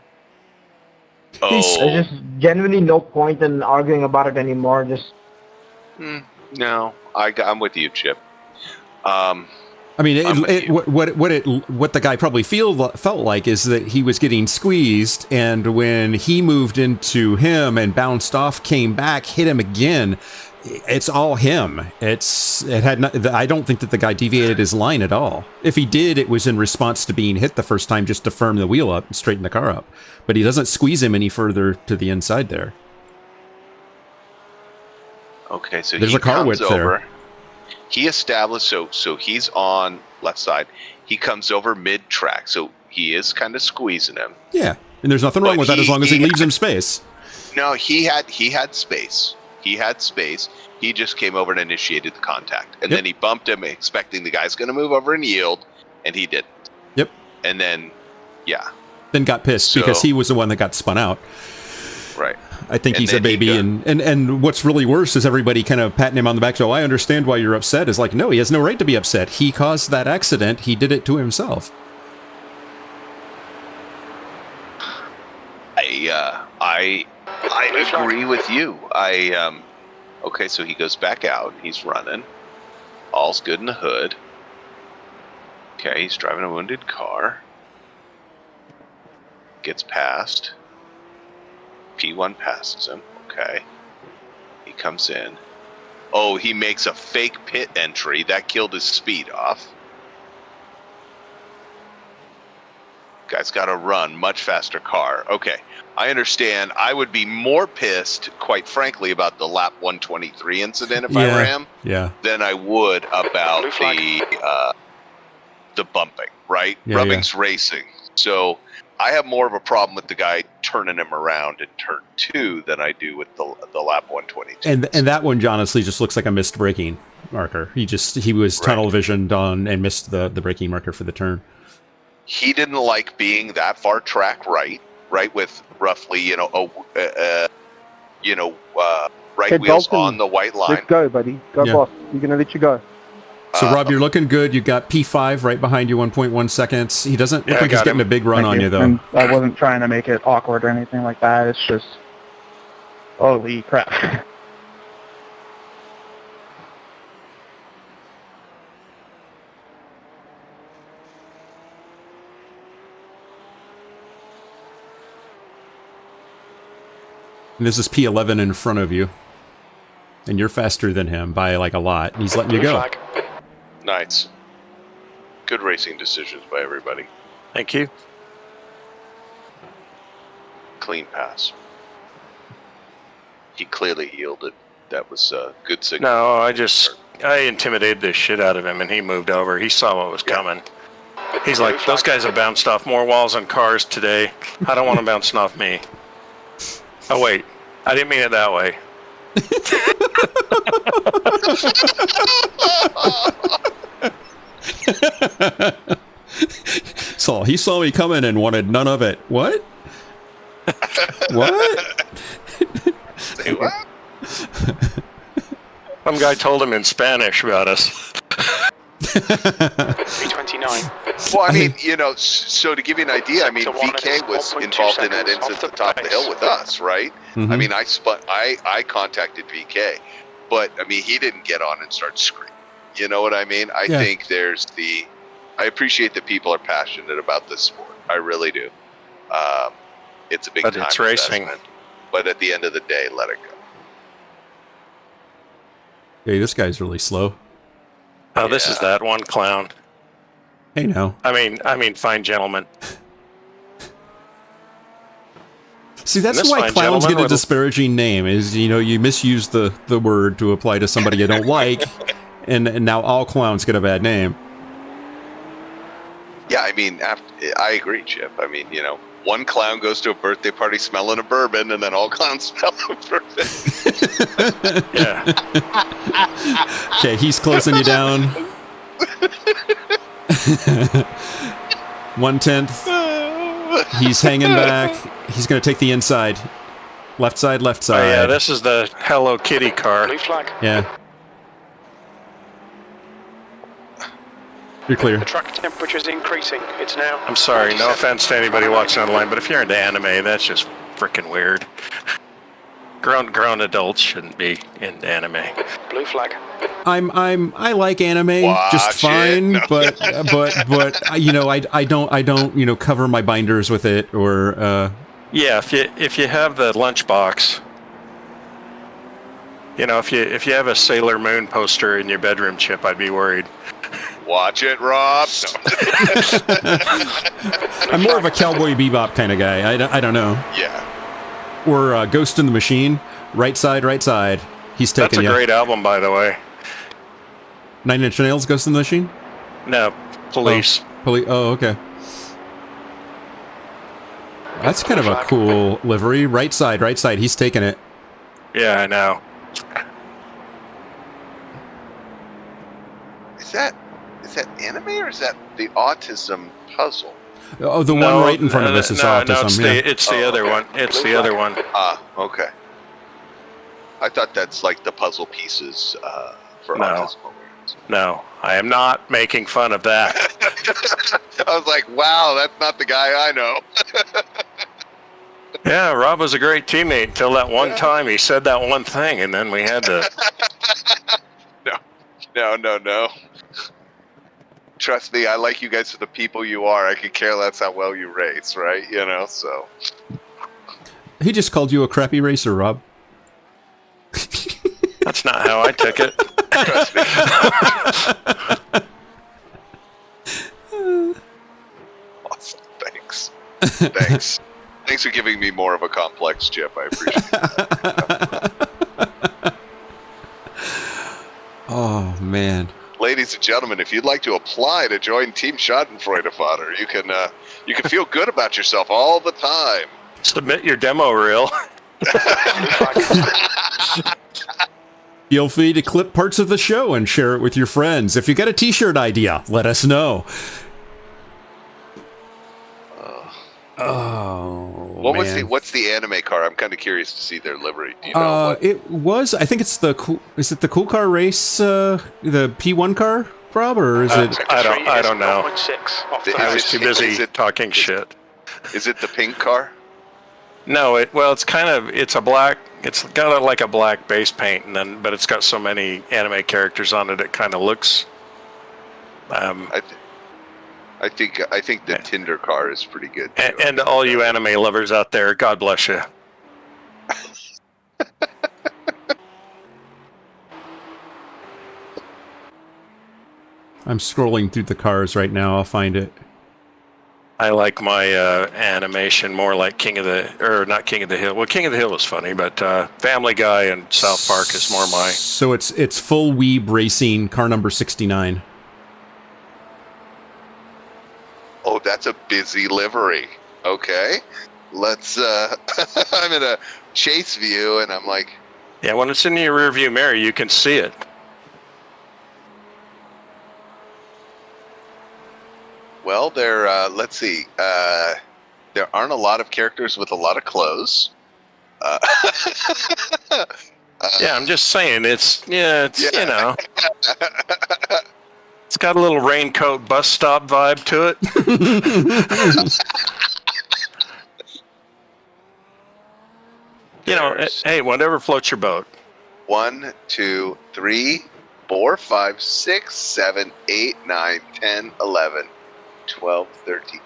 There's just genuinely no point in arguing about it anymore. Just no, I'm with you, Chip. I mean, what the guy probably felt like is that he was getting squeezed, and when he moved into him and bounced off, came back, hit him again. It's all him. I don't think that the guy deviated his line at all. If he did, it was in response to being hit the first time, just to firm the wheel up and straighten the car up. But he doesn't squeeze him any further to the inside there. Okay, so there's he a car comes width over. there. He established, so he's on left side. He comes over mid-track, so he is kind of squeezing him. Yeah, and there's nothing wrong with that as long as he leaves him space. No, he had space. He had space. He just came over and initiated the contact. And then he bumped him, expecting the guy's going to move over and yield, and he didn't. Yep. And then, Then got pissed because he was the one that got spun out. Right. I think he's a baby, and what's really worse is everybody kind of patting him on the back. So I understand why you're upset. Is like, no, he has no right to be upset. He caused that accident. He did it to himself. I agree with you. Okay, so he goes back out. He's running. All's good in the hood. Okay, he's driving a wounded car. Gets past. P1 passes him. Okay. He comes in. Oh, he makes a fake pit entry. That killed his speed off. Guy's got to run. Much faster car. Okay. I understand. I would be more pissed, quite frankly, about the lap 123 incident if I were him than I would about the bumping, right? Rubbing's racing. So I have more of a problem with the guy turning him around in turn 2 than I do with the lap 122. And that one, honestly, just looks like a missed braking marker. He was tunnel visioned on and missed the braking marker for the turn. He didn't like being that far track right with roughly right wheels Dalton, on the white line. Let's go, buddy. Go, boss. You're gonna let you go. So, Rob, you're looking good. You've got P5 right behind you, 1.1 seconds. He doesn't look like he's getting a big run on you, though. And I wasn't trying to make it awkward or anything like that. It's just, holy crap. And this is P11 in front of you. And you're faster than him by like a lot. He's letting you go. Nice. Good racing decisions by everybody. Thank you. Clean pass. He clearly yielded. That was a good signal. No, I intimidated the shit out of him, and he moved over. He saw what was coming. He's like, those guys have bounced off more walls and cars today. I don't want them bouncing off me. Oh, wait. I didn't mean it that way. So he saw me coming and wanted none of it. What? What? Say what? Some guy told him in Spanish about us. 329. Well, I mean, so to give you an idea, I mean, VK was involved in that incident at the top of the hill with us, right? Mhm. I mean, I contacted VK, but I mean, he didn't get on and start screaming. You know what I mean? I think I appreciate that people are passionate about this sport. I really do. It's a big time it's racing. investment, but at the end of the day, let it go. Hey, this guy's really slow. Oh, this is that one clown. Hey, now. I mean, fine gentleman. See, that's why clowns get a disparaging name. Is you misuse the word to apply to somebody you don't like, and now all clowns get a bad name. Yeah, I mean, I agree, Chip. I mean, one clown goes to a birthday party smelling a bourbon, and then all clowns smell a bourbon. Yeah. Okay, he's closing you down. 1/10. He's hanging back. He's going to take the inside. Left side, left side. Oh, yeah, this is the Hello Kitty car. Blue flag. Yeah. You're clear. The track temperature is increasing. It's now. I'm sorry, no offense to anybody watching online, but if you're into anime, that's just freaking weird. Grown adults shouldn't be into anime. Blue flag. I like anime just fine, but I don't cover my binders with it or Yeah, if you have the lunchbox, if you have a Sailor Moon poster in your bedroom, Chip, I'd be worried. Watch it, Rob. No. I'm more of a Cowboy Bebop kind of guy. I don't know. Yeah. Or Ghost in the Machine. Right side, right side. He's taking That's a great album, by the way. 9 Inch Nails, Ghost in the Machine? No, Police. Oh, okay. That's kind of a cool livery. Right side, right side. He's taking it. Yeah, I know. Is that anime or is that the autism puzzle? Oh, the one right in front of us is autism. No, it's the other one. It's the other one. Ah, okay. I thought that's like the puzzle pieces for autism awareness. No, I am not making fun of that. I was like, wow, that's not the guy I know. Yeah, Rob was a great teammate until that one time he said that one thing, and then we had to... No. Trust me, I like you guys for the people you are. I could care less how well you race, right? So... He just called you a crappy racer, Rob. That's not how I took it. Trust me. Awesome. Thanks. Thanks for giving me more of a complex, Chip. I appreciate that. Oh, man. Ladies and gentlemen, if you'd like to apply to join Team Schadenfreude Fodder, you can feel good about yourself all the time. Submit your demo reel. Feel free to clip parts of the show and share it with your friends. If you got a t-shirt idea, let us know. What's the anime car? I'm kind of curious to see their livery. Do you know? It was. I think it's the cool. Is it the Cool Car Race? The P1 car, Rob, or is it? I don't know. I was too busy it talking shit. Is it the pink car? No, it's a black. It's got like a black base paint, but it's got so many anime characters on it. It kind of looks. I think the Tinder car is pretty good too. And all you anime lovers out there, God bless you. I'm scrolling through the cars right now. I'll find it. I like my animation more like not King of the Hill. Well, King of the Hill was funny, but Family Guy and South Park is more my. So it's full weeb racing, car number 69. Oh, that's a busy livery. Okay, let's. I'm in a chase view, and I'm like. Yeah, when it's in your rearview mirror, you can see it. Well, let's see. There aren't a lot of characters with a lot of clothes. Yeah, I'm just saying. It's you know. It's got a little raincoat bus stop vibe to it. You know, hey, whatever floats your boat. 1, 2, 3, 4, 5, 6, 7, 8, 9, 10, 11, 12, 13,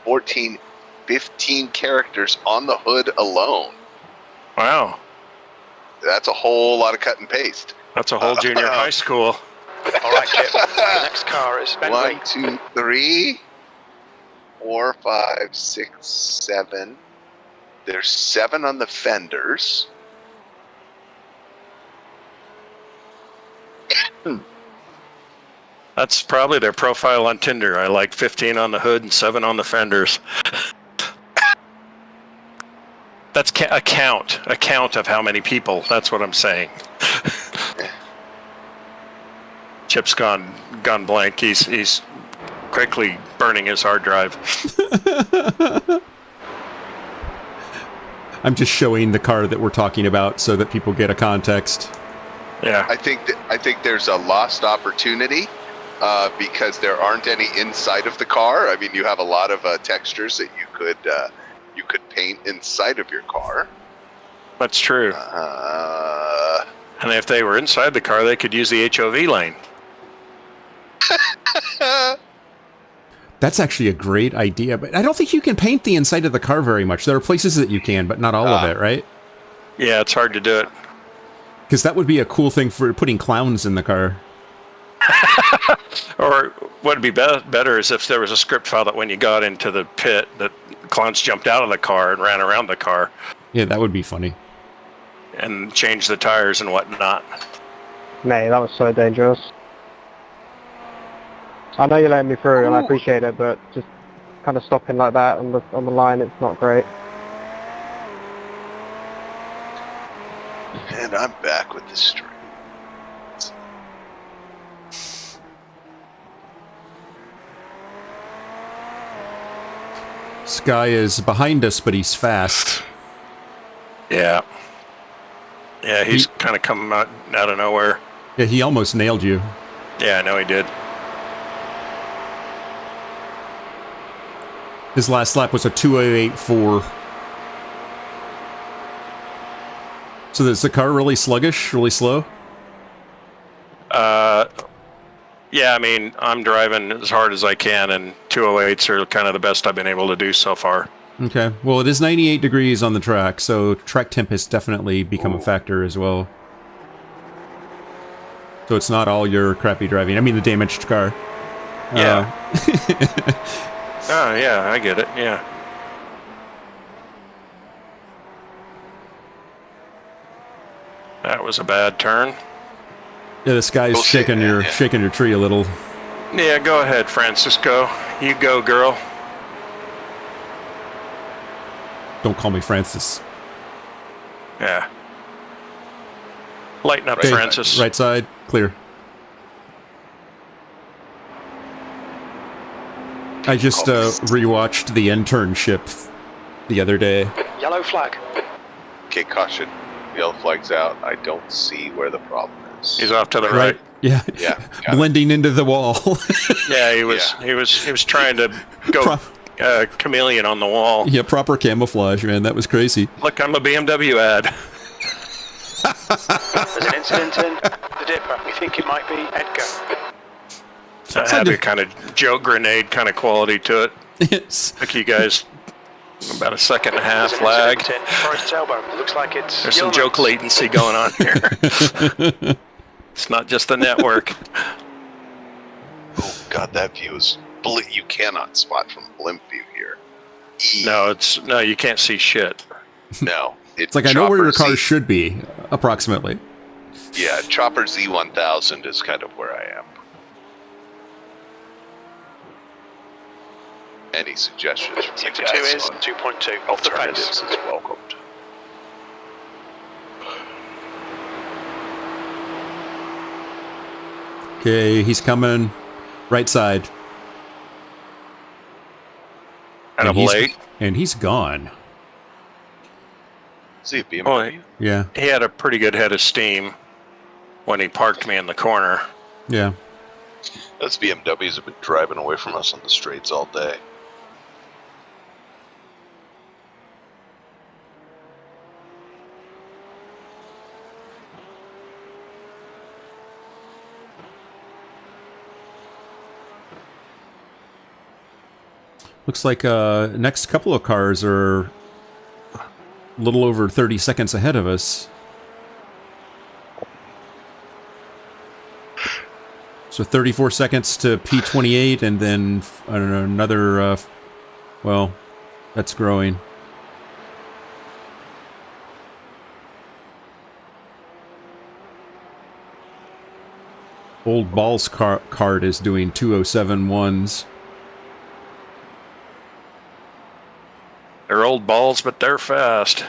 14, 15 characters on the hood alone. Wow. That's a whole lot of cut and paste. That's a whole junior high school. All right, Chip. The next car is Ben 1, 2, 3, 4, 5, 6, 7. There's 7 on the fenders. That's probably their profile on Tinder. I like 15 on the hood and 7 on the fenders. That's a count of how many people. That's what I'm saying. Chip's gone blank. He's quickly burning his hard drive. I'm just showing the car that we're talking about so that people get a context. Yeah. I think there's a lost opportunity because there aren't any inside of the car. I mean, you have a lot of textures that you could paint inside of your car. That's true. And if they were inside the car, they could use the HOV lane. That's actually a great idea, but I don't think you can paint the inside of the car very much. There are places that you can, but not all of it, right? Yeah, it's hard to do it. Because that would be a cool thing for putting clowns in the car. Or what would be better is if there was a script file that when you got into the pit, that clowns jumped out of the car and ran around the car. Yeah, that would be funny. And changed the tires and whatnot. Mate, that was so dangerous. I know you let me through, and I appreciate it, but just kind of stopping like that on the line, it's not great. And I'm back with the stream. Sky is behind us, but he's fast. Yeah. Yeah, he's kind of coming out of nowhere. Yeah, he almost nailed you. Yeah, I know he did. His last lap was a 2:08.4. So is the car really sluggish, really slow? Yeah, I mean, I'm driving as hard as I can, and 208s are kind of the best I've been able to do so far. Okay. Well, it is 98 degrees on the track, so track temp has definitely become a factor as well. So it's not all your crappy driving. I mean, the damaged car. Yeah. Oh, yeah, I get it. Yeah. That was a bad turn. Yeah, this guy's shaking your tree a little. Yeah, go ahead, Francisco. You go, girl. Don't call me Francis. Yeah. Lighten up, Okay, Francis. Right side, clear. I just rewatched The Internship the other day. Yellow flag. Okay, caution. Yellow flag's out. I don't see where the problem is. He's off to the right. Yeah. Yeah. Blending into the wall. Yeah, he was trying to go chameleon on the wall. Yeah, proper camouflage, man. That was crazy. Look, I'm a BMW ad. There's an incident in the Dipper. We think it might be Edgar. That had a kind of joke grenade kind of quality to it. Yes. Took you guys about a second and a half lag. Forrest's elbow. It looks like it's. There's some joke latency going on here. It's not just the network. Oh God, that view is you cannot spot from blimp view here. No, you can't see shit. No, it's like I know where your car should be, approximately. Yeah, Chopper Z1000 is kind of where I am. Any suggestions from Sector you 2 guys is on 2.2 off the alternatives fence. is welcomed. Okay, he's coming. Right side. And I'm late. And he's gone. See a BMW? Yeah. He had a pretty good head of steam when he parked me in the corner. Yeah. Those BMWs have been driving away from us on the straights all day. Looks like next couple of cars are a little over 30 seconds ahead of us. So 34 seconds to P28, and then, I don't know, another, well, that's growing. Old Ball's cart is doing 207.1s. They're old balls, but they're fast.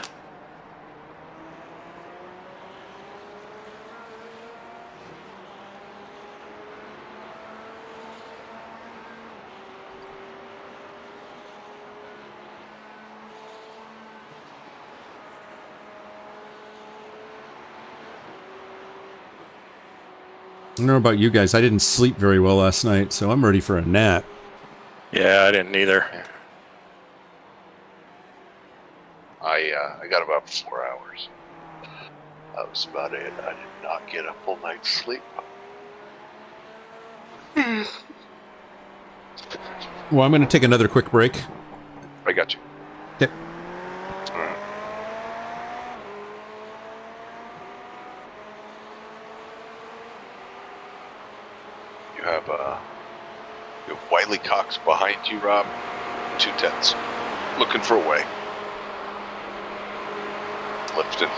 I don't know about you guys. I didn't sleep very well last night, so I'm ready for a nap. Yeah, I didn't either. I got about 4 hours. That was about it. I did not get a full night's sleep. Well, I'm going to take another quick break. I got you. Yep. All right. You have Wiley Cox behind you, Rob. 210s. Looking for a way. Lifting.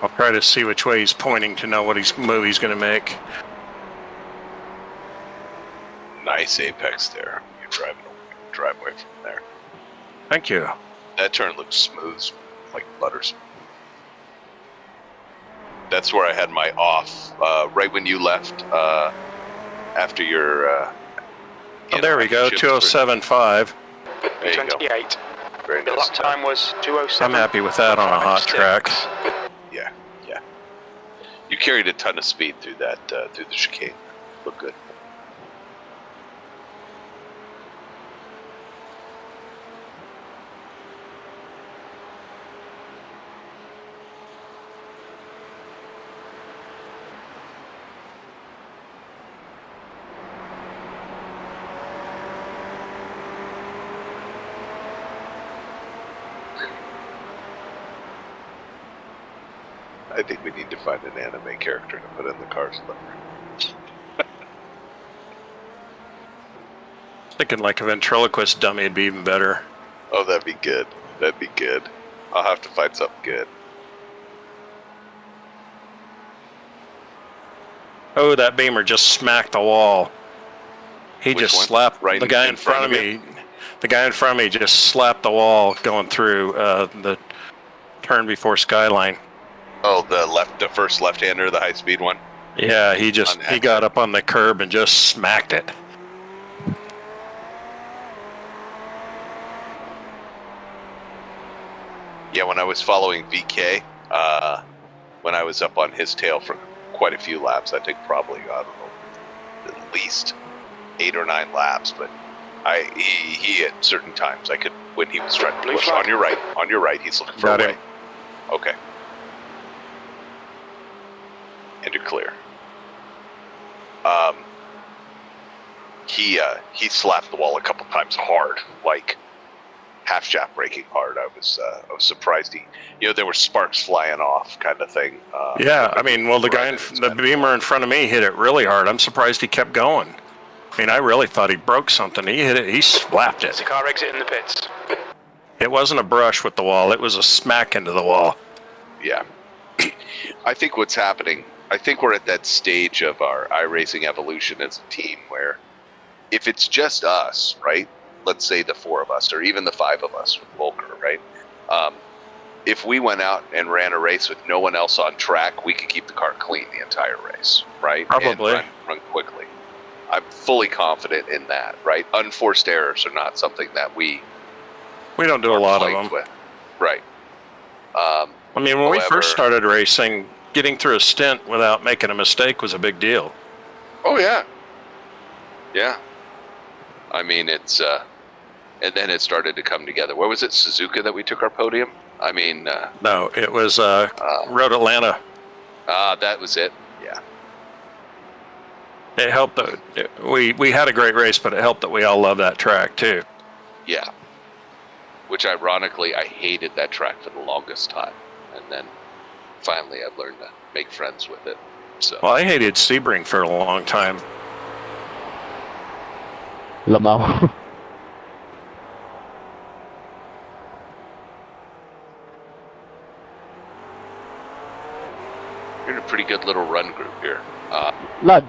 I'll try to see which way he's pointing to know what move he's going to make. Nice apex there. You drive away from there. Thank you. That turn looks smooth, like butters. That's where I had my off, right when you left, after your... oh, there we go, 207.5. There you go. 28. Very The nice lap time was 207. I'm happy with that on a hot track. Yeah. You carried a ton of speed through that, through the chicane. Looked good. I think we need to find an anime character to put in the car slipper. Thinking like a ventriloquist dummy would be even better. Oh, that'd be good. That'd be good. I'll have to find something good. Oh, that Beamer just smacked the wall. He Which just one? slapped Right the guy in front of me. The guy in front of me just slapped the wall going through the turn before Skyline. Oh, the first left-hander, the high-speed one? Yeah, he got up on the curb and just smacked it. Yeah, when I was following VK, when I was up on his tail for quite a few laps, I think probably, I don't know, at least 8 or 9 laps, but he at certain times, I could, when he was trying to push on your right, he's looking for a way. Okay. And you're clear. He slapped the wall a couple times hard, like half shaft braking hard. I was surprised there were sparks flying off, kind of thing. Yeah, I mean, well, the Beamer in front of me hit it really hard. I'm surprised he kept going. I mean, I really thought he broke something. He hit it. He slapped it. The car exiting the pits. It wasn't a brush with the wall. It was a smack into the wall. Yeah. I think what's happening, I think we're at that stage of our iRacing evolution as a team where if it's just us, right? Let's say the 4 of us, or even the 5 of us with Volker, right? If we went out and ran a race with no one else on track, we could keep the car clean the entire race, right? Probably. And run quickly. I'm fully confident in that, right? Unforced errors are not something that we don't do a lot of them. with. Right. I mean, when we first started racing, getting through a stint without making a mistake was a big deal. Oh yeah. Yeah. I mean, it's and then it started to come together. Where was it, Suzuka, that we took our podium? I mean, No, it was Road Atlanta. that was it. Yeah. It helped that we had a great race, but it helped that we all love that track too. Yeah. Which ironically, I hated that track for the longest time, and then finally I've learned to make friends with it. So. Well, I hated Sebring for a long time. Lamau. You're in a pretty good little run group here. Lad,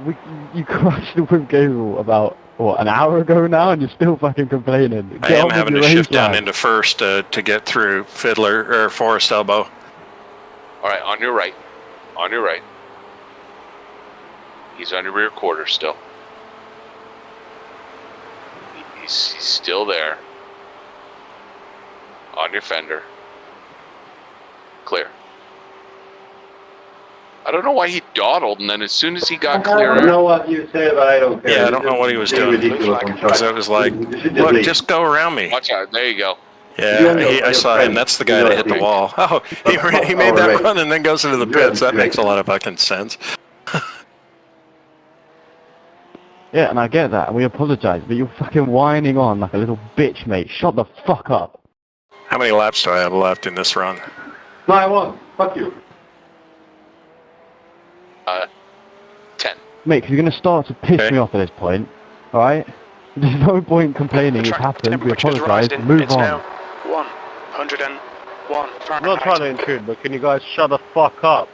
you crushed the Wim Gabriel about, what, an hour ago now, and you're still fucking complaining. I am having to shift down into first to get through Fiddler or Forest Elbow. All right, on your right. On your right. He's on your rear quarter still. He's still there. On your fender. Clear. I don't know why he dawdled, and then as soon as he got clear... I don't know what you say, but I don't care. Yeah, I don't know what he was doing. Because it was like, look, just go around me. Watch out. There you go. Yeah, I saw him. That's the guy that hit the wall. Oh, he made that run and then goes into the pits. That makes a lot of fucking sense. Yeah, and I get that, and we apologise, but you're fucking whining on like a little bitch, mate. Shut the fuck up. How many laps do I have left in this run? No, I won't. Fuck you. 10. Mate, 'cause you're going to start to piss me off at this point, alright? There's no point complaining, it's happened, we apologise, move it's on. Now 101 Fahrenheit. I'm not trying to intrude, but can you guys shut the fuck up?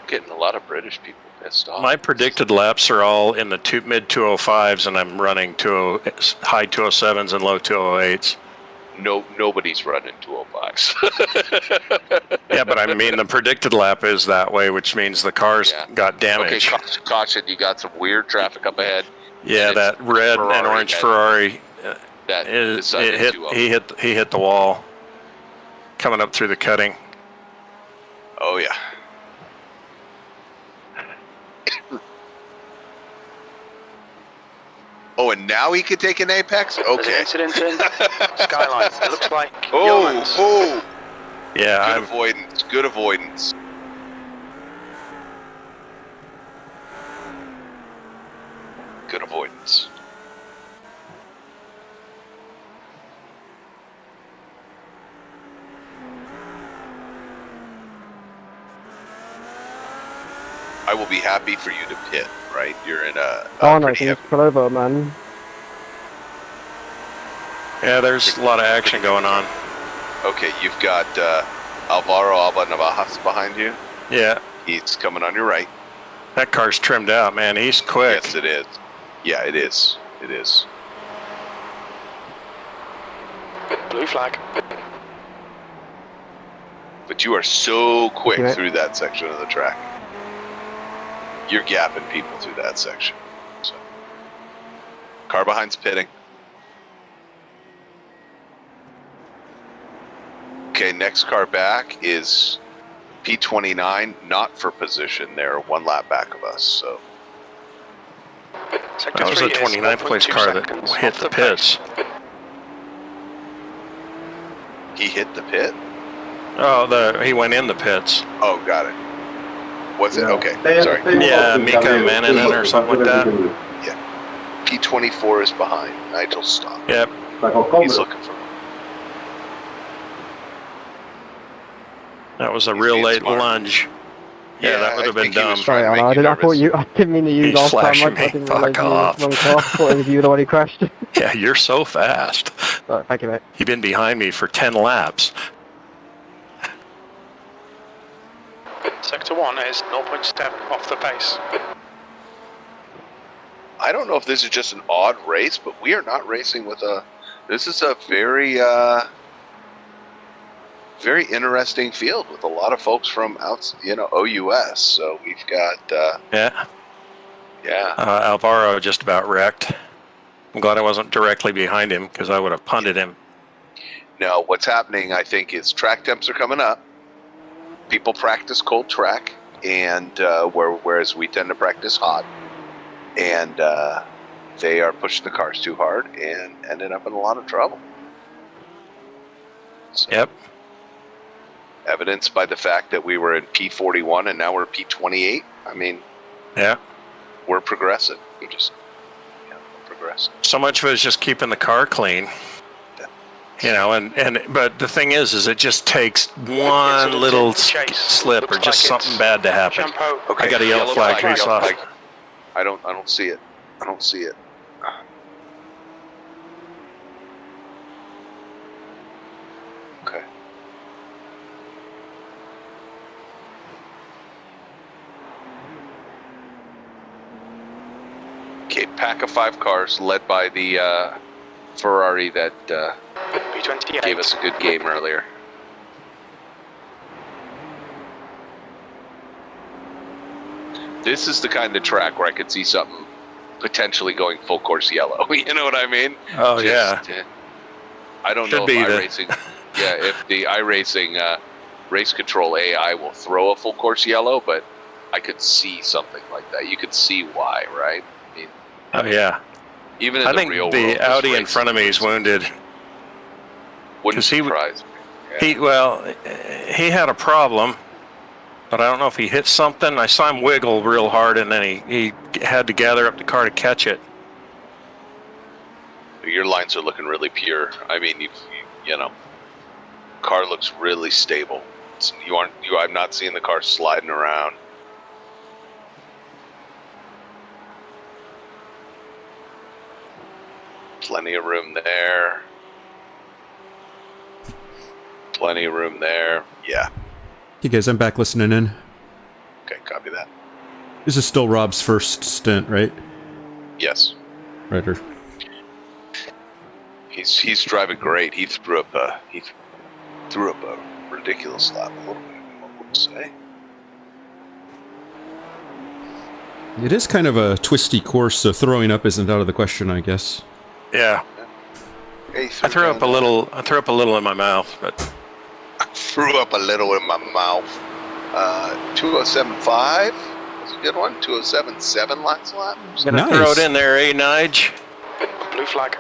Getting a lot of British people pissed off. My predicted laps are all in the mid 205s, and I'm running high 207s and low 208s. Nobody's running 205s. Yeah, but I mean, the predicted lap is that way, which means the cars got damaged. Okay, caution, you got some weird traffic up ahead. Yeah, that red and orange Ferrari, he hit the wall coming up through the cutting. Oh, yeah. Oh, and now he could take an apex? Okay. There's an incident in Skyline. It looks like Oh! Yeah, good avoidance. Good avoidance. Good avoidance. I will be happy for you to pit, right? You're in a Oh no, pretty just pull over, man. Yeah, there's a lot of action going on. Okay, you've got Alvaro Alba Navajas behind you. Yeah. He's coming on your right. That car's trimmed out, man. He's quick. Yes, it is. Yeah, it is. It is. blue flag. But you are so quick Okay. through that section of the track. You're gapping people through that section. So. Car behind's pitting. Okay, next car back is P29, not for position. They're one lap back of us, so. That was a 29th place car that hit the pits. He hit the pit? Oh, he went in the pits. Oh, got it. Was it? Okay, sorry. Yeah, Mika Maninen or something like that. Yeah. P24 is behind. Nigel stop. Yep. He's looking for. That was a real late lunge. Yeah, that would have been dumb. Sorry, I didn't mean to use He's off so much. flashing I me. didn't Fuck realize you off. were car. I thought it was you that already crashed. Yeah, you're so fast. Sorry, thank you, mate. You've been behind me for 10 laps. Sector 1 is 0.7 off the pace. I don't know if this is just an odd race, but we are not racing with a. This is a very, very interesting field with a lot of folks from OUS. So we've got. Yeah. Alvaro just about wrecked. I'm glad I wasn't directly behind him because I would have punted him. No, what's happening, I think, is track temps are coming up. People practice cold track, and whereas we tend to practice hot, and they are pushing the cars too hard and ended up in a lot of trouble. So, Yep. evidenced by the fact that we were in P41 and now we're P28. I mean, Yeah. we're progressive. We're progressive. So much of it is just keeping the car clean. You know, but the thing is it just takes one little slip or just something bad to happen. Okay, I got a yellow flag, grease off. I don't see it. I don't see it. Okay. Okay, pack of 5 cars led by the Ferrari that gave us a good game earlier. This is the kind of track where I could see something potentially going full course yellow. You know what I mean? Oh, yeah. I don't know if iRacing, if the iRacing race control AI will throw a full course yellow, but I could see something like that. You could see why, right? I mean, oh, yeah. Even in I the think real the world, Audi in front of me is wounded. Wouldn't surprise me. Yeah. He had a problem, but I don't know if he hit something. I saw him wiggle real hard, and then he had to gather up the car to catch it. Your lines are looking really pure. I mean, you know, car looks really stable. I'm not seeing the car sliding around. Plenty of room there. Plenty of room there. Yeah. Hey guys, I'm back listening in. Okay, copy that. This is still Rob's first stint, right? Yes. Right. He's driving great. He threw up a ridiculous lap a little bit, I would say. It is kind of a twisty course, so throwing up isn't out of the question, I guess. Yeah. Hey, I threw up a little in my mouth, but I threw up a little in my mouth. 207.5 was a good one. 207.7 last lap. Gonna throw it in there, eh, Nige? Blue flag.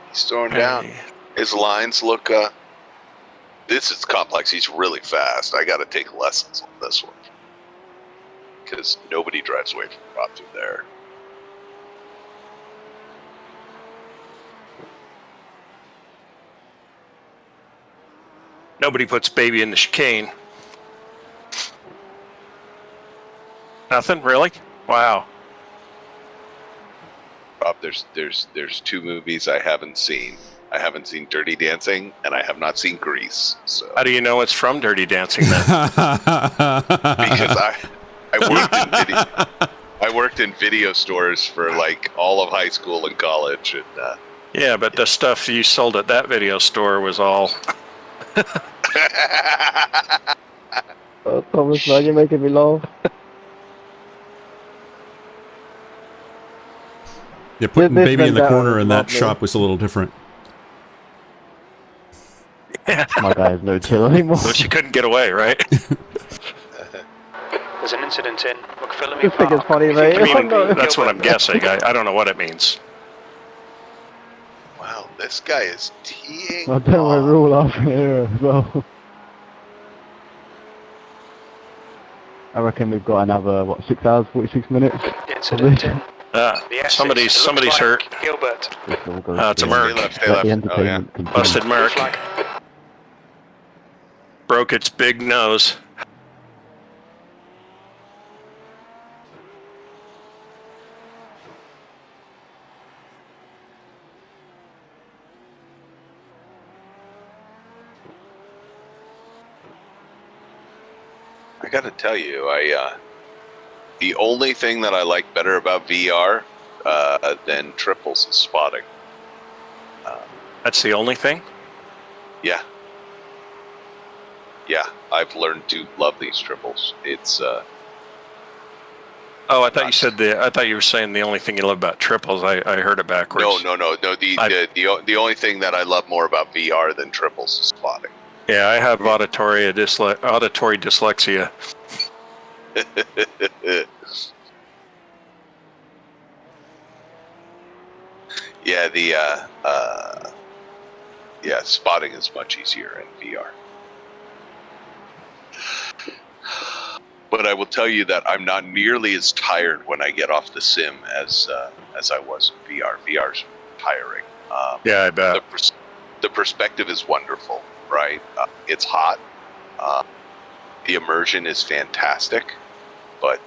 He's throwing down. His lines look. This is complex. He's really fast. I got to take lessons on this one because nobody drives away from Rob through there. Nobody puts baby in the chicane. Nothing, really? Wow. Rob, there's 2 movies I haven't seen. I haven't seen Dirty Dancing, and I have not seen Grease. So. How do you know it's from Dirty Dancing then? Because I worked in video stores for like all of high school and college, and yeah, but the stuff you sold at that video store was all. Oh, Thomas, man, you're making me laugh. Yeah, putting baby in the corner in that shop was a little different. My guy has no chill anymore. So she couldn't get away, right? There's an incident in McPhillamy This thing is Park. funny, mate. I mean, that's what I'm guessing. I don't know what it means. wow, this guy is teeing I don't know off. we're all off here as well. I reckon we've got another, 6 hours, 46 minutes? Incident in. Somebody's hurt. Gilbert. It's a Merc. They left. The entertainment continues. Busted Merc. Blue flag. Broke its big nose. I got to tell you, the only thing that I like better about VR than triples is spotting. That's the only thing? Yeah. Yeah, I've learned to love these triples. It's Oh, I thought you said I thought you were saying the only thing you love about triples. I heard it backwards. No. The only thing that I love more about VR than triples is spotting. Yeah, I have auditory dyslexia. Yeah, spotting is much easier in VR. But I will tell you that I'm not nearly as tired when I get off the sim as I was in VR. VR's tiring. Yeah, I bet. The perspective is wonderful, right? It's hot. The immersion is fantastic, but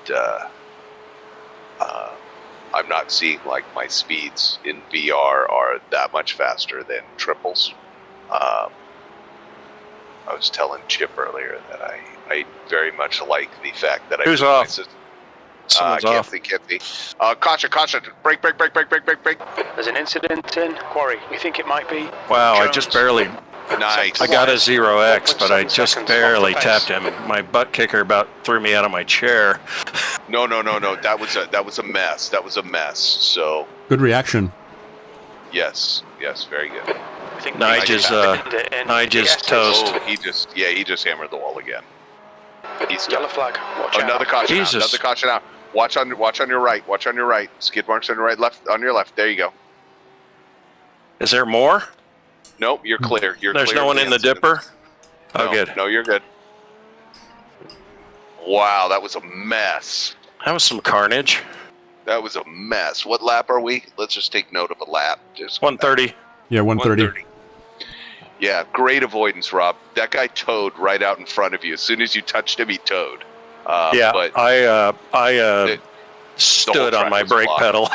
I'm not seeing like my speeds in VR are that much faster than triples. I was telling Chip earlier that I very much like the fact that Who's off? Someone's off. Can't see. Caution! Brake! There's an incident in Quarry. We think it might be. Wow, Jones. I just barely. Nice. I got a 0x, but I 1.7 just seconds barely off the pace. tapped him. My butt kicker about threw me out of my chair. No. That was a mess. That was a mess. So Good reaction. yes, very good. I think Nigel's toast. Oh, he just hammered the wall again. He's Yellow done. flag. Watch Another out. caution out. Jesus. Another caution out. Watch on your right. Watch on your right. Skid marks on your right, left. On your left. There you go. Is there more? Nope, you're clear. There's clear no one of in the incident. dipper? Oh, No, good. No, you're good. Wow, that was a mess. That was some carnage. That was a mess. What lap are we? Let's just take note of a lap. Just 130. Yeah, 130. Yeah, great avoidance, Rob. That guy towed right out in front of you. As soon as you touched him, he towed. Yeah, but I stood on track my was brake blocked. pedal.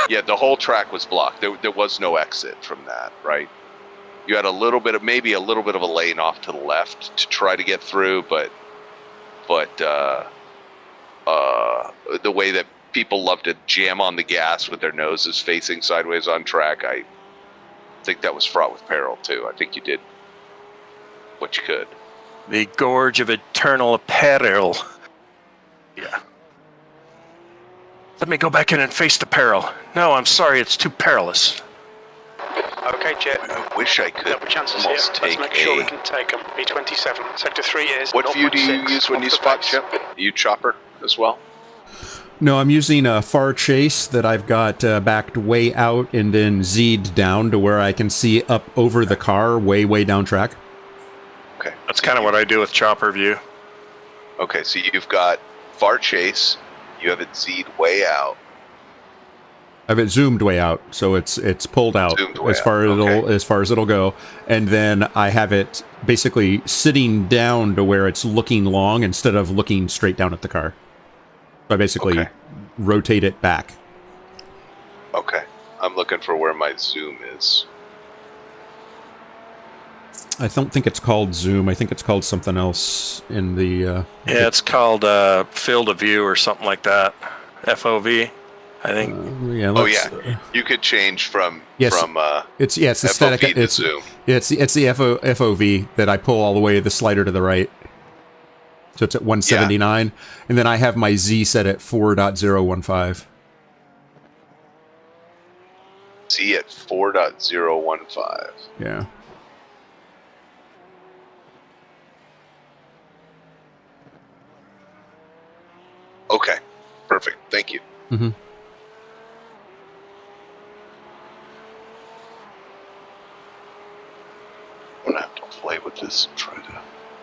Yeah, the whole track was blocked. There was no exit from that, right? You had maybe a little bit of a lane off to the left to try to get through, but the way that people love to jam on the gas with their noses facing sideways on track, I think that was fraught with peril too. I think you did what you could. The gorge of eternal peril. Yeah. Let me go back in and face the peril. No, I'm sorry, it's too perilous. Okay, Jet. I wish I could Double chances here. almost Let's take make sure we can take them. B27. Sector 3 is. What view do you 0.6 use when you off the spot pace. Chip? You chopper as well? No, I'm using a far chase that I've got backed way out and then Z'd down to where I can see up over the car way down track. Okay. That's kind of what I do with chopper view. Okay, so you've got far chase, you have it Z'd way out. I have it zoomed way out, so it's pulled out Zoomed way as far out, okay. as far as it'll go, and then I have it basically sitting down to where it's looking long instead of looking straight down at the car. So I basically Okay. rotate it back. Okay. I'm looking for where my zoom is. I don't think it's called zoom. I think it's called something else in the. Yeah, it's called field of view or something like that. FOV, I think. Yeah. Oh let's- yeah, you could change from Yes. from It's the FOV static. to It's zoom. it's the FOV that I pull all the way the slider to the right. So it's at 179, and then I have my Z set at 4.015. See at 4.015. Yeah. Okay, perfect. Thank you. Mm-hmm. I'm gonna have to play with this and try to.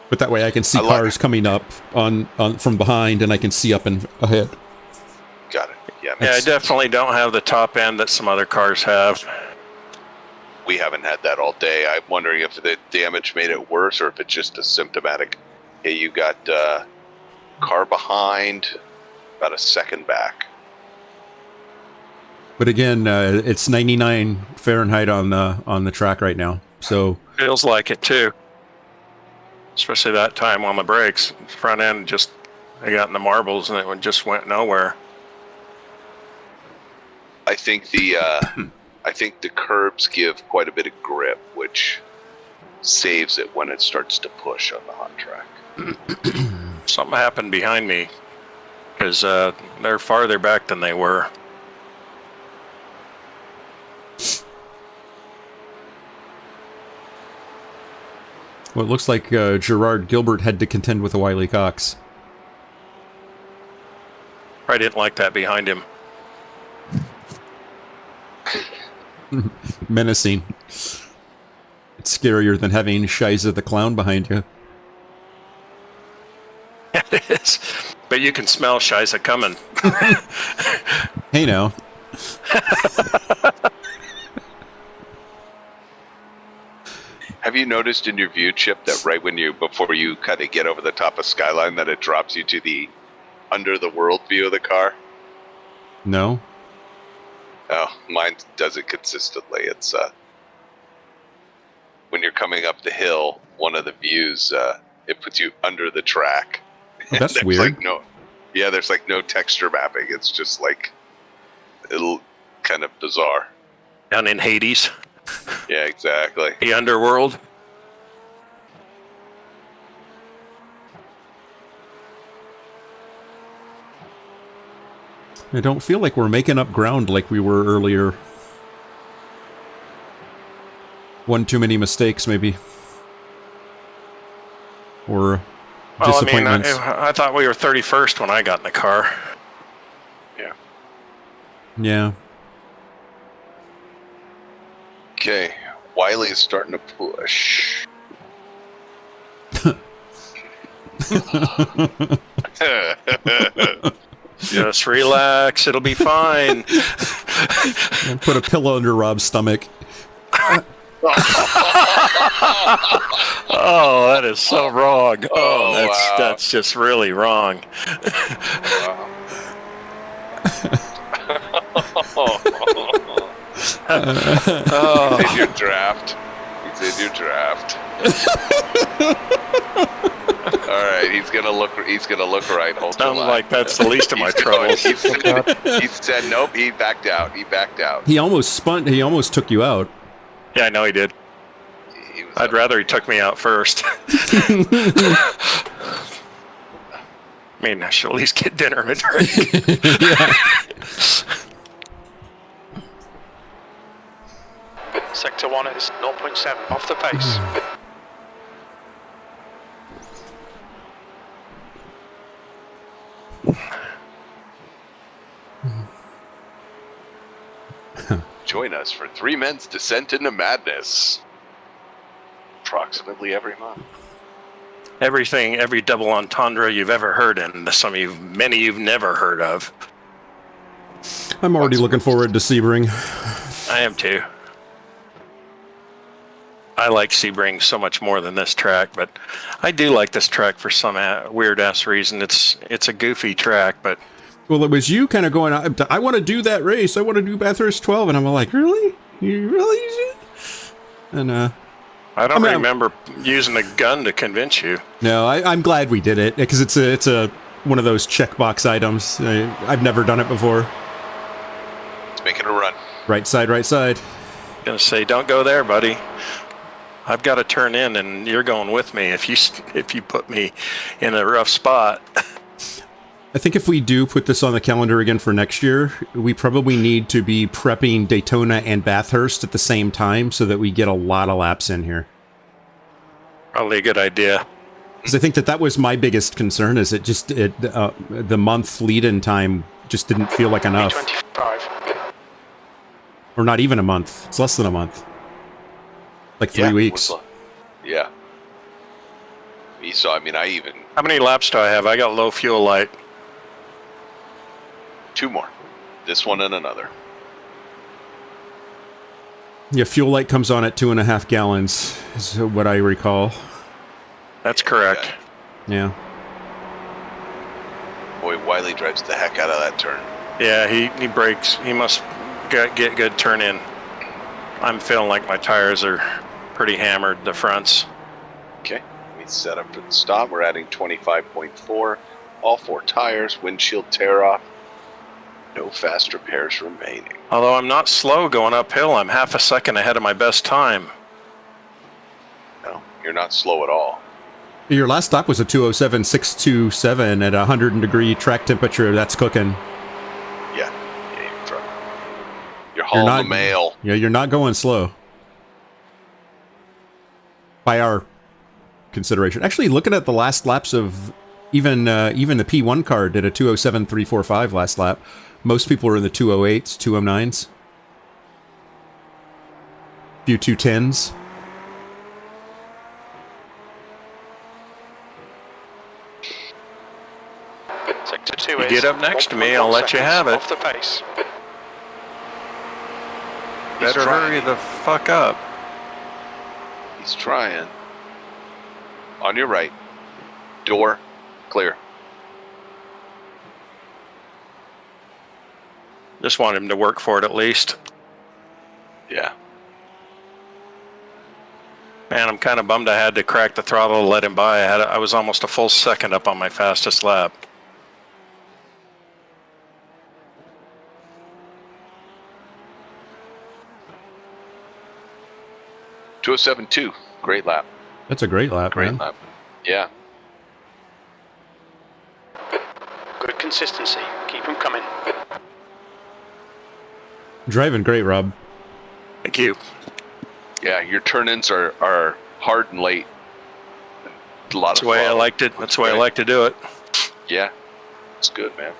But that way I can see I like cars coming up on from behind, and I can see up and ahead. Got it. Yeah, Yeah, I definitely don't have the top end that some other cars have. we haven't had that all day. I'm wondering if the damage made it worse or if it's just a symptomatic. Hey, you got car behind, about a second back. But again, it's 99 Fahrenheit on the track right now. So Feels like it too. Especially that time on the brakes. Front end just, I got in the marbles and it just went nowhere. I think the curbs give quite a bit of grip, which saves it when it starts to push on the hot track. Something happened behind me. because they're farther back than they were. Well, it looks like Gerard Gilbert had to contend with a Wiley Cox. I didn't like that behind him. Menacing. It's scarier than having Shiza the Clown behind you. It is. But you can smell Shiza coming. Hey now. Have you noticed in your view, Chip, that right when before you kind of get over the top of Skyline, that it drops you to the under the world view of the car? No. Oh, mine does it consistently. It's when you're coming up the hill, one of the views, it puts you under the track. Oh, that's there's weird. Like there's like no texture mapping. It's just like it'll kind of bizarre. Down in Hades. Yeah, exactly. The underworld. I don't feel like we're making up ground like we were earlier. One too many mistakes, maybe. Or disappointments. I thought we were 31st when I got in the car. Yeah. Yeah. Okay, Wiley is starting to push. Just relax, it'll be fine. And put a pillow under Rob's stomach. Oh, that is so wrong. Oh, wow. That's just really wrong. He's in your draft. He's in your draft. All right, he's gonna look right. Hold Sounds like that's the least of my troubles. He said nope. He backed out. He backed out. He almost spun. He almost took you out. Yeah, I know he did. I'd rather he took me out first. I mean, I should at least get dinner and a drink. Yeah. Sector 1 is 0.7 off the pace. Join us for 3 Men's Descent into Madness. Approximately every month. Every double entendre you've ever heard, and many you've never heard of. I'm already looking forward to Sebring. I am too. I like Sebring so much more than this track, but I do like this track for some weird ass reason. It's a goofy track, but Well, it was you kind of going, I want to do that race. I want to do Bathurst 12. And I'm like, really? You really? And, I don't remember using a gun to convince you. No, I'm glad we did it because it's a one of those checkbox items. I've never done it before. Let's make it a run. Right side, right side. Gonna say, don't go there, buddy. I've got to turn in, and you're going with me if you put me in a rough spot. I think if we do put this on the calendar again for next year, we probably need to be prepping Daytona and Bathurst at the same time so that we get a lot of laps in here. Probably a good idea. Because I think that was my biggest concern, is the month lead-in time just didn't feel like enough. 25. Or not even a month. It's less than a month. Like 3 weeks. Yeah. So, I mean, How many laps do I have? I got low fuel light. 2 more. This one and another. Yeah, fuel light comes on at 2.5 gallons, is what I recall. That's correct. Okay. Yeah. Boy, Wiley drives the heck out of that turn. Yeah, he brakes. He must get good turn in. I'm feeling like my tires are pretty hammered, the fronts. Okay, let me set up for the stop. We're adding 25.4. All 4 tires, windshield tear off. No fast repairs remaining. Although I'm not slow going uphill, I'm half a second ahead of my best time. No, you're not slow at all. Your last stop was a 207.627 at a 100-degree track temperature. That's cooking. Yeah, you're hauling the mail. Yeah, you're not going slow. By our consideration. Actually, looking at the last laps of even the P1 car did a 207.345 last lap. Most people are in the 208s, 209s. Few 210s. Sector 2 You is get up next to me, I'll let you have it. Off the pace. Better hurry the fuck up. He's trying. On your right. Door clear. Just want him to work for it at least. Yeah. Man, I'm kind of bummed I had to crack the throttle to let him by. I was almost a full second up on my fastest lap. .207.2. Great lap. That's a great lap, Great man. lap. Yeah. Good consistency. Keep them coming. Driving great, Rob. Thank you. Yeah, your turn-ins are hard and late. A lot That's the way I liked it. That's the way I like to do it. Yeah. It's good, man.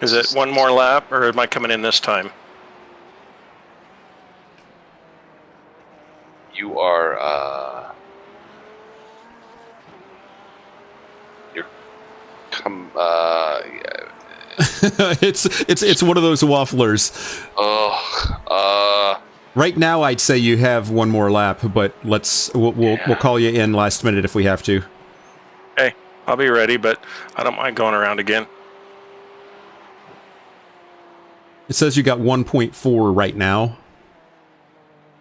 Is it one more lap, or am I coming in this time? You are, you're come, it's one of those wafflers. Right now, I'd say you have one more lap, but we'll call you in last minute if we have to. Hey, I'll be ready, but I don't mind going around again. It says you got 1.4 right now.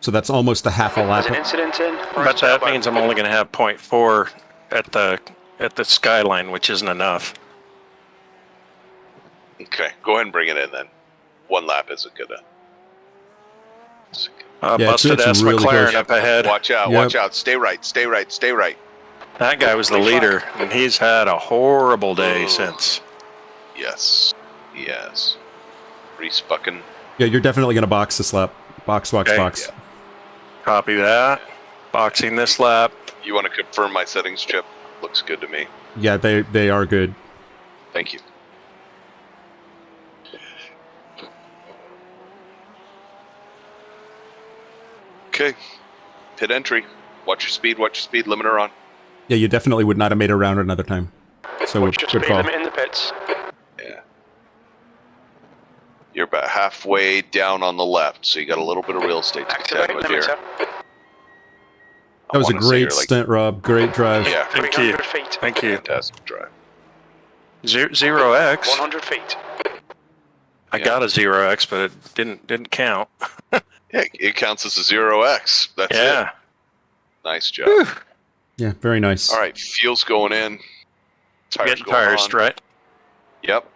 So that's almost a half a lap. There's an incident in. But that means I'm only going to have 0.4 at the skyline, which isn't enough. Okay, go ahead and bring it in then. One lap isn't gonna. Busted ass really McLaren close. up ahead. Watch out, watch out. Stay right, stay right, stay right. That guy was the leader, and he's had a horrible day since. Yes, yes. Reese fucking. Yeah, you're definitely going to box this lap. Box. Okay. Yeah. Copy that. Boxing this lap. You want to confirm my settings, Chip? Looks good to me. Yeah, they are good. Thank you. Okay. Pit entry. Watch your speed, limiter on. Yeah, you definitely would not have made a round another time. So Watch your good speed call. limit in the pits. Yeah. You're about halfway down on the left, so you got a little bit of real estate to Activate contend with here. limiter. That was a great stint, Rob. Great drive. Yeah, Thank you. 300 feet. Thank you. fantastic drive. 0x. 100 feet. I got a 0x, but it didn't count. Yeah, it counts as a 0x. That's Yeah. it. Nice job. Yeah, very nice. All right, fuel's going in. Tires Getting going tires, on. right? Yep.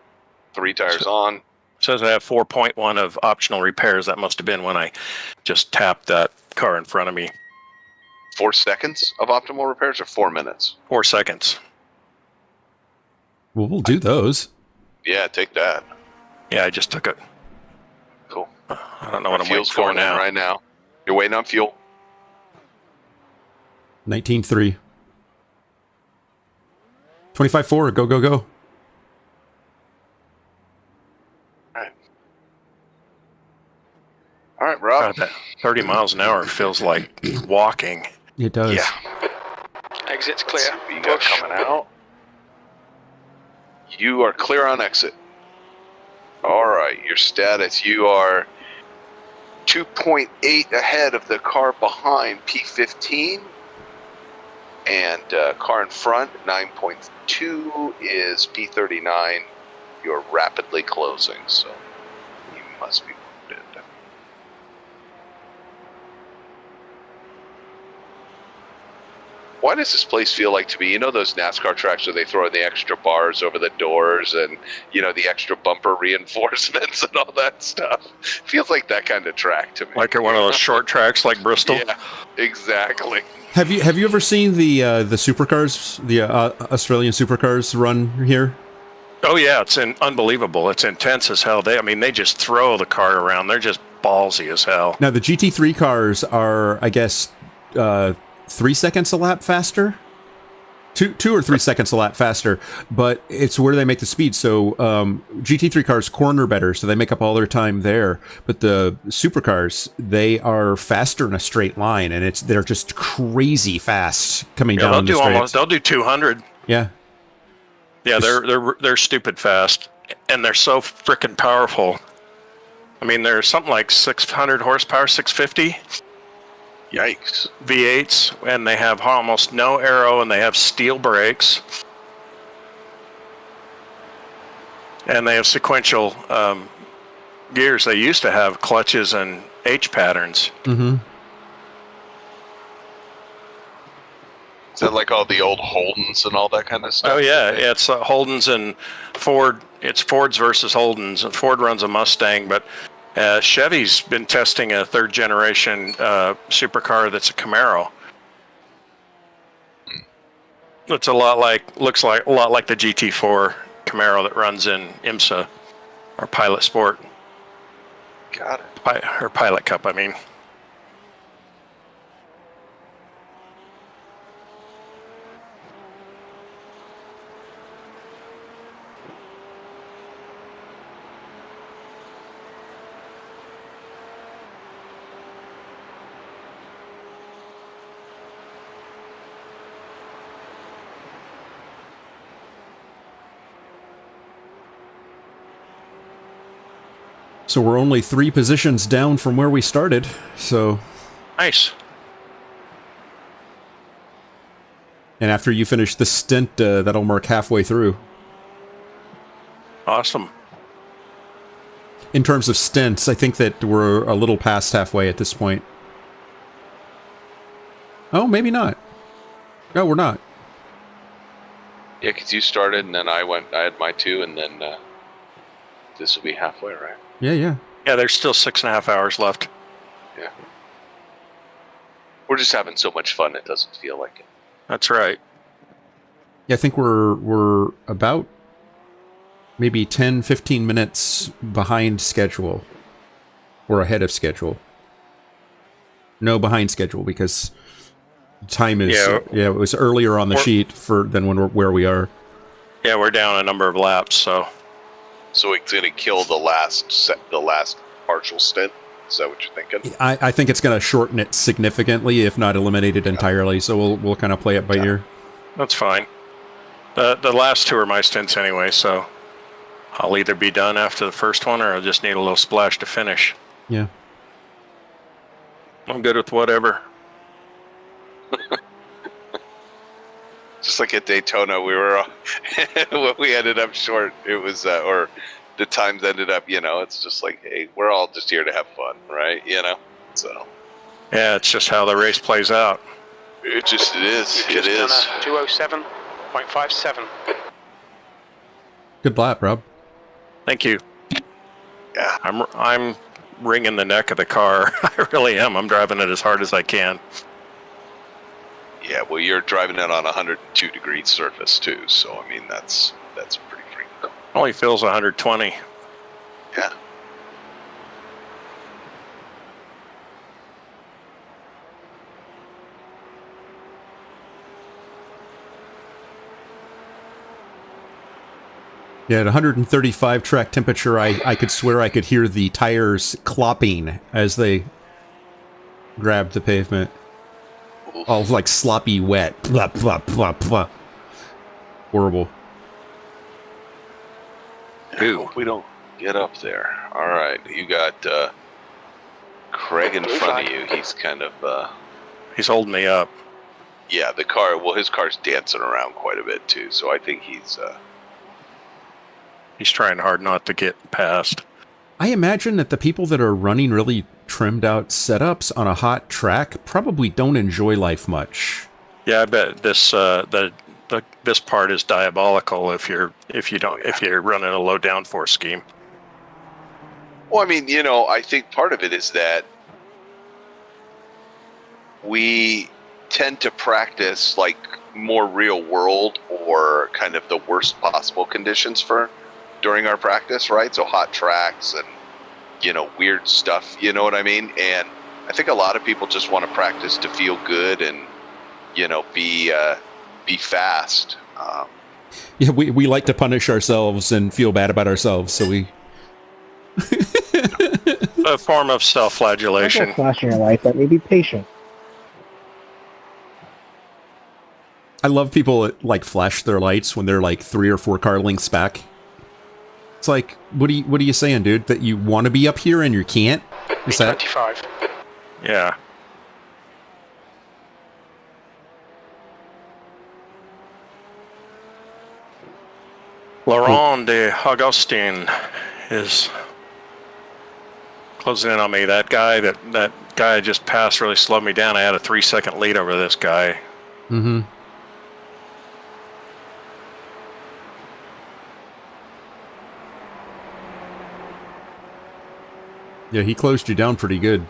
3 tires on. Says I have 4.1 of optional repairs. That must have been when I just tapped that car in front of me. 4 seconds of optimal repairs or 4 minutes? 4 seconds. Well, we'll do those. Yeah, take that. Yeah, I just took it. Cool. I don't know what I'm waiting Fuel's for going now. in right now. You're waiting on fuel. 19.3. 25.4. Go, go, go. All right, Rob. God, that 30 miles an hour feels like walking. It does. Yeah. Exit's clear. Let's see what you got Push. coming out. You are clear on exit. All right, your status. You are 2.8 ahead of the car behind P15. And car in front, 9.2 is P39. You're rapidly closing, so you must be wounded. Why does this place feel like to me, you know those NASCAR tracks where they throw in the extra bars over the doors and, you know, the extra bumper reinforcements and all that stuff? Feels like that kind of track to me. Like at one of those short tracks like Bristol? Yeah, exactly. Have you ever seen the supercars, the Australian supercars run here? Oh yeah, it's unbelievable. It's intense as hell. They just throw the car around. They're just ballsy as hell. Now the GT3 cars are, I guess, 3 seconds a lap faster, 2 or 3 seconds a lap faster. But it's where they make the speed. So GT3 cars corner better, so they make up all their time there. But the supercars, they are faster in a straight line, and they're just crazy fast coming down the straights. They'll do 200. Yeah. Yeah, they're stupid fast, and they're so freaking powerful. I mean, they're something like 600 horsepower, 650. Yikes. V8s, and they have almost no aero, and they have steel brakes. And they have sequential gears. They used to have clutches and H patterns. Mm-hmm. Is that like all the old Holdens and all that kind of stuff? Oh yeah, it's Holdens and Ford. It's Fords versus Holdens. And Ford runs a Mustang, but Chevy's been testing a third generation supercar that's a Camaro. It's looks like a lot like the GT4 Camaro that runs in IMSA or Pilot Sport. Got it. Or Pilot Cup, I mean. So we're only 3 positions down from where we started, so... Nice. And after you finish this stint, that'll mark halfway through. Awesome. In terms of stints, I think that we're a little past halfway at this point. Oh, maybe not. No, we're not. Yeah, because you started, and then I had my 2, and then this will be halfway, right? Yeah. Yeah, there's still 6.5 hours left. Yeah. We're just having so much fun, it doesn't feel like it. That's right. Yeah, I think we're about maybe 10, 15 minutes behind schedule. Or ahead of schedule. No, behind schedule, because time is... Yeah, it was earlier on the sheet than where we are. Yeah, we're down a number of laps, so... So it's going to kill the last partial stint? Is that what you're thinking? I think it's going to shorten it significantly, if not eliminate it entirely. So we'll kind of play it by ear. That's fine. The last 2 are my stints anyway, so I'll either be done after the first one, or I'll just need a little splash to finish. Yeah. I'm good with whatever. Just like at Daytona, we were when we ended up short. It was or the times ended up. It's just like, hey, we're all just here to have fun, right? So. Yeah, it's just how the race plays out. It is. It is. 207.57. Good lap, Rob. Thank you. Yeah. I'm wringing the neck of the car. I really am. I'm driving it as hard as I can. Yeah, well, you're driving it on a 102-degree surface too, so I mean that's pretty freaking cool. Only feels 120. Yeah. Yeah, at 135 track temperature, I could swear I could hear the tires clopping as they grabbed the pavement. All like sloppy wet. Blah, blah, blah, blah. Horrible. I hope we don't get up there. All right, you got Craig in front of you. He's kind of... He's holding me up. Yeah, the car... Well, his car's dancing around quite a bit, too, so I think he's... He's trying hard not to get past. I imagine that the people that are running really trimmed out setups on a hot track probably don't enjoy life much. Yeah, I bet this this part is diabolical if you're running a low downforce scheme. Well, I mean, you know, I think part of it is that we tend to practice like more real world or kind of the worst possible conditions during our practice, right? So hot tracks and, you know, weird stuff, you know what I mean? And I think a lot of people just want to practice to feel good and, you know, be fast. Yeah, we like to punish ourselves and feel bad about ourselves, so we... A form of self-flagellation. Don't flash your light, but be patient. I love people that like flash their lights when they're like 3 or 4 car lengths back. It's like, what are you saying, dude? That you want to be up here and you can't? Is that B25? Yeah. Laurent de Augustin is closing in on me. That guy I just passed really slowed me down. I had a 3-second lead over this guy. Mm-hmm. Yeah, he closed you down pretty good.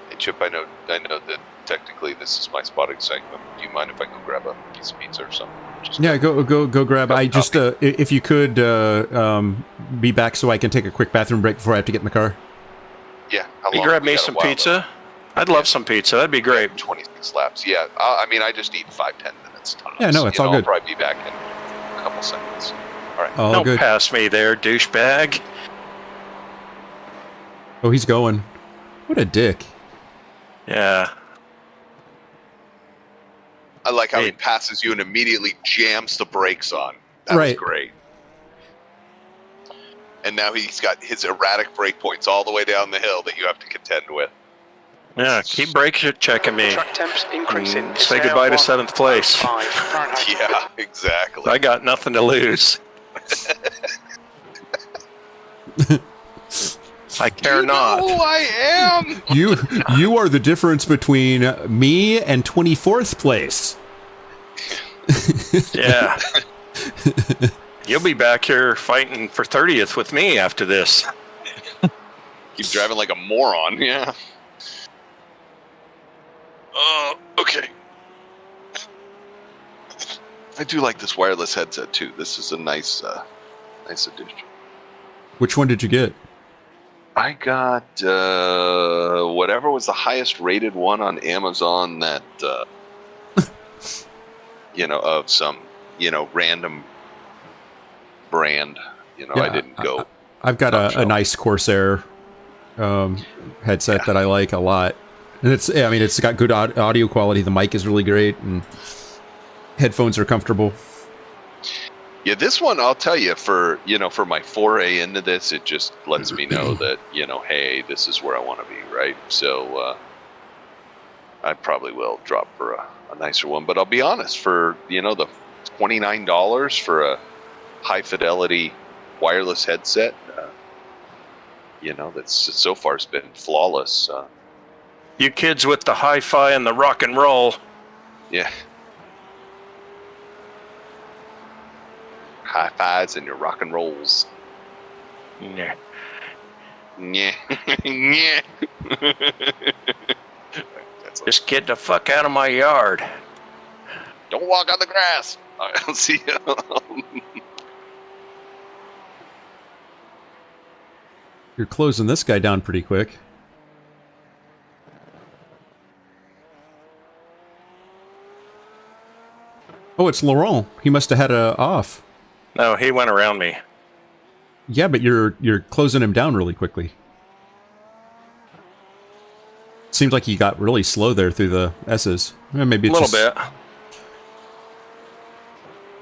Hey, Chip, I know that technically this is my spotting segment. Do you mind if I go grab a piece of pizza or something? Yeah, go grab. I just if you could be back so I can take a quick bathroom break before I have to get in the car. Yeah. You grab me some pizza? I'd love some pizza. That'd be great. 26 laps. Yeah. I mean, I just need 5-10 minutes. Tops. Yeah, no, it's all good. I'll probably be back in a couple seconds. All right. All Don't good. pass me there, douchebag. Oh, he's going. What a dick. Yeah. I like how he passes you and immediately jams the brakes on. That was great. And now he's got his erratic brake points all the way down the hill that you have to contend with. Yeah, keep brake checking me. Track temps increasing. Say goodbye to 7th place. Yeah, exactly. I got nothing to lose. I care not. Who I am? You are the difference between me and 24th place. Yeah. You'll be back here fighting for 30th with me after this. Keep driving like a moron, yeah. Okay. I do like this wireless headset too. This is a nice addition. Which one did you get? I got whatever was the highest rated one on Amazon that of some random brand. Yeah, I didn't go. I've got a nice Corsair headset that I like a lot, and it's got good audio quality. The mic is really great, and headphones are comfortable. Yeah, this one, I'll tell you, for my foray into this, it just lets me know that, hey, this is where I want to be, right? So I probably will drop for a nicer one. But I'll be honest, for, the $29 for a high-fidelity wireless headset, that's so far has been flawless. You kids with the hi-fi and the rock and roll. Yeah. High fives and your rock and rolls. Yeah. Yeah. Yeah. Just get the fuck out of my yard. Don't walk on the grass. I'll see you. You're closing this guy down pretty quick. Oh, it's Laurent. He must have had a off. No, he went around me. Yeah, but you're closing him down really quickly. Seems like he got really slow there through the S's. Maybe it's a little bit.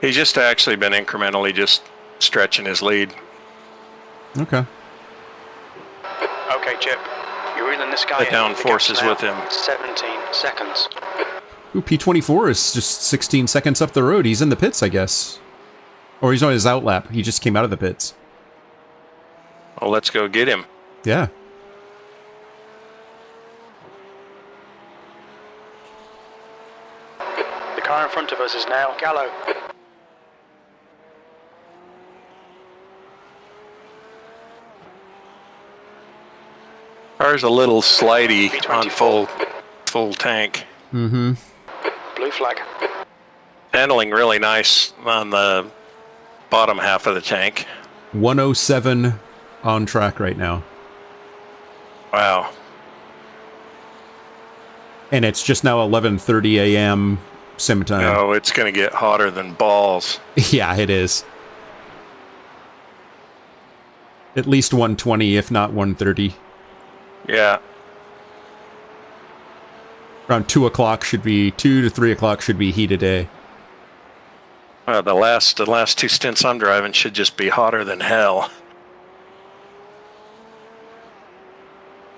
He's just actually been incrementally just stretching his lead. Okay. Okay, Chip. You're reeling this guy the downforce is with him. 17 seconds. Ooh, P24 is just 16 seconds up the road. He's in the pits, I guess. Or he's on his out lap. He just came out of the pits. Well, let's go get him. Yeah. Car in front of us is now Gallo. Car's a little slidey on full tank. Mm-hmm. Blue flag. Handling really nice on the bottom half of the tank. 107 on track right now. Wow. And it's just now 11:30 a.m. sim time. Oh, it's going to get hotter than balls. Yeah, it is. At least 120, if not 130. Yeah. Around 2 o'clock should be, 2 to 3 o'clock should be heat a day. The last two stints I'm driving should just be hotter than hell.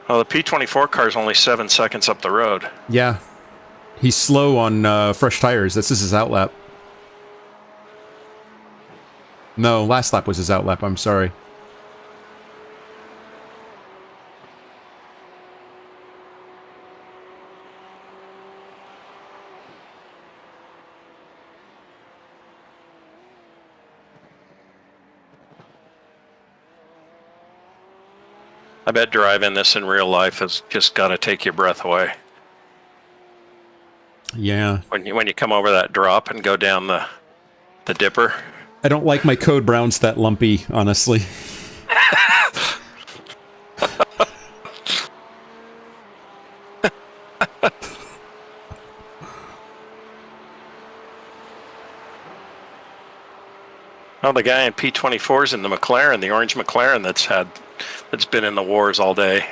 Oh, the P24 car's only 7 seconds up the road. Yeah. He's slow on fresh tires. This is his outlap. No, last lap was his outlap. I'm sorry. I bet driving this in real life has just got to take your breath away. Yeah. When you come over that drop and go down the dipper. I don't like my code browns that lumpy, honestly. Oh, the guy in P24's in the McLaren, the orange McLaren that's been in the wars all day.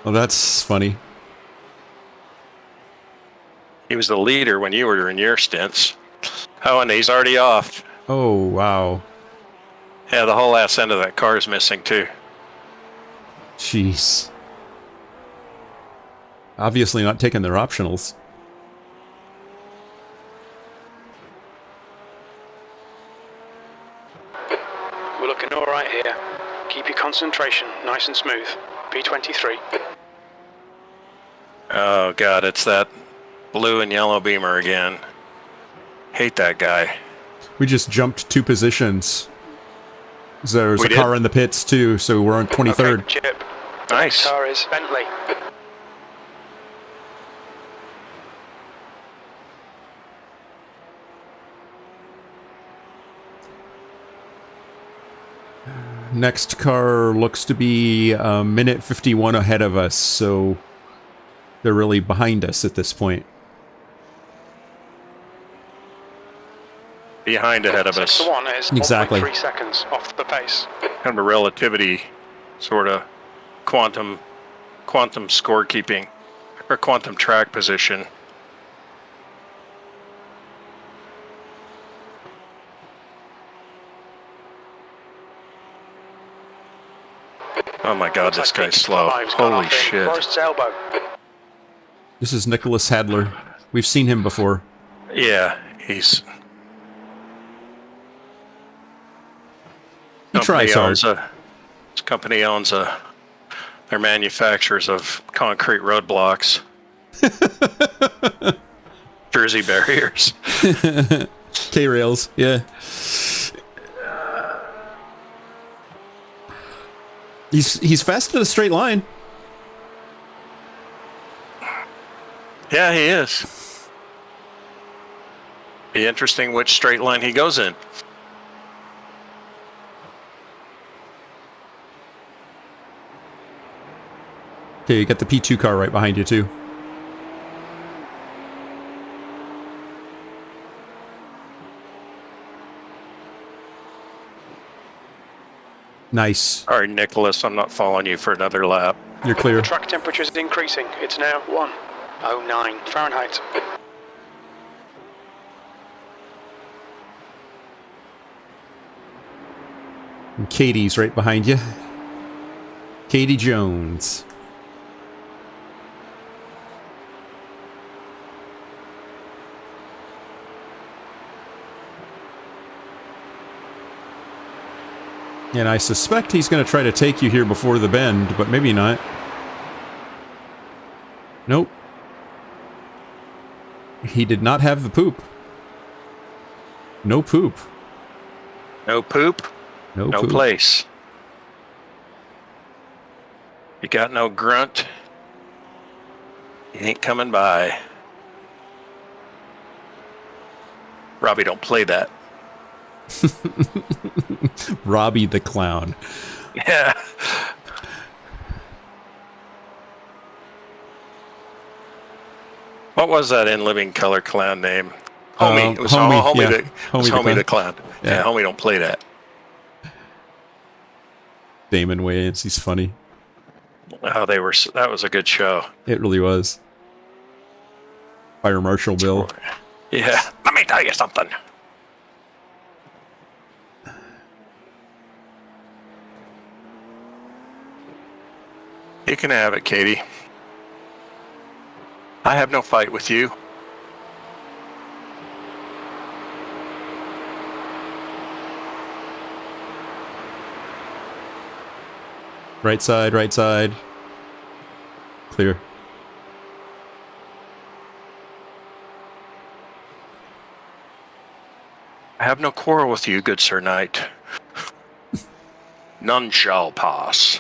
Well, that's funny. He was the leader when you were in your stints. Oh, and he's already off. Oh, wow. Yeah, the whole ass end of that car is missing too. Jeez. Obviously not taking their optionals. We're looking all right here. Keep your concentration nice and smooth. P23. Oh god, it's that blue and yellow Beamer again. Hate that guy. We just jumped 2 positions. There's We a car did? in the pits too, so we're on 23rd. Okay, Chip. Nice. The car is Bentley. Next car looks to be a minute 51 ahead of us, so they're really behind us at this point. Behind ahead of us. The one is Exactly. 1.3 seconds off the pace. Kind of a relativity sort of quantum scorekeeping or quantum track position. Oh my god, this guy's slow. Holy shit. Forest's elbow. This is Nicholas Hadler. We've seen him before. Yeah, he's... He tries hard. His company owns they're manufacturers of concrete roadblocks. Jersey barriers. K-rails, yeah. He's fast in a straight line. Yeah, he is. Be interesting which straight line he goes in. Okay, you got the P2 car right behind you too. Nice. All right, Nicholas, I'm not following you for another lap. You're clear. Track temperature is increasing. It's now 109 Fahrenheit. And Katie's right behind you. Katie Jones. And I suspect he's going to try to take you here before the bend, but maybe not. Nope. he did not have the poop. No poop. No poop, No no poop. place. You got no grunt, you ain't coming by. Robbie, don't play that. Robbie the clown. Yeah. What was that in Living Color clown name? Homie. It was Homie, yeah. Homie the clown. Yeah. Yeah, Homie, don't play that. Damon Wayans, he's funny. Oh, that was a good show. It really was. Fire Marshal Bill. Yeah. Let me tell you something. You can have it, Katie. I have no fight with you. Right side, right side. Clear. I have no quarrel with you, good Sir Knight. None shall pass.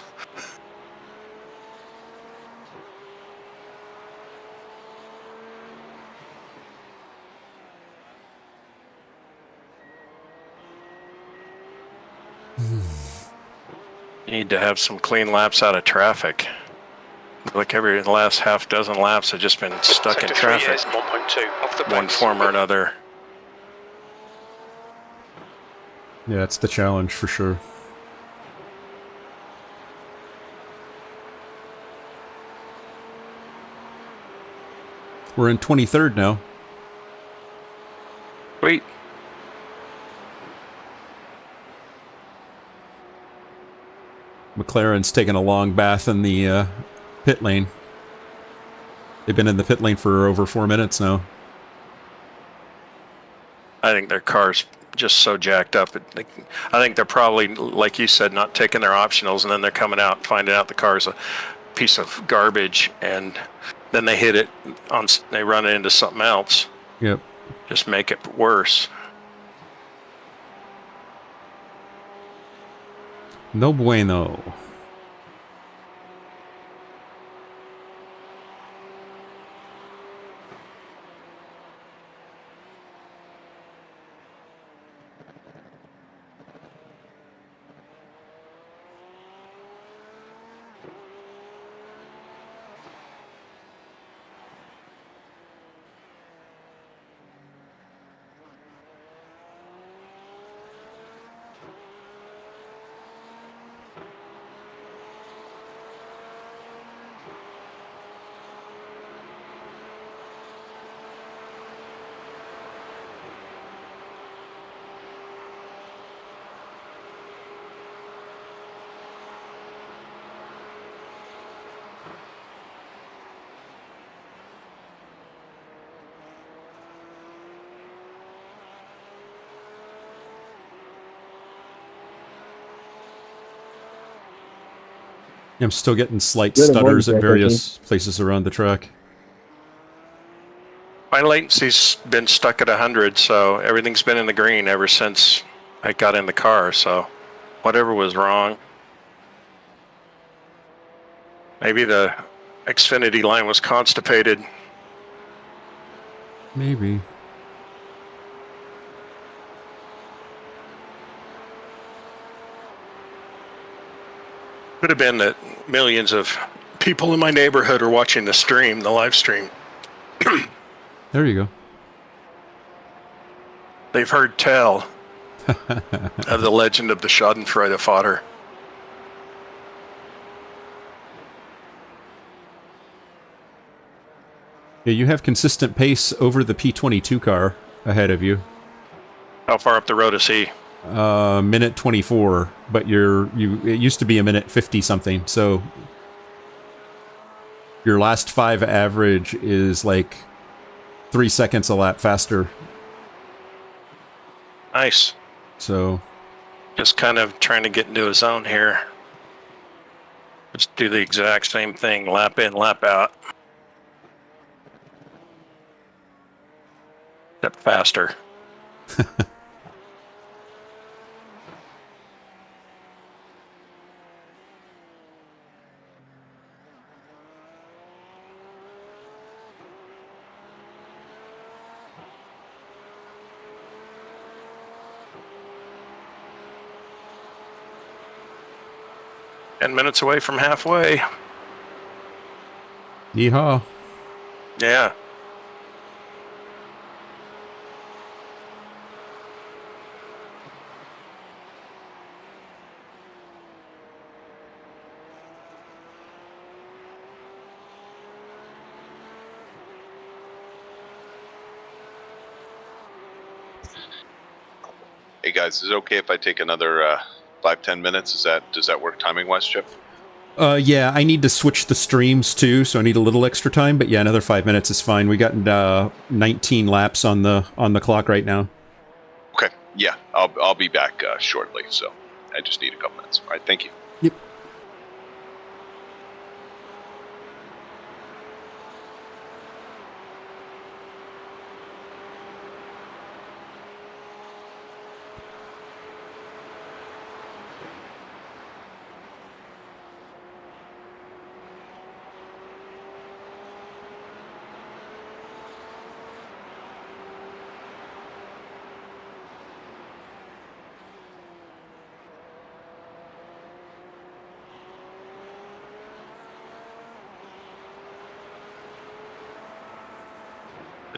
Need to have some clean laps out of traffic. Like the last half dozen laps have just been stuck in traffic. 1.2 off the One form or another. Yeah, it's the challenge for sure. We're in 23rd now. Sweet. McLaren's taking a long bath in the pit lane. They've been in the pit lane for over 4 minutes now. I think their car's just so jacked up. I think they're probably, like you said, not taking their optionals, and then they're coming out finding out the car's a piece of garbage, and then they hit it they run it into something else. Yep. Just make it worse. No bueno. I'm still getting slight stutters at various places around the track. My latency's been stuck at 100, so everything's been in the green ever since I got in the car, so whatever was wrong. Maybe the Xfinity line was constipated. Maybe. Could have been that millions of people in my neighborhood are watching the live stream. There you go. They've heard tell of the legend of the Schadenfreude Fodder. Yeah, you have consistent pace over the P22 car ahead of you. How far up the road is he? Minute 24, but it used to be a minute 50 something, so your last 5 average is like 3 seconds a lap faster. Nice. So just kind of trying to get into a zone here. Just do the exact same thing, lap in, lap out. faster. Minutes away from halfway. Yeehaw. Yeah. Hey guys, is it okay if I take another 5-10 minutes? Does that work timing wise, Chip? Yeah, I need to switch the streams too, so I need a little extra time. But yeah, another 5 minutes is fine. We got 19 laps on the clock right now. Okay, yeah, I'll be back shortly. So I just need a couple minutes. All right, thank you. Yep.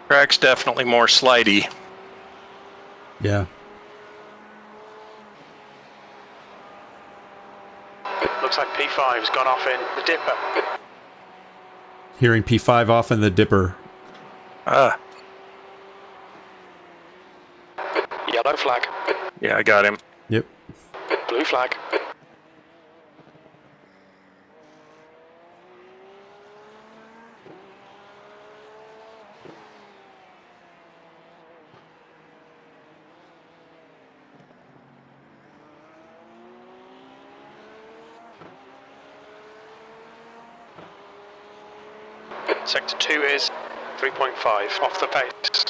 Track's definitely more slidey. Yeah. Looks like P5's gone off in the dipper. Hearing P5 off in the dipper. Ah. Yellow flag. Yeah, I got him. Yep. Blue flag. Sector 2 is 3.5 off the pace.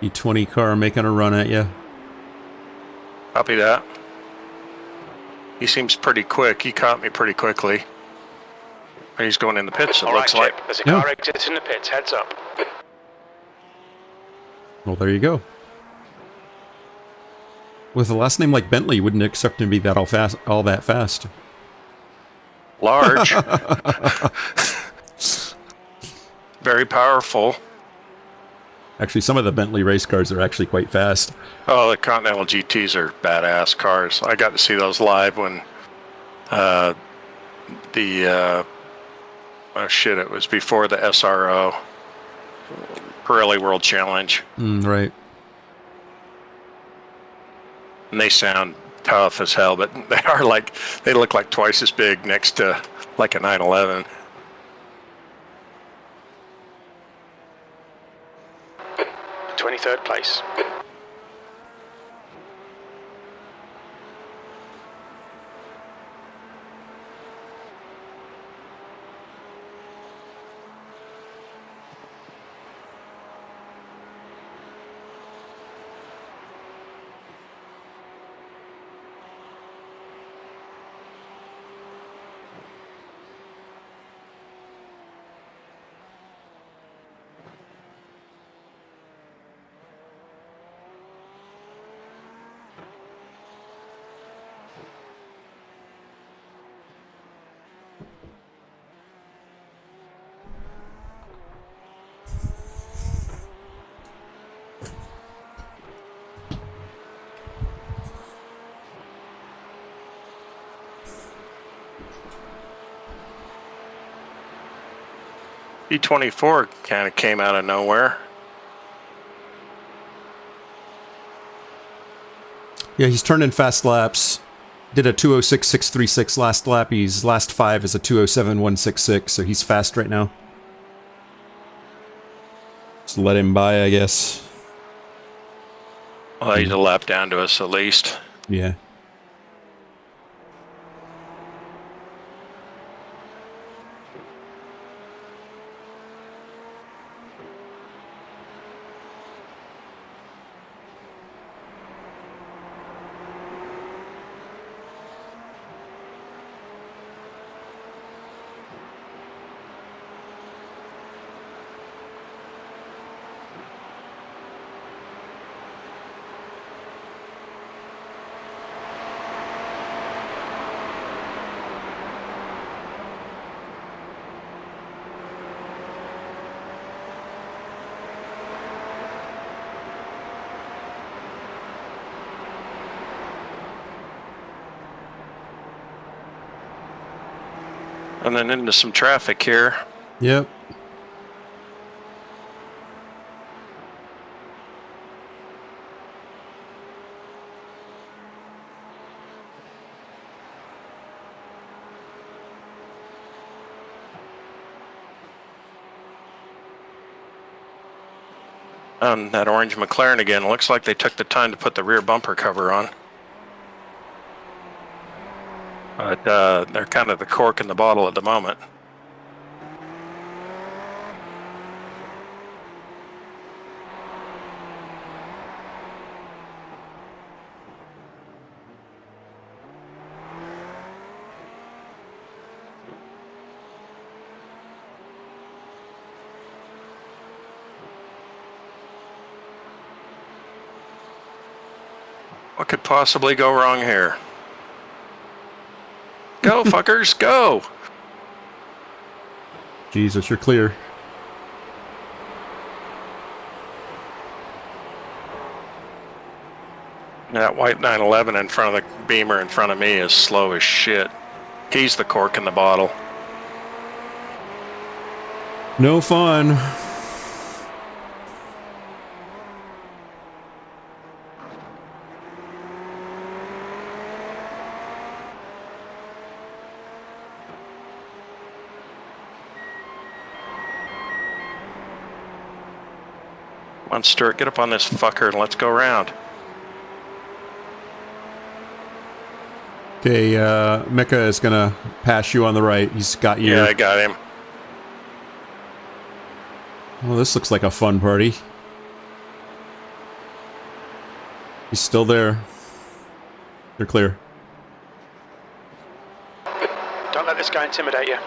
E20 car making a run at you. Copy that. He seems pretty quick. He caught me pretty quickly. He's going in the pits, it looks like. There's a car exit in the pits, heads up. Well, there you go. With a last name like Bentley, you wouldn't expect him to be that all that fast. Large. Very powerful. Actually, some of the Bentley race cars are actually quite fast. Oh, the Continental GTs are badass cars. I got to see those live when it was before the SRO Pirelli World Challenge. Right. And they sound tough as hell, but they look like twice as big next to like a 911. Third place. E24 kind of came out of nowhere. Yeah, he's turning fast laps. Did a 206.636 last lap. His last 5 is a 207.166, so he's fast right now. Just let him by, I guess. Well, he's a lap down to us at least. Yeah. And then into some traffic here. Yep. That orange McLaren again. Looks like they took the time to put the rear bumper cover on. But they're kind of the cork in the bottle at the moment. What could possibly go wrong here? Go, fuckers, go! Jesus, you're clear. That white 911 in front of the Beamer in front of me is slow as shit. He's the cork in the bottle. No fun. Come on, Stuart, get up on this fucker and let's go around. Okay, Mecca is gonna pass you on the right. He's got you. Yeah, I got him. Well, this looks like a fun party. He's still there. They're clear. Don't let this guy intimidate you.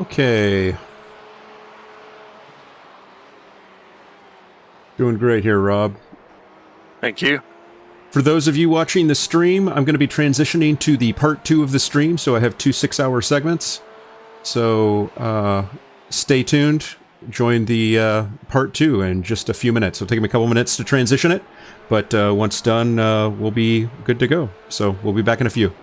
Okay. Doing great here, Rob. Thank you. For those of you watching the stream, I'm going to be transitioning to the part 2 of the stream, so I have 2 6-hour segments. So stay tuned. Join the part 2 in just a few minutes. It'll take me a couple minutes to transition it, but once done, we'll be good to go. So we'll be back in a few.